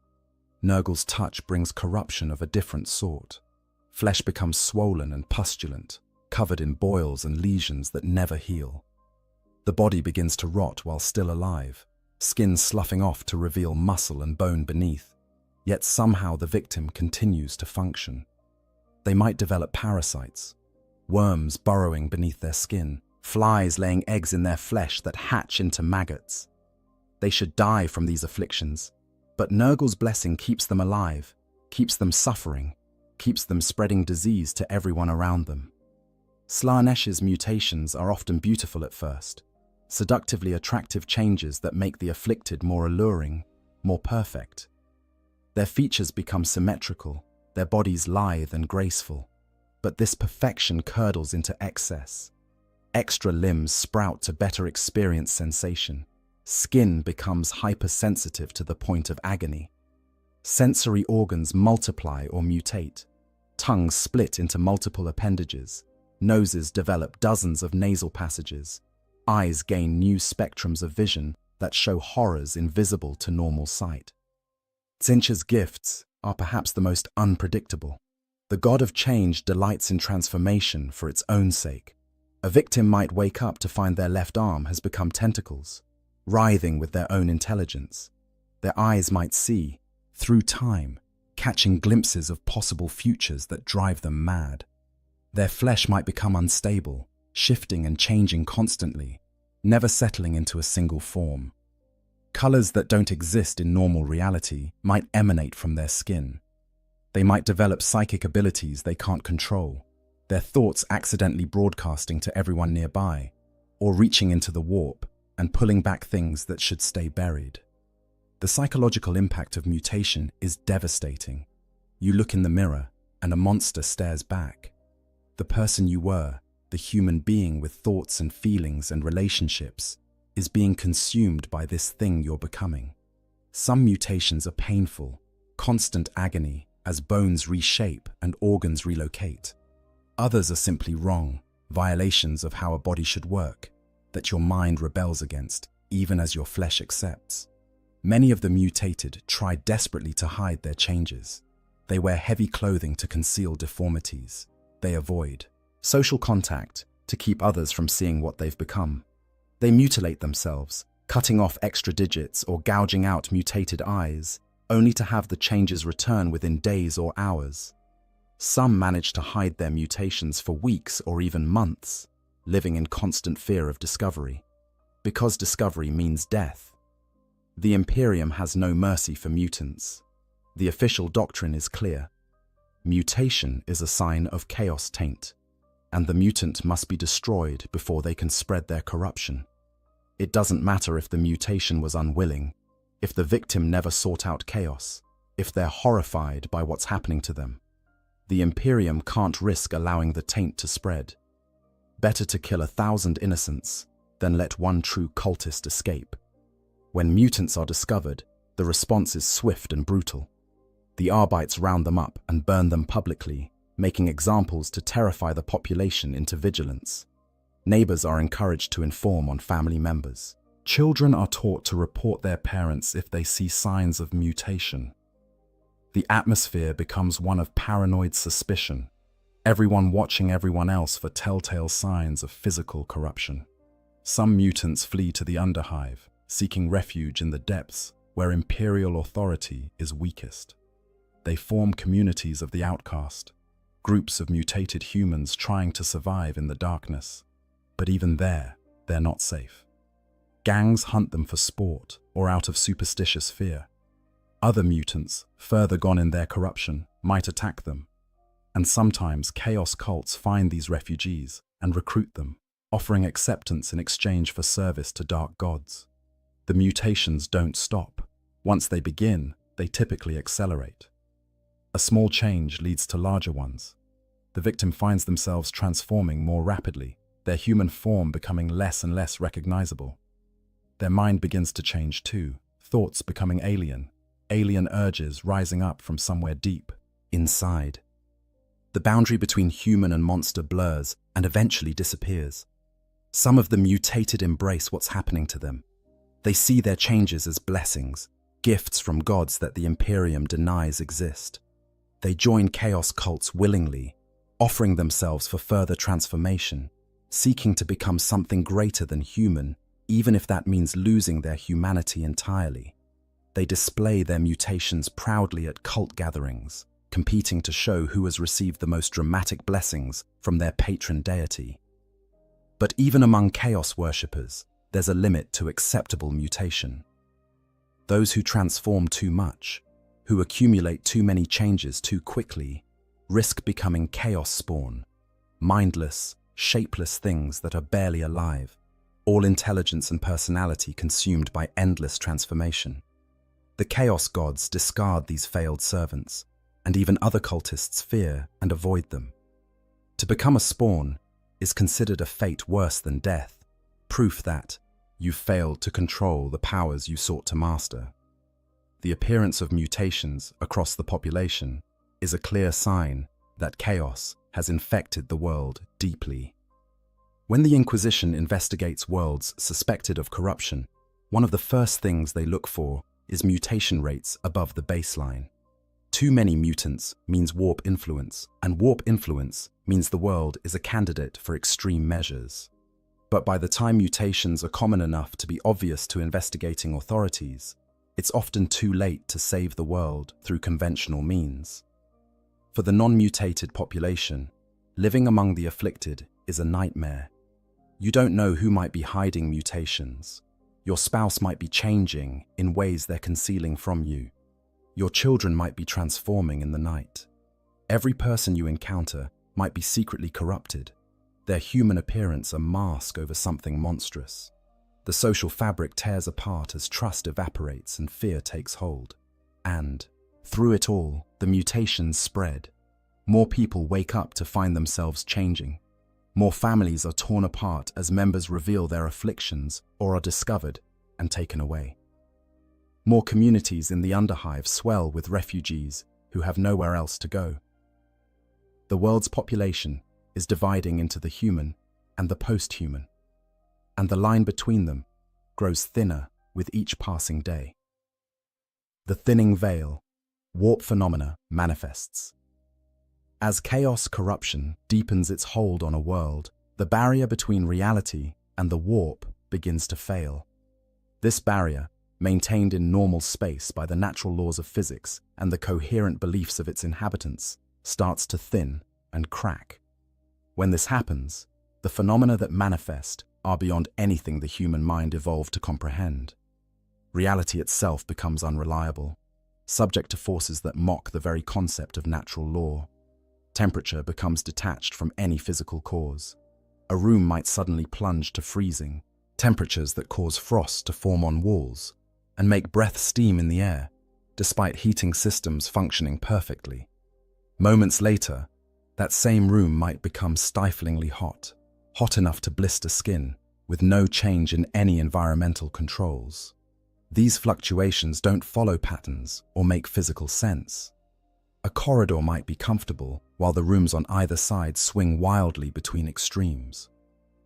Nurgle's touch brings corruption of a different sort. Flesh becomes swollen and pustulent, covered in boils and lesions that never heal. The body begins to rot while still alive, skin sloughing off to reveal muscle and bone beneath. Yet somehow the victim continues to function. They might develop parasites, worms burrowing beneath their skin, flies laying eggs in their flesh that hatch into maggots. They should die from these afflictions, but Nurgle's blessing keeps them alive, keeps them suffering, keeps them spreading disease to everyone around them. Slaanesh's mutations are often beautiful at first, seductively attractive changes that make the afflicted more alluring, more perfect. Their features become symmetrical, their bodies lithe and graceful, but this perfection curdles into excess. Extra limbs sprout to better experience sensation. Skin becomes hypersensitive to the point of agony. Sensory organs multiply or mutate. Tongues split into multiple appendages. Noses develop dozens of nasal passages. Eyes gain new spectrums of vision that show horrors invisible to normal sight. Tzeentch's gifts are perhaps the most unpredictable. The god of change delights in transformation for its own sake. A victim might wake up to find their left arm has become tentacles, writhing with their own intelligence. Their eyes might see, through time, catching glimpses of possible futures that drive them mad. Their flesh might become unstable, shifting and changing constantly, never settling into a single form. Colors that don't exist in normal reality might emanate from their skin. They might develop psychic abilities they can't control, their thoughts accidentally broadcasting to everyone nearby, or reaching into the warp and pulling back things that should stay buried. The psychological impact of mutation is devastating. You look in the mirror and a monster stares back. The person you were, the human being with thoughts and feelings and relationships, is being consumed by this thing you're becoming. Some mutations are painful, constant agony as bones reshape and organs relocate. Others are simply wrong, violations of how a body should work, that your mind rebels against, even as your flesh accepts. Many of the mutated try desperately to hide their changes. They wear heavy clothing to conceal deformities. They avoid social contact to keep others from seeing what they've become. They mutilate themselves, cutting off extra digits or gouging out mutated eyes, only to have the changes return within days or hours. Some manage to hide their mutations for weeks or even months, living in constant fear of discovery, because discovery means death. The Imperium has no mercy for mutants. The official doctrine is clear. Mutation is a sign of chaos taint, and the mutant must be destroyed before they can spread their corruption. It doesn't matter if the mutation was unwilling, if the victim never sought out chaos, if they're horrified by what's happening to them. The Imperium can't risk allowing the taint to spread. Better to kill 1,000 innocents than let one true cultist escape. When mutants are discovered, the response is swift and brutal. The Arbites round them up and burn them publicly, making examples to terrify the population into vigilance. Neighbors are encouraged to inform on family members. Children are taught to report their parents if they see signs of mutation. The atmosphere becomes one of paranoid suspicion, everyone watching everyone else for telltale signs of physical corruption. Some mutants flee to the Underhive, seeking refuge in the depths where imperial authority is weakest. They form communities of the outcast, groups of mutated humans trying to survive in the darkness. But even there, they're not safe. Gangs hunt them for sport or out of superstitious fear. Other mutants, further gone in their corruption, might attack them. And sometimes chaos cults find these refugees and recruit them, offering acceptance in exchange for service to dark gods. The mutations don't stop. Once they begin, they typically accelerate. A small change leads to larger ones. The victim finds themselves transforming more rapidly, their human form becoming less and less recognizable. Their mind begins to change too, thoughts becoming alien urges rising up from somewhere deep, inside. The boundary between human and monster blurs and eventually disappears. Some of the mutated embrace what's happening to them. They see their changes as blessings, gifts from gods that the Imperium denies exist. They join chaos cults willingly, offering themselves for further transformation, seeking to become something greater than human, even if that means losing their humanity entirely. They display their mutations proudly at cult gatherings, competing to show who has received the most dramatic blessings from their patron deity. But even among chaos worshippers, there's a limit to acceptable mutation. Those who transform too much, who accumulate too many changes too quickly, risk becoming chaos spawn, mindless, shapeless things that are barely alive, all intelligence and personality consumed by endless transformation. The chaos gods discard these failed servants, and even other cultists fear and avoid them. To become a spawn is considered a fate worse than death, proof that you failed to control the powers you sought to master. The appearance of mutations across the population is a clear sign that chaos has infected the world deeply. When the Inquisition investigates worlds suspected of corruption, one of the first things they look for is mutation rates above the baseline. Too many mutants means warp influence, and warp influence means the world is a candidate for extreme measures. But by the time mutations are common enough to be obvious to investigating authorities, it's often too late to save the world through conventional means. For the non-mutated population, living among the afflicted is a nightmare. You don't know who might be hiding mutations. Your spouse might be changing in ways they're concealing from you. Your children might be transforming in the night. Every person you encounter might be secretly corrupted, their human appearance a mask over something monstrous. The social fabric tears apart as trust evaporates and fear takes hold. And, through it all, the mutations spread. More people wake up to find themselves changing. More families are torn apart as members reveal their afflictions or are discovered and taken away. More communities in the underhive swell with refugees who have nowhere else to go. The world's population is dividing into the human and the post-human, and the line between them grows thinner with each passing day. The thinning veil, warp phenomena, manifests. As chaos corruption deepens its hold on a world, the barrier between reality and the warp begins to fail. This barrier, maintained in normal space by the natural laws of physics and the coherent beliefs of its inhabitants, starts to thin and crack. When this happens, the phenomena that manifest are beyond anything the human mind evolved to comprehend. Reality itself becomes unreliable, subject to forces that mock the very concept of natural law. Temperature becomes detached from any physical cause. A room might suddenly plunge to freezing, temperatures that cause frost to form on walls and make breath steam in the air, despite heating systems functioning perfectly. Moments later, that same room might become stiflingly hot, hot enough to blister skin, with no change in any environmental controls. These fluctuations don't follow patterns or make physical sense. A corridor might be comfortable, while the rooms on either side swing wildly between extremes.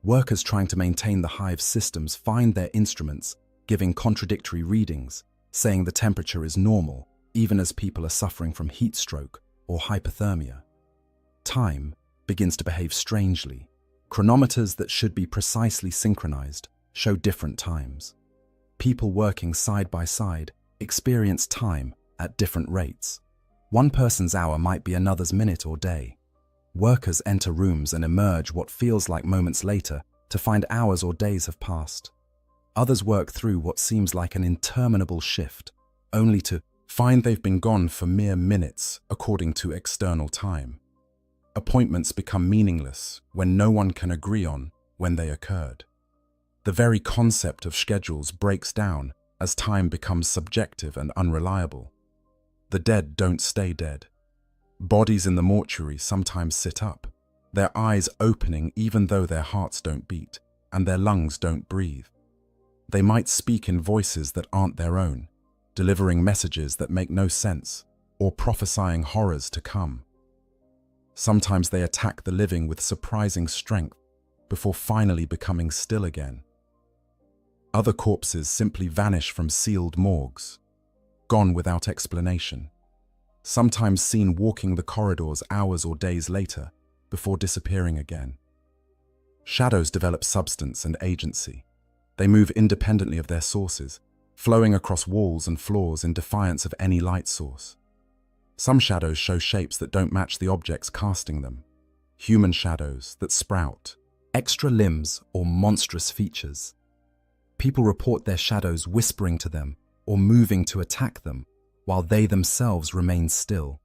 Workers trying to maintain the hive's systems find their instruments giving contradictory readings, saying the temperature is normal, even as people are suffering from heat stroke or hypothermia. Time begins to behave strangely. Chronometers that should be precisely synchronized show different times. People working side by side experience time at different rates. One person's hour might be another's minute or day. Workers enter rooms and emerge what feels like moments later to find hours or days have passed. Others work through what seems like an interminable shift, only to find they've been gone for mere minutes according to external time. Appointments become meaningless when no one can agree on when they occurred. The very concept of schedules breaks down as time becomes subjective and unreliable. The dead don't stay dead. Bodies in the mortuary sometimes sit up, their eyes opening even though their hearts don't beat and their lungs don't breathe. They might speak in voices that aren't their own, delivering messages that make no sense or prophesying horrors to come. Sometimes they attack the living with surprising strength before finally becoming still again. Other corpses simply vanish from sealed morgues, gone without explanation, sometimes seen walking the corridors hours or days later before disappearing again. Shadows develop substance and agency. They move independently of their sources, flowing across walls and floors in defiance of any light source. Some shadows show shapes that don't match the objects casting them. Human shadows that sprout, extra limbs or monstrous features. People report their shadows whispering to them or moving to attack them, while they themselves remain still.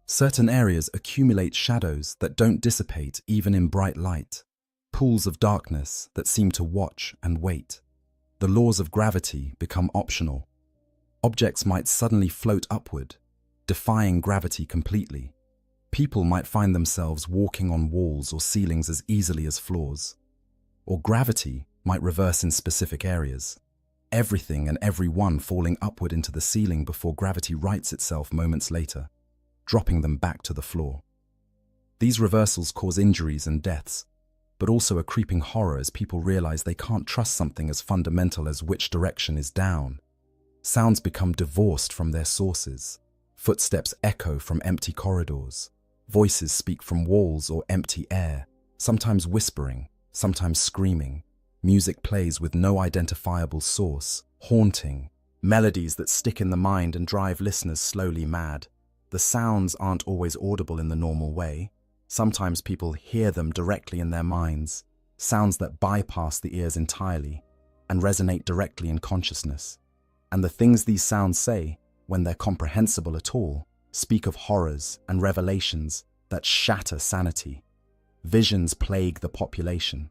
Certain areas accumulate shadows that don't dissipate even in bright light. Pools of darkness that seem to watch and wait. The laws of gravity become optional. Objects might suddenly float upward, defying gravity completely. People might find themselves walking on walls or ceilings as easily as floors. Or gravity might reverse in specific areas. Everything and everyone falling upward into the ceiling before gravity rights itself moments later, dropping them back to the floor. These reversals cause injuries and deaths, but also a creeping horror as people realize they can't trust something as fundamental as which direction is down. Sounds become divorced from their sources. Footsteps echo from empty corridors. Voices speak from walls or empty air, sometimes whispering, sometimes screaming. Music plays with no identifiable source, haunting. Melodies that stick in the mind and drive listeners slowly mad. The sounds aren't always audible in the normal way. Sometimes people hear them directly in their minds, sounds that bypass the ears entirely and resonate directly in consciousness. And the things these sounds say, when they're comprehensible at all, speak of horrors and revelations that shatter sanity. Visions plague the population.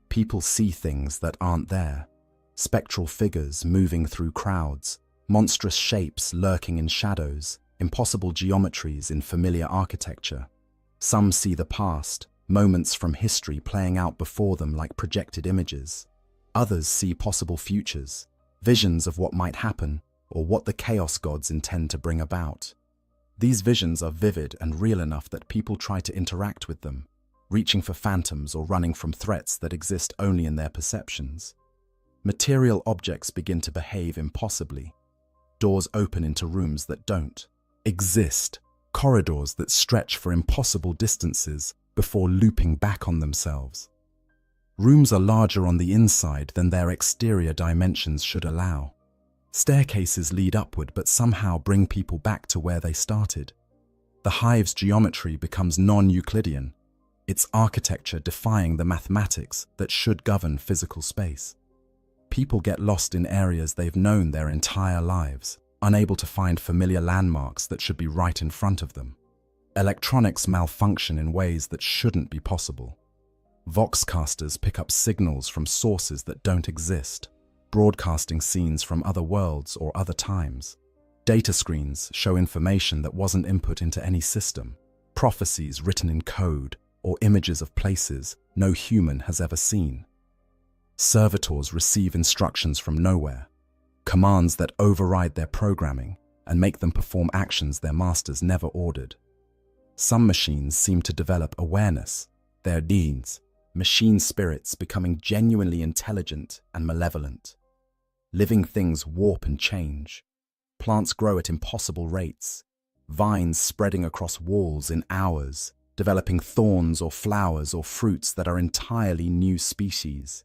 People see things that aren't there. Spectral figures moving through crowds, monstrous shapes lurking in shadows, impossible geometries in familiar architecture. Some see the past, moments from history playing out before them like projected images. Others see possible futures, visions of what might happen or what the chaos gods intend to bring about. These visions are vivid and real enough that people try to interact with them, reaching for phantoms or running from threats that exist only in their perceptions. Material objects begin to behave impossibly. Doors open into rooms that don't exist. Corridors that stretch for impossible distances before looping back on themselves. Rooms are larger on the inside than their exterior dimensions should allow. Staircases lead upward but somehow bring people back to where they started. The hive's geometry becomes non-Euclidean, its architecture defying the mathematics that should govern physical space. People get lost in areas they've known their entire lives, unable to find familiar landmarks that should be right in front of them. Electronics malfunction in ways that shouldn't be possible. Voxcasters pick up signals from sources that don't exist, broadcasting scenes from other worlds or other times. Data screens show information that wasn't input into any system, prophecies written in code, or images of places no human has ever seen. Servitors receive instructions from nowhere, commands that override their programming and make them perform actions their masters never ordered. Some machines seem to develop awareness, their deeds, machine spirits becoming genuinely intelligent and malevolent. Living things warp and change. Plants grow at impossible rates, vines spreading across walls in hours, developing thorns or flowers or fruits that are entirely new species.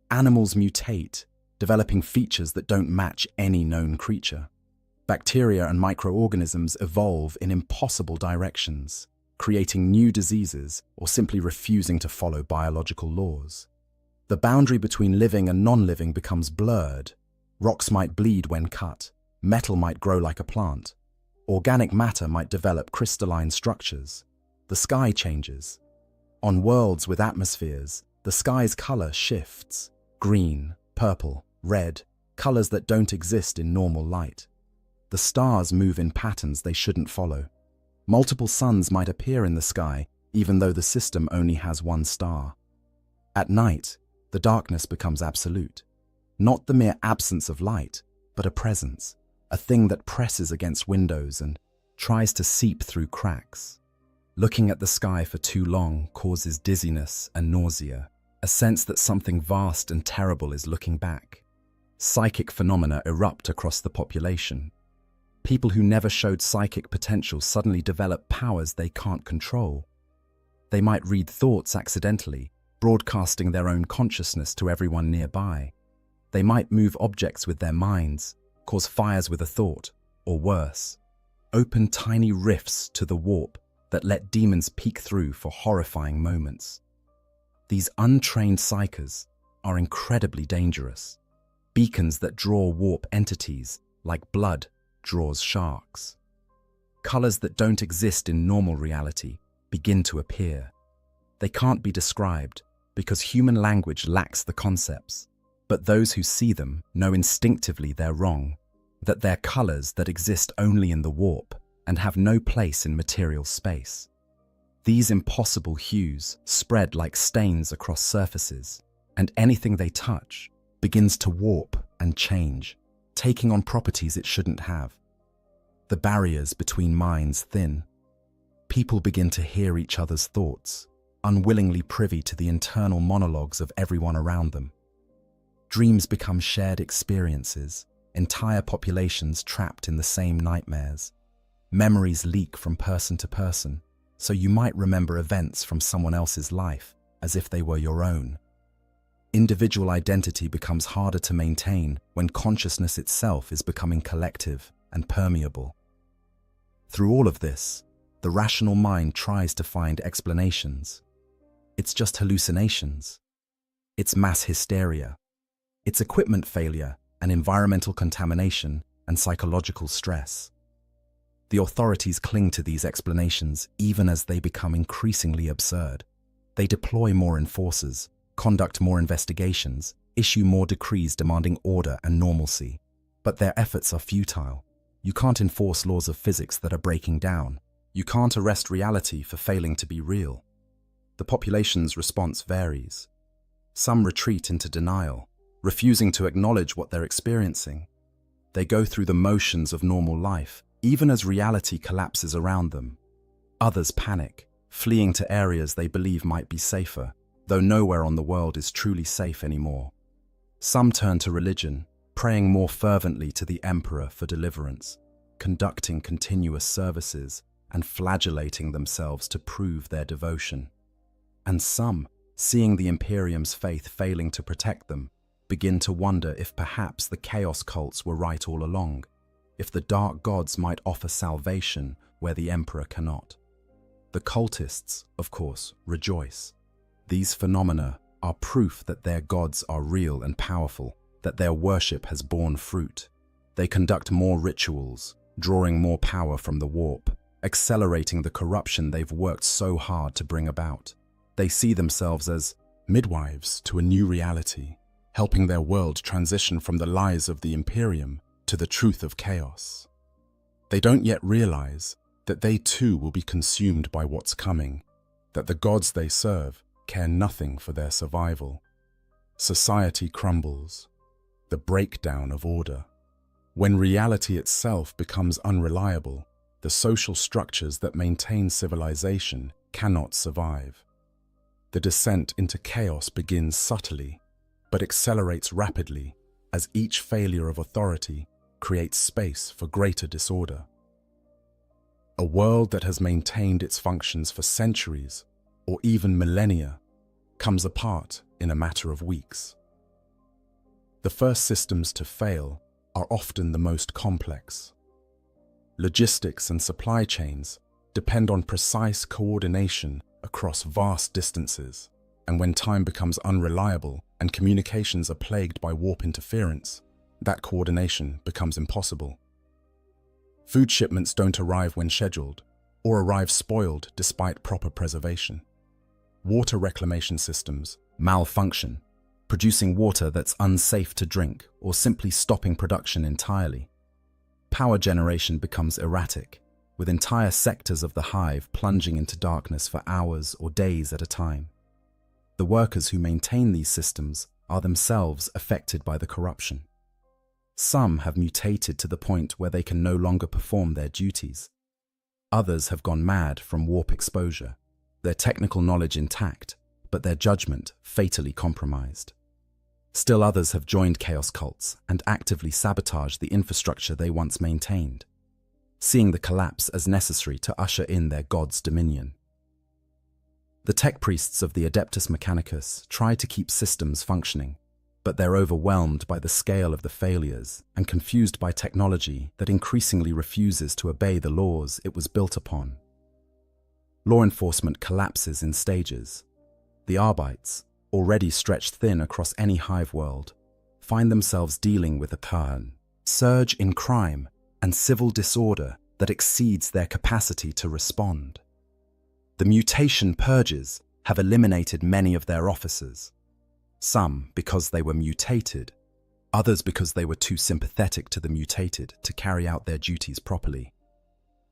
Animals mutate, developing features that don't match any known creature. Bacteria and microorganisms evolve in impossible directions, creating new diseases or simply refusing to follow biological laws. The boundary between living and non-living becomes blurred. Rocks might bleed when cut, metal might grow like a plant, organic matter might develop crystalline structures. The sky changes. On worlds with atmospheres, the sky's color shifts. Green, purple, red, colors that don't exist in normal light. The stars move in patterns they shouldn't follow. Multiple suns might appear in the sky, even though the system only has one star. At night, the darkness becomes absolute. Not the mere absence of light, but a presence, a thing that presses against windows and tries to seep through cracks. Looking at the sky for too long causes dizziness and nausea, a sense that something vast and terrible is looking back. Psychic phenomena erupt across the population. People who never showed psychic potential suddenly develop powers they can't control. They might read thoughts accidentally, broadcasting their own consciousness to everyone nearby. They might move objects with their minds, cause fires with a thought, or worse, open tiny rifts to the warp that let demons peek through for horrifying moments. These untrained psychers are incredibly dangerous, beacons that draw warp entities like blood draws sharks. Colors that don't exist in normal reality begin to appear. They can't be described because human language lacks the concepts, but those who see them know instinctively they're wrong, that they're colors that exist only in the warp and have no place in material space. These impossible hues spread like stains across surfaces, and anything they touch begins to warp and change, taking on properties it shouldn't have. The barriers between minds thin. People begin to hear each other's thoughts, unwillingly privy to the internal monologues of everyone around them. Dreams become shared experiences, entire populations trapped in the same nightmares. Memories leak from person to person, so you might remember events from someone else's life as if they were your own. Individual identity becomes harder to maintain when consciousness itself is becoming collective and permeable. Through all of this, the rational mind tries to find explanations. It's just hallucinations. It's mass hysteria. It's equipment failure and environmental contamination and psychological stress. The authorities cling to these explanations even as they become increasingly absurd. They deploy more enforcers, conduct more investigations, issue more decrees demanding order and normalcy. But their efforts are futile. You can't enforce laws of physics that are breaking down. You can't arrest reality for failing to be real. The population's response varies. Some retreat into denial, refusing to acknowledge what they're experiencing. They go through the motions of normal life, even as reality collapses around them. Others panic, fleeing to areas they believe might be safer, though nowhere on the world is truly safe anymore. Some turn to religion, praying more fervently to the emperor for deliverance, conducting continuous services and flagellating themselves to prove their devotion. And some, seeing the Imperium's faith failing to protect them, begin to wonder if perhaps the chaos cults were right all along, if the dark gods might offer salvation where the emperor cannot. The cultists, of course, rejoice. These phenomena are proof that their gods are real and powerful, that their worship has borne fruit. They conduct more rituals, drawing more power from the warp, accelerating the corruption they've worked so hard to bring about. They see themselves as midwives to a new reality, helping their world transition from the lies of the Imperium to the truth of chaos. They don't yet realize that they too will be consumed by what's coming, that the gods they serve care nothing for their survival. Society crumbles, the breakdown of order. When reality itself becomes unreliable, the social structures that maintain civilization cannot survive. The descent into chaos begins subtly, but accelerates rapidly as each failure of authority creates space for greater disorder. A world that has maintained its functions for centuries, or even millennia, comes apart in a matter of weeks. The first systems to fail are often the most complex. Logistics and supply chains depend on precise coordination across vast distances, and when time becomes unreliable and communications are plagued by warp interference, that coordination becomes impossible. Food shipments don't arrive when scheduled, or arrive spoiled despite proper preservation. Water reclamation systems malfunction, producing water that's unsafe to drink or simply stopping production entirely. Power generation becomes erratic, with entire sectors of the hive plunging into darkness for hours or days at a time. The workers who maintain these systems are themselves affected by the corruption. Some have mutated to the point where they can no longer perform their duties. Others have gone mad from warp exposure, their technical knowledge intact, but their judgment fatally compromised. Still others have joined chaos cults and actively sabotaged the infrastructure they once maintained, seeing the collapse as necessary to usher in their god's dominion. The tech priests of the Adeptus Mechanicus try to keep systems functioning, but they're overwhelmed by the scale of the failures and confused by technology that increasingly refuses to obey the laws it was built upon. Law enforcement collapses in stages. The Arbites, already stretched thin across any hive world, find themselves dealing with a surge in crime and civil disorder that exceeds their capacity to respond. The mutation purges have eliminated many of their officers, some because they were mutated, others because they were too sympathetic to the mutated to carry out their duties properly.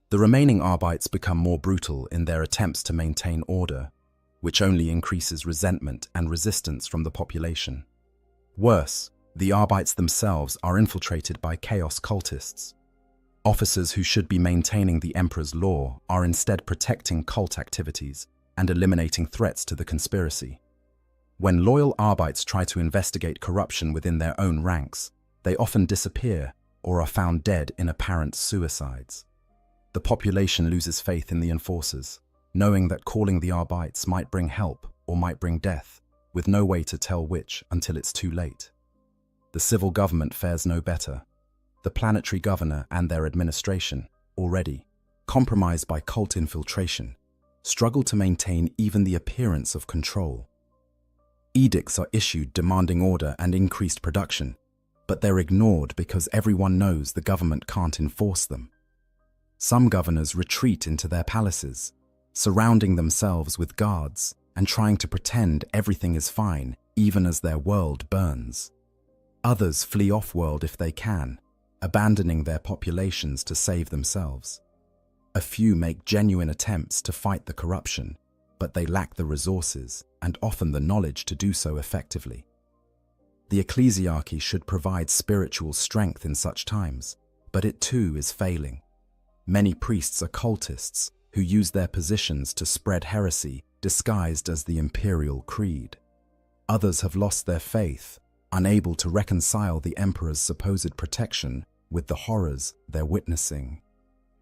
The remaining Arbites become more brutal in their attempts to maintain order, which only increases resentment and resistance from the population. Worse, the Arbites themselves are infiltrated by chaos cultists. Officers who should be maintaining the Emperor's law are instead protecting cult activities and eliminating threats to the conspiracy. When loyal Arbites try to investigate corruption within their own ranks, they often disappear or are found dead in apparent suicides. The population loses faith in the enforcers, knowing that calling the Arbites might bring help or might bring death, with no way to tell which until it's too late. The civil government fares no better. The planetary governor and their administration, already compromised by cult infiltration, struggle to maintain even the appearance of control. Edicts are issued demanding order and increased production, but they're ignored because everyone knows the government can't enforce them. Some governors retreat into their palaces, surrounding themselves with guards and trying to pretend everything is fine even as their world burns. Others flee off-world if they can, abandoning their populations to save themselves. A few make genuine attempts to fight the corruption, but they lack the resources and often the knowledge to do so effectively. The ecclesiarchy should provide spiritual strength in such times, but it too is failing. Many priests are cultists who use their positions to spread heresy disguised as the imperial creed. Others have lost their faith, unable to reconcile the emperor's supposed protection with the horrors they're witnessing.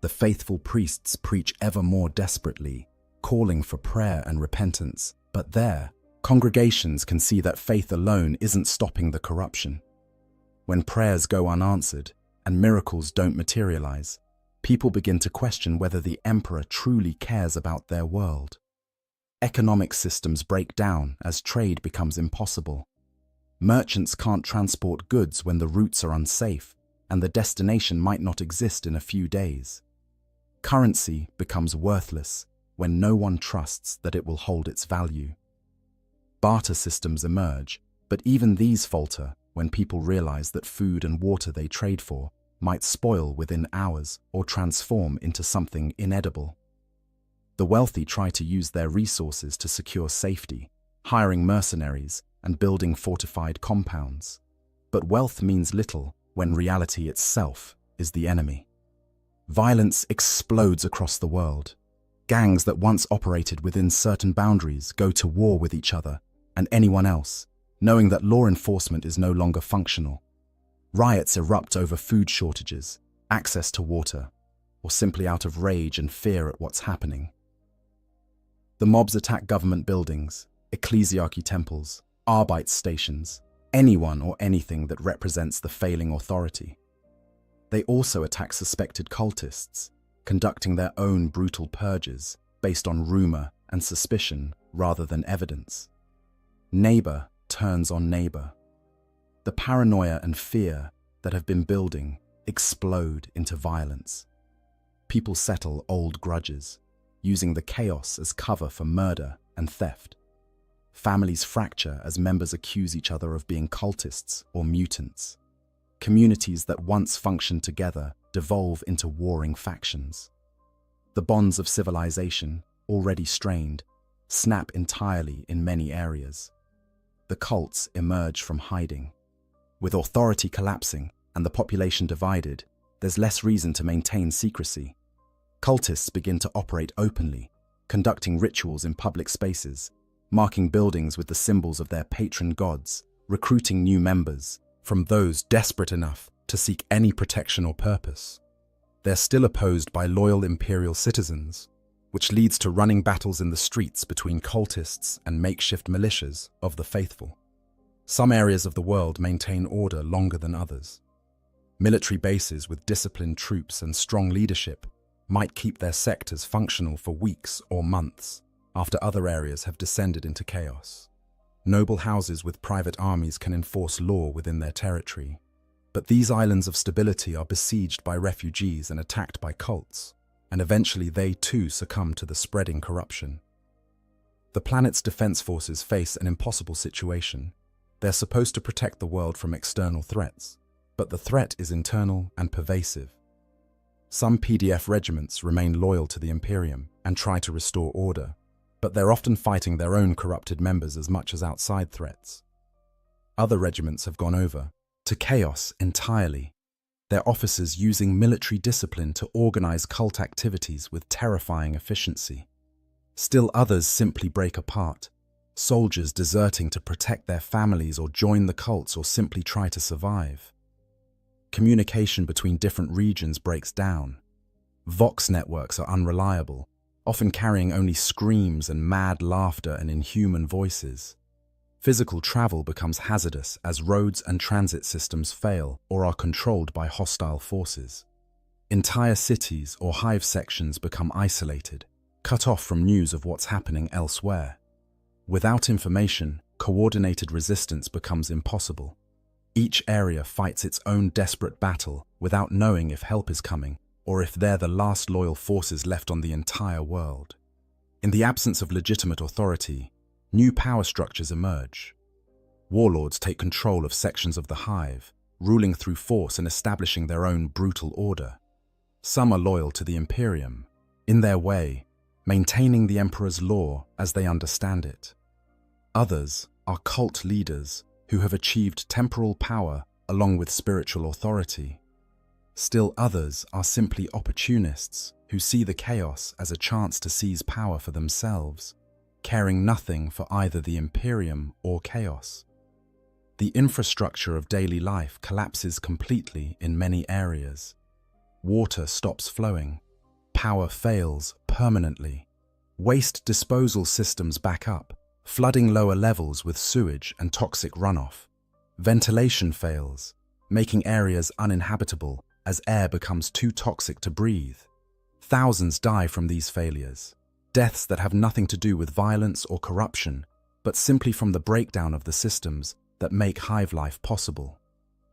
The faithful priests preach ever more desperately, calling for prayer and repentance, but there, congregations can see that faith alone isn't stopping the corruption. When prayers go unanswered and miracles don't materialize, people begin to question whether the emperor truly cares about their world. Economic systems break down as trade becomes impossible. Merchants can't transport goods when the routes are unsafe and the destination might not exist in a few days. Currency becomes worthless when no one trusts that it will hold its value. Barter systems emerge, but even these falter when people realize that food and water they trade for might spoil within hours or transform into something inedible. The wealthy try to use their resources to secure safety, hiring mercenaries and building fortified compounds. But wealth means little when reality itself is the enemy. Violence explodes across the world. Gangs that once operated within certain boundaries go to war with each other and anyone else, knowing that law enforcement is no longer functional. Riots erupt over food shortages, access to water, or simply out of rage and fear at what's happening. The mobs attack government buildings, ecclesiarchy temples, Arbite stations, anyone or anything that represents the failing authority. They also attack suspected cultists, conducting their own brutal purges based on rumor and suspicion rather than evidence. Neighbor turns on neighbor. The paranoia and fear that have been building explode into violence. People settle old grudges, using the chaos as cover for murder and theft. Families fracture as members accuse each other of being cultists or mutants. Communities that once functioned together devolve into warring factions. The bonds of civilization, already strained, snap entirely in many areas. The cults emerge from hiding. With authority collapsing and the population divided, there's less reason to maintain secrecy. Cultists begin to operate openly, conducting rituals in public spaces, marking buildings with the symbols of their patron gods, recruiting new members from those desperate enough to seek any protection or purpose. They're still opposed by loyal imperial citizens, which leads to running battles in the streets between cultists and makeshift militias of the faithful. Some areas of the world maintain order longer than others. Military bases with disciplined troops and strong leadership might keep their sectors functional for weeks or months after other areas have descended into chaos. Noble houses with private armies can enforce law within their territory, but these islands of stability are besieged by refugees and attacked by cults, and eventually they too succumb to the spreading corruption. The planet's defense forces face an impossible situation. They're supposed to protect the world from external threats, but the threat is internal and pervasive. Some PDF regiments remain loyal to the Imperium and try to restore order, but they're often fighting their own corrupted members as much as outside threats. Other regiments have gone over to chaos entirely, their officers using military discipline to organize cult activities with terrifying efficiency. Still others simply break apart, soldiers deserting to protect their families or join the cults or simply try to survive. Communication between different regions breaks down. Vox networks are unreliable, often carrying only screams and mad laughter and inhuman voices. Physical travel becomes hazardous as roads and transit systems fail or are controlled by hostile forces. Entire cities or hive sections become isolated, cut off from news of what's happening elsewhere. Without information, coordinated resistance becomes impossible. Each area fights its own desperate battle without knowing if help is coming or if they're the last loyal forces left on the entire world. In the absence of legitimate authority, new power structures emerge. Warlords take control of sections of the hive, ruling through force and establishing their own brutal order. Some are loyal to the Imperium, in their way, maintaining the Emperor's law as they understand it. Others are cult leaders who have achieved temporal power along with spiritual authority. Still others are simply opportunists who see the chaos as a chance to seize power for themselves, caring nothing for either the Imperium or chaos. The infrastructure of daily life collapses completely in many areas. Water stops flowing. Power fails permanently. Waste disposal systems back up, flooding lower levels with sewage and toxic runoff. Ventilation fails, making areas uninhabitable as air becomes too toxic to breathe. Thousands die from these failures, deaths that have nothing to do with violence or corruption, but simply from the breakdown of the systems that make hive life possible.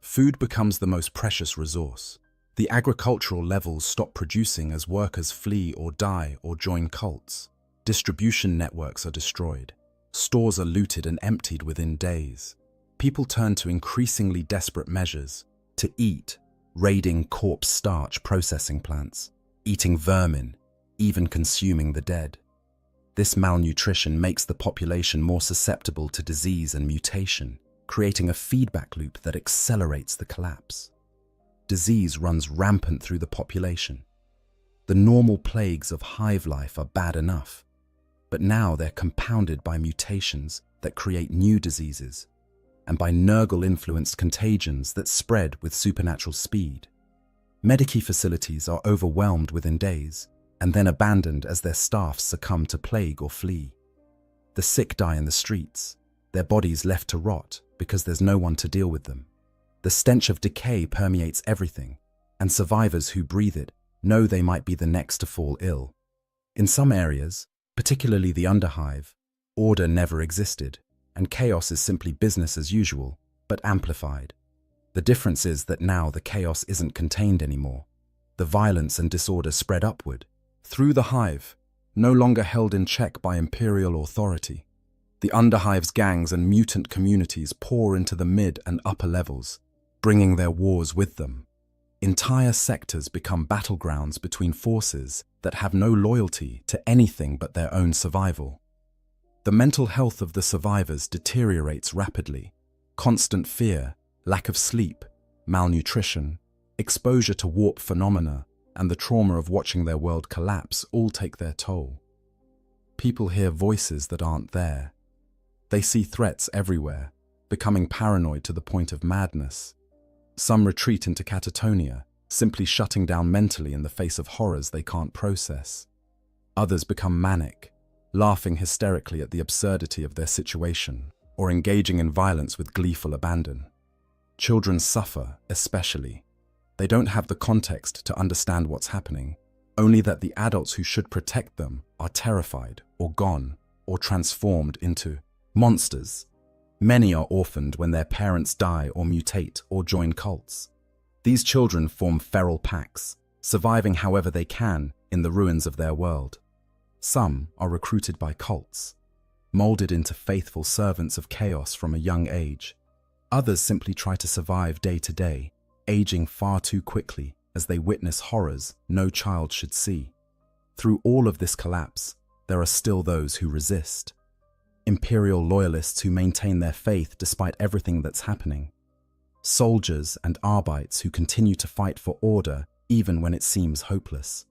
Food becomes the most precious resource. The agricultural levels stop producing as workers flee or die or join cults. Distribution networks are destroyed. Stores are looted and emptied within days. People turn to increasingly desperate measures to eat, raiding corpse starch processing plants, eating vermin, even consuming the dead. This malnutrition makes the population more susceptible to disease and mutation, creating a feedback loop that accelerates the collapse. Disease runs rampant through the population. The normal plagues of hive life are bad enough, but now they're compounded by mutations that create new diseases, and by Nurgle-influenced contagions that spread with supernatural speed. Medici facilities are overwhelmed within days, and then abandoned as their staffs succumb to plague or flee. The sick die in the streets, their bodies left to rot because there's no one to deal with them. The stench of decay permeates everything, and survivors who breathe it know they might be the next to fall ill. In some areas, particularly the underhive, order never existed, and chaos is simply business as usual, but amplified. The difference is that now the chaos isn't contained anymore. The violence and disorder spread upward, through the hive, no longer held in check by imperial authority. The underhive's gangs and mutant communities pour into the mid and upper levels, bringing their wars with them. Entire sectors become battlegrounds between forces that have no loyalty to anything but their own survival. The mental health of the survivors deteriorates rapidly. Constant fear, lack of sleep, malnutrition, exposure to warp phenomena, and the trauma of watching their world collapse all take their toll. People hear voices that aren't there. They see threats everywhere, becoming paranoid to the point of madness. Some retreat into catatonia, simply shutting down mentally in the face of horrors they can't process. Others become manic, laughing hysterically at the absurdity of their situation, or engaging in violence with gleeful abandon. Children suffer, especially. They don't have the context to understand what's happening, only that the adults who should protect them are terrified, or gone, or transformed into monsters. Many are orphaned when their parents die or mutate or join cults. These children form feral packs, surviving however they can in the ruins of their world. Some are recruited by cults, molded into faithful servants of chaos from a young age. Others simply try to survive day to day, aging far too quickly as they witness horrors no child should see. Through all of this collapse, there are still those who resist. Imperial loyalists who maintain their faith despite everything that's happening. Soldiers and Arbites who continue to fight for order even when it seems hopeless.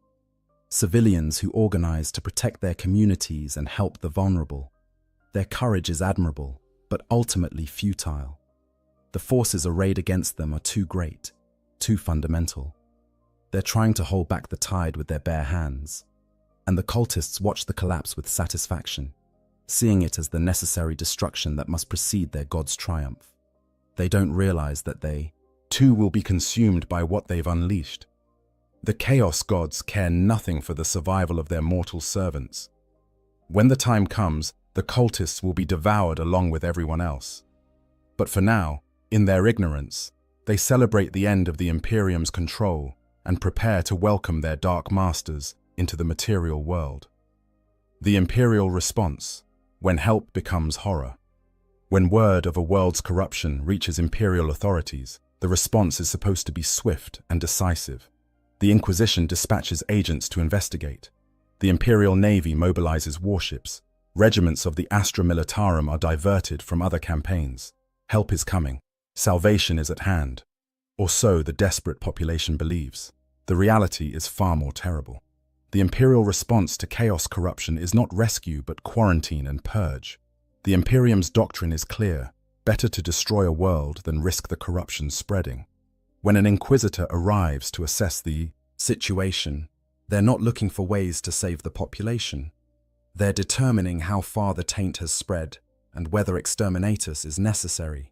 Civilians who organize to protect their communities and help the vulnerable. Their courage is admirable, but ultimately futile. The forces arrayed against them are too great, too fundamental. They're trying to hold back the tide with their bare hands, and the cultists watch the collapse with satisfaction, seeing it as the necessary destruction that must precede their god's triumph. They don't realize that they, too, will be consumed by what they've unleashed. The Chaos Gods care nothing for the survival of their mortal servants. When the time comes, the cultists will be devoured along with everyone else. But for now, in their ignorance, they celebrate the end of the Imperium's control and prepare to welcome their dark masters into the material world. The Imperial response, when help becomes horror. When word of a world's corruption reaches Imperial authorities, the response is supposed to be swift and decisive. The Inquisition dispatches agents to investigate. The Imperial Navy mobilizes warships. Regiments of the Astra Militarum are diverted from other campaigns. Help is coming. Salvation is at hand. Or so the desperate population believes. The reality is far more terrible. The Imperial response to chaos corruption is not rescue but quarantine and purge. The Imperium's doctrine is clear: better to destroy a world than risk the corruption spreading. When an Inquisitor arrives to assess the situation, they're not looking for ways to save the population. They're determining how far the taint has spread and whether exterminatus is necessary.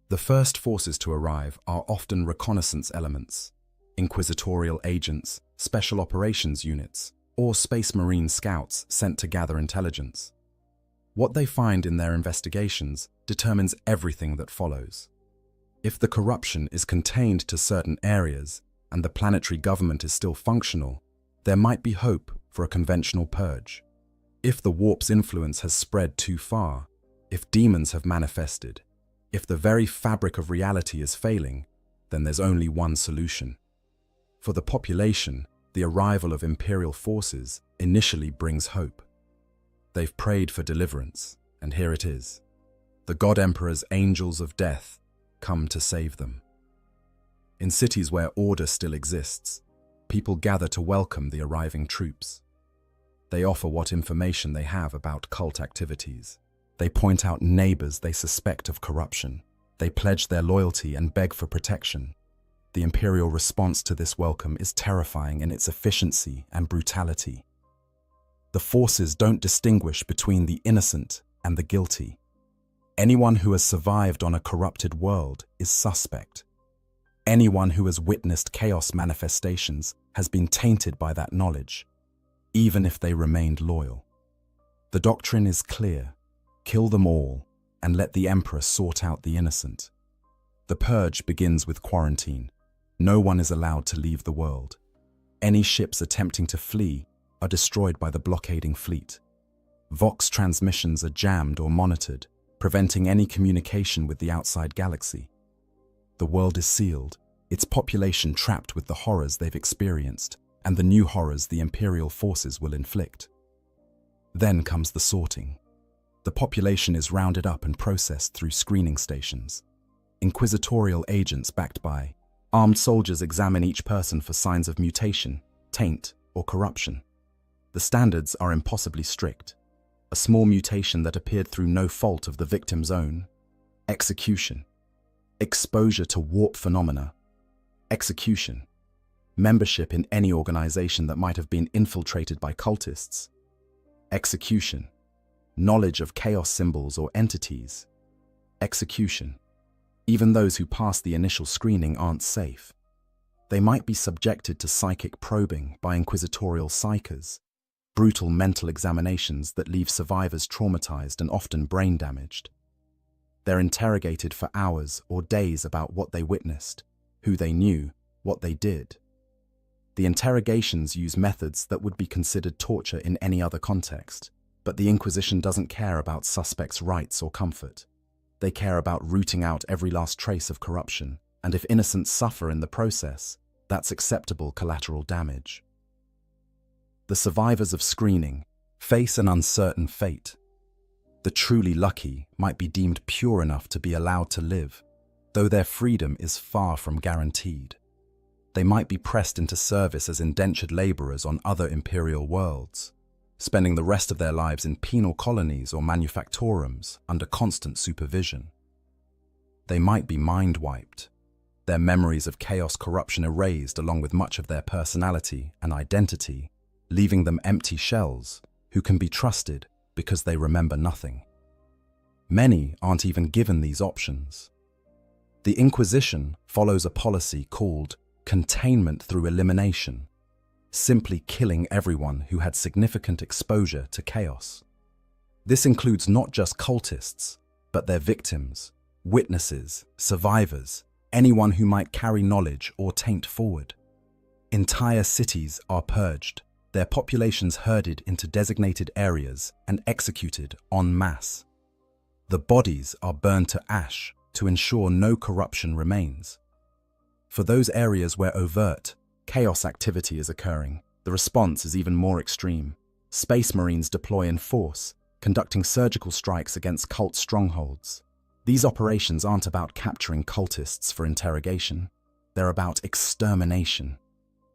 The first forces to arrive are often reconnaissance elements, inquisitorial agents, special operations units, or Space Marine scouts sent to gather intelligence. What they find in their investigations determines everything that follows. If the corruption is contained to certain areas and the planetary government is still functional, there might be hope for a conventional purge. If the warp's influence has spread too far, if demons have manifested, if the very fabric of reality is failing, then there's only one solution. For the population, the arrival of Imperial forces initially brings hope. They've prayed for deliverance, and here it is. The God Emperor's angels of death come to save them. In cities where order still exists, people gather to welcome the arriving troops. They offer what information they have about cult activities. They point out neighbors they suspect of corruption. They pledge their loyalty and beg for protection. The Imperial response to this welcome is terrifying in its efficiency and brutality. The forces don't distinguish between the innocent and the guilty. Anyone who has survived on a corrupted world is suspect. Anyone who has witnessed chaos manifestations has been tainted by that knowledge, even if they remained loyal. The doctrine is clear: kill them all and let the Emperor sort out the innocent. The purge begins with quarantine. No one is allowed to leave the world. Any ships attempting to flee are destroyed by the blockading fleet. Vox transmissions are jammed or monitored, preventing any communication with the outside galaxy. The world is sealed, its population trapped with the horrors they've experienced and the new horrors the Imperial forces will inflict. Then comes the sorting. The population is rounded up and processed through screening stations. Inquisitorial agents backed by Armed soldiers examine each person for signs of mutation, taint, or corruption. The standards are impossibly strict. A small mutation that appeared through no fault of the victim's own. Execution. Exposure to warp phenomena. Execution. Membership in any organization that might have been infiltrated by cultists. Execution. Knowledge of chaos symbols or entities. Execution. Even those who pass the initial screening aren't safe. They might be subjected to psychic probing by inquisitorial psychers, brutal mental examinations that leave survivors traumatized and often brain damaged. They're interrogated for hours or days about what they witnessed, who they knew, what they did. The interrogations use methods that would be considered torture in any other context, but the Inquisition doesn't care about suspects' rights or comfort. They care about rooting out every last trace of corruption, and if innocents suffer in the process, that's acceptable collateral damage. The survivors of screening face an uncertain fate. The truly lucky might be deemed pure enough to be allowed to live, though their freedom is far from guaranteed. They might be pressed into service as indentured laborers on other imperial worlds, spending the rest of their lives in penal colonies or manufactorums under constant supervision. They might be mind-wiped, their memories of chaos corruption erased along with much of their personality and identity, leaving them empty shells who can be trusted because they remember nothing. Many aren't even given these options. The Inquisition follows a policy called containment through elimination, simply killing everyone who had significant exposure to chaos. This includes not just cultists, but their victims, witnesses, survivors, anyone who might carry knowledge or taint forward. Entire cities are purged, their populations herded into designated areas and executed en masse. The bodies are burned to ash to ensure no corruption remains. For those areas where overt chaos activity is occurring, the response is even more extreme. Space Marines deploy in force, conducting surgical strikes against cult strongholds. These operations aren't about capturing cultists for interrogation. They're about extermination.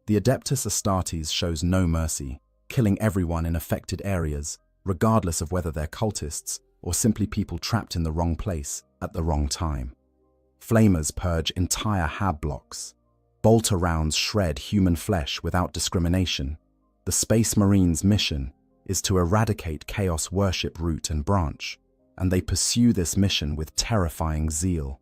The Adeptus Astartes shows no mercy, killing everyone in affected areas, regardless of whether they're cultists or simply people trapped in the wrong place at the wrong time. Flamers purge entire hab blocks. Bolter rounds shred human flesh without discrimination. The Space Marines' mission is to eradicate Chaos worship root and branch, and they pursue this mission with terrifying zeal.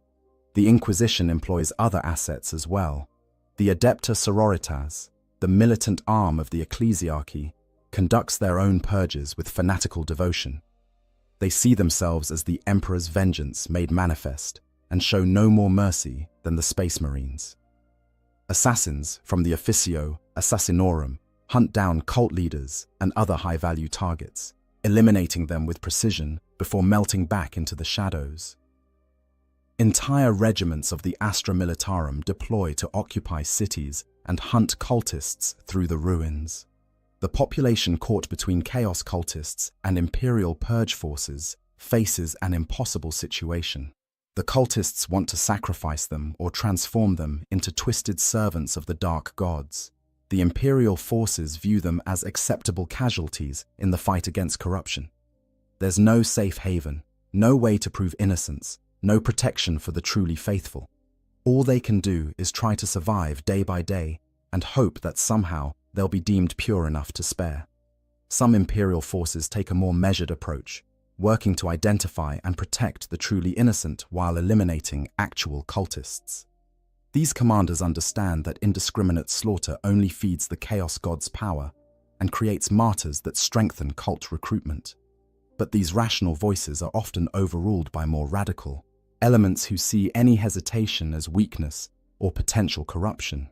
The Inquisition employs other assets as well. The Adepta Sororitas, the militant arm of the ecclesiarchy, conducts their own purges with fanatical devotion. They see themselves as the Emperor's vengeance made manifest and show no more mercy than the Space Marines. Assassins from the Officio Assassinorum hunt down cult leaders and other high-value targets, eliminating them with precision before melting back into the shadows. Entire regiments of the Astra Militarum deploy to occupy cities and hunt cultists through the ruins. The population caught between chaos cultists and Imperial purge forces faces an impossible situation. The cultists want to sacrifice them or transform them into twisted servants of the dark gods. The Imperial forces view them as acceptable casualties in the fight against corruption. There's no safe haven, no way to prove innocence, no protection for the truly faithful. All they can do is try to survive day by day and hope that somehow they'll be deemed pure enough to spare. Some Imperial forces take a more measured approach, working to identify and protect the truly innocent while eliminating actual cultists. These commanders understand that indiscriminate slaughter only feeds the Chaos God's power and creates martyrs that strengthen cult recruitment. But these rational voices are often overruled by more radical elements who see any hesitation as weakness or potential corruption.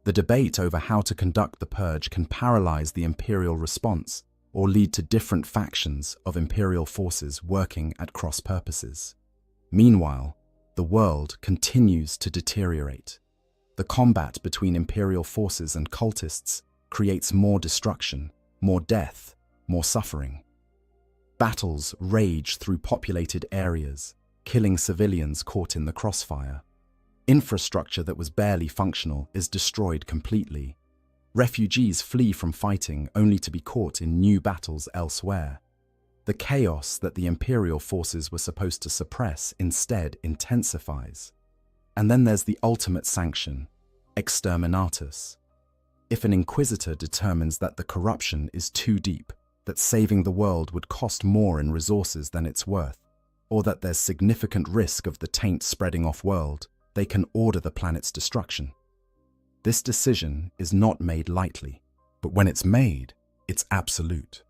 The debate over how to conduct the purge can paralyze the Imperial response or lead to different factions of Imperial forces working at cross purposes. Meanwhile, the world continues to deteriorate. The combat between Imperial forces and cultists creates more destruction, more death, more suffering. Battles rage through populated areas, killing civilians caught in the crossfire. Infrastructure that was barely functional is destroyed completely. Refugees flee from fighting only to be caught in new battles elsewhere. The chaos that the imperial forces were supposed to suppress instead intensifies. And then there's the ultimate sanction, exterminatus. If an inquisitor determines that the corruption is too deep, that saving the world would cost more in resources than it's worth, or that there's significant risk of the taint spreading off-world, they can order the planet's destruction. This decision is not made lightly, but when it's made, it's absolute.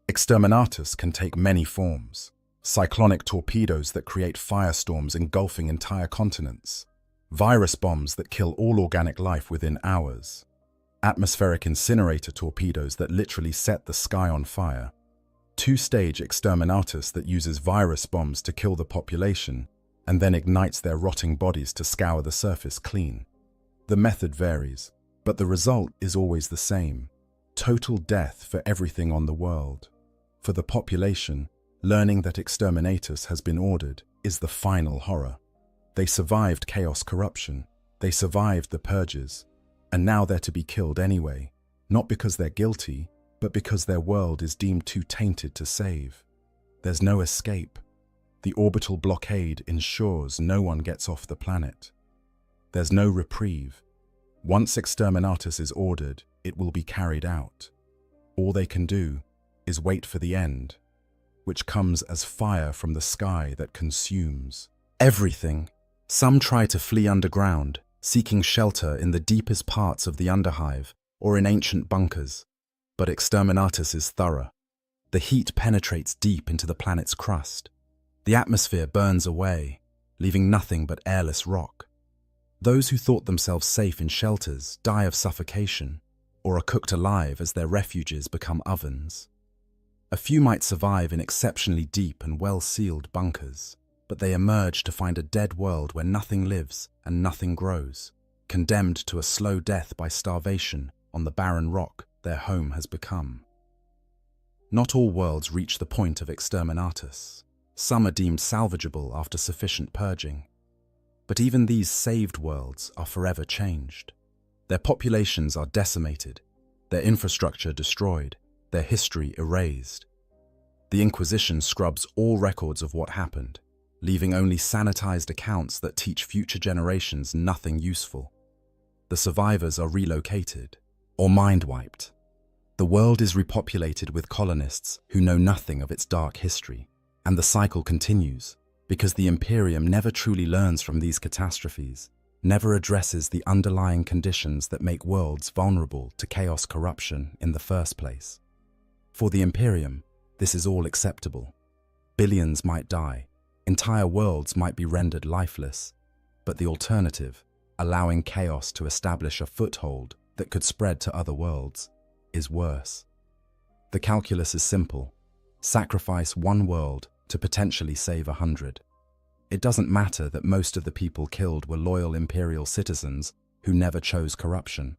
Exterminatus can take many forms. Cyclonic torpedoes that create firestorms engulfing entire continents. Virus bombs that kill all organic life within hours. Atmospheric incinerator torpedoes that literally set the sky on fire. Two-stage exterminatus that uses virus bombs to kill the population and then ignites their rotting bodies to scour the surface clean. The method varies, but the result is always the same. Total death for everything on the world. For the population, learning that exterminatus has been ordered is the final horror. They survived chaos corruption, they survived the purges, and now they're to be killed anyway, not because they're guilty, but because their world is deemed too tainted to save. There's no escape. The orbital blockade ensures no one gets off the planet. There's no reprieve. Once exterminatus is ordered, it will be carried out. All they can do is wait for the end, which comes as fire from the sky that consumes everything. Some try to flee underground, seeking shelter in the deepest parts of the underhive or in ancient bunkers. But exterminatus is thorough. The heat penetrates deep into the planet's crust. The atmosphere burns away, leaving nothing but airless rock. Those who thought themselves safe in shelters die of suffocation, or are cooked alive as their refuges become ovens. A few might survive in exceptionally deep and well-sealed bunkers, but they emerge to find a dead world where nothing lives and nothing grows, condemned to a slow death by starvation on the barren rock their home has become. Not all worlds reach the point of exterminatus. Some are deemed salvageable after sufficient purging. But even these saved worlds are forever changed. Their populations are decimated, their infrastructure destroyed, their history erased. The Inquisition scrubs all records of what happened, leaving only sanitized accounts that teach future generations nothing useful. The survivors are relocated or mind-wiped. The world is repopulated with colonists who know nothing of its dark history, and the cycle continues because the Imperium never truly learns from these catastrophes, never addresses the underlying conditions that make worlds vulnerable to chaos corruption in the first place. For the Imperium, this is all acceptable. Billions might die, entire worlds might be rendered lifeless, but the alternative, allowing chaos to establish a foothold that could spread to other worlds, is worse. The calculus is simple. Sacrifice one world to potentially save 100. It doesn't matter that most of the people killed were loyal imperial citizens who never chose corruption.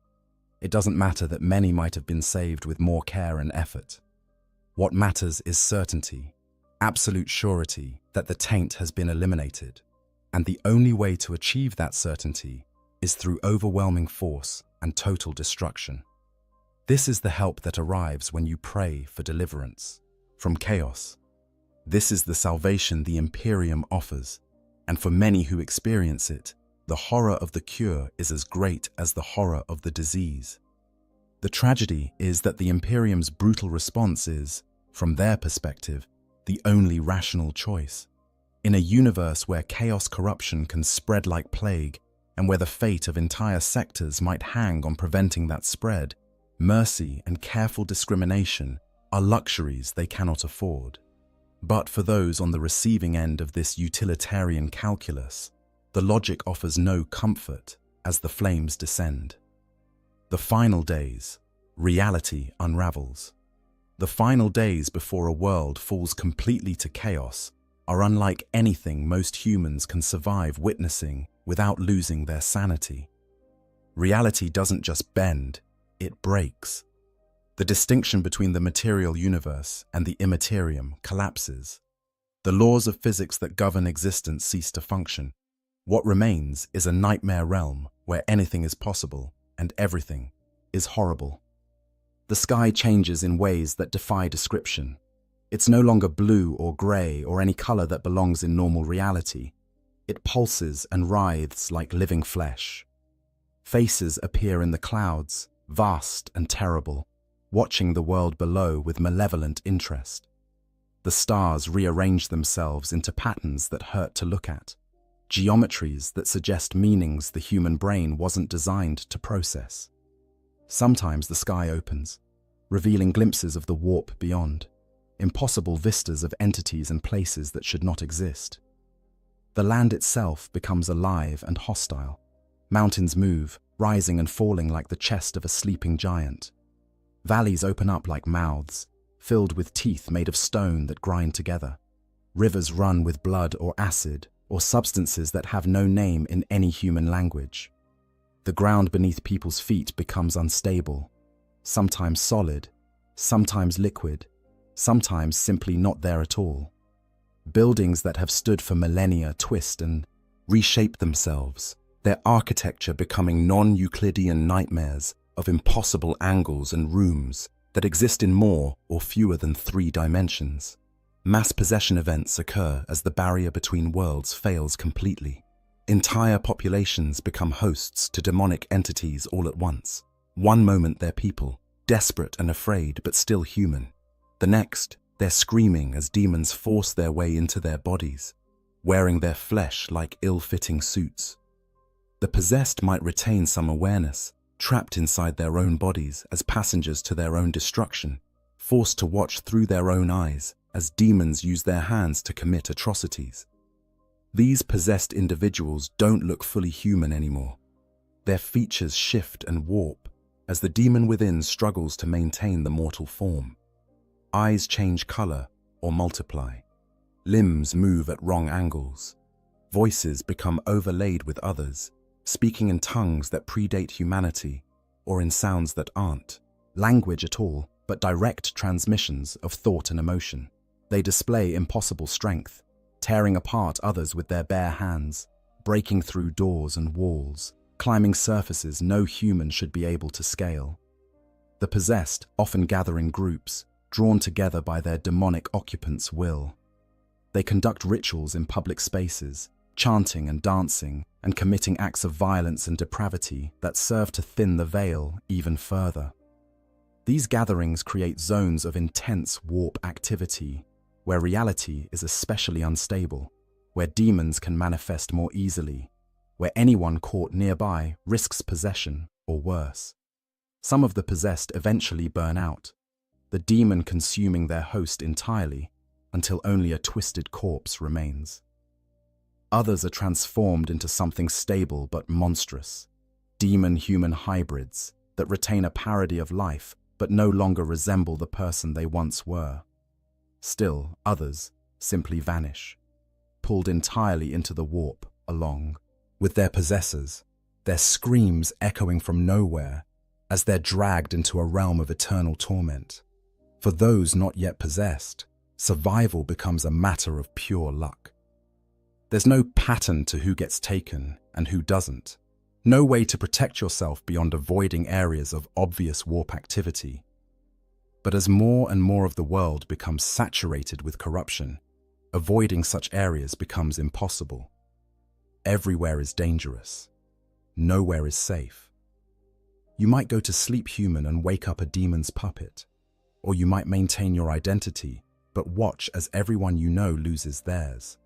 It doesn't matter that many might have been saved with more care and effort. What matters is certainty, absolute surety that the taint has been eliminated. And the only way to achieve that certainty is through overwhelming force and total destruction. This is the help that arrives when you pray for deliverance from chaos. This is the salvation the Imperium offers, and for many who experience it, the horror of the cure is as great as the horror of the disease. The tragedy is that the Imperium's brutal response is, from their perspective, the only rational choice. In a universe where chaos corruption can spread like plague, and where the fate of entire sectors might hang on preventing that spread, mercy and careful discrimination are luxuries they cannot afford. But for those on the receiving end of this utilitarian calculus, the logic offers no comfort as the flames descend. The final days, reality unravels. The final days before a world falls completely to chaos are unlike anything most humans can survive witnessing without losing their sanity. Reality doesn't just bend, it breaks. The distinction between the material universe and the immaterium collapses. The laws of physics that govern existence cease to function, What remains is a nightmare realm where anything is possible and everything is horrible. The sky changes in ways that defy description. It's no longer blue or grey or any colour that belongs in normal reality. It pulses and writhes like living flesh. Faces appear in the clouds, vast and terrible, watching the world below with malevolent interest. The stars rearrange themselves into patterns that hurt to look at, geometries that suggest meanings the human brain wasn't designed to process. Sometimes the sky opens, revealing glimpses of the warp beyond, impossible vistas of entities and places that should not exist. The land itself becomes alive and hostile. Mountains move, rising and falling like the chest of a sleeping giant. Valleys open up like mouths, filled with teeth made of stone that grind together. Rivers run with blood or acid, or substances that have no name in any human language. The ground beneath people's feet becomes unstable, sometimes solid, sometimes liquid, sometimes simply not there at all. Buildings that have stood for millennia twist and reshape themselves, their architecture becoming non-Euclidean nightmares of impossible angles and rooms that exist in more or fewer than 3 dimensions. Mass possession events occur as the barrier between worlds fails completely. Entire populations become hosts to demonic entities all at once. One moment they're people, desperate and afraid but still human. The next, they're screaming as demons force their way into their bodies, wearing their flesh like ill-fitting suits. The possessed might retain some awareness, trapped inside their own bodies as passengers to their own destruction, forced to watch through their own eyes as demons use their hands to commit atrocities. These possessed individuals don't look fully human anymore. Their features shift and warp as the demon within struggles to maintain the mortal form. Eyes change color or multiply. Limbs move at wrong angles. Voices become overlaid with others, speaking in tongues that predate humanity or in sounds that aren't language at all, but direct transmissions of thought and emotion. They display impossible strength, tearing apart others with their bare hands, breaking through doors and walls, climbing surfaces no human should be able to scale. The possessed often gather in groups, drawn together by their demonic occupants' will. They conduct rituals in public spaces, chanting and dancing, and committing acts of violence and depravity that serve to thin the veil even further. These gatherings create zones of intense warp activity, where reality is especially unstable, where demons can manifest more easily, where anyone caught nearby risks possession or worse. Some of the possessed eventually burn out, the demon consuming their host entirely until only a twisted corpse remains. Others are transformed into something stable but monstrous, demon-human hybrids that retain a parody of life but no longer resemble the person they once were. Still, others simply vanish, pulled entirely into the warp along with their possessors, their screams echoing from nowhere as they're dragged into a realm of eternal torment. For those not yet possessed, survival becomes a matter of pure luck. There's no pattern to who gets taken and who doesn't. No way to protect yourself beyond avoiding areas of obvious warp activity. But as more and more of the world becomes saturated with corruption, avoiding such areas becomes impossible. Everywhere is dangerous. Nowhere is safe. You might go to sleep human and wake up a demon's puppet, or you might maintain your identity, but watch as everyone you know loses theirs.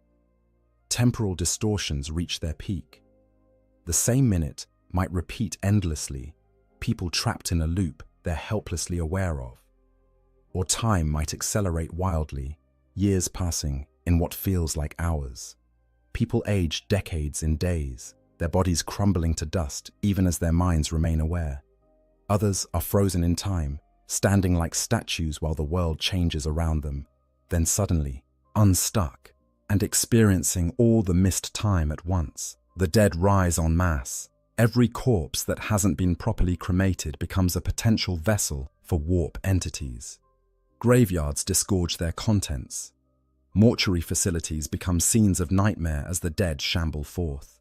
Temporal distortions reach their peak. The same minute might repeat endlessly, people trapped in a loop they're helplessly aware of. Or time might accelerate wildly, years passing in what feels like hours. People age decades in days, their bodies crumbling to dust even as their minds remain aware. Others are frozen in time, standing like statues while the world changes around them, then suddenly unstuck and experiencing all the missed time at once. The dead rise en masse. Every corpse that hasn't been properly cremated becomes a potential vessel for warp entities. Graveyards disgorge their contents. Mortuary facilities become scenes of nightmare as the dead shamble forth.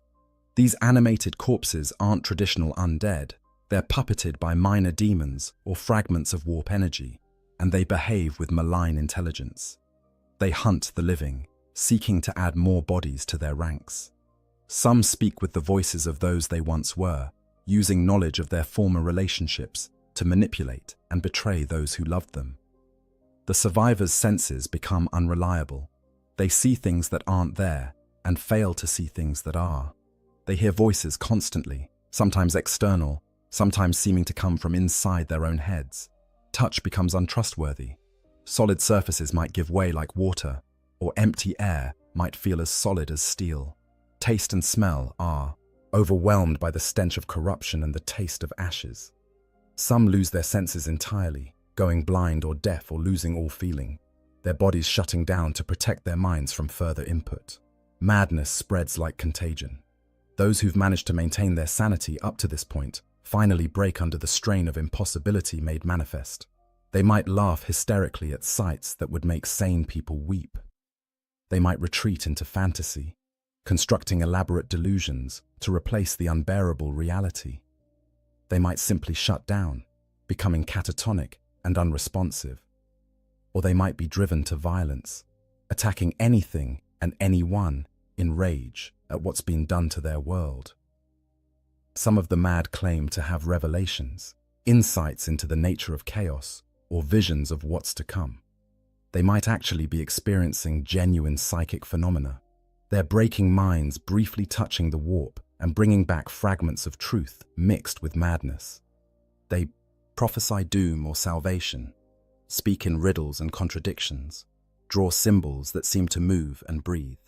These animated corpses aren't traditional undead. They're puppeted by minor demons or fragments of warp energy, and they behave with malign intelligence. They hunt the living, seeking to add more bodies to their ranks. Some speak with the voices of those they once were, using knowledge of their former relationships to manipulate and betray those who loved them. The survivors' senses become unreliable. They see things that aren't there and fail to see things that are. They hear voices constantly, sometimes external, sometimes seeming to come from inside their own heads. Touch becomes untrustworthy. Solid surfaces might give way like water, or empty air might feel as solid as steel. Taste and smell are overwhelmed by the stench of corruption and the taste of ashes. Some lose their senses entirely, going blind or deaf or losing all feeling, their bodies shutting down to protect their minds from further input. Madness spreads like contagion. Those who've managed to maintain their sanity up to this point finally break under the strain of impossibility made manifest. They might laugh hysterically at sights that would make sane people weep. They might retreat into fantasy, constructing elaborate delusions to replace the unbearable reality. They might simply shut down, becoming catatonic and unresponsive. Or they might be driven to violence, attacking anything and anyone in rage at what's been done to their world. Some of the mad claim to have revelations, insights into the nature of chaos, or visions of what's to come. They might actually be experiencing genuine psychic phenomena, their breaking minds briefly touching the warp and bringing back fragments of truth mixed with madness. They prophesy doom or salvation, speak in riddles and contradictions, draw symbols that seem to move and breathe.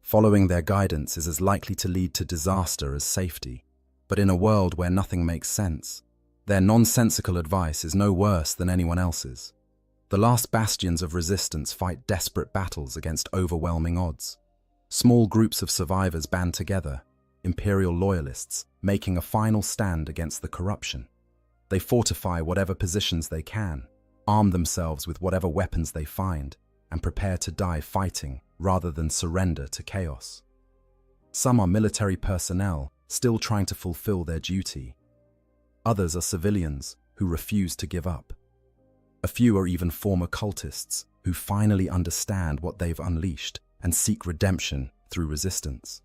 Following their guidance is as likely to lead to disaster as safety, but in a world where nothing makes sense, their nonsensical advice is no worse than anyone else's. The last bastions of resistance fight desperate battles against overwhelming odds. Small groups of survivors band together, imperial loyalists, making a final stand against the corruption. They fortify whatever positions they can, arm themselves with whatever weapons they find, and prepare to die fighting rather than surrender to chaos. Some are military personnel, still trying to fulfill their duty. Others are civilians who refuse to give up. A few are even former cultists who finally understand what they've unleashed and seek redemption through resistance.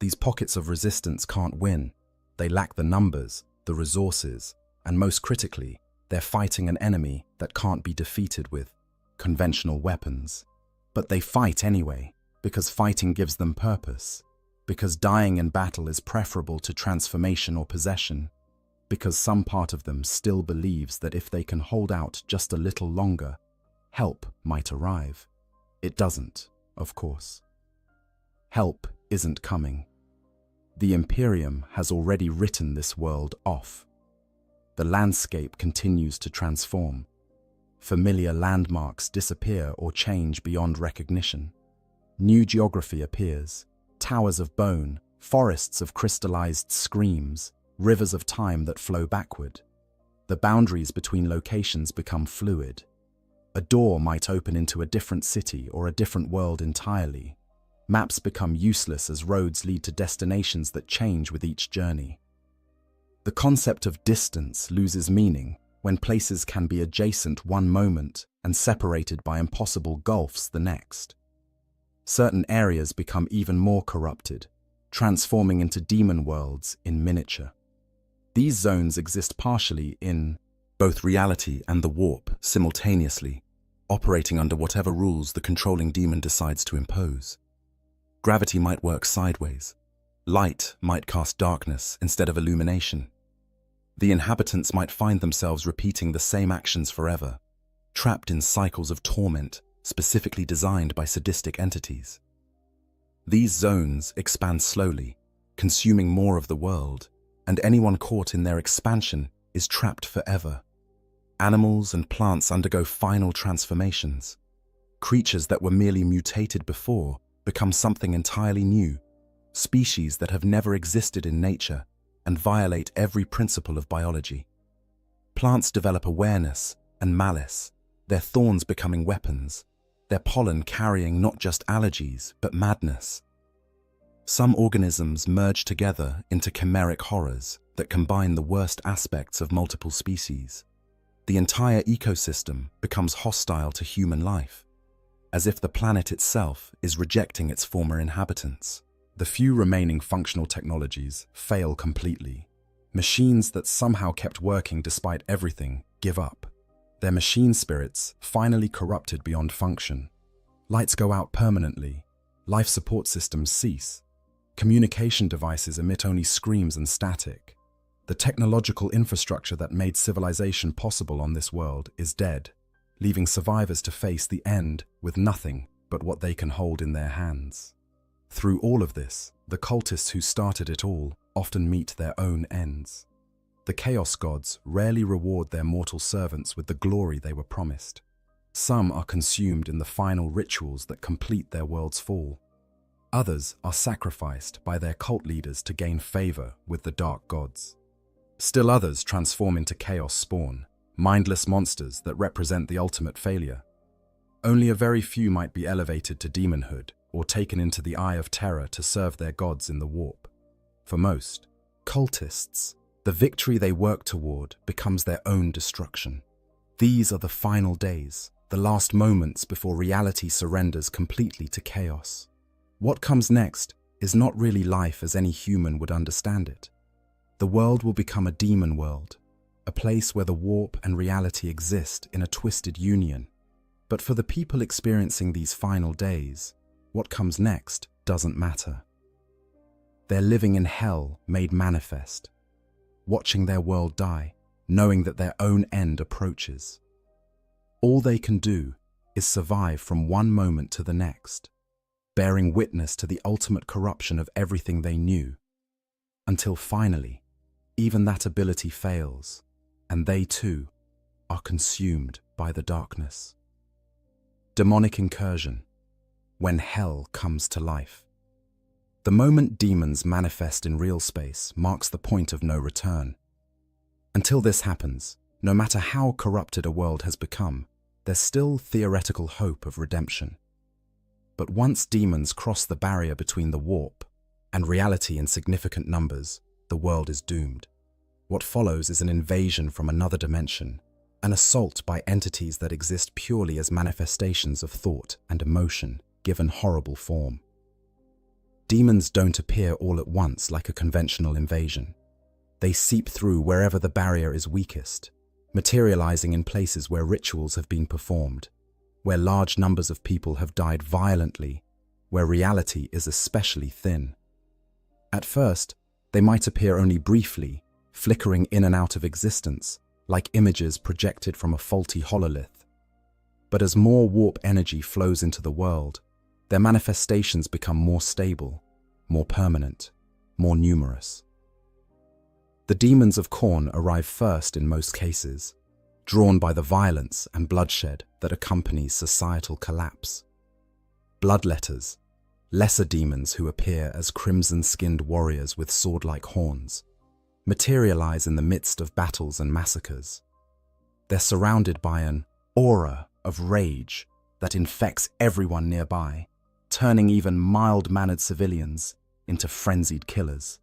These pockets of resistance can't win. They lack the numbers, the resources, and most critically, they're fighting an enemy that can't be defeated with conventional weapons. But they fight anyway, because fighting gives them purpose, because dying in battle is preferable to transformation or possession, because some part of them still believes that if they can hold out just a little longer, help might arrive. It doesn't, of course. Help isn't coming. The Imperium has already written this world off. The landscape continues to transform. Familiar landmarks disappear or change beyond recognition. New geography appears, towers of bone, forests of crystallized screams, rivers of time that flow backward. The boundaries between locations become fluid. A door might open into a different city or a different world entirely. Maps become useless as roads lead to destinations that change with each journey. The concept of distance loses meaning when places can be adjacent one moment and separated by impossible gulfs the next. Certain areas become even more corrupted, transforming into demon worlds in miniature. These zones exist partially in both reality and the warp simultaneously, operating under whatever rules the controlling demon decides to impose. Gravity might work sideways. Light might cast darkness instead of illumination. The inhabitants might find themselves repeating the same actions forever, trapped in cycles of torment specifically designed by sadistic entities. These zones expand slowly, consuming more of the world, and anyone caught in their expansion is trapped forever. Animals and plants undergo final transformations. Creatures that were merely mutated before become something entirely new, species that have never existed in nature and violate every principle of biology. Plants develop awareness and malice, their thorns becoming weapons, their pollen carrying not just allergies but madness. Some organisms merge together into chimeric horrors that combine the worst aspects of multiple species. The entire ecosystem becomes hostile to human life, as if the planet itself is rejecting its former inhabitants. The few remaining functional technologies fail completely. Machines that somehow kept working despite everything give up. Their machine spirits finally corrupted beyond function. Lights go out permanently. Life support systems cease. Communication devices emit only screams and static. The technological infrastructure that made civilization possible on this world is dead, leaving survivors to face the end with nothing but what they can hold in their hands. Through all of this, the cultists who started it all often meet their own ends. The Chaos Gods rarely reward their mortal servants with the glory they were promised. Some are consumed in the final rituals that complete their world's fall. Others are sacrificed by their cult leaders to gain favor with the Dark Gods. Still others transform into Chaos Spawn, mindless monsters that represent the ultimate failure. Only a very few might be elevated to demonhood or taken into the Eye of Terror to serve their gods in the warp. For most, cultists, the victory they work toward becomes their own destruction. These are the final days, the last moments before reality surrenders completely to chaos. What comes next is not really life as any human would understand it. The world will become a demon world, a place where the warp and reality exist in a twisted union. But for the people experiencing these final days, what comes next doesn't matter. They're living in hell made manifest, watching their world die, knowing that their own end approaches. All they can do is survive from one moment to the next, bearing witness to the ultimate corruption of everything they knew, until finally, even that ability fails, and they too are consumed by the darkness. Demonic incursion, when hell comes to life. The moment demons manifest in real space marks the point of no return. Until this happens, no matter how corrupted a world has become, there's still theoretical hope of redemption. But once demons cross the barrier between the warp and reality in significant numbers, the world is doomed. What follows is an invasion from another dimension, an assault by entities that exist purely as manifestations of thought and emotion, given horrible form. Demons don't appear all at once like a conventional invasion. They seep through wherever the barrier is weakest, materializing in places where rituals have been performed, where large numbers of people have died violently, where reality is especially thin. At first, they might appear only briefly, flickering in and out of existence, like images projected from a faulty hololith. But as more warp energy flows into the world, their manifestations become more stable, more permanent, more numerous. The demons of Khorne arrive first in most cases, drawn by the violence and bloodshed that accompanies societal collapse. Bloodletters, lesser demons who appear as crimson-skinned warriors with sword-like horns, materialize in the midst of battles and massacres. They're surrounded by an aura of rage that infects everyone nearby, turning even mild-mannered civilians into frenzied killers.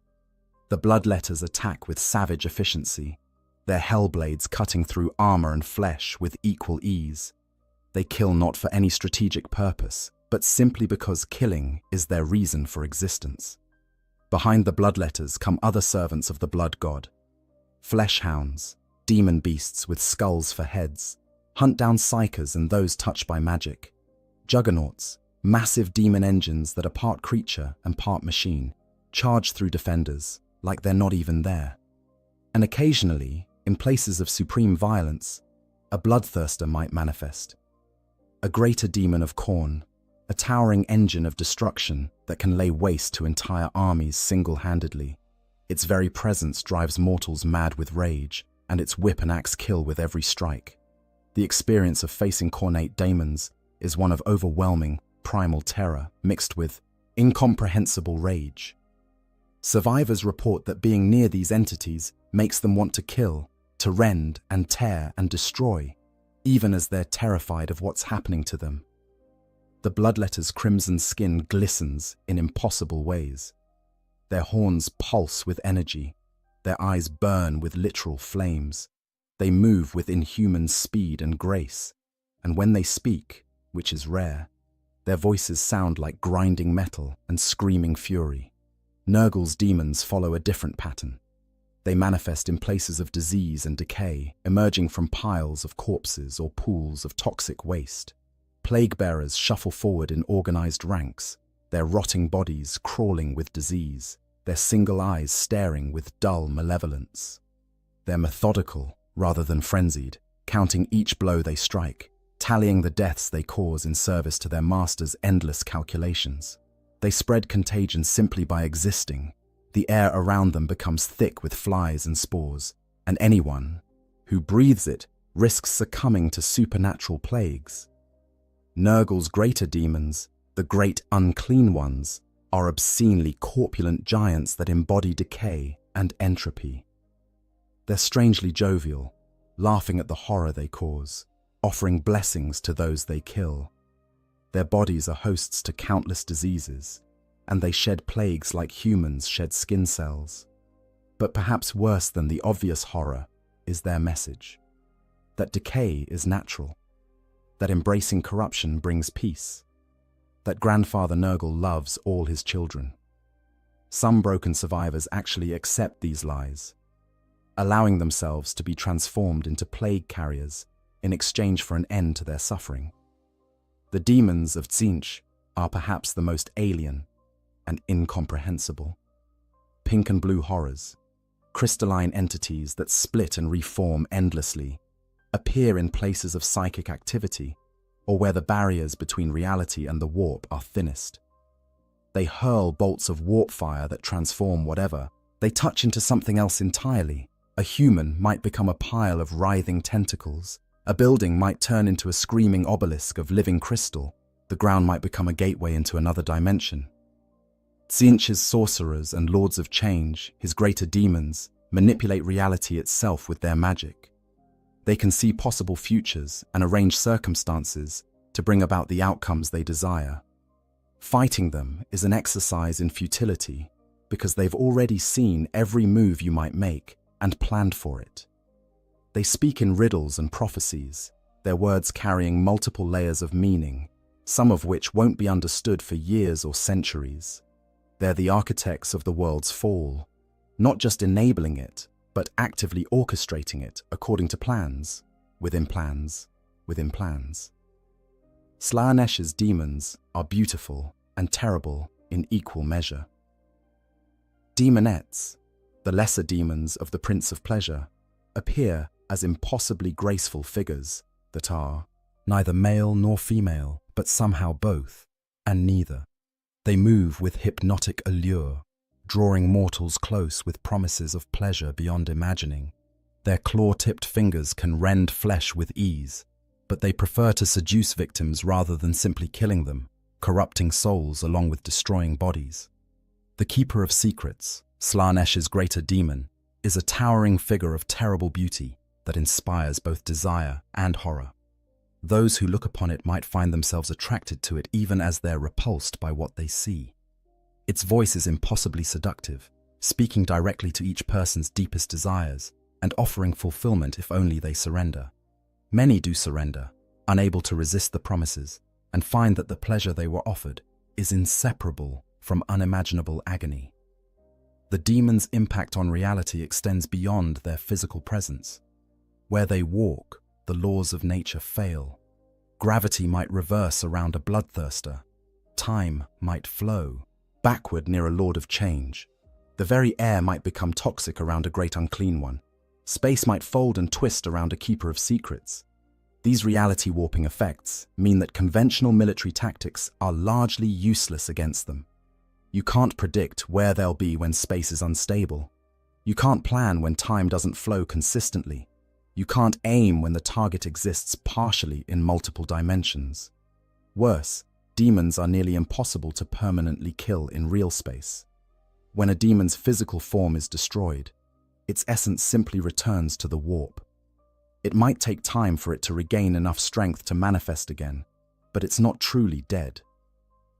The bloodletters attack with savage efficiency, their hellblades cutting through armor and flesh with equal ease. They kill not for any strategic purpose, but simply because killing is their reason for existence. Behind the bloodletters come other servants of the blood god. Fleshhounds, demon beasts with skulls for heads, hunt down psychers and those touched by magic. Juggernauts, massive demon engines that are part creature and part machine, charge through defenders like they're not even there. And occasionally, in places of supreme violence, a bloodthirster might manifest. A greater demon of Khorne, a towering engine of destruction that can lay waste to entire armies single-handedly. Its very presence drives mortals mad with rage, and its whip and axe kill with every strike. The experience of facing cornate daemons is one of overwhelming, primal terror mixed with incomprehensible rage. Survivors report that being near these entities makes them want to kill, to rend and tear and destroy, even as they're terrified of what's happening to them. The bloodletter's crimson skin glistens in impossible ways. Their horns pulse with energy. Their eyes burn with literal flames. They move with inhuman speed and grace. And when they speak, which is rare, their voices sound like grinding metal and screaming fury. Nurgle's demons follow a different pattern. They manifest in places of disease and decay, emerging from piles of corpses or pools of toxic waste. Plague-bearers shuffle forward in organized ranks, their rotting bodies crawling with disease, their single eyes staring with dull malevolence. They're methodical rather than frenzied, counting each blow they strike, tallying the deaths they cause in service to their master's endless calculations. They spread contagion simply by existing. The air around them becomes thick with flies and spores, and anyone who breathes it risks succumbing to supernatural plagues. Nurgle's greater demons, the great unclean ones, are obscenely corpulent giants that embody decay and entropy. They're strangely jovial, laughing at the horror they cause, offering blessings to those they kill. Their bodies are hosts to countless diseases, and they shed plagues like humans shed skin cells. But perhaps worse than the obvious horror is their message: that decay is natural, that embracing corruption brings peace, that Grandfather Nurgle loves all his children. Some broken survivors actually accept these lies, allowing themselves to be transformed into plague carriers in exchange for an end to their suffering. The demons of Tzeentch are perhaps the most alien and incomprehensible. Pink and blue horrors, crystalline entities that split and reform endlessly, appear in places of psychic activity or where the barriers between reality and the warp are thinnest. They hurl bolts of warp fire that transform whatever they touch into something else entirely. A human might become a pile of writhing tentacles. A building might turn into a screaming obelisk of living crystal. The ground might become a gateway into another dimension. Tzeentch's sorcerers and lords of change, his greater demons, manipulate reality itself with their magic. They can see possible futures and arrange circumstances to bring about the outcomes they desire. Fighting them is an exercise in futility because they've already seen every move you might make and planned for it. They speak in riddles and prophecies, their words carrying multiple layers of meaning, some of which won't be understood for years or centuries. They're the architects of the world's fall, not just enabling it, but actively orchestrating it according to plans, within plans, within plans. Slaanesh's demons are beautiful and terrible in equal measure. Demonettes, the lesser demons of the Prince of Pleasure, appear as impossibly graceful figures that are neither male nor female, but somehow both, and neither. They move with hypnotic allure, drawing mortals close with promises of pleasure beyond imagining. Their claw-tipped fingers can rend flesh with ease, but they prefer to seduce victims rather than simply killing them, corrupting souls along with destroying bodies. The Keeper of Secrets, Slaanesh's greater demon, is a towering figure of terrible beauty that inspires both desire and horror. Those who look upon it might find themselves attracted to it even as they're repulsed by what they see. Its voice is impossibly seductive, speaking directly to each person's deepest desires and offering fulfillment if only they surrender. Many do surrender, unable to resist the promises, and find that the pleasure they were offered is inseparable from unimaginable agony. The demon's impact on reality extends beyond their physical presence. Where they walk, the laws of nature fail. Gravity might reverse around a bloodthirster. Time might flow backward near a lord of change. The very air might become toxic around a great unclean one. Space might fold and twist around a keeper of secrets. These reality warping effects mean that conventional military tactics are largely useless against them. You can't predict where they'll be when space is unstable. You can't plan when time doesn't flow consistently. You can't aim when the target exists partially in multiple dimensions. Worse, demons are nearly impossible to permanently kill in real space. When a demon's physical form is destroyed, its essence simply returns to the warp. It might take time for it to regain enough strength to manifest again, but it's not truly dead.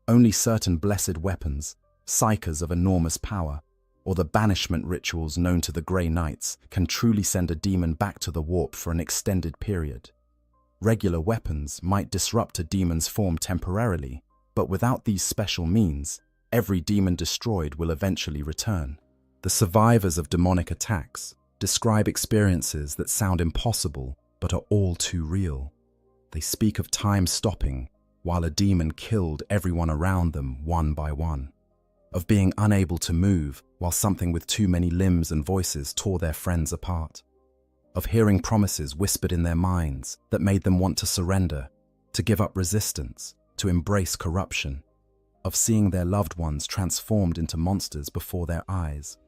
Only certain blessed weapons, psychers of enormous power, or the banishment rituals known to the Grey Knights can truly send a demon back to the warp for an extended period. Regular weapons might disrupt a demon's form temporarily, but without these special means, every demon destroyed will eventually return. The survivors of demonic attacks describe experiences that sound impossible but are all too real. They speak of time stopping while a demon killed everyone around them one by one, of being unable to move while something with too many limbs and voices tore their friends apart, of hearing promises whispered in their minds that made them want to surrender, to give up resistance, to embrace corruption, of seeing their loved ones transformed into monsters before their eyes,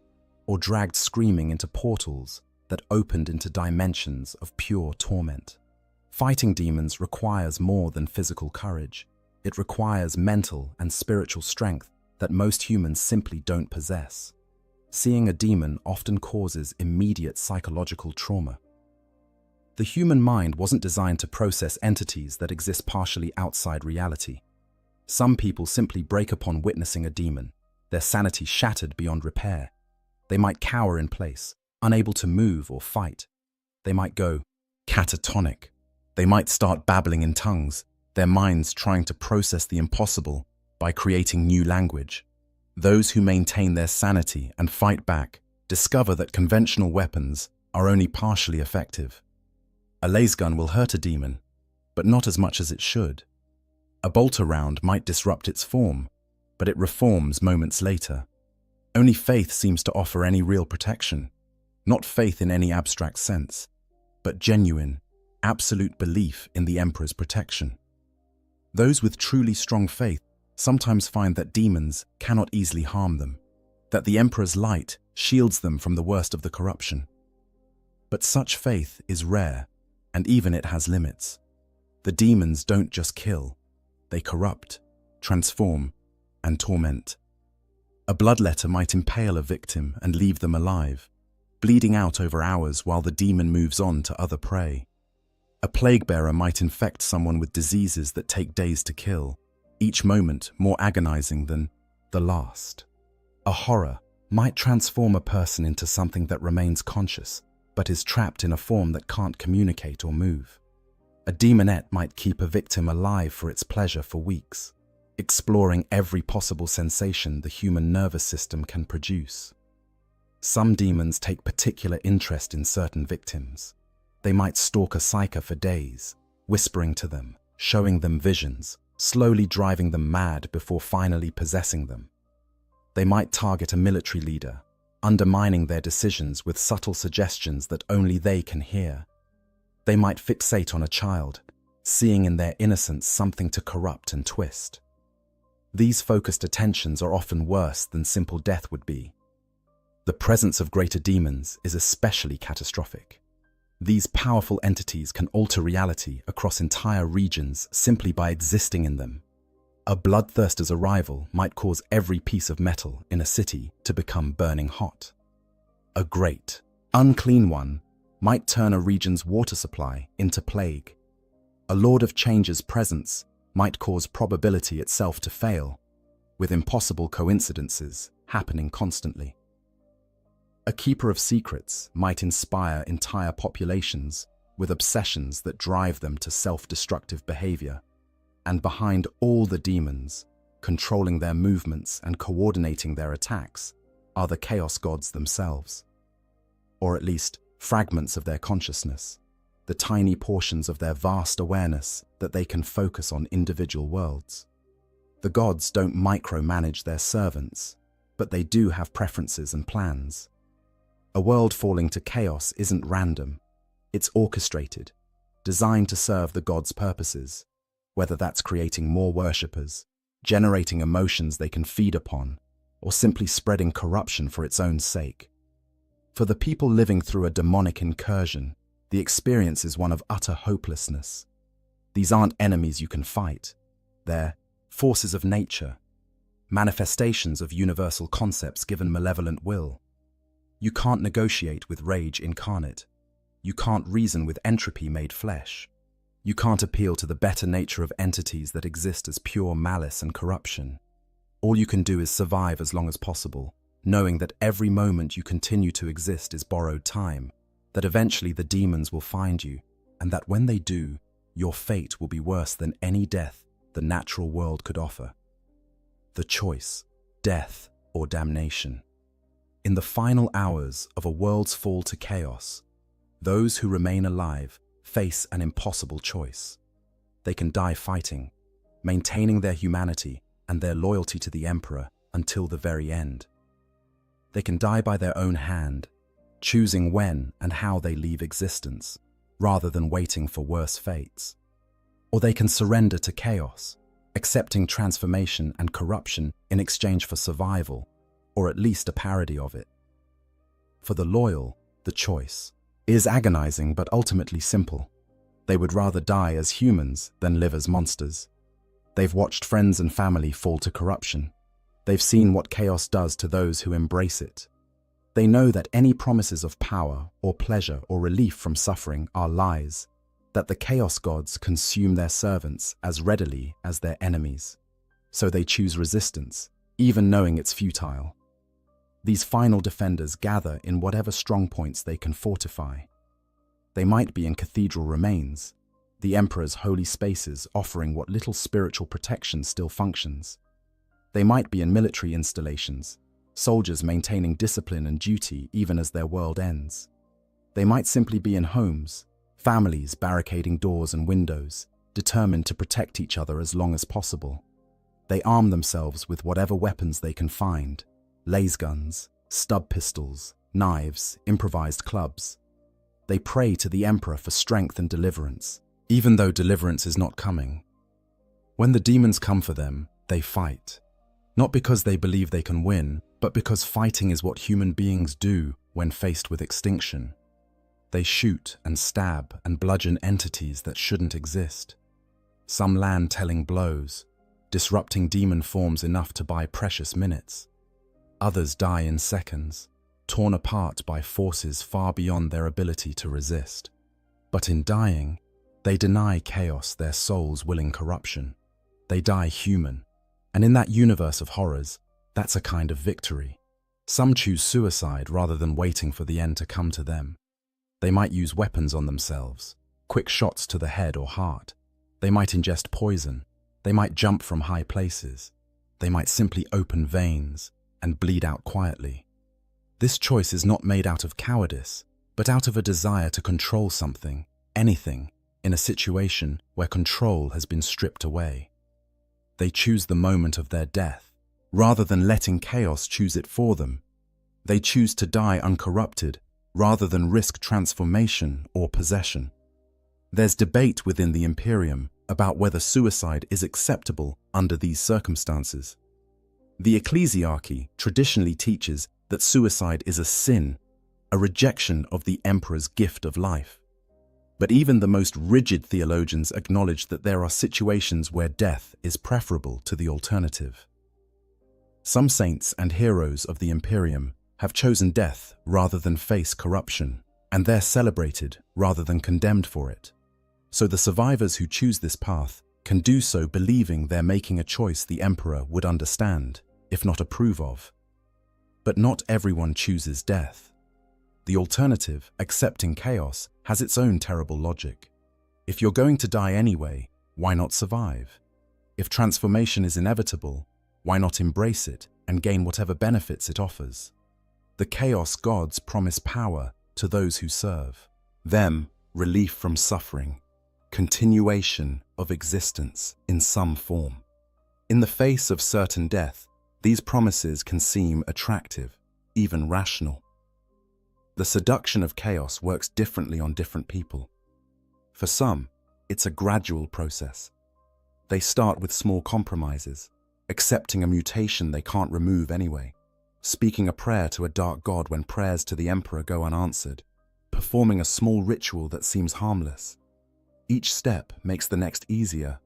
or dragged screaming into portals that opened into dimensions of pure torment. Fighting demons requires more than physical courage. It requires mental and spiritual strength that most humans simply don't possess. Seeing a demon often causes immediate psychological trauma. The human mind wasn't designed to process entities that exist partially outside reality. Some people simply break upon witnessing a demon, their sanity shattered beyond repair. They might cower in place, unable to move or fight. They might go catatonic. They might start babbling in tongues, their minds trying to process the impossible by creating new language. Those who maintain their sanity and fight back discover that conventional weapons are only partially effective. A laser gun will hurt a demon, but not as much as it should. A bolter round might disrupt its form, but it reforms moments later. Only faith seems to offer any real protection. Not faith in any abstract sense, but genuine, absolute belief in the Emperor's protection. Those with truly strong faith sometimes find that demons cannot easily harm them, that the Emperor's light shields them from the worst of the corruption. But such faith is rare, and even it has limits. The demons don't just kill, they corrupt, transform, and torment. A bloodletter might impale a victim and leave them alive, bleeding out over hours while the demon moves on to other prey. A plague bearer might infect someone with diseases that take days to kill, each moment more agonizing than the last. A horror might transform a person into something that remains conscious, but is trapped in a form that can't communicate or move. A demonette might keep a victim alive for its pleasure for weeks, exploring every possible sensation the human nervous system can produce. Some demons take particular interest in certain victims. They might stalk a psyker for days, whispering to them, showing them visions, slowly driving them mad before finally possessing them. They might target a military leader, undermining their decisions with subtle suggestions that only they can hear. They might fixate on a child, seeing in their innocence something to corrupt and twist. These focused attentions are often worse than simple death would be. The presence of greater demons is especially catastrophic. These powerful entities can alter reality across entire regions simply by existing in them. A bloodthirster's arrival might cause every piece of metal in a city to become burning hot. A great, unclean one might turn a region's water supply into plague. A Lord of Change's presence might cause probability itself to fail, with impossible coincidences happening constantly. A keeper of secrets might inspire entire populations with obsessions that drive them to self-destructive behavior. And behind all the demons, controlling their movements and coordinating their attacks, are the chaos gods themselves. Or at least fragments of their consciousness, the tiny portions of their vast awareness that they can focus on individual worlds. The gods don't micromanage their servants, but they do have preferences and plans. A world falling to chaos isn't random. It's orchestrated, designed to serve the gods' purposes, whether that's creating more worshippers, generating emotions they can feed upon, or simply spreading corruption for its own sake. For the people living through a demonic incursion, the experience is one of utter hopelessness. These aren't enemies you can fight. They're forces of nature, manifestations of universal concepts given malevolent will. You can't negotiate with rage incarnate. You can't reason with entropy made flesh. You can't appeal to the better nature of entities that exist as pure malice and corruption. All you can do is survive as long as possible, knowing that every moment you continue to exist is borrowed time, that eventually the demons will find you, and that when they do, your fate will be worse than any death the natural world could offer. The choice, death or damnation. In the final hours of a world's fall to chaos, those who remain alive face an impossible choice. They can die fighting, maintaining their humanity and their loyalty to the Emperor until the very end. They can die by their own hand, choosing when and how they leave existence, rather than waiting for worse fates. Or they can surrender to chaos, accepting transformation and corruption in exchange for survival, or at least a parody of it. For the loyal, the choice is agonizing but ultimately simple. They would rather die as humans than live as monsters. They've watched friends and family fall to corruption. They've seen what chaos does to those who embrace it. They know that any promises of power or pleasure or relief from suffering are lies, that the chaos gods consume their servants as readily as their enemies. So they choose resistance, even knowing it's futile. These final defenders gather in whatever strong points they can fortify. They might be in cathedral remains, the Emperor's holy spaces offering what little spiritual protection still functions. They might be in military installations, soldiers maintaining discipline and duty even as their world ends. They might simply be in homes, families barricading doors and windows, determined to protect each other as long as possible. They arm themselves with whatever weapons they can find: laser guns, stub pistols, knives, improvised clubs. They pray to the Emperor for strength and deliverance, even though deliverance is not coming. When the demons come for them, they fight. Not because they believe they can win, but because fighting is what human beings do when faced with extinction. They shoot and stab and bludgeon entities that shouldn't exist. Some land telling blows, disrupting demon forms enough to buy precious minutes. Others die in seconds, torn apart by forces far beyond their ability to resist. But in dying, they deny chaos their soul's willing corruption. They die human, and in that universe of horrors, that's a kind of victory. Some choose suicide rather than waiting for the end to come to them. They might use weapons on themselves, quick shots to the head or heart. They might ingest poison. They might jump from high places. They might simply open veins and bleed out quietly. This choice is not made out of cowardice, but out of a desire to control something, anything, in a situation where control has been stripped away. They choose the moment of their death, rather than letting chaos choose it for them. They choose to die uncorrupted, rather than risk transformation or possession. There's debate within the Imperium about whether suicide is acceptable under these circumstances. The ecclesiarchy traditionally teaches that suicide is a sin, a rejection of the Emperor's gift of life. But even the most rigid theologians acknowledge that there are situations where death is preferable to the alternative. Some saints and heroes of the Imperium have chosen death rather than face corruption, and they're celebrated rather than condemned for it. So the survivors who choose this path can do so believing they're making a choice the Emperor would understand, if not approve of. But not everyone chooses death. The alternative, accepting chaos, has its own terrible logic. If you're going to die anyway, why not survive? If transformation is inevitable, why not embrace it and gain whatever benefits it offers? The chaos gods promise power to those who serve. Them, relief from suffering, continuation of existence in some form. In the face of certain death, these promises can seem attractive, even rational. The seduction of chaos works differently on different people. For some, it's a gradual process. They start with small compromises, accepting a mutation they can't remove anyway, speaking a prayer to a dark god when prayers to the Emperor go unanswered, performing a small ritual that seems harmless. Each step makes the next easier.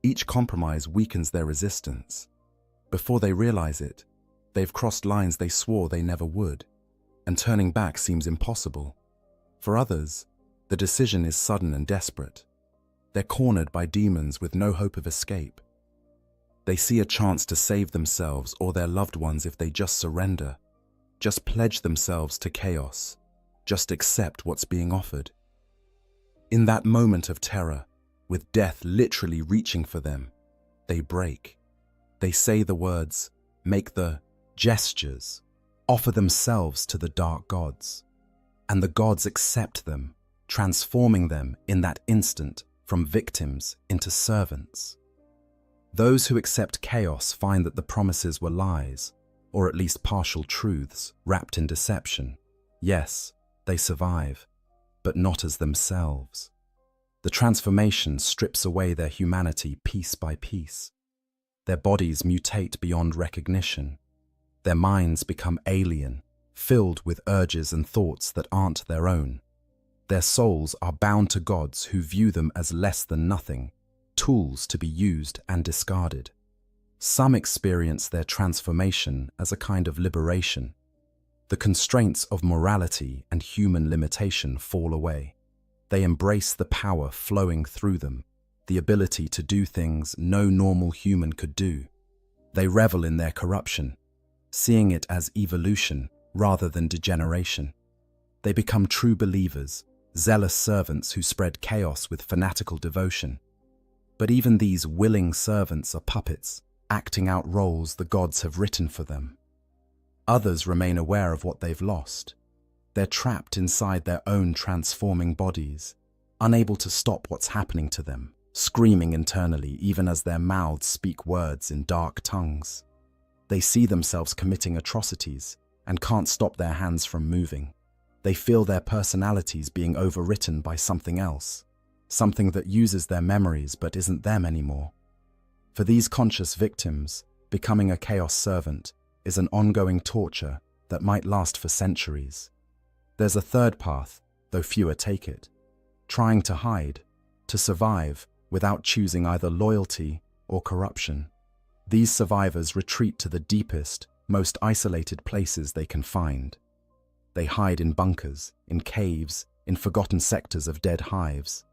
Each compromise weakens their resistance. Before they realize it, they've crossed lines they swore they never would, and turning back seems impossible. For others, the decision is sudden and desperate. They're cornered by demons with no hope of escape. They see a chance to save themselves or their loved ones if they just surrender, just pledge themselves to chaos, just accept what's being offered. In that moment of terror, with death literally reaching for them, they break. They say the words, make the gestures, offer themselves to the dark gods. And the gods accept them, transforming them in that instant from victims into servants. Those who accept chaos find that the promises were lies, or at least partial truths wrapped in deception. Yes, they survive, but not as themselves. The transformation strips away their humanity piece by piece. Their bodies mutate beyond recognition. Their minds become alien, filled with urges and thoughts that aren't their own. Their souls are bound to gods who view them as less than nothing, tools to be used and discarded. Some experience their transformation as a kind of liberation. The constraints of morality and human limitation fall away. They embrace the power flowing through them, the ability to do things no normal human could do. They revel in their corruption, seeing it as evolution rather than degeneration. They become true believers, zealous servants who spread chaos with fanatical devotion. But even these willing servants are puppets, acting out roles the gods have written for them. Others remain aware of what they've lost. They're trapped inside their own transforming bodies, unable to stop what's happening to them, screaming internally even as their mouths speak words in dark tongues. They see themselves committing atrocities and can't stop their hands from moving. They feel their personalities being overwritten by something else, something that uses their memories but isn't them anymore. For these conscious victims, becoming a chaos servant is an ongoing torture that might last for centuries. There's a third path, though fewer take it, trying to hide, to survive without choosing either loyalty or corruption. These survivors retreat to the deepest, most isolated places they can find. They hide in bunkers, in caves, in forgotten sectors of dead hives.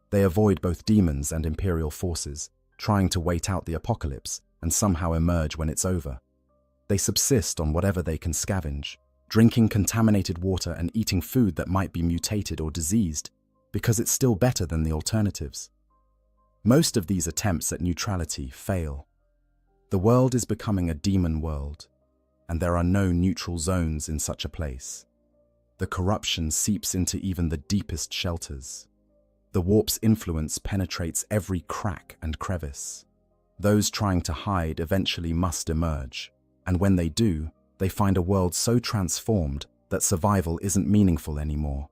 They avoid both demons and imperial forces, trying to wait out the apocalypse and somehow emerge when it's over. They subsist on whatever they can scavenge, drinking contaminated water and eating food that might be mutated or diseased, because it's still better than the alternatives. Most of these attempts at neutrality fail. The world is becoming a demon world, and there are no neutral zones in such a place. The corruption seeps into even the deepest shelters. The warp's influence penetrates every crack and crevice. Those trying to hide eventually must emerge, and when they do, they find a world so transformed that survival isn't meaningful anymore.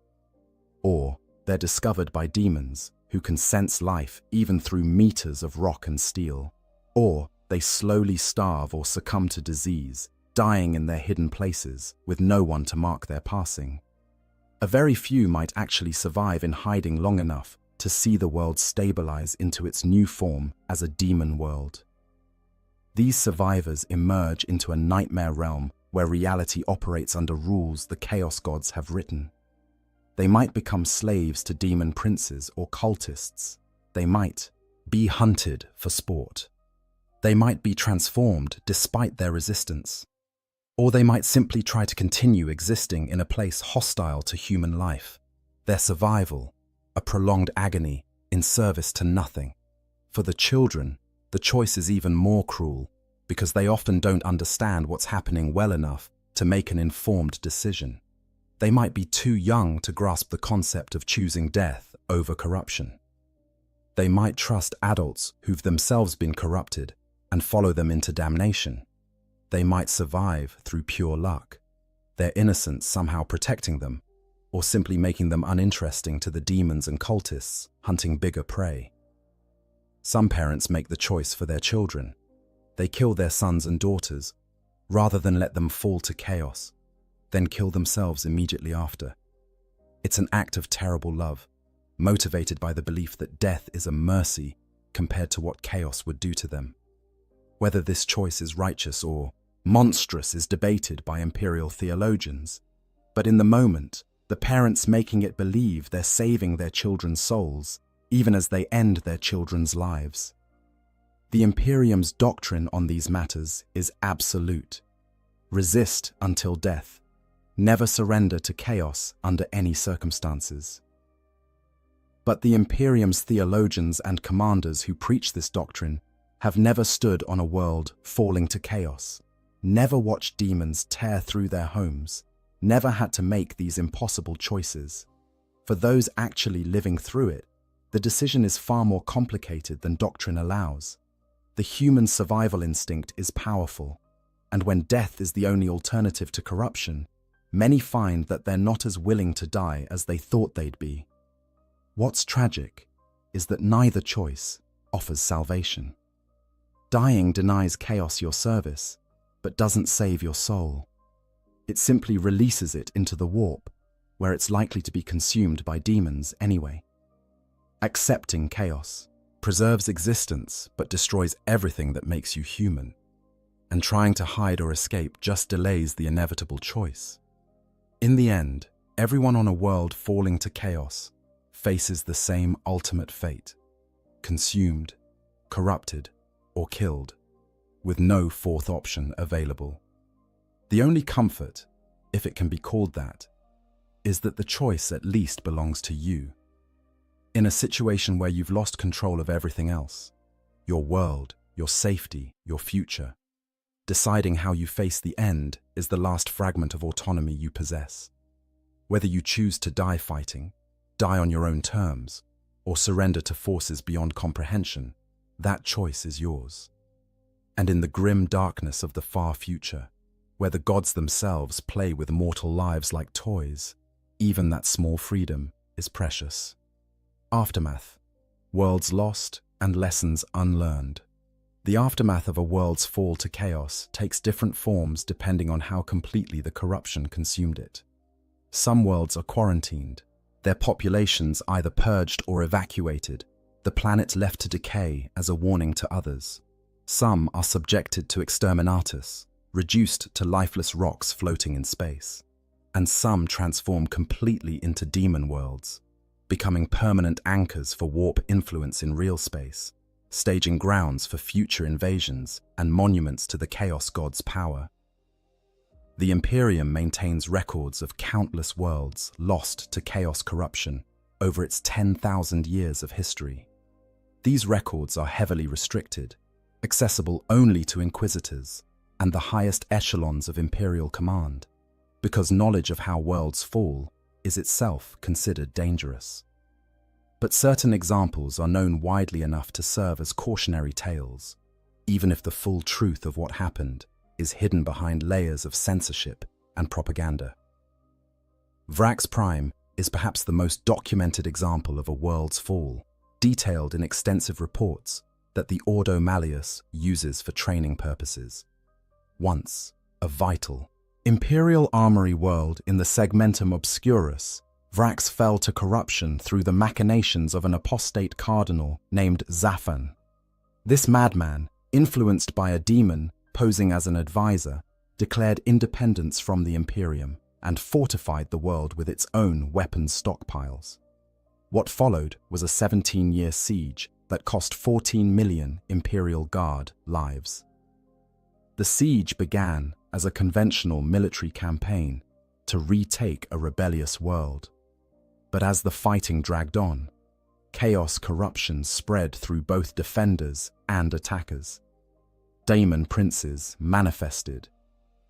Or they're discovered by demons who can sense life even through meters of rock and steel. Or they slowly starve or succumb to disease, dying in their hidden places with no one to mark their passing. A very few might actually survive in hiding long enough to see the world stabilize into its new form as a demon world. These survivors emerge into a nightmare realm where reality operates under rules the chaos gods have written. They might become slaves to demon princes or cultists. They might be hunted for sport. They might be transformed despite their resistance. Or they might simply try to continue existing in a place hostile to human life. Their survival, a prolonged agony in service to nothing. For the children, the choice is even more cruel because they often don't understand what's happening well enough to make an informed decision. They might be too young to grasp the concept of choosing death over corruption. They might trust adults who've themselves been corrupted and follow them into damnation. They might survive through pure luck, their innocence somehow protecting them, or simply making them uninteresting to the demons and cultists hunting bigger prey. Some parents make the choice for their children. They kill their sons and daughters, rather than let them fall to chaos, then kill themselves immediately after. It's an act of terrible love, motivated by the belief that death is a mercy compared to what chaos would do to them. Whether this choice is righteous or monstrous is debated by imperial theologians, but in the moment, the parents making it believe they're saving their children's souls even as they end their children's lives. The Imperium's doctrine on these matters is absolute. Resist until death. Never surrender to chaos under any circumstances. But the Imperium's theologians and commanders who preach this doctrine have never stood on a world falling to chaos, never watched demons tear through their homes, never had to make these impossible choices. For those actually living through it, the decision is far more complicated than doctrine allows. The human survival instinct is powerful, and when death is the only alternative to corruption, many find that they're not as willing to die as they thought they'd be. What's tragic is that neither choice offers salvation. Dying denies chaos your service, but doesn't save your soul. It simply releases it into the warp, where it's likely to be consumed by demons anyway. Accepting chaos preserves existence but destroys everything that makes you human, and trying to hide or escape just delays the inevitable choice. In the end, everyone on a world falling to chaos faces the same ultimate fate: consumed, corrupted, or killed, with no fourth option available. The only comfort, if it can be called that, is that the choice at least belongs to you. In a situation where you've lost control of everything else, your world, your safety, your future, deciding how you face the end is the last fragment of autonomy you possess. Whether you choose to die fighting, die on your own terms, or surrender to forces beyond comprehension, that choice is yours. And in the grim darkness of the far future, where the gods themselves play with mortal lives like toys, even that small freedom is precious. Aftermath: worlds lost and lessons unlearned. The aftermath of a world's fall to chaos takes different forms depending on how completely the corruption consumed it. Some worlds are quarantined, their populations either purged or evacuated, the planet left to decay as a warning to others. Some are subjected to exterminatus, reduced to lifeless rocks floating in space. And some transform completely into demon worlds, becoming permanent anchors for warp influence in real space, staging grounds for future invasions and monuments to the Chaos God's power. The Imperium maintains records of countless worlds lost to chaos corruption over its 10,000 years of history. These records are heavily restricted, accessible only to inquisitors and the highest echelons of imperial command, because knowledge of how worlds fall is itself considered dangerous. But certain examples are known widely enough to serve as cautionary tales, even if the full truth of what happened is hidden behind layers of censorship and propaganda. Vrax Prime is perhaps the most documented example of a world's fall, detailed in extensive reports that the Ordo Malleus uses for training purposes. Once a vital, imperial armory world in the Segmentum Obscurus, Vrax fell to corruption through the machinations of an apostate cardinal named Zaphan. This madman, influenced by a demon posing as an advisor, declared independence from the Imperium and fortified the world with its own weapons stockpiles. What followed was a 17-year siege that cost 14 million Imperial Guard lives. The siege began as a conventional military campaign to retake a rebellious world. But as the fighting dragged on, chaos corruption spread through both defenders and attackers. Daemon princes manifested.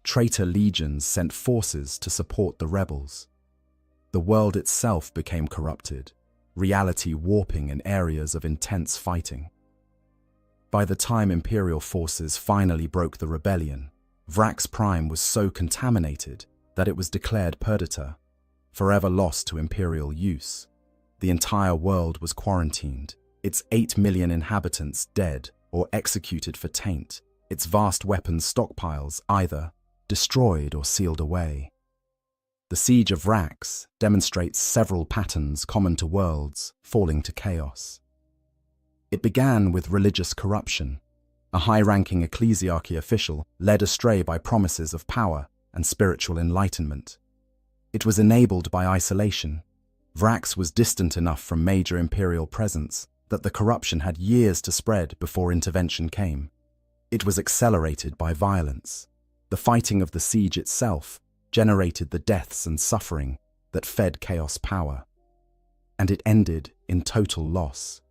Traitor legions sent forces to support the rebels. The world itself became corrupted, reality warping in areas of intense fighting. By the time Imperial forces finally broke the rebellion, Vrax Prime was so contaminated that it was declared perdita, forever lost to Imperial use. The entire world was quarantined, its 8 million inhabitants dead or executed for taint, its vast weapons stockpiles either destroyed or sealed away. The Siege of Vrax demonstrates several patterns common to worlds falling to chaos. It began with religious corruption. A high-ranking ecclesiarchy official led astray by promises of power and spiritual enlightenment. It was enabled by isolation. Vrax was distant enough from major imperial presence that the corruption had years to spread before intervention came. It was accelerated by violence. The fighting of the siege itself generated the deaths and suffering that fed chaos power. And it ended in total loss.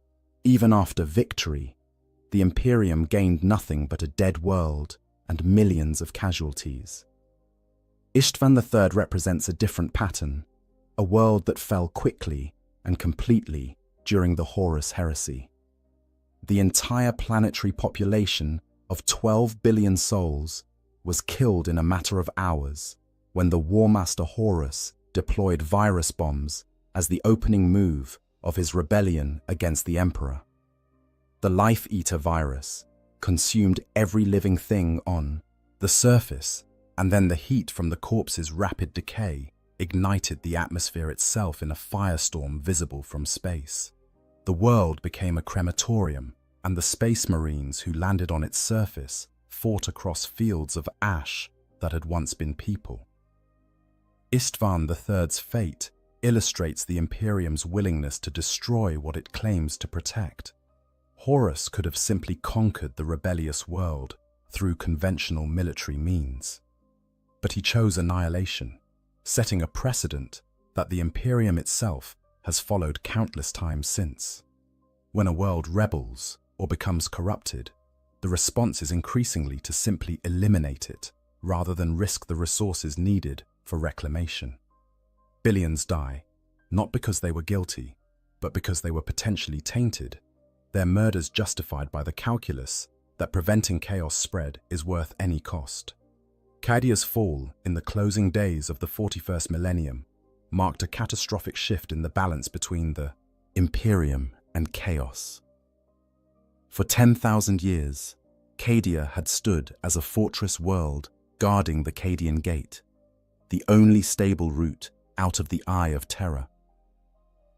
Even after victory, the Imperium gained nothing but a dead world and millions of casualties. Istvan III represents a different pattern, a world that fell quickly and completely during the Horus heresy. The entire planetary population of 12 billion souls was killed in a matter of hours when the Warmaster Horus deployed virus bombs as the opening move of his rebellion against the Emperor. The Life-Eater virus consumed every living thing on the surface, and then the heat from the corpse's rapid decay ignited the atmosphere itself in a firestorm visible from space. The world became a crematorium, and the space marines who landed on its surface fought across fields of ash that had once been people. Istvan III's fate illustrates the Imperium's willingness to destroy what it claims to protect. Horus could have simply conquered the rebellious world through conventional military means. But he chose annihilation, setting a precedent that the Imperium itself has followed countless times since. When a world rebels or becomes corrupted, the response is increasingly to simply eliminate it rather than risk the resources needed for reclamation. Billions die, not because they were guilty, but because they were potentially tainted, their murders justified by the calculus that preventing chaos spread is worth any cost. Cadia's fall in the closing days of the 41st millennium marked a catastrophic shift in the balance between the Imperium and chaos. For 10,000 years, Cadia had stood as a fortress world guarding the Cadian Gate, the only stable route out of the Eye of Terror.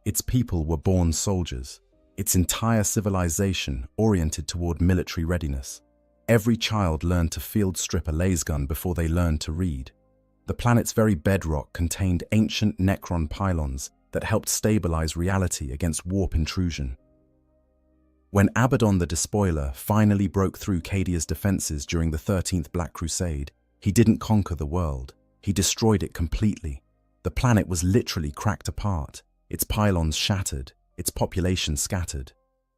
Its people were born soldiers, its entire civilization oriented toward military readiness. Every child learned to field strip a lasgun before they learned to read. The planet's very bedrock contained ancient Necron pylons that helped stabilize reality against warp intrusion. When Abaddon the Despoiler finally broke through Cadia's defenses during the 13th Black Crusade, he didn't conquer the world, he destroyed it completely. The planet was literally cracked apart, its pylons shattered, its population scattered.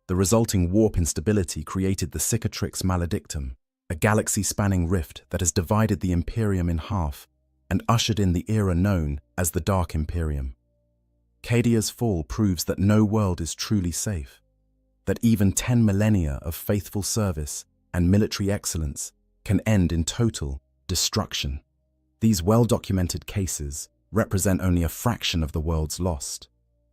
The resulting warp instability created the Cicatrix Maledictum, a galaxy-spanning rift that has divided the Imperium in half and ushered in the era known as the Dark Imperium. Cadia's fall proves that no world is truly safe, that even 10 millennia of faithful service and military excellence can end in total destruction. These well-documented cases represent only a fraction of the world's lost.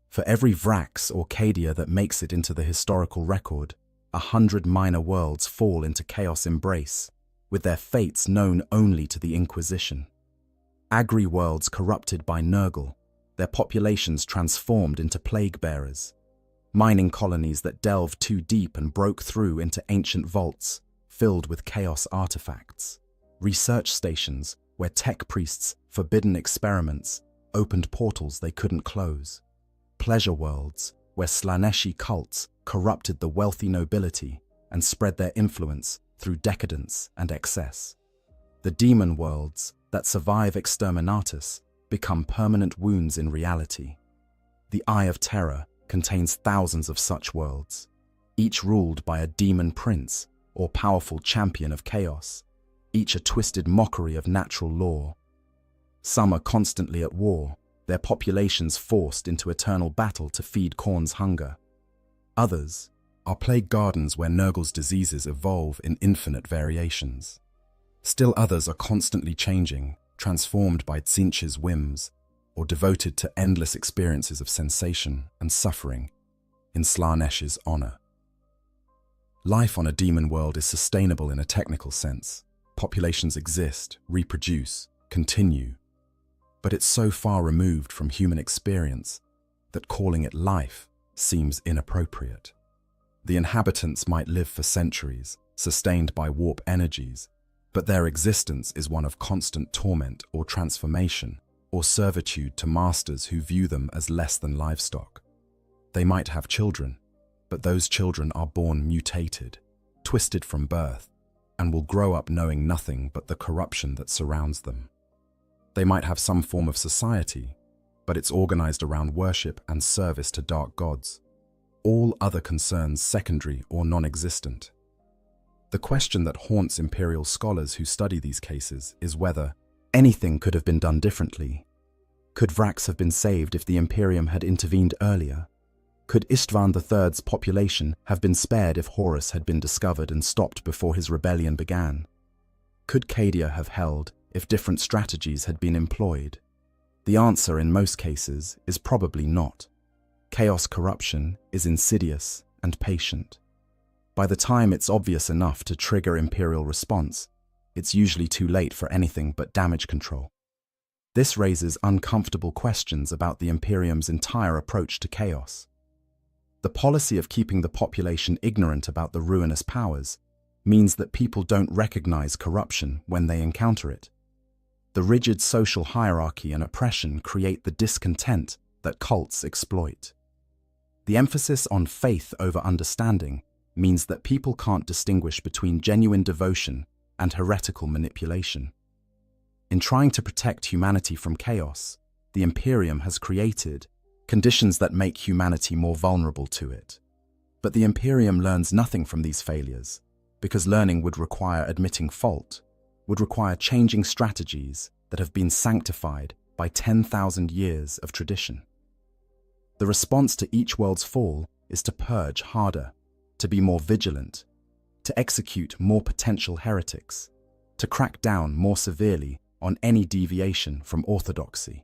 For every Vrax or Cadia that makes it into the historical record, 100 minor worlds fall into chaos embrace, with their fates known only to the Inquisition. Agri-worlds corrupted by Nurgle, their populations transformed into plague-bearers. Mining colonies that delved too deep and broke through into ancient vaults filled with chaos artifacts. Research stations where tech priests' forbidden experiments opened portals they couldn't close. Pleasure worlds where Slaaneshi cults corrupted the wealthy nobility and spread their influence through decadence and excess. The demon worlds that survive exterminatus become permanent wounds in reality. The Eye of Terror contains thousands of such worlds, each ruled by a demon prince or powerful champion of chaos, each a twisted mockery of natural law. Some are constantly at war, their populations forced into eternal battle to feed Khorne's hunger. Others are plague gardens where Nurgle's diseases evolve in infinite variations. Still others are constantly changing, transformed by Tzeentch's whims, or devoted to endless experiences of sensation and suffering in Slaanesh's honor. Life on a demon world is sustainable in a technical sense. Populations exist, reproduce, continue, but it's so far removed from human experience that calling it life seems inappropriate. The inhabitants might live for centuries, sustained by warp energies, but their existence is one of constant torment or transformation, or servitude to masters who view them as less than livestock. They might have children, but those children are born mutated, twisted from birth, and will grow up knowing nothing but the corruption that surrounds them. They might have some form of society, but it's organized around worship and service to dark gods, all other concerns secondary or non-existent. The question that haunts imperial scholars who study these cases is whether anything could have been done differently. Could Vrax have been saved if the Imperium had intervened earlier? Could Istvan III's population have been spared if Horus had been discovered and stopped before his rebellion began? Could Cadia have held if different strategies had been employed? The answer in most cases is probably not. Chaos corruption is insidious and patient. By the time it's obvious enough to trigger Imperial response, it's usually too late for anything but damage control. This raises uncomfortable questions about the Imperium's entire approach to chaos. The policy of keeping the population ignorant about the ruinous powers means that people don't recognize corruption when they encounter it. The rigid social hierarchy and oppression create the discontent that cults exploit. The emphasis on faith over understanding means that people can't distinguish between genuine devotion and heretical manipulation. In trying to protect humanity from chaos, the Imperium has created conditions that make humanity more vulnerable to it. But the Imperium learns nothing from these failures, because learning would require admitting fault, would require changing strategies that have been sanctified by 10,000 years of tradition. The response to each world's fall is to purge harder, to be more vigilant, to execute more potential heretics, to crack down more severely on any deviation from orthodoxy.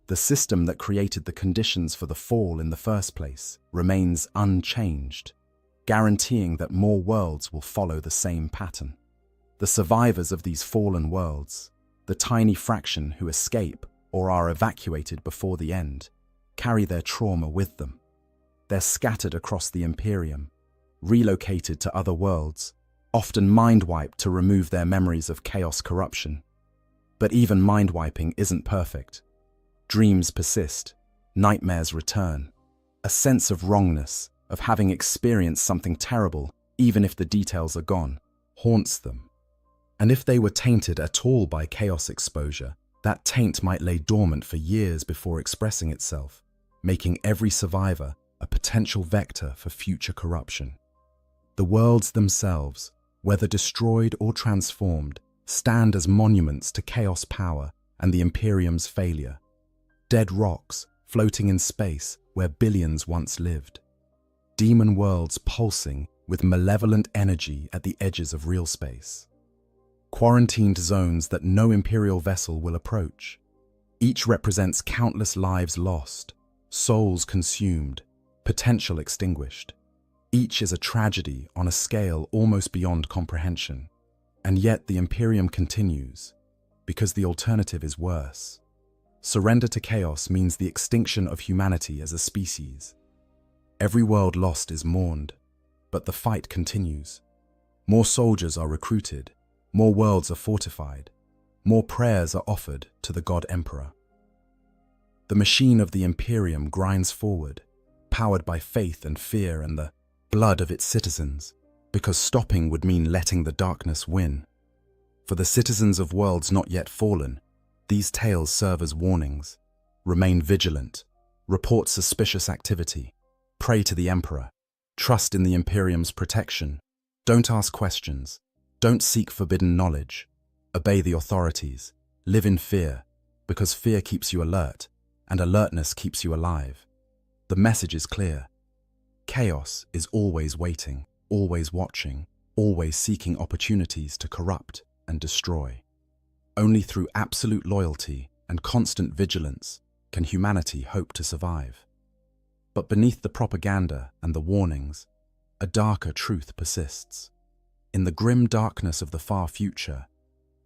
The system that created the conditions for the fall in the first place remains unchanged, guaranteeing that more worlds will follow the same pattern. The survivors of these fallen worlds, the tiny fraction who escape or are evacuated before the end, carry their trauma with them. They're scattered across the Imperium, relocated to other worlds, often mind-wiped to remove their memories of chaos corruption. But even mind-wiping isn't perfect. Dreams persist, nightmares return. A sense of wrongness, of having experienced something terrible, even if the details are gone, haunts them. And if they were tainted at all by chaos exposure, that taint might lay dormant for years before expressing itself, making every survivor a potential vector for future corruption. The worlds themselves, whether destroyed or transformed, stand as monuments to chaos power and the Imperium's failure. Dead rocks floating in space where billions once lived. Demon worlds pulsing with malevolent energy at the edges of real space. Quarantined zones that no Imperial vessel will approach. Each represents countless lives lost, souls consumed, potential extinguished. Each is a tragedy on a scale almost beyond comprehension. And yet the Imperium continues, because the alternative is worse. Surrender to chaos means the extinction of humanity as a species. Every world lost is mourned, but the fight continues. More soldiers are recruited, more worlds are fortified, more prayers are offered to the God Emperor. The machine of the Imperium grinds forward, powered by faith and fear and the blood of its citizens, because stopping would mean letting the darkness win. For the citizens of worlds not yet fallen, these tales serve as warnings. Remain vigilant, report suspicious activity, pray to the Emperor, trust in the Imperium's protection, don't ask questions, don't seek forbidden knowledge, obey the authorities, live in fear, because fear keeps you alert, and alertness keeps you alive. The message is clear. Chaos is always waiting, always watching, always seeking opportunities to corrupt and destroy. Only through absolute loyalty and constant vigilance can humanity hope to survive. But beneath the propaganda and the warnings, a darker truth persists. In the grim darkness of the far future,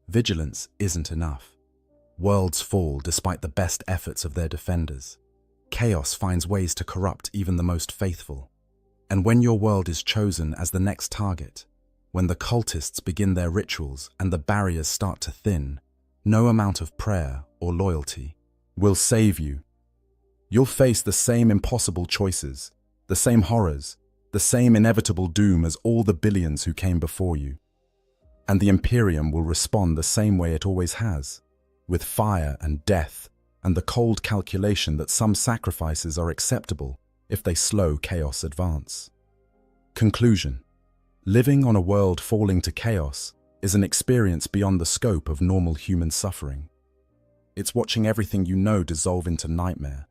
vigilance isn't enough. Worlds fall despite the best efforts of their defenders. Chaos finds ways to corrupt even the most faithful. And when your world is chosen as the next target, when the cultists begin their rituals and the barriers start to thin, no amount of prayer or loyalty will save you. You'll face the same impossible choices, the same horrors, the same inevitable doom as all the billions who came before you. And the Imperium will respond the same way it always has, with fire and death, and the cold calculation that some sacrifices are acceptable if they slow chaos advance. Conclusion. Living on a world falling to chaos is an experience beyond the scope of normal human suffering. It's watching everything you know dissolve into nightmare.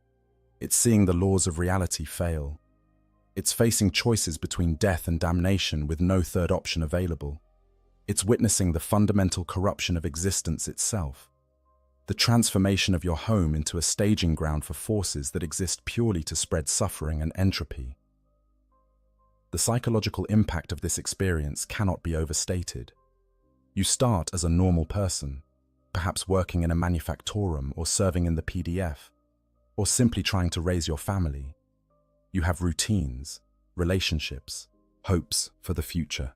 It's seeing the laws of reality fail. It's facing choices between death and damnation with no third option available. It's witnessing the fundamental corruption of existence itself. The transformation of your home into a staging ground for forces that exist purely to spread suffering and entropy. The psychological impact of this experience cannot be overstated. You start as a normal person, perhaps working in a manufactorum or serving in the PDF, or simply trying to raise your family. You have routines, relationships, hopes for the future.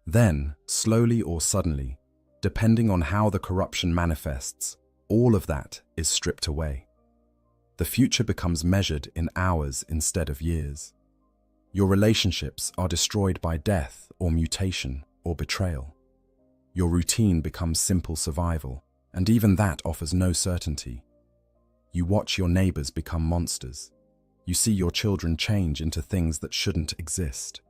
Then, slowly or suddenly, depending on how the corruption manifests, all of that is stripped away. The future becomes measured in hours instead of years. Your relationships are destroyed by death or mutation or betrayal. Your routine becomes simple survival, and even that offers no certainty. You watch your neighbors become monsters. You see your children change into things that shouldn't exist.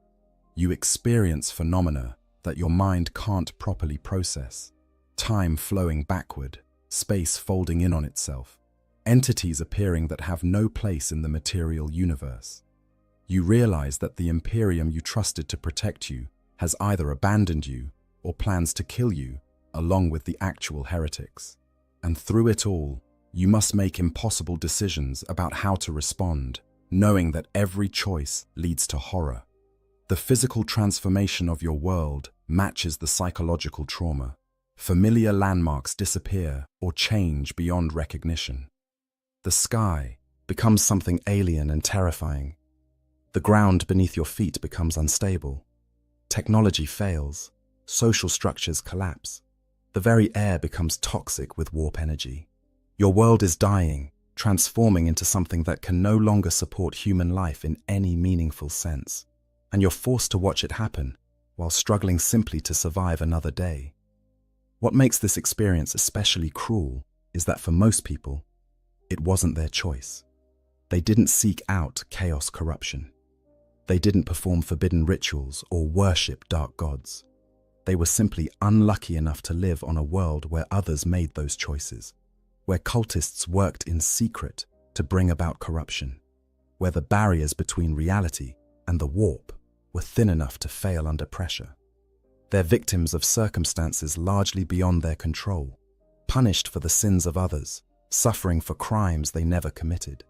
You experience phenomena that your mind can't properly process. Time flowing backward, space folding in on itself, entities appearing that have no place in the material universe. You realize that the Imperium you trusted to protect you has either abandoned you or plans to kill you, along with the actual heretics. And through it all, you must make impossible decisions about how to respond, knowing that every choice leads to horror. The physical transformation of your world matches the psychological trauma. Familiar landmarks disappear or change beyond recognition. The sky becomes something alien and terrifying. The ground beneath your feet becomes unstable. Technology fails. Social structures collapse. The very air becomes toxic with warp energy. Your world is dying, transforming into something that can no longer support human life in any meaningful sense. And you're forced to watch it happen, while struggling simply to survive another day. What makes this experience especially cruel is that for most people, it wasn't their choice. They didn't seek out chaos corruption. They didn't perform forbidden rituals or worship dark gods. They were simply unlucky enough to live on a world where others made those choices, where cultists worked in secret to bring about corruption, where the barriers between reality and the warp were thin enough to fail under pressure. They're victims of circumstances largely beyond their control, punished for the sins of others, suffering for crimes they never committed.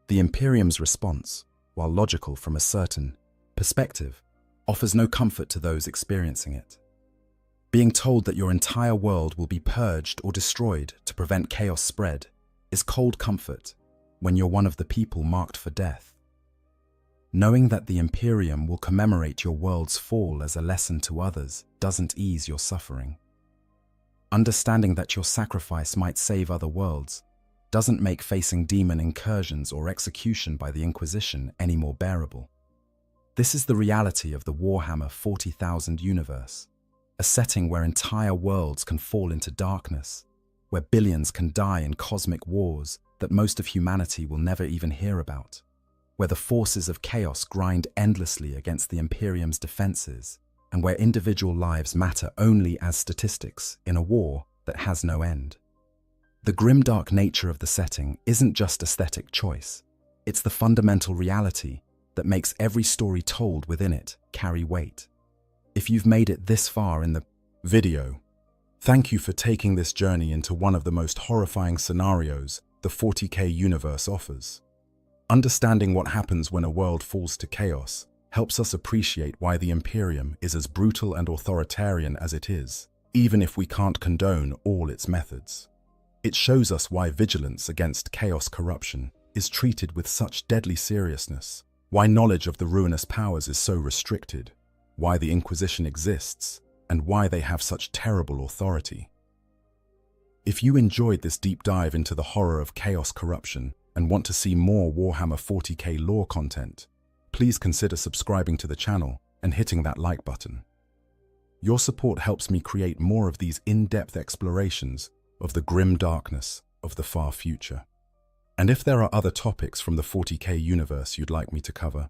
The Imperium's response, while logical from a certain perspective, offers no comfort to those experiencing it. Being told that your entire world will be purged or destroyed to prevent chaos spread is cold comfort when you're one of the people marked for death. Knowing that the Imperium will commemorate your world's fall as a lesson to others doesn't ease your suffering. Understanding that your sacrifice might save other worlds doesn't make facing demon incursions or execution by the Inquisition any more bearable. This is the reality of the Warhammer 40,000 universe, a setting where entire worlds can fall into darkness, where billions can die in cosmic wars that most of humanity will never even hear about, where the forces of chaos grind endlessly against the Imperium's defenses, and where individual lives matter only as statistics in a war that has no end. The grimdark nature of the setting isn't just aesthetic choice, it's the fundamental reality that makes every story told within it carry weight. If you've made it this far in the video, thank you for taking this journey into one of the most horrifying scenarios the 40K universe offers. Understanding what happens when a world falls to chaos helps us appreciate why the Imperium is as brutal and authoritarian as it is, even if we can't condone all its methods. It shows us why vigilance against chaos corruption is treated with such deadly seriousness, why knowledge of the ruinous powers is so restricted, why the Inquisition exists, and why they have such terrible authority. If you enjoyed this deep dive into the horror of chaos corruption and want to see more Warhammer 40k lore content, please consider subscribing to the channel and hitting that like button. Your support helps me create more of these in-depth explorations of the grim darkness of the far future. And if there are other topics from the 40k universe you'd like me to cover,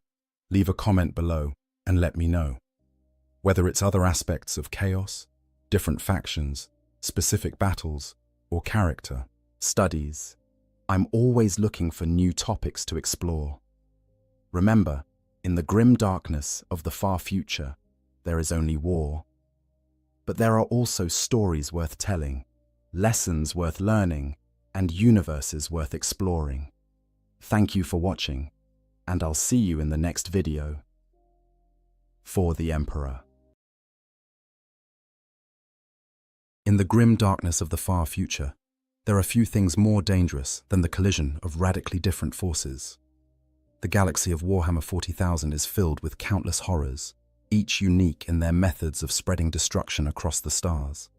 leave a comment below and let me know. Whether it's other aspects of chaos, different factions, specific battles, or character studies, I'm always looking for new topics to explore. Remember, in the grim darkness of the far future, there is only war. But there are also stories worth telling, lessons worth learning, and universes worth exploring. Thank you for watching, and I'll see you in the next video. For the Emperor. In the grim darkness of the far future, there are few things more dangerous than the collision of radically different forces. The galaxy of Warhammer 40,000 is filled with countless horrors, each unique in their methods of spreading destruction across the stars.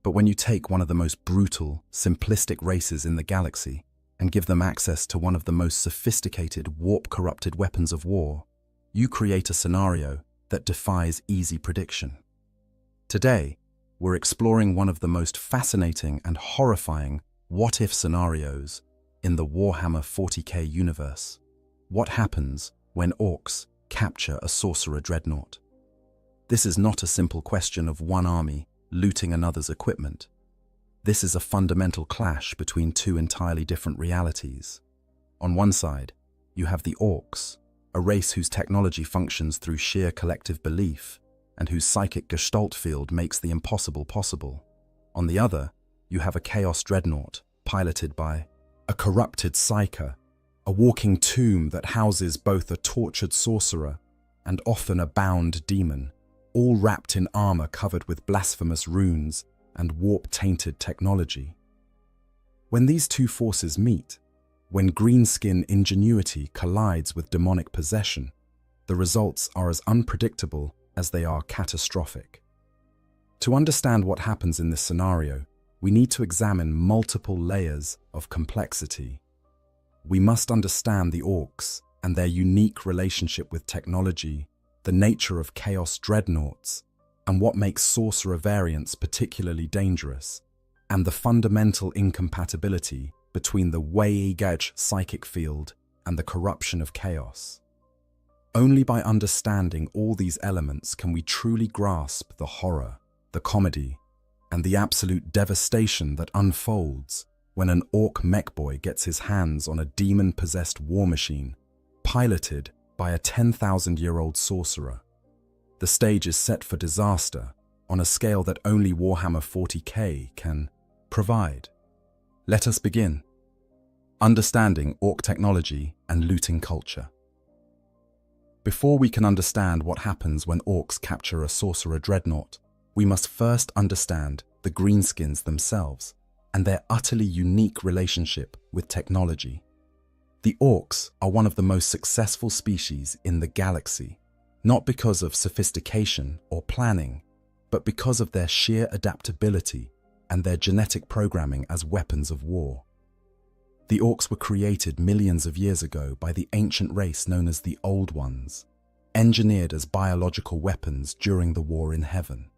But when you take one of the most brutal, simplistic races in the galaxy and give them access to one of the most sophisticated, warp-corrupted weapons of war, you create a scenario that defies easy prediction. Today, we're exploring one of the most fascinating and horrifying what-if scenarios in the Warhammer 40k universe. What happens when orcs capture a sorcerer dreadnought? This is not a simple question of one army looting another's equipment. This is a fundamental clash between two entirely different realities. On one side, you have the orcs, a race whose technology functions through sheer collective belief and whose psychic gestalt field makes the impossible possible. On the other, you have a chaos dreadnought piloted by a corrupted psyker, a walking tomb that houses both a tortured sorcerer and often a bound demon, all wrapped in armor covered with blasphemous runes and warp-tainted technology. When these two forces meet, when greenskin ingenuity collides with demonic possession, the results are as unpredictable as they are catastrophic. To understand what happens in this scenario, we need to examine multiple layers of complexity. We must understand the orcs and their unique relationship with technology, the nature of chaos dreadnoughts, and what makes sorcerer variants particularly dangerous, and the fundamental incompatibility between the Weigage psychic field and the corruption of chaos. Only by understanding all these elements can we truly grasp the horror, the comedy, and the absolute devastation that unfolds when an orc mechboy gets his hands on a demon-possessed war machine, piloted by a 10,000-year-old sorcerer. The stage is set for disaster on a scale that only Warhammer 40k can provide. Let us begin. Understanding orc technology and looting culture. Before we can understand what happens when orcs capture a sorcerer dreadnought, we must first understand the greenskins themselves and their utterly unique relationship with technology. The orcs are one of the most successful species in the galaxy, not because of sophistication or planning, but because of their sheer adaptability and their genetic programming as weapons of war. The orcs were created millions of years ago by the ancient race known as the Old Ones, engineered as biological weapons during the war in heaven.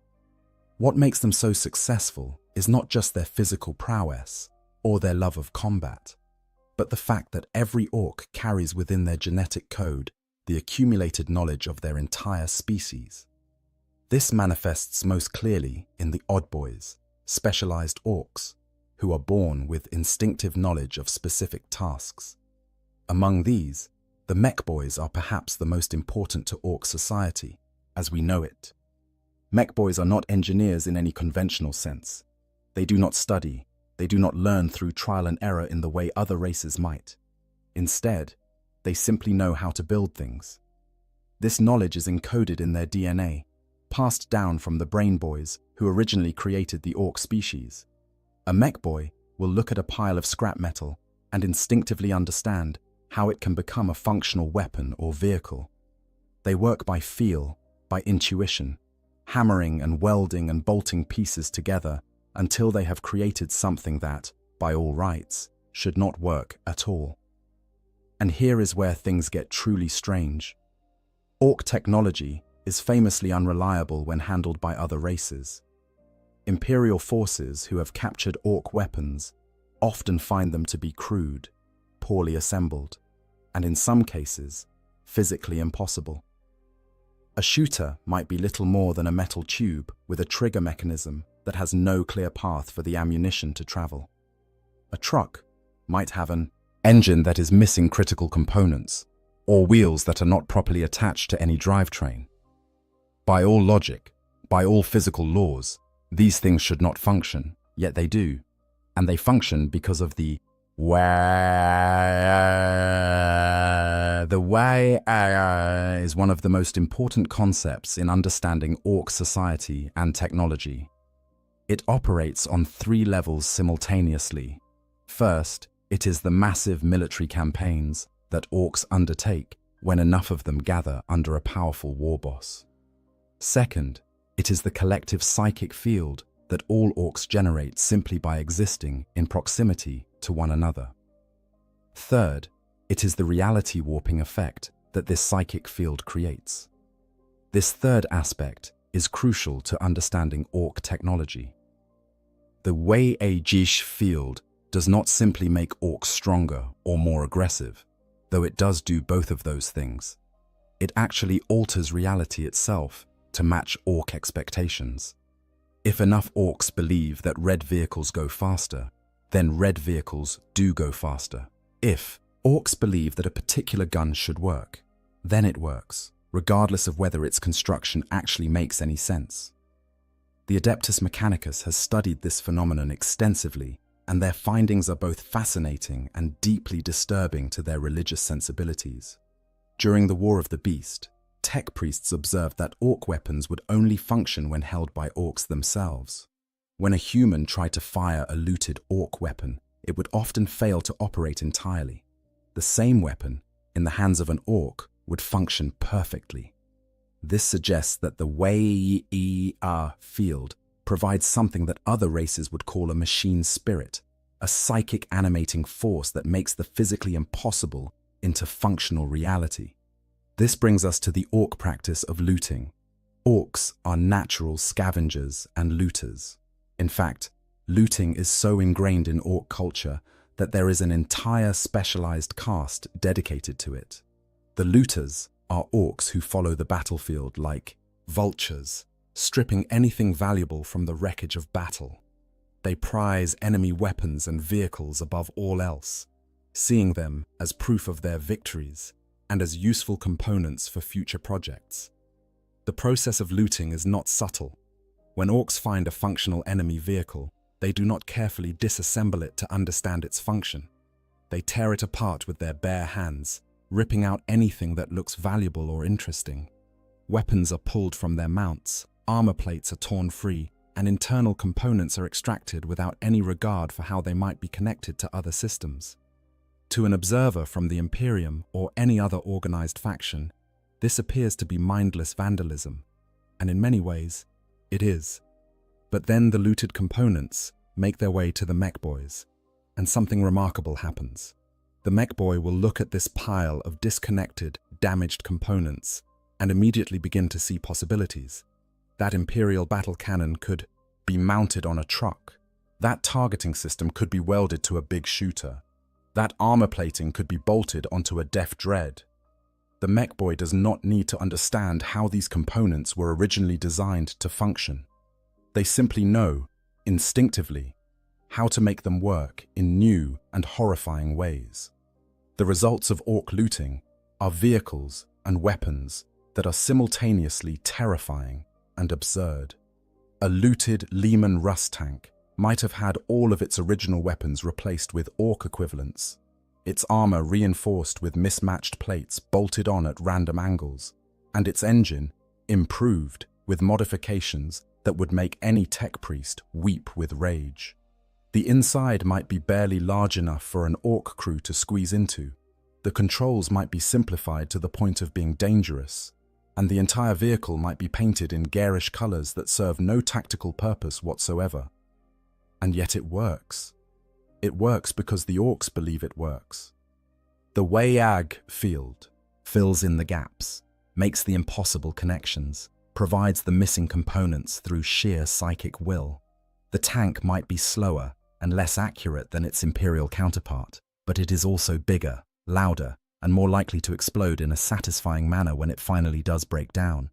What makes them so successful is not just their physical prowess or their love of combat, but the fact that every orc carries within their genetic code the accumulated knowledge of their entire species. This manifests most clearly in the Odd Boys, specialized orcs, who are born with instinctive knowledge of specific tasks. Among these, the mech boys are perhaps the most important to orc society, as we know it. Mech boys are not engineers in any conventional sense. They do not study, they do not learn through trial and error in the way other races might. Instead, they simply know how to build things. This knowledge is encoded in their DNA, passed down from the brain boys who originally created the orc species. A mech boy will look at a pile of scrap metal and instinctively understand how it can become a functional weapon or vehicle. They work by feel, by intuition, hammering and welding and bolting pieces together until they have created something that, by all rights, should not work at all. And here is where things get truly strange. Orc technology is famously unreliable when handled by other races. Imperial forces who have captured Orc weapons often find them to be crude, poorly assembled, and in some cases, physically impossible. A shooter might be little more than a metal tube with a trigger mechanism that has no clear path for the ammunition to travel. A truck might have an engine that is missing critical components, or wheels that are not properly attached to any drivetrain. By all logic, by all physical laws, these things should not function, yet they do, and they function because of the way is one of the most important concepts in understanding Orc society and technology. It operates on 3 levels simultaneously. First, it is the massive military campaigns that Orcs undertake when enough of them gather under a powerful war boss. Second, it is the collective psychic field that all Orcs generate simply by existing in proximity to one another. Third, it is the reality warping effect that this psychic field creates. This third aspect is crucial to understanding Orc technology. The Way-a-Jish field does not simply make Orcs stronger or more aggressive, though it does do both of those things. It actually alters reality itself to match Orc expectations. If enough Orcs believe that red vehicles go faster, then red vehicles do go faster. If Orcs believe that a particular gun should work, then it works, regardless of whether its construction actually makes any sense. The Adeptus Mechanicus has studied this phenomenon extensively, and their findings are both fascinating and deeply disturbing to their religious sensibilities. During the War of the Beast, tech priests observed that Orc weapons would only function when held by Orcs themselves. When a human tried to fire a looted Orc weapon, it would often fail to operate entirely. The same weapon, in the hands of an Orc, would function perfectly. This suggests that the Way-a field provides something that other races would call a machine spirit, a psychic animating force that makes the physically impossible into functional reality. This brings us to the Orc practice of looting. Orcs are natural scavengers and looters. In fact, looting is so ingrained in Orc culture that there is an entire specialized caste dedicated to it. The looters are Orcs who follow the battlefield like vultures, stripping anything valuable from the wreckage of battle. They prize enemy weapons and vehicles above all else, seeing them as proof of their victories and as useful components for future projects. The process of looting is not subtle. When Orcs find a functional enemy vehicle, they do not carefully disassemble it to understand its function. They tear it apart with their bare hands, ripping out anything that looks valuable or interesting. Weapons are pulled from their mounts, armor plates are torn free, and internal components are extracted without any regard for how they might be connected to other systems. To an observer from the Imperium or any other organized faction, this appears to be mindless vandalism, and in many ways, it is. But then the looted components make their way to the mech boys, and something remarkable happens. The mech boy will look at this pile of disconnected, damaged components and immediately begin to see possibilities. That Imperial battle cannon could be mounted on a truck. That targeting system could be welded to a big shooter. That armor plating could be bolted onto a def dread. The mech boy does not need to understand how these components were originally designed to function. They simply know, instinctively, how to make them work in new and horrifying ways. The results of Orc looting are vehicles and weapons that are simultaneously terrifying and absurd. A looted Lehman Russ tank might have had all of its original weapons replaced with Orc equivalents, its armor reinforced with mismatched plates bolted on at random angles, and its engine improved with modifications that would make any tech priest weep with rage. The inside might be barely large enough for an Orc crew to squeeze into. The controls might be simplified to the point of being dangerous, and the entire vehicle might be painted in garish colors that serve no tactical purpose whatsoever. And yet it works. It works because the orcs believe it works. The Warg field fills in the gaps, makes the impossible connections, provides the missing components through sheer psychic will. The tank might be slower and less accurate than its Imperial counterpart, but it is also bigger, louder, and more likely to explode in a satisfying manner when it finally does break down.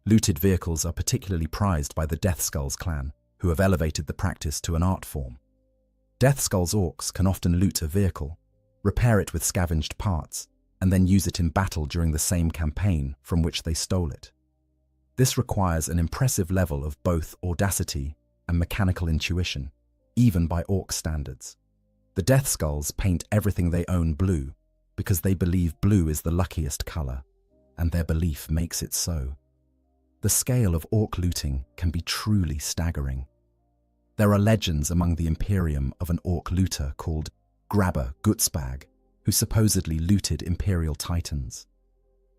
Looted vehicles are particularly prized by the Deathskulls clan, who have elevated the practice to an art form. Deathskulls orcs can often loot a vehicle, repair it with scavenged parts, and then use it in battle during the same campaign from which they stole it. This requires an impressive level of both audacity and mechanical intuition, even by orc standards. The Deathskulls paint everything they own blue because they believe blue is the luckiest color, and their belief makes it so. The scale of orc looting can be truly staggering. There are legends among the Imperium of an orc looter called Grabber Gutsbag, who supposedly looted Imperial Titans.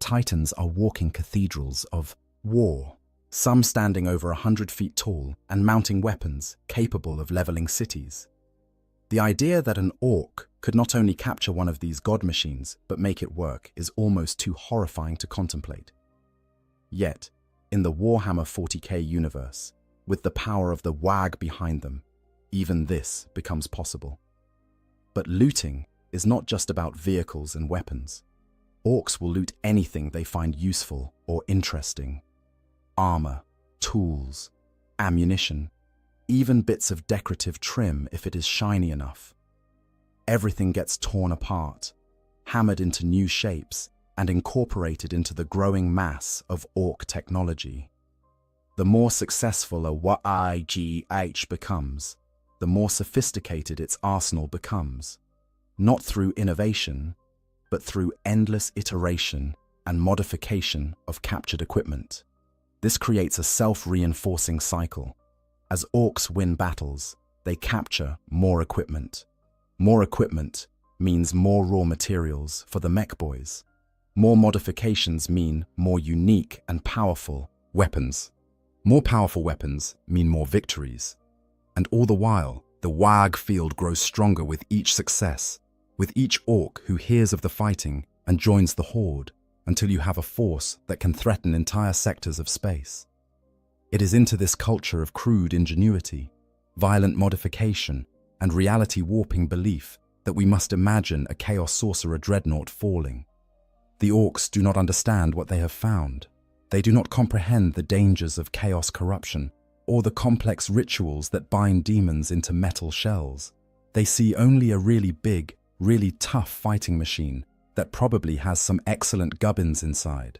Titans are walking cathedrals of war, some standing over 100 feet tall and mounting weapons capable of leveling cities. The idea that an orc could not only capture one of these god machines but make it work is almost too horrifying to contemplate. Yet, in the Warhammer 40k universe, with the power of the Warg behind them, even this becomes possible. But looting is not just about vehicles and weapons. Orcs will loot anything they find useful or interesting. Armor, tools, ammunition, even bits of decorative trim if it is shiny enough. Everything gets torn apart, hammered into new shapes, and incorporated into the growing mass of orc technology. The more successful a WIGH becomes, the more sophisticated its arsenal becomes, not through innovation, but through endless iteration and modification of captured equipment. This creates a self-reinforcing cycle. As orcs win battles, they capture more equipment. More equipment means more raw materials for the mech boys. More modifications mean more unique and powerful weapons. More powerful weapons mean more victories. And all the while, the Warg field grows stronger with each success, with each orc who hears of the fighting and joins the horde, until you have a force that can threaten entire sectors of space. It is into this culture of crude ingenuity, violent modification, and reality-warping belief that we must imagine a Chaos Sorcerer dreadnought falling. The orcs do not understand what they have found. They do not comprehend the dangers of chaos corruption or the complex rituals that bind demons into metal shells. They see only a really big, really tough fighting machine that probably has some excellent gubbins inside.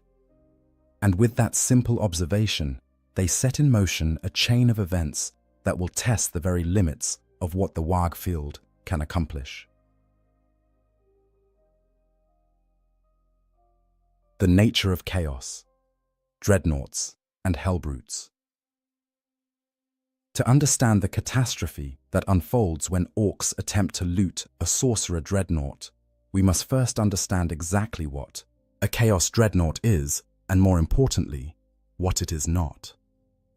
And with that simple observation, they set in motion a chain of events that will test the very limits of what the Warg field can accomplish. The nature of chaos, dreadnoughts, and hellbrutes. To understand the catastrophe that unfolds when orcs attempt to loot a sorcerer dreadnought, we must first understand exactly what a chaos dreadnought is, and more importantly, what it is not.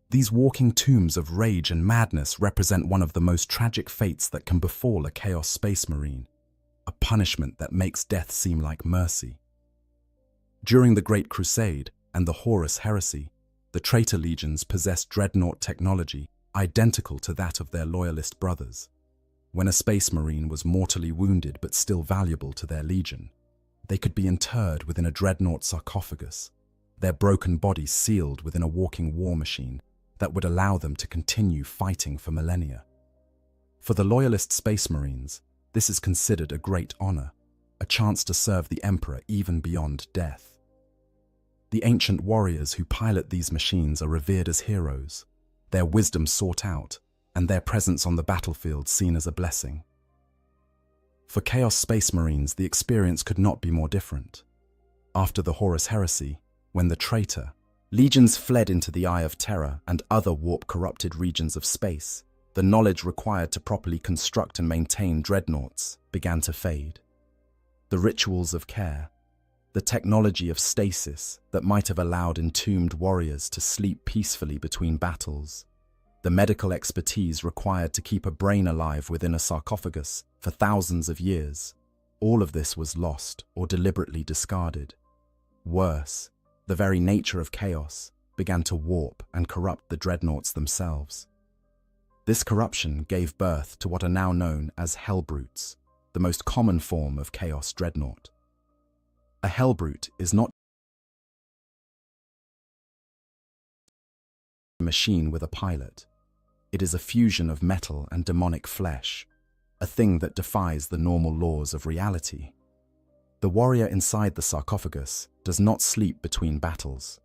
These walking tombs of rage and madness represent one of the most tragic fates that can befall a Chaos Space Marine, a punishment that makes death seem like mercy. During the Great Crusade and the Horus Heresy, the traitor legions possessed dreadnought technology identical to that of their loyalist brothers. When a space marine was mortally wounded but still valuable to their legion, they could be interred within a dreadnought sarcophagus, their broken bodies sealed within a walking war machine that would allow them to continue fighting for millennia. For the loyalist space marines, this is considered a great honor, a chance to serve the Emperor even beyond death. The ancient warriors who pilot these machines are revered as heroes, their wisdom sought out, and their presence on the battlefield seen as a blessing. For Chaos Space Marines, the experience could not be more different. After the Horus Heresy, when the traitor, legions fled into the Eye of Terror and other warp-corrupted regions of space, the knowledge required to properly construct and maintain dreadnoughts began to fade. The rituals of care, the technology of stasis that might have allowed entombed warriors to sleep peacefully between battles, the medical expertise required to keep a brain alive within a sarcophagus for thousands of years. All of this was lost or deliberately discarded. Worse, the very nature of chaos began to warp and corrupt the dreadnoughts themselves. This corruption gave birth to what are now known as Hellbrutes, the most common form of Chaos Dreadnought. A Hellbrute is not a machine with a pilot. It is a fusion of metal and demonic flesh, a thing that defies the normal laws of reality. The warrior inside the sarcophagus does not sleep between battles.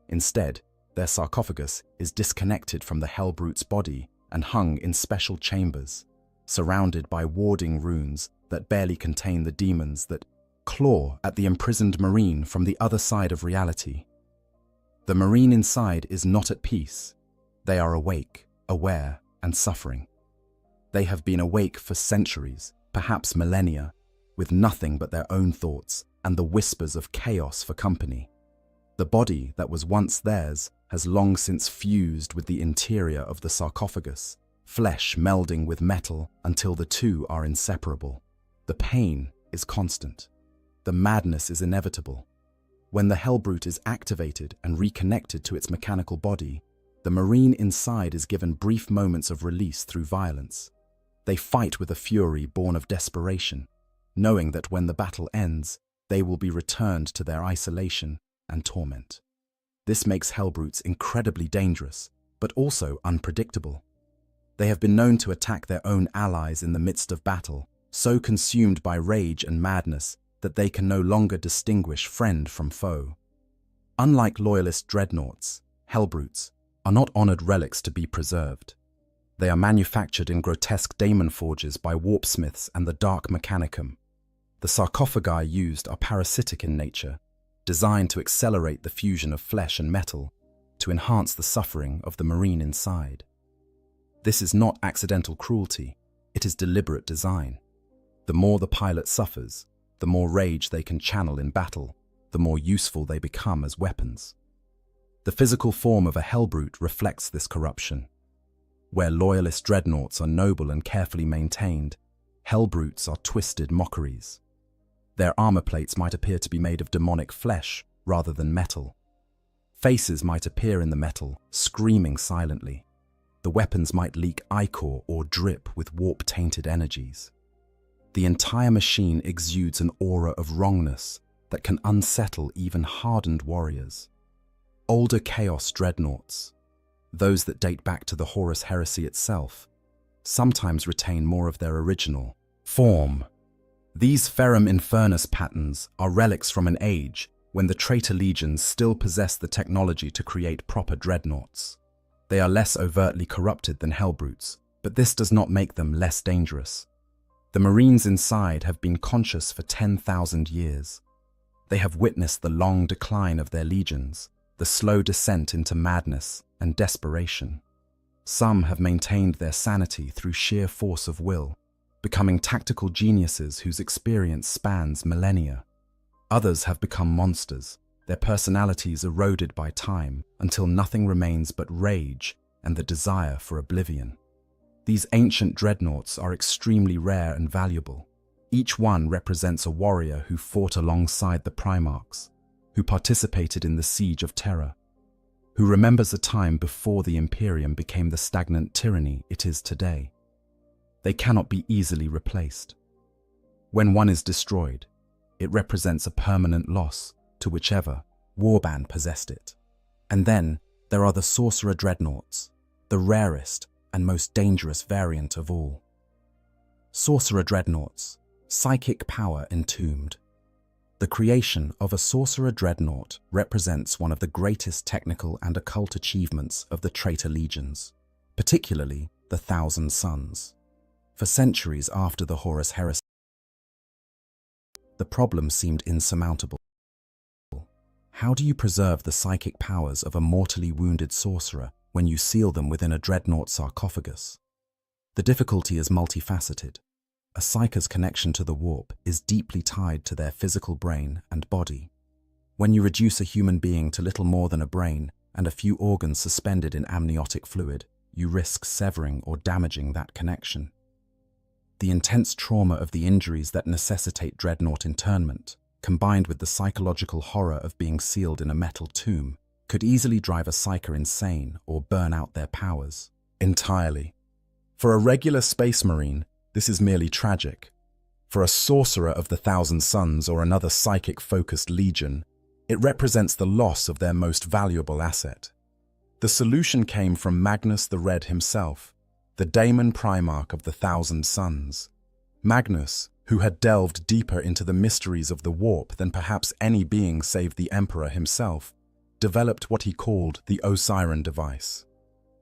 Instead, their sarcophagus is disconnected from the Hellbrute's body and hung in special chambers, surrounded by warding runes that barely contain the demons that claw at the imprisoned Marine from the other side of reality. The Marine inside is not at peace. They are awake, aware, and suffering. They have been awake for centuries, perhaps millennia, with nothing but their own thoughts and the whispers of chaos for company. The body that was once theirs has long since fused with the interior of the sarcophagus, flesh melding with metal until the two are inseparable. The pain is constant. The madness is inevitable. When the Hellbrute is activated and reconnected to its mechanical body, the Marine inside is given brief moments of release through violence. They fight with a fury born of desperation, knowing that when the battle ends, they will be returned to their isolation and torment. This makes Hellbrutes incredibly dangerous, but also unpredictable. They have been known to attack their own allies in the midst of battle, so consumed by rage and madness that they can no longer distinguish friend from foe. Unlike loyalist dreadnoughts, Hellbrutes are not honored relics to be preserved. They are manufactured in grotesque daemon forges by warpsmiths and the Dark Mechanicum. The sarcophagi used are parasitic in nature, designed to accelerate the fusion of flesh and metal to enhance the suffering of the Marine inside. This is not accidental cruelty, it is deliberate design. The more the pilot suffers, the more rage they can channel in battle, the more useful they become as weapons. The physical form of a Hellbrute reflects this corruption. Where loyalist dreadnoughts are noble and carefully maintained, Hellbrutes are twisted mockeries. Their armor plates might appear to be made of demonic flesh rather than metal. Faces might appear in the metal, screaming silently. The weapons might leak ichor or drip with warp-tainted energies. The entire machine exudes an aura of wrongness that can unsettle even hardened warriors. Older Chaos Dreadnoughts, those that date back to the Horus Heresy itself, sometimes retain more of their original form. These Ferrum Infernus patterns are relics from an age when the traitor legions still possess the technology to create proper dreadnoughts. They are less overtly corrupted than Hellbrutes, but this does not make them less dangerous. The Marines inside have been conscious for 10,000 years. They have witnessed the long decline of their legions, the slow descent into madness and desperation. Some have maintained their sanity through sheer force of will, becoming tactical geniuses whose experience spans millennia. Others have become monsters, their personalities eroded by time until nothing remains but rage and the desire for oblivion. These ancient dreadnoughts are extremely rare and valuable. Each one represents a warrior who fought alongside the Primarchs, who participated in the Siege of Terror, who remembers a time before the Imperium became the stagnant tyranny it is today. They cannot be easily replaced. When one is destroyed, it represents a permanent loss to whichever warband possessed it. And then there are the Sorcerer Dreadnoughts, the rarest and most dangerous variant of all. Sorcerer Dreadnoughts, psychic power entombed. The creation of a Sorcerer Dreadnought represents one of the greatest technical and occult achievements of the traitor legions, particularly the Thousand Sons. For centuries after the Horus Heresy, the problem seemed insurmountable. How do you preserve the psychic powers of a mortally wounded sorcerer when you seal them within a dreadnought sarcophagus? The difficulty is multifaceted. A psyker's connection to the warp is deeply tied to their physical brain and body. When you reduce a human being to little more than a brain and a few organs suspended in amniotic fluid, you risk severing or damaging that connection. The intense trauma of the injuries that necessitate dreadnought internment, combined with the psychological horror of being sealed in a metal tomb, could easily drive a psyker insane or burn out their powers entirely. For a regular space marine, this is merely tragic. For a sorcerer of the Thousand Suns or another psychic-focused legion, it represents the loss of their most valuable asset. The solution came from Magnus the Red himself, the Daemon Primarch of the Thousand Suns. Magnus, who had delved deeper into the mysteries of the warp than perhaps any being save the Emperor himself, developed what he called the Osiren device.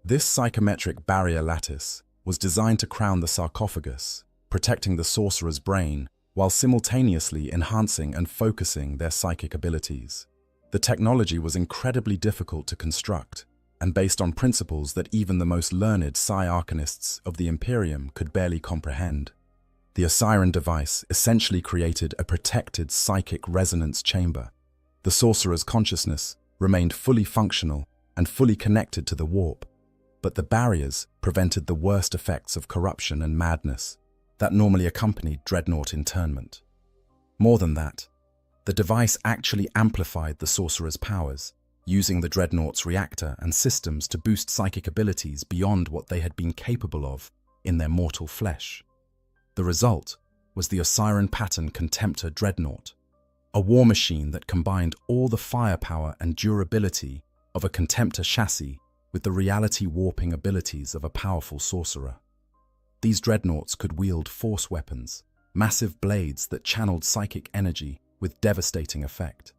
This psychometric barrier lattice was designed to crown the sarcophagus, protecting the sorcerer's brain while simultaneously enhancing and focusing their psychic abilities. The technology was incredibly difficult to construct and based on principles that even the most learned psi-arcanists of the Imperium could barely comprehend. The Osiren device essentially created a protected psychic resonance chamber. The sorcerer's consciousness remained fully functional and fully connected to the warp, but the barriers prevented the worst effects of corruption and madness that normally accompanied dreadnought internment. More than that, the device actually amplified the sorcerer's powers, using the dreadnought's reactor and systems to boost psychic abilities beyond what they had been capable of in their mortal flesh. The result was the Osiren Pattern Contemptor Dreadnought, a war machine that combined all the firepower and durability of a Contemptor chassis with the reality-warping abilities of a powerful sorcerer. These dreadnoughts could wield force weapons, massive blades that channeled psychic energy with devastating effect.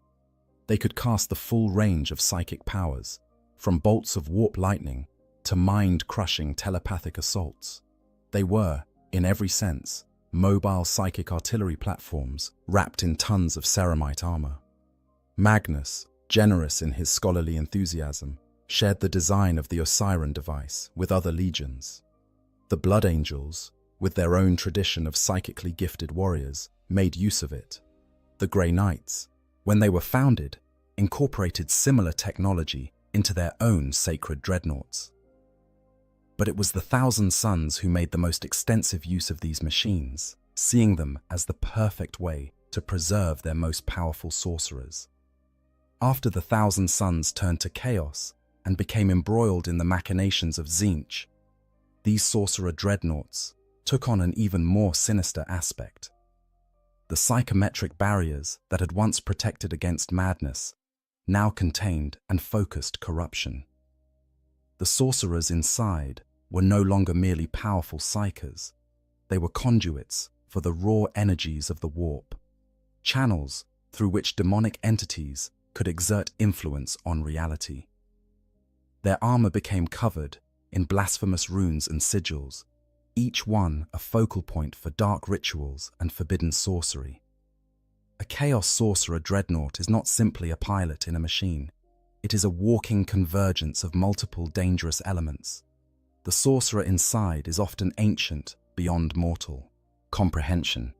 They could cast the full range of psychic powers, from bolts of warp lightning to mind-crushing telepathic assaults. They were, in every sense, mobile psychic artillery platforms wrapped in tons of ceramite armor. Magnus, generous in his scholarly enthusiasm, shared the design of the Osiren device with other legions. The Blood Angels, with their own tradition of psychically gifted warriors, made use of it. The Grey Knights, when they were founded, incorporated similar technology into their own sacred dreadnoughts. But it was the Thousand Suns who made the most extensive use of these machines, seeing them as the perfect way to preserve their most powerful sorcerers. After the Thousand Suns turned to chaos and became embroiled in the machinations of Tzeentch, these sorcerer dreadnoughts took on an even more sinister aspect. The psychometric barriers that had once protected against madness now contained and focused corruption. The sorcerers inside were no longer merely powerful psychers. They were conduits for the raw energies of the warp, channels through which demonic entities could exert influence on reality. Their armor became covered in blasphemous runes and sigils, each one a focal point for dark rituals and forbidden sorcery. A Chaos Sorcerer dreadnought is not simply a pilot in a machine. It is a walking convergence of multiple dangerous elements. The sorcerer inside is often ancient beyond mortal comprehension,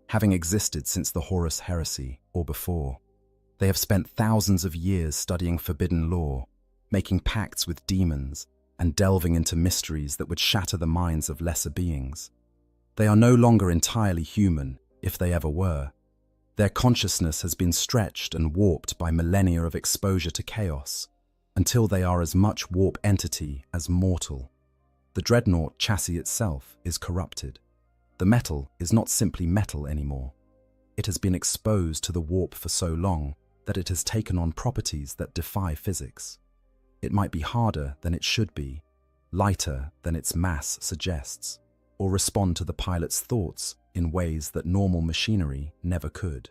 having existed since the Horus Heresy or before. They have spent thousands of years studying forbidden lore, making pacts with demons, and delving into mysteries that would shatter the minds of lesser beings. They are no longer entirely human, if they ever were. Their consciousness has been stretched and warped by millennia of exposure to chaos, until they are as much warp entity as mortal. The dreadnought chassis itself is corrupted. The metal is not simply metal anymore. It has been exposed to the warp for so long that it has taken on properties that defy physics. It might be harder than it should be, lighter than its mass suggests, or respond to the pilot's thoughts in ways that normal machinery never could.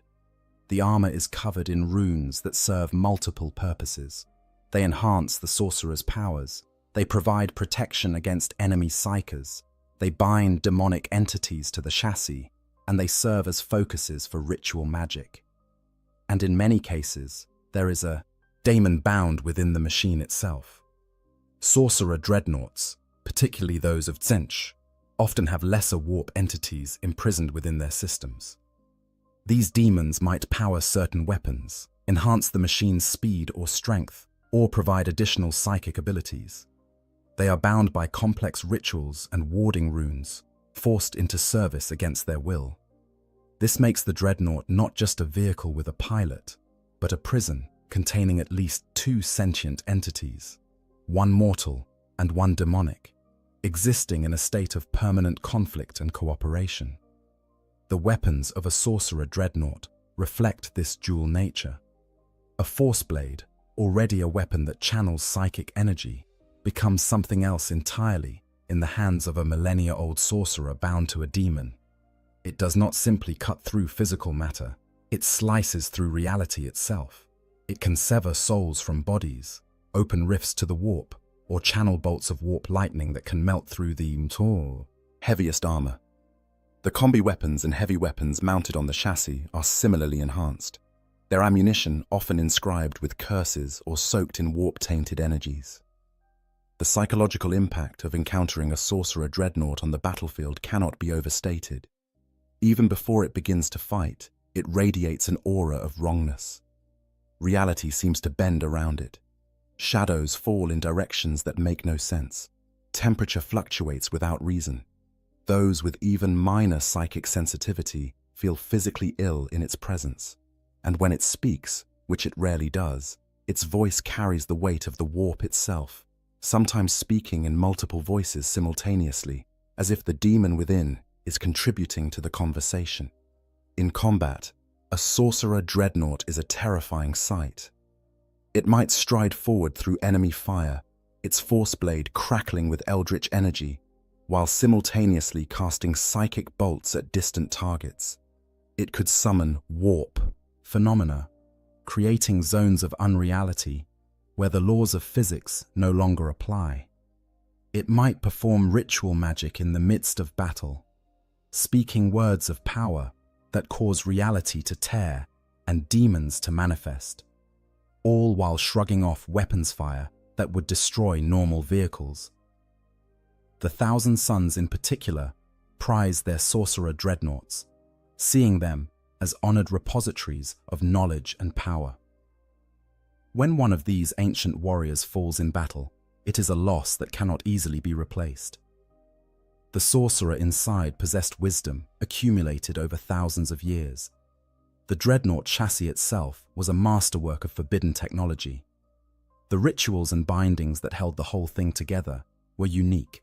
The armor is covered in runes that serve multiple purposes. They enhance the sorcerer's powers. They provide protection against enemy psychers. They bind demonic entities to the chassis, and they serve as focuses for ritual magic. And in many cases, there is a daemon bound within the machine itself. Sorcerer dreadnoughts, particularly those of Tzeentch, often have lesser warp entities imprisoned within their systems. These demons might power certain weapons, enhance the machine's speed or strength, or provide additional psychic abilities. They are bound by complex rituals and warding runes, forced into service against their will. This makes the dreadnought not just a vehicle with a pilot, but a prison containing at least two sentient entities, one mortal and one demonic, existing in a state of permanent conflict and cooperation. The weapons of a sorcerer dreadnought reflect this dual nature. A force blade, already a weapon that channels psychic energy, becomes something else entirely in the hands of a millennia-old sorcerer bound to a demon. It does not simply cut through physical matter, it slices through reality itself. It can sever souls from bodies, open rifts to the warp, or channel bolts of warp lightning that can melt through the heaviest armor. The combi weapons and heavy weapons mounted on the chassis are similarly enhanced, their ammunition often inscribed with curses or soaked in warp-tainted energies. The psychological impact of encountering a sorcerer dreadnought on the battlefield cannot be overstated. Even before it begins to fight, it radiates an aura of wrongness. Reality seems to bend around it. Shadows fall in directions that make no sense. Temperature fluctuates without reason. Those with even minor psychic sensitivity feel physically ill in its presence. And when it speaks, which it rarely does, its voice carries the weight of the warp itself, sometimes speaking in multiple voices simultaneously, as if the demon within is contributing to the conversation. In combat, a sorcerer dreadnought is a terrifying sight. It might stride forward through enemy fire, its force blade crackling with eldritch energy, while simultaneously casting psychic bolts at distant targets. It could summon warp phenomena, creating zones of unreality where the laws of physics no longer apply. It might perform ritual magic in the midst of battle, speaking words of power that cause reality to tear and demons to manifest, all while shrugging off weapons fire that would destroy normal vehicles. The Thousand Sons in particular prize their sorcerer dreadnoughts, seeing them as honored repositories of knowledge and power. When one of these ancient warriors falls in battle, it is a loss that cannot easily be replaced. The sorcerer inside possessed wisdom accumulated over thousands of years. The dreadnought chassis itself was a masterwork of forbidden technology. The rituals and bindings that held the whole thing together were unique,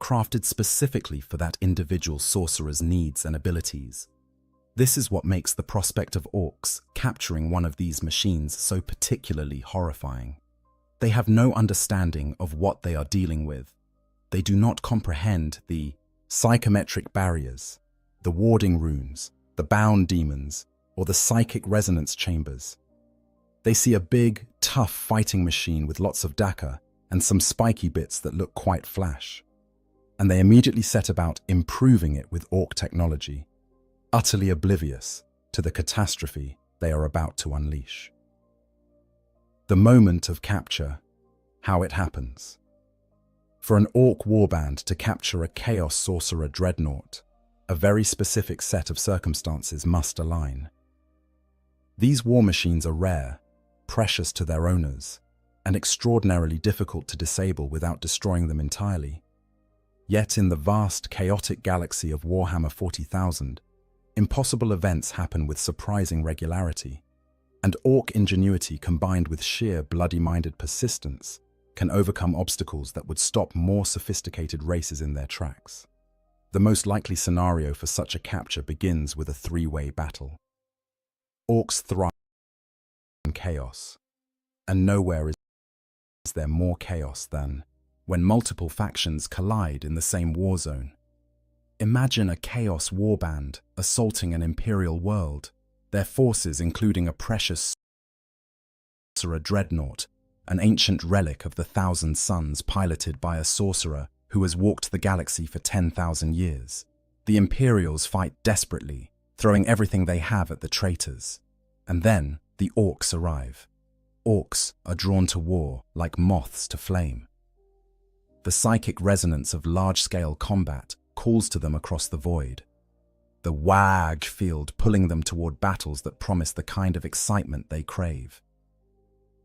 crafted specifically for that individual sorcerer's needs and abilities. This is what makes the prospect of orcs capturing one of these machines so particularly horrifying. They have no understanding of what they are dealing with. They do not comprehend the psychometric barriers, the warding runes, the bound demons, or the psychic resonance chambers. They see a big, tough fighting machine with lots of dakka and some spiky bits that look quite flash. And they immediately set about improving it with orc technology, utterly oblivious to the catastrophe they are about to unleash. The moment of capture, how it happens. For an orc warband to capture a chaos sorcerer dreadnought, a very specific set of circumstances must align. These war machines are rare, precious to their owners, and extraordinarily difficult to disable without destroying them entirely. Yet in the vast, chaotic galaxy of Warhammer 40,000, impossible events happen with surprising regularity, and orc ingenuity combined with sheer bloody-minded persistence can overcome obstacles that would stop more sophisticated races in their tracks. The most likely scenario for such a capture begins with a three-way battle. Orcs thrive in chaos, and nowhere is there more chaos than when multiple factions collide in the same war zone. Imagine a chaos warband assaulting an imperial world, their forces including a precious sorcerer dreadnought, an ancient relic of the Thousand Sons piloted by a sorcerer who has walked the galaxy for 10,000 years. The Imperials fight desperately, throwing everything they have at the traitors. And then the orcs arrive. Orcs are drawn to war like moths to flame. The psychic resonance of large-scale combat calls to them across the void, the wag field pulling them toward battles that promise the kind of excitement they crave.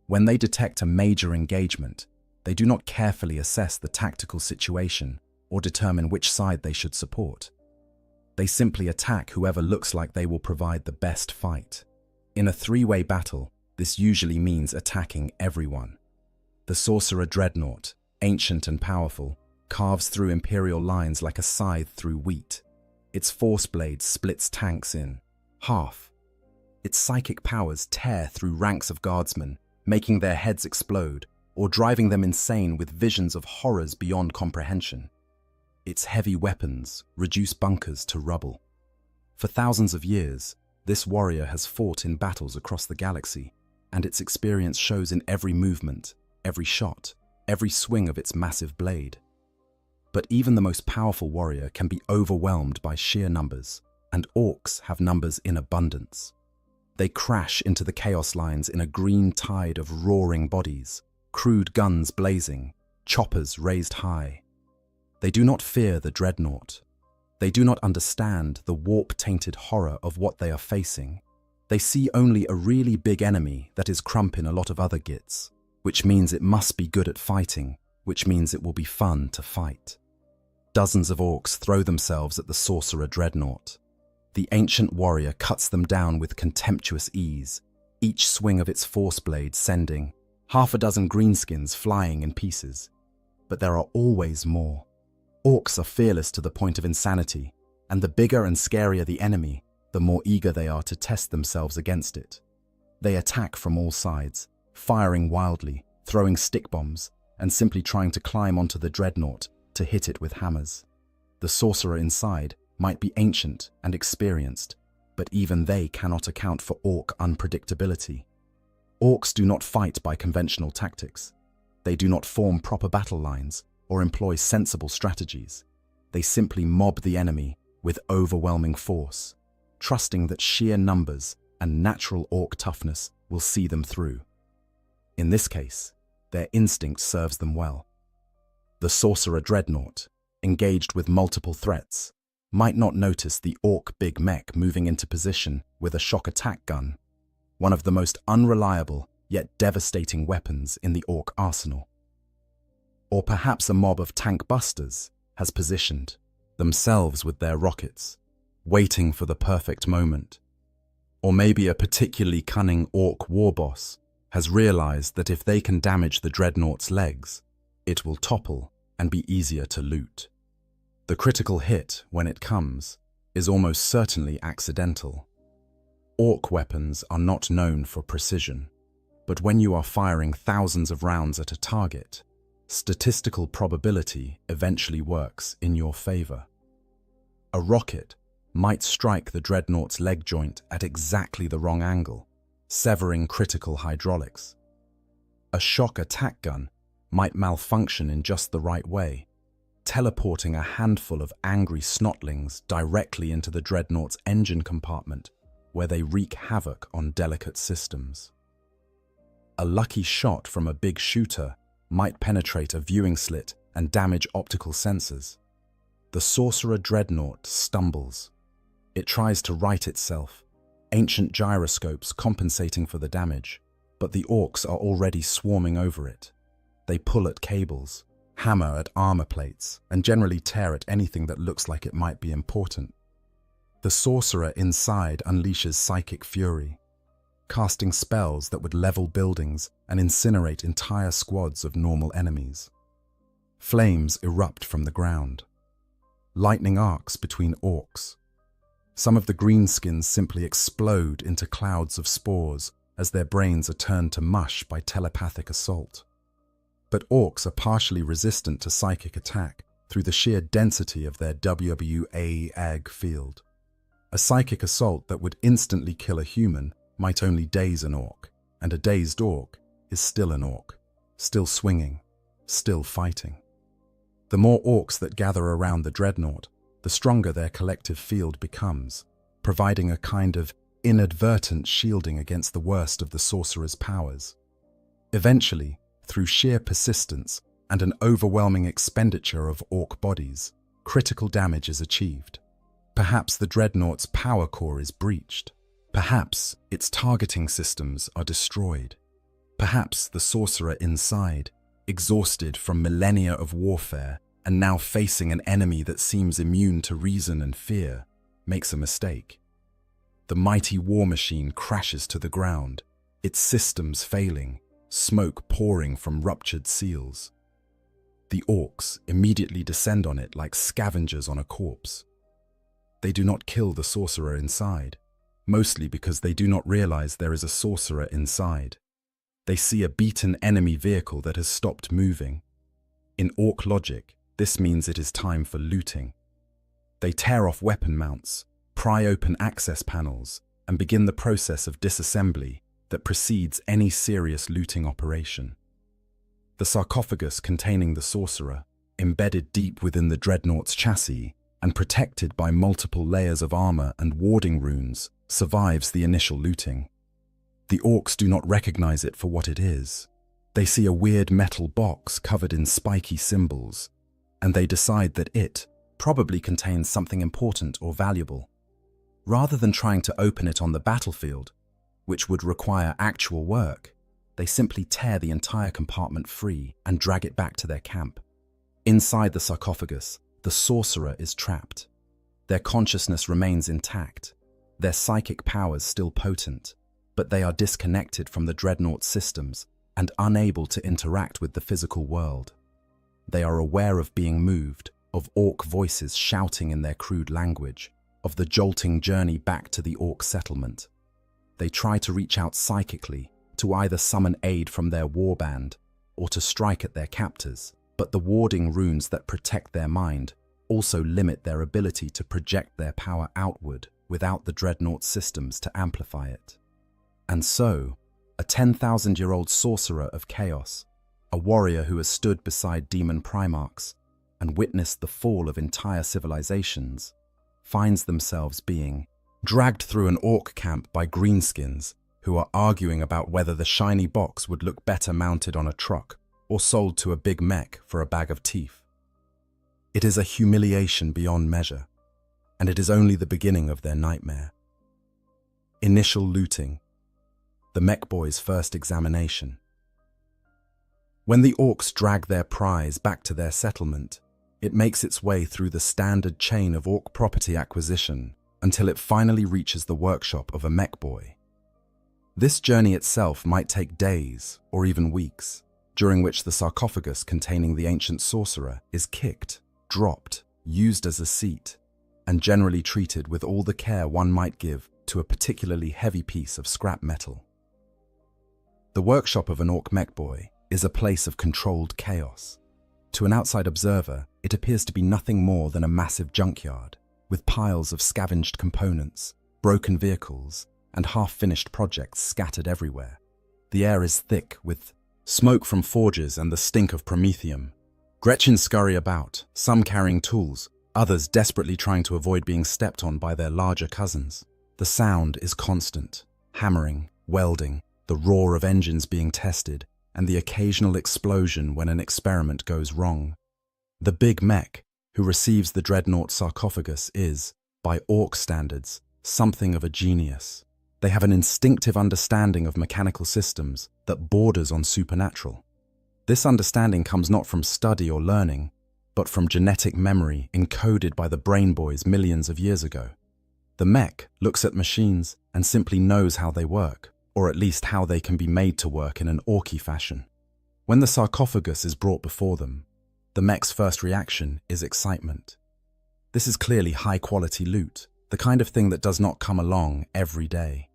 When they detect a major engagement, They do not carefully assess the tactical situation or determine which side they should support. They simply attack whoever looks like they will provide the best fight. In a three-way battle, this usually means attacking everyone. The Sorcerer Dreadnought, ancient and powerful, carves through Imperial lines like a scythe through wheat. Its force blade splits tanks in half. Its psychic powers tear through ranks of guardsmen, making their heads explode or driving them insane with visions of horrors beyond comprehension. Its heavy weapons reduce bunkers to rubble. For thousands of years, this warrior has fought in battles across the galaxy, and its experience shows in every movement, every shot, every swing of its massive blade. But even the most powerful warrior can be overwhelmed by sheer numbers, and orcs have numbers in abundance. They crash into the chaos lines in a green tide of roaring bodies, crude guns blazing, choppers raised high. They do not fear the dreadnought. They do not understand the warp-tainted horror of what they are facing. They see only a really big enemy that is crumping a lot of other gits, which means it must be good at fighting, which means it will be fun to fight. Dozens of orcs throw themselves at the Sorcerer Dreadnought. The ancient warrior cuts them down with contemptuous ease, each swing of its force blade sending half a dozen greenskins flying in pieces. But there are always more. Orcs are fearless to the point of insanity, and the bigger and scarier the enemy, the more eager they are to test themselves against it. They attack from all sides, firing wildly, throwing stick bombs, and simply trying to climb onto the dreadnought to hit it with hammers. The sorcerer inside might be ancient and experienced, but even they cannot account for orc unpredictability. Orcs do not fight by conventional tactics. They do not form proper battle lines or employ sensible strategies. They simply mob the enemy with overwhelming force, trusting that sheer numbers and natural orc toughness will see them through. In this case, their instinct serves them well. The Sorcerer Dreadnought, engaged with multiple threats, might not notice the orc big mech moving into position with a shock attack gun, one of the most unreliable yet devastating weapons in the orc arsenal. Or perhaps a mob of tank busters has positioned themselves with their rockets, waiting for the perfect moment. Or maybe a particularly cunning orc warboss has realized that if they can damage the dreadnought's legs, it will topple and be easier to loot. The critical hit, when it comes, is almost certainly accidental. Orc weapons are not known for precision, but when you are firing thousands of rounds at a target, statistical probability eventually works in your favor. A rocket might strike the dreadnought's leg joint at exactly the wrong angle, severing critical hydraulics. A shock attack gun might malfunction in just the right way, teleporting a handful of angry snotlings directly into the dreadnought's engine compartment, where they wreak havoc on delicate systems. A lucky shot from a big shooter might penetrate a viewing slit and damage optical sensors. The Sorcerer Dreadnought stumbles. It tries to right itself, ancient gyroscopes compensating for the damage, but the orcs are already swarming over it. They pull at cables, hammer at armor plates, and generally tear at anything that looks like it might be important. The sorcerer inside unleashes psychic fury, casting spells that would level buildings and incinerate entire squads of normal enemies. Flames erupt from the ground. Lightning arcs between orcs. Some of the greenskins simply explode into clouds of spores as their brains are turned to mush by telepathic assault. But orcs are partially resistant to psychic attack through the sheer density of their WWA-AG field. A psychic assault that would instantly kill a human might only daze an orc, and a dazed orc is still an orc, still swinging, still fighting. The more orcs that gather around the dreadnought, the stronger their collective field becomes, providing a kind of inadvertent shielding against the worst of the sorcerer's powers. Eventually, through sheer persistence and an overwhelming expenditure of orc bodies, critical damage is achieved. Perhaps the dreadnought's power core is breached. Perhaps its targeting systems are destroyed. Perhaps the sorcerer inside exhausted from millennia of warfare and now facing an enemy that seems immune to reason and fear, makes a mistake. The mighty war machine crashes to the ground, its systems failing, smoke pouring from ruptured seals. The orcs immediately descend on it like scavengers on a corpse. They do not kill the sorcerer inside, mostly because they do not realize there is a sorcerer inside. They see a beaten enemy vehicle that has stopped moving. In orc logic, this means it is time for looting. They tear off weapon mounts, pry open access panels, and begin the process of disassembly that precedes any serious looting operation. The sarcophagus containing the sorcerer, embedded deep within the dreadnought's chassis and protected by multiple layers of armor and warding runes, survives the initial looting. The orcs do not recognize it for what it is. They see a weird metal box covered in spiky symbols, and they decide that it probably contains something important or valuable. Rather than trying to open it on the battlefield, which would require actual work, they simply tear the entire compartment free and drag it back to their camp. Inside the sarcophagus, the sorcerer is trapped. Their consciousness remains intact, their psychic powers still potent, but they are disconnected from the dreadnought systems and unable to interact with the physical world. They are aware of being moved, of orc voices shouting in their crude language, of the jolting journey back to the orc settlement. They try to reach out psychically, to either summon aid from their warband or to strike at their captors, but the warding runes that protect their mind also limit their ability to project their power outward without the dreadnought systems to amplify it. And so, a 10,000-year-old sorcerer of chaos, a warrior who has stood beside demon primarchs and witnessed the fall of entire civilizations, finds themselves being dragged through an orc camp by greenskins who are arguing about whether the shiny box would look better mounted on a truck or sold to a big mech for a bag of teeth. It is a humiliation beyond measure, and it is only the beginning of their nightmare. Initial looting. The mech boys' first examination. When the orcs drag their prize back to their settlement, it makes its way through the standard chain of orc property acquisition until it finally reaches the workshop of a mech boy. This journey itself might take days or even weeks, during which the sarcophagus containing the ancient sorcerer is kicked, dropped, used as a seat, and generally treated with all the care one might give to a particularly heavy piece of scrap metal. The workshop of an orc mech boy is a place of controlled chaos. To an outside observer, it appears to be nothing more than a massive junkyard, with piles of scavenged components, broken vehicles, and half-finished projects scattered everywhere. The air is thick with smoke from forges and the stink of promethium. Gretchens scurry about, some carrying tools, others desperately trying to avoid being stepped on by their larger cousins. The sound is constant, hammering, welding, the roar of engines being tested, and the occasional explosion when an experiment goes wrong. The big mech, who receives the dreadnought sarcophagus, is, by orc standards, something of a genius. They have an instinctive understanding of mechanical systems that borders on supernatural. This understanding comes not from study or learning, but from genetic memory encoded by the brain boys millions of years ago. The mech looks at machines and simply knows how they work, or at least how they can be made to work in an orky fashion. When the sarcophagus is brought before them, the mech's first reaction is excitement. This is clearly high-quality loot, the kind of thing that does not come along every day.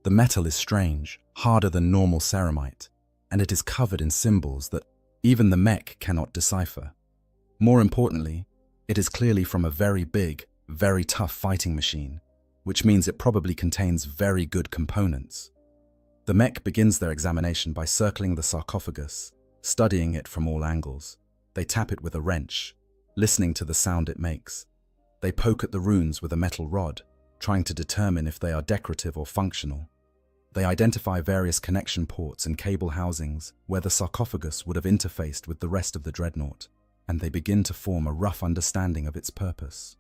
The metal is strange, harder than normal ceramite, and it is covered in symbols that even the mech cannot decipher. More importantly, it is clearly from a very big, very tough fighting machine, which means it probably contains very good components. The mech begins their examination by circling the sarcophagus, studying it from all angles. They tap it with a wrench, listening to the sound it makes. They poke at the runes with a metal rod, trying to determine if they are decorative or functional. They identify various connection ports and cable housings where the sarcophagus would have interfaced with the rest of the dreadnought, and they begin to form a rough understanding of its purpose.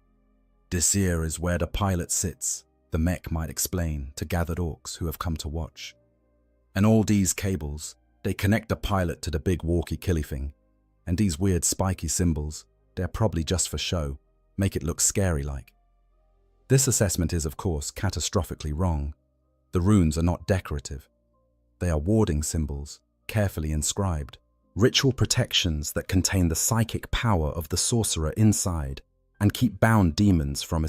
"This here is where the pilot sits," the mech might explain to gathered orcs who have come to watch. "And all these cables, They connect the pilot to the big walkie-killy thing, and these weird spiky symbols, they're probably just for show, make it look scary-like. This assessment is, of course, catastrophically wrong. The runes are not decorative. They are warding symbols, carefully inscribed, ritual protections that contain the psychic power of the sorcerer inside and keep bound demons from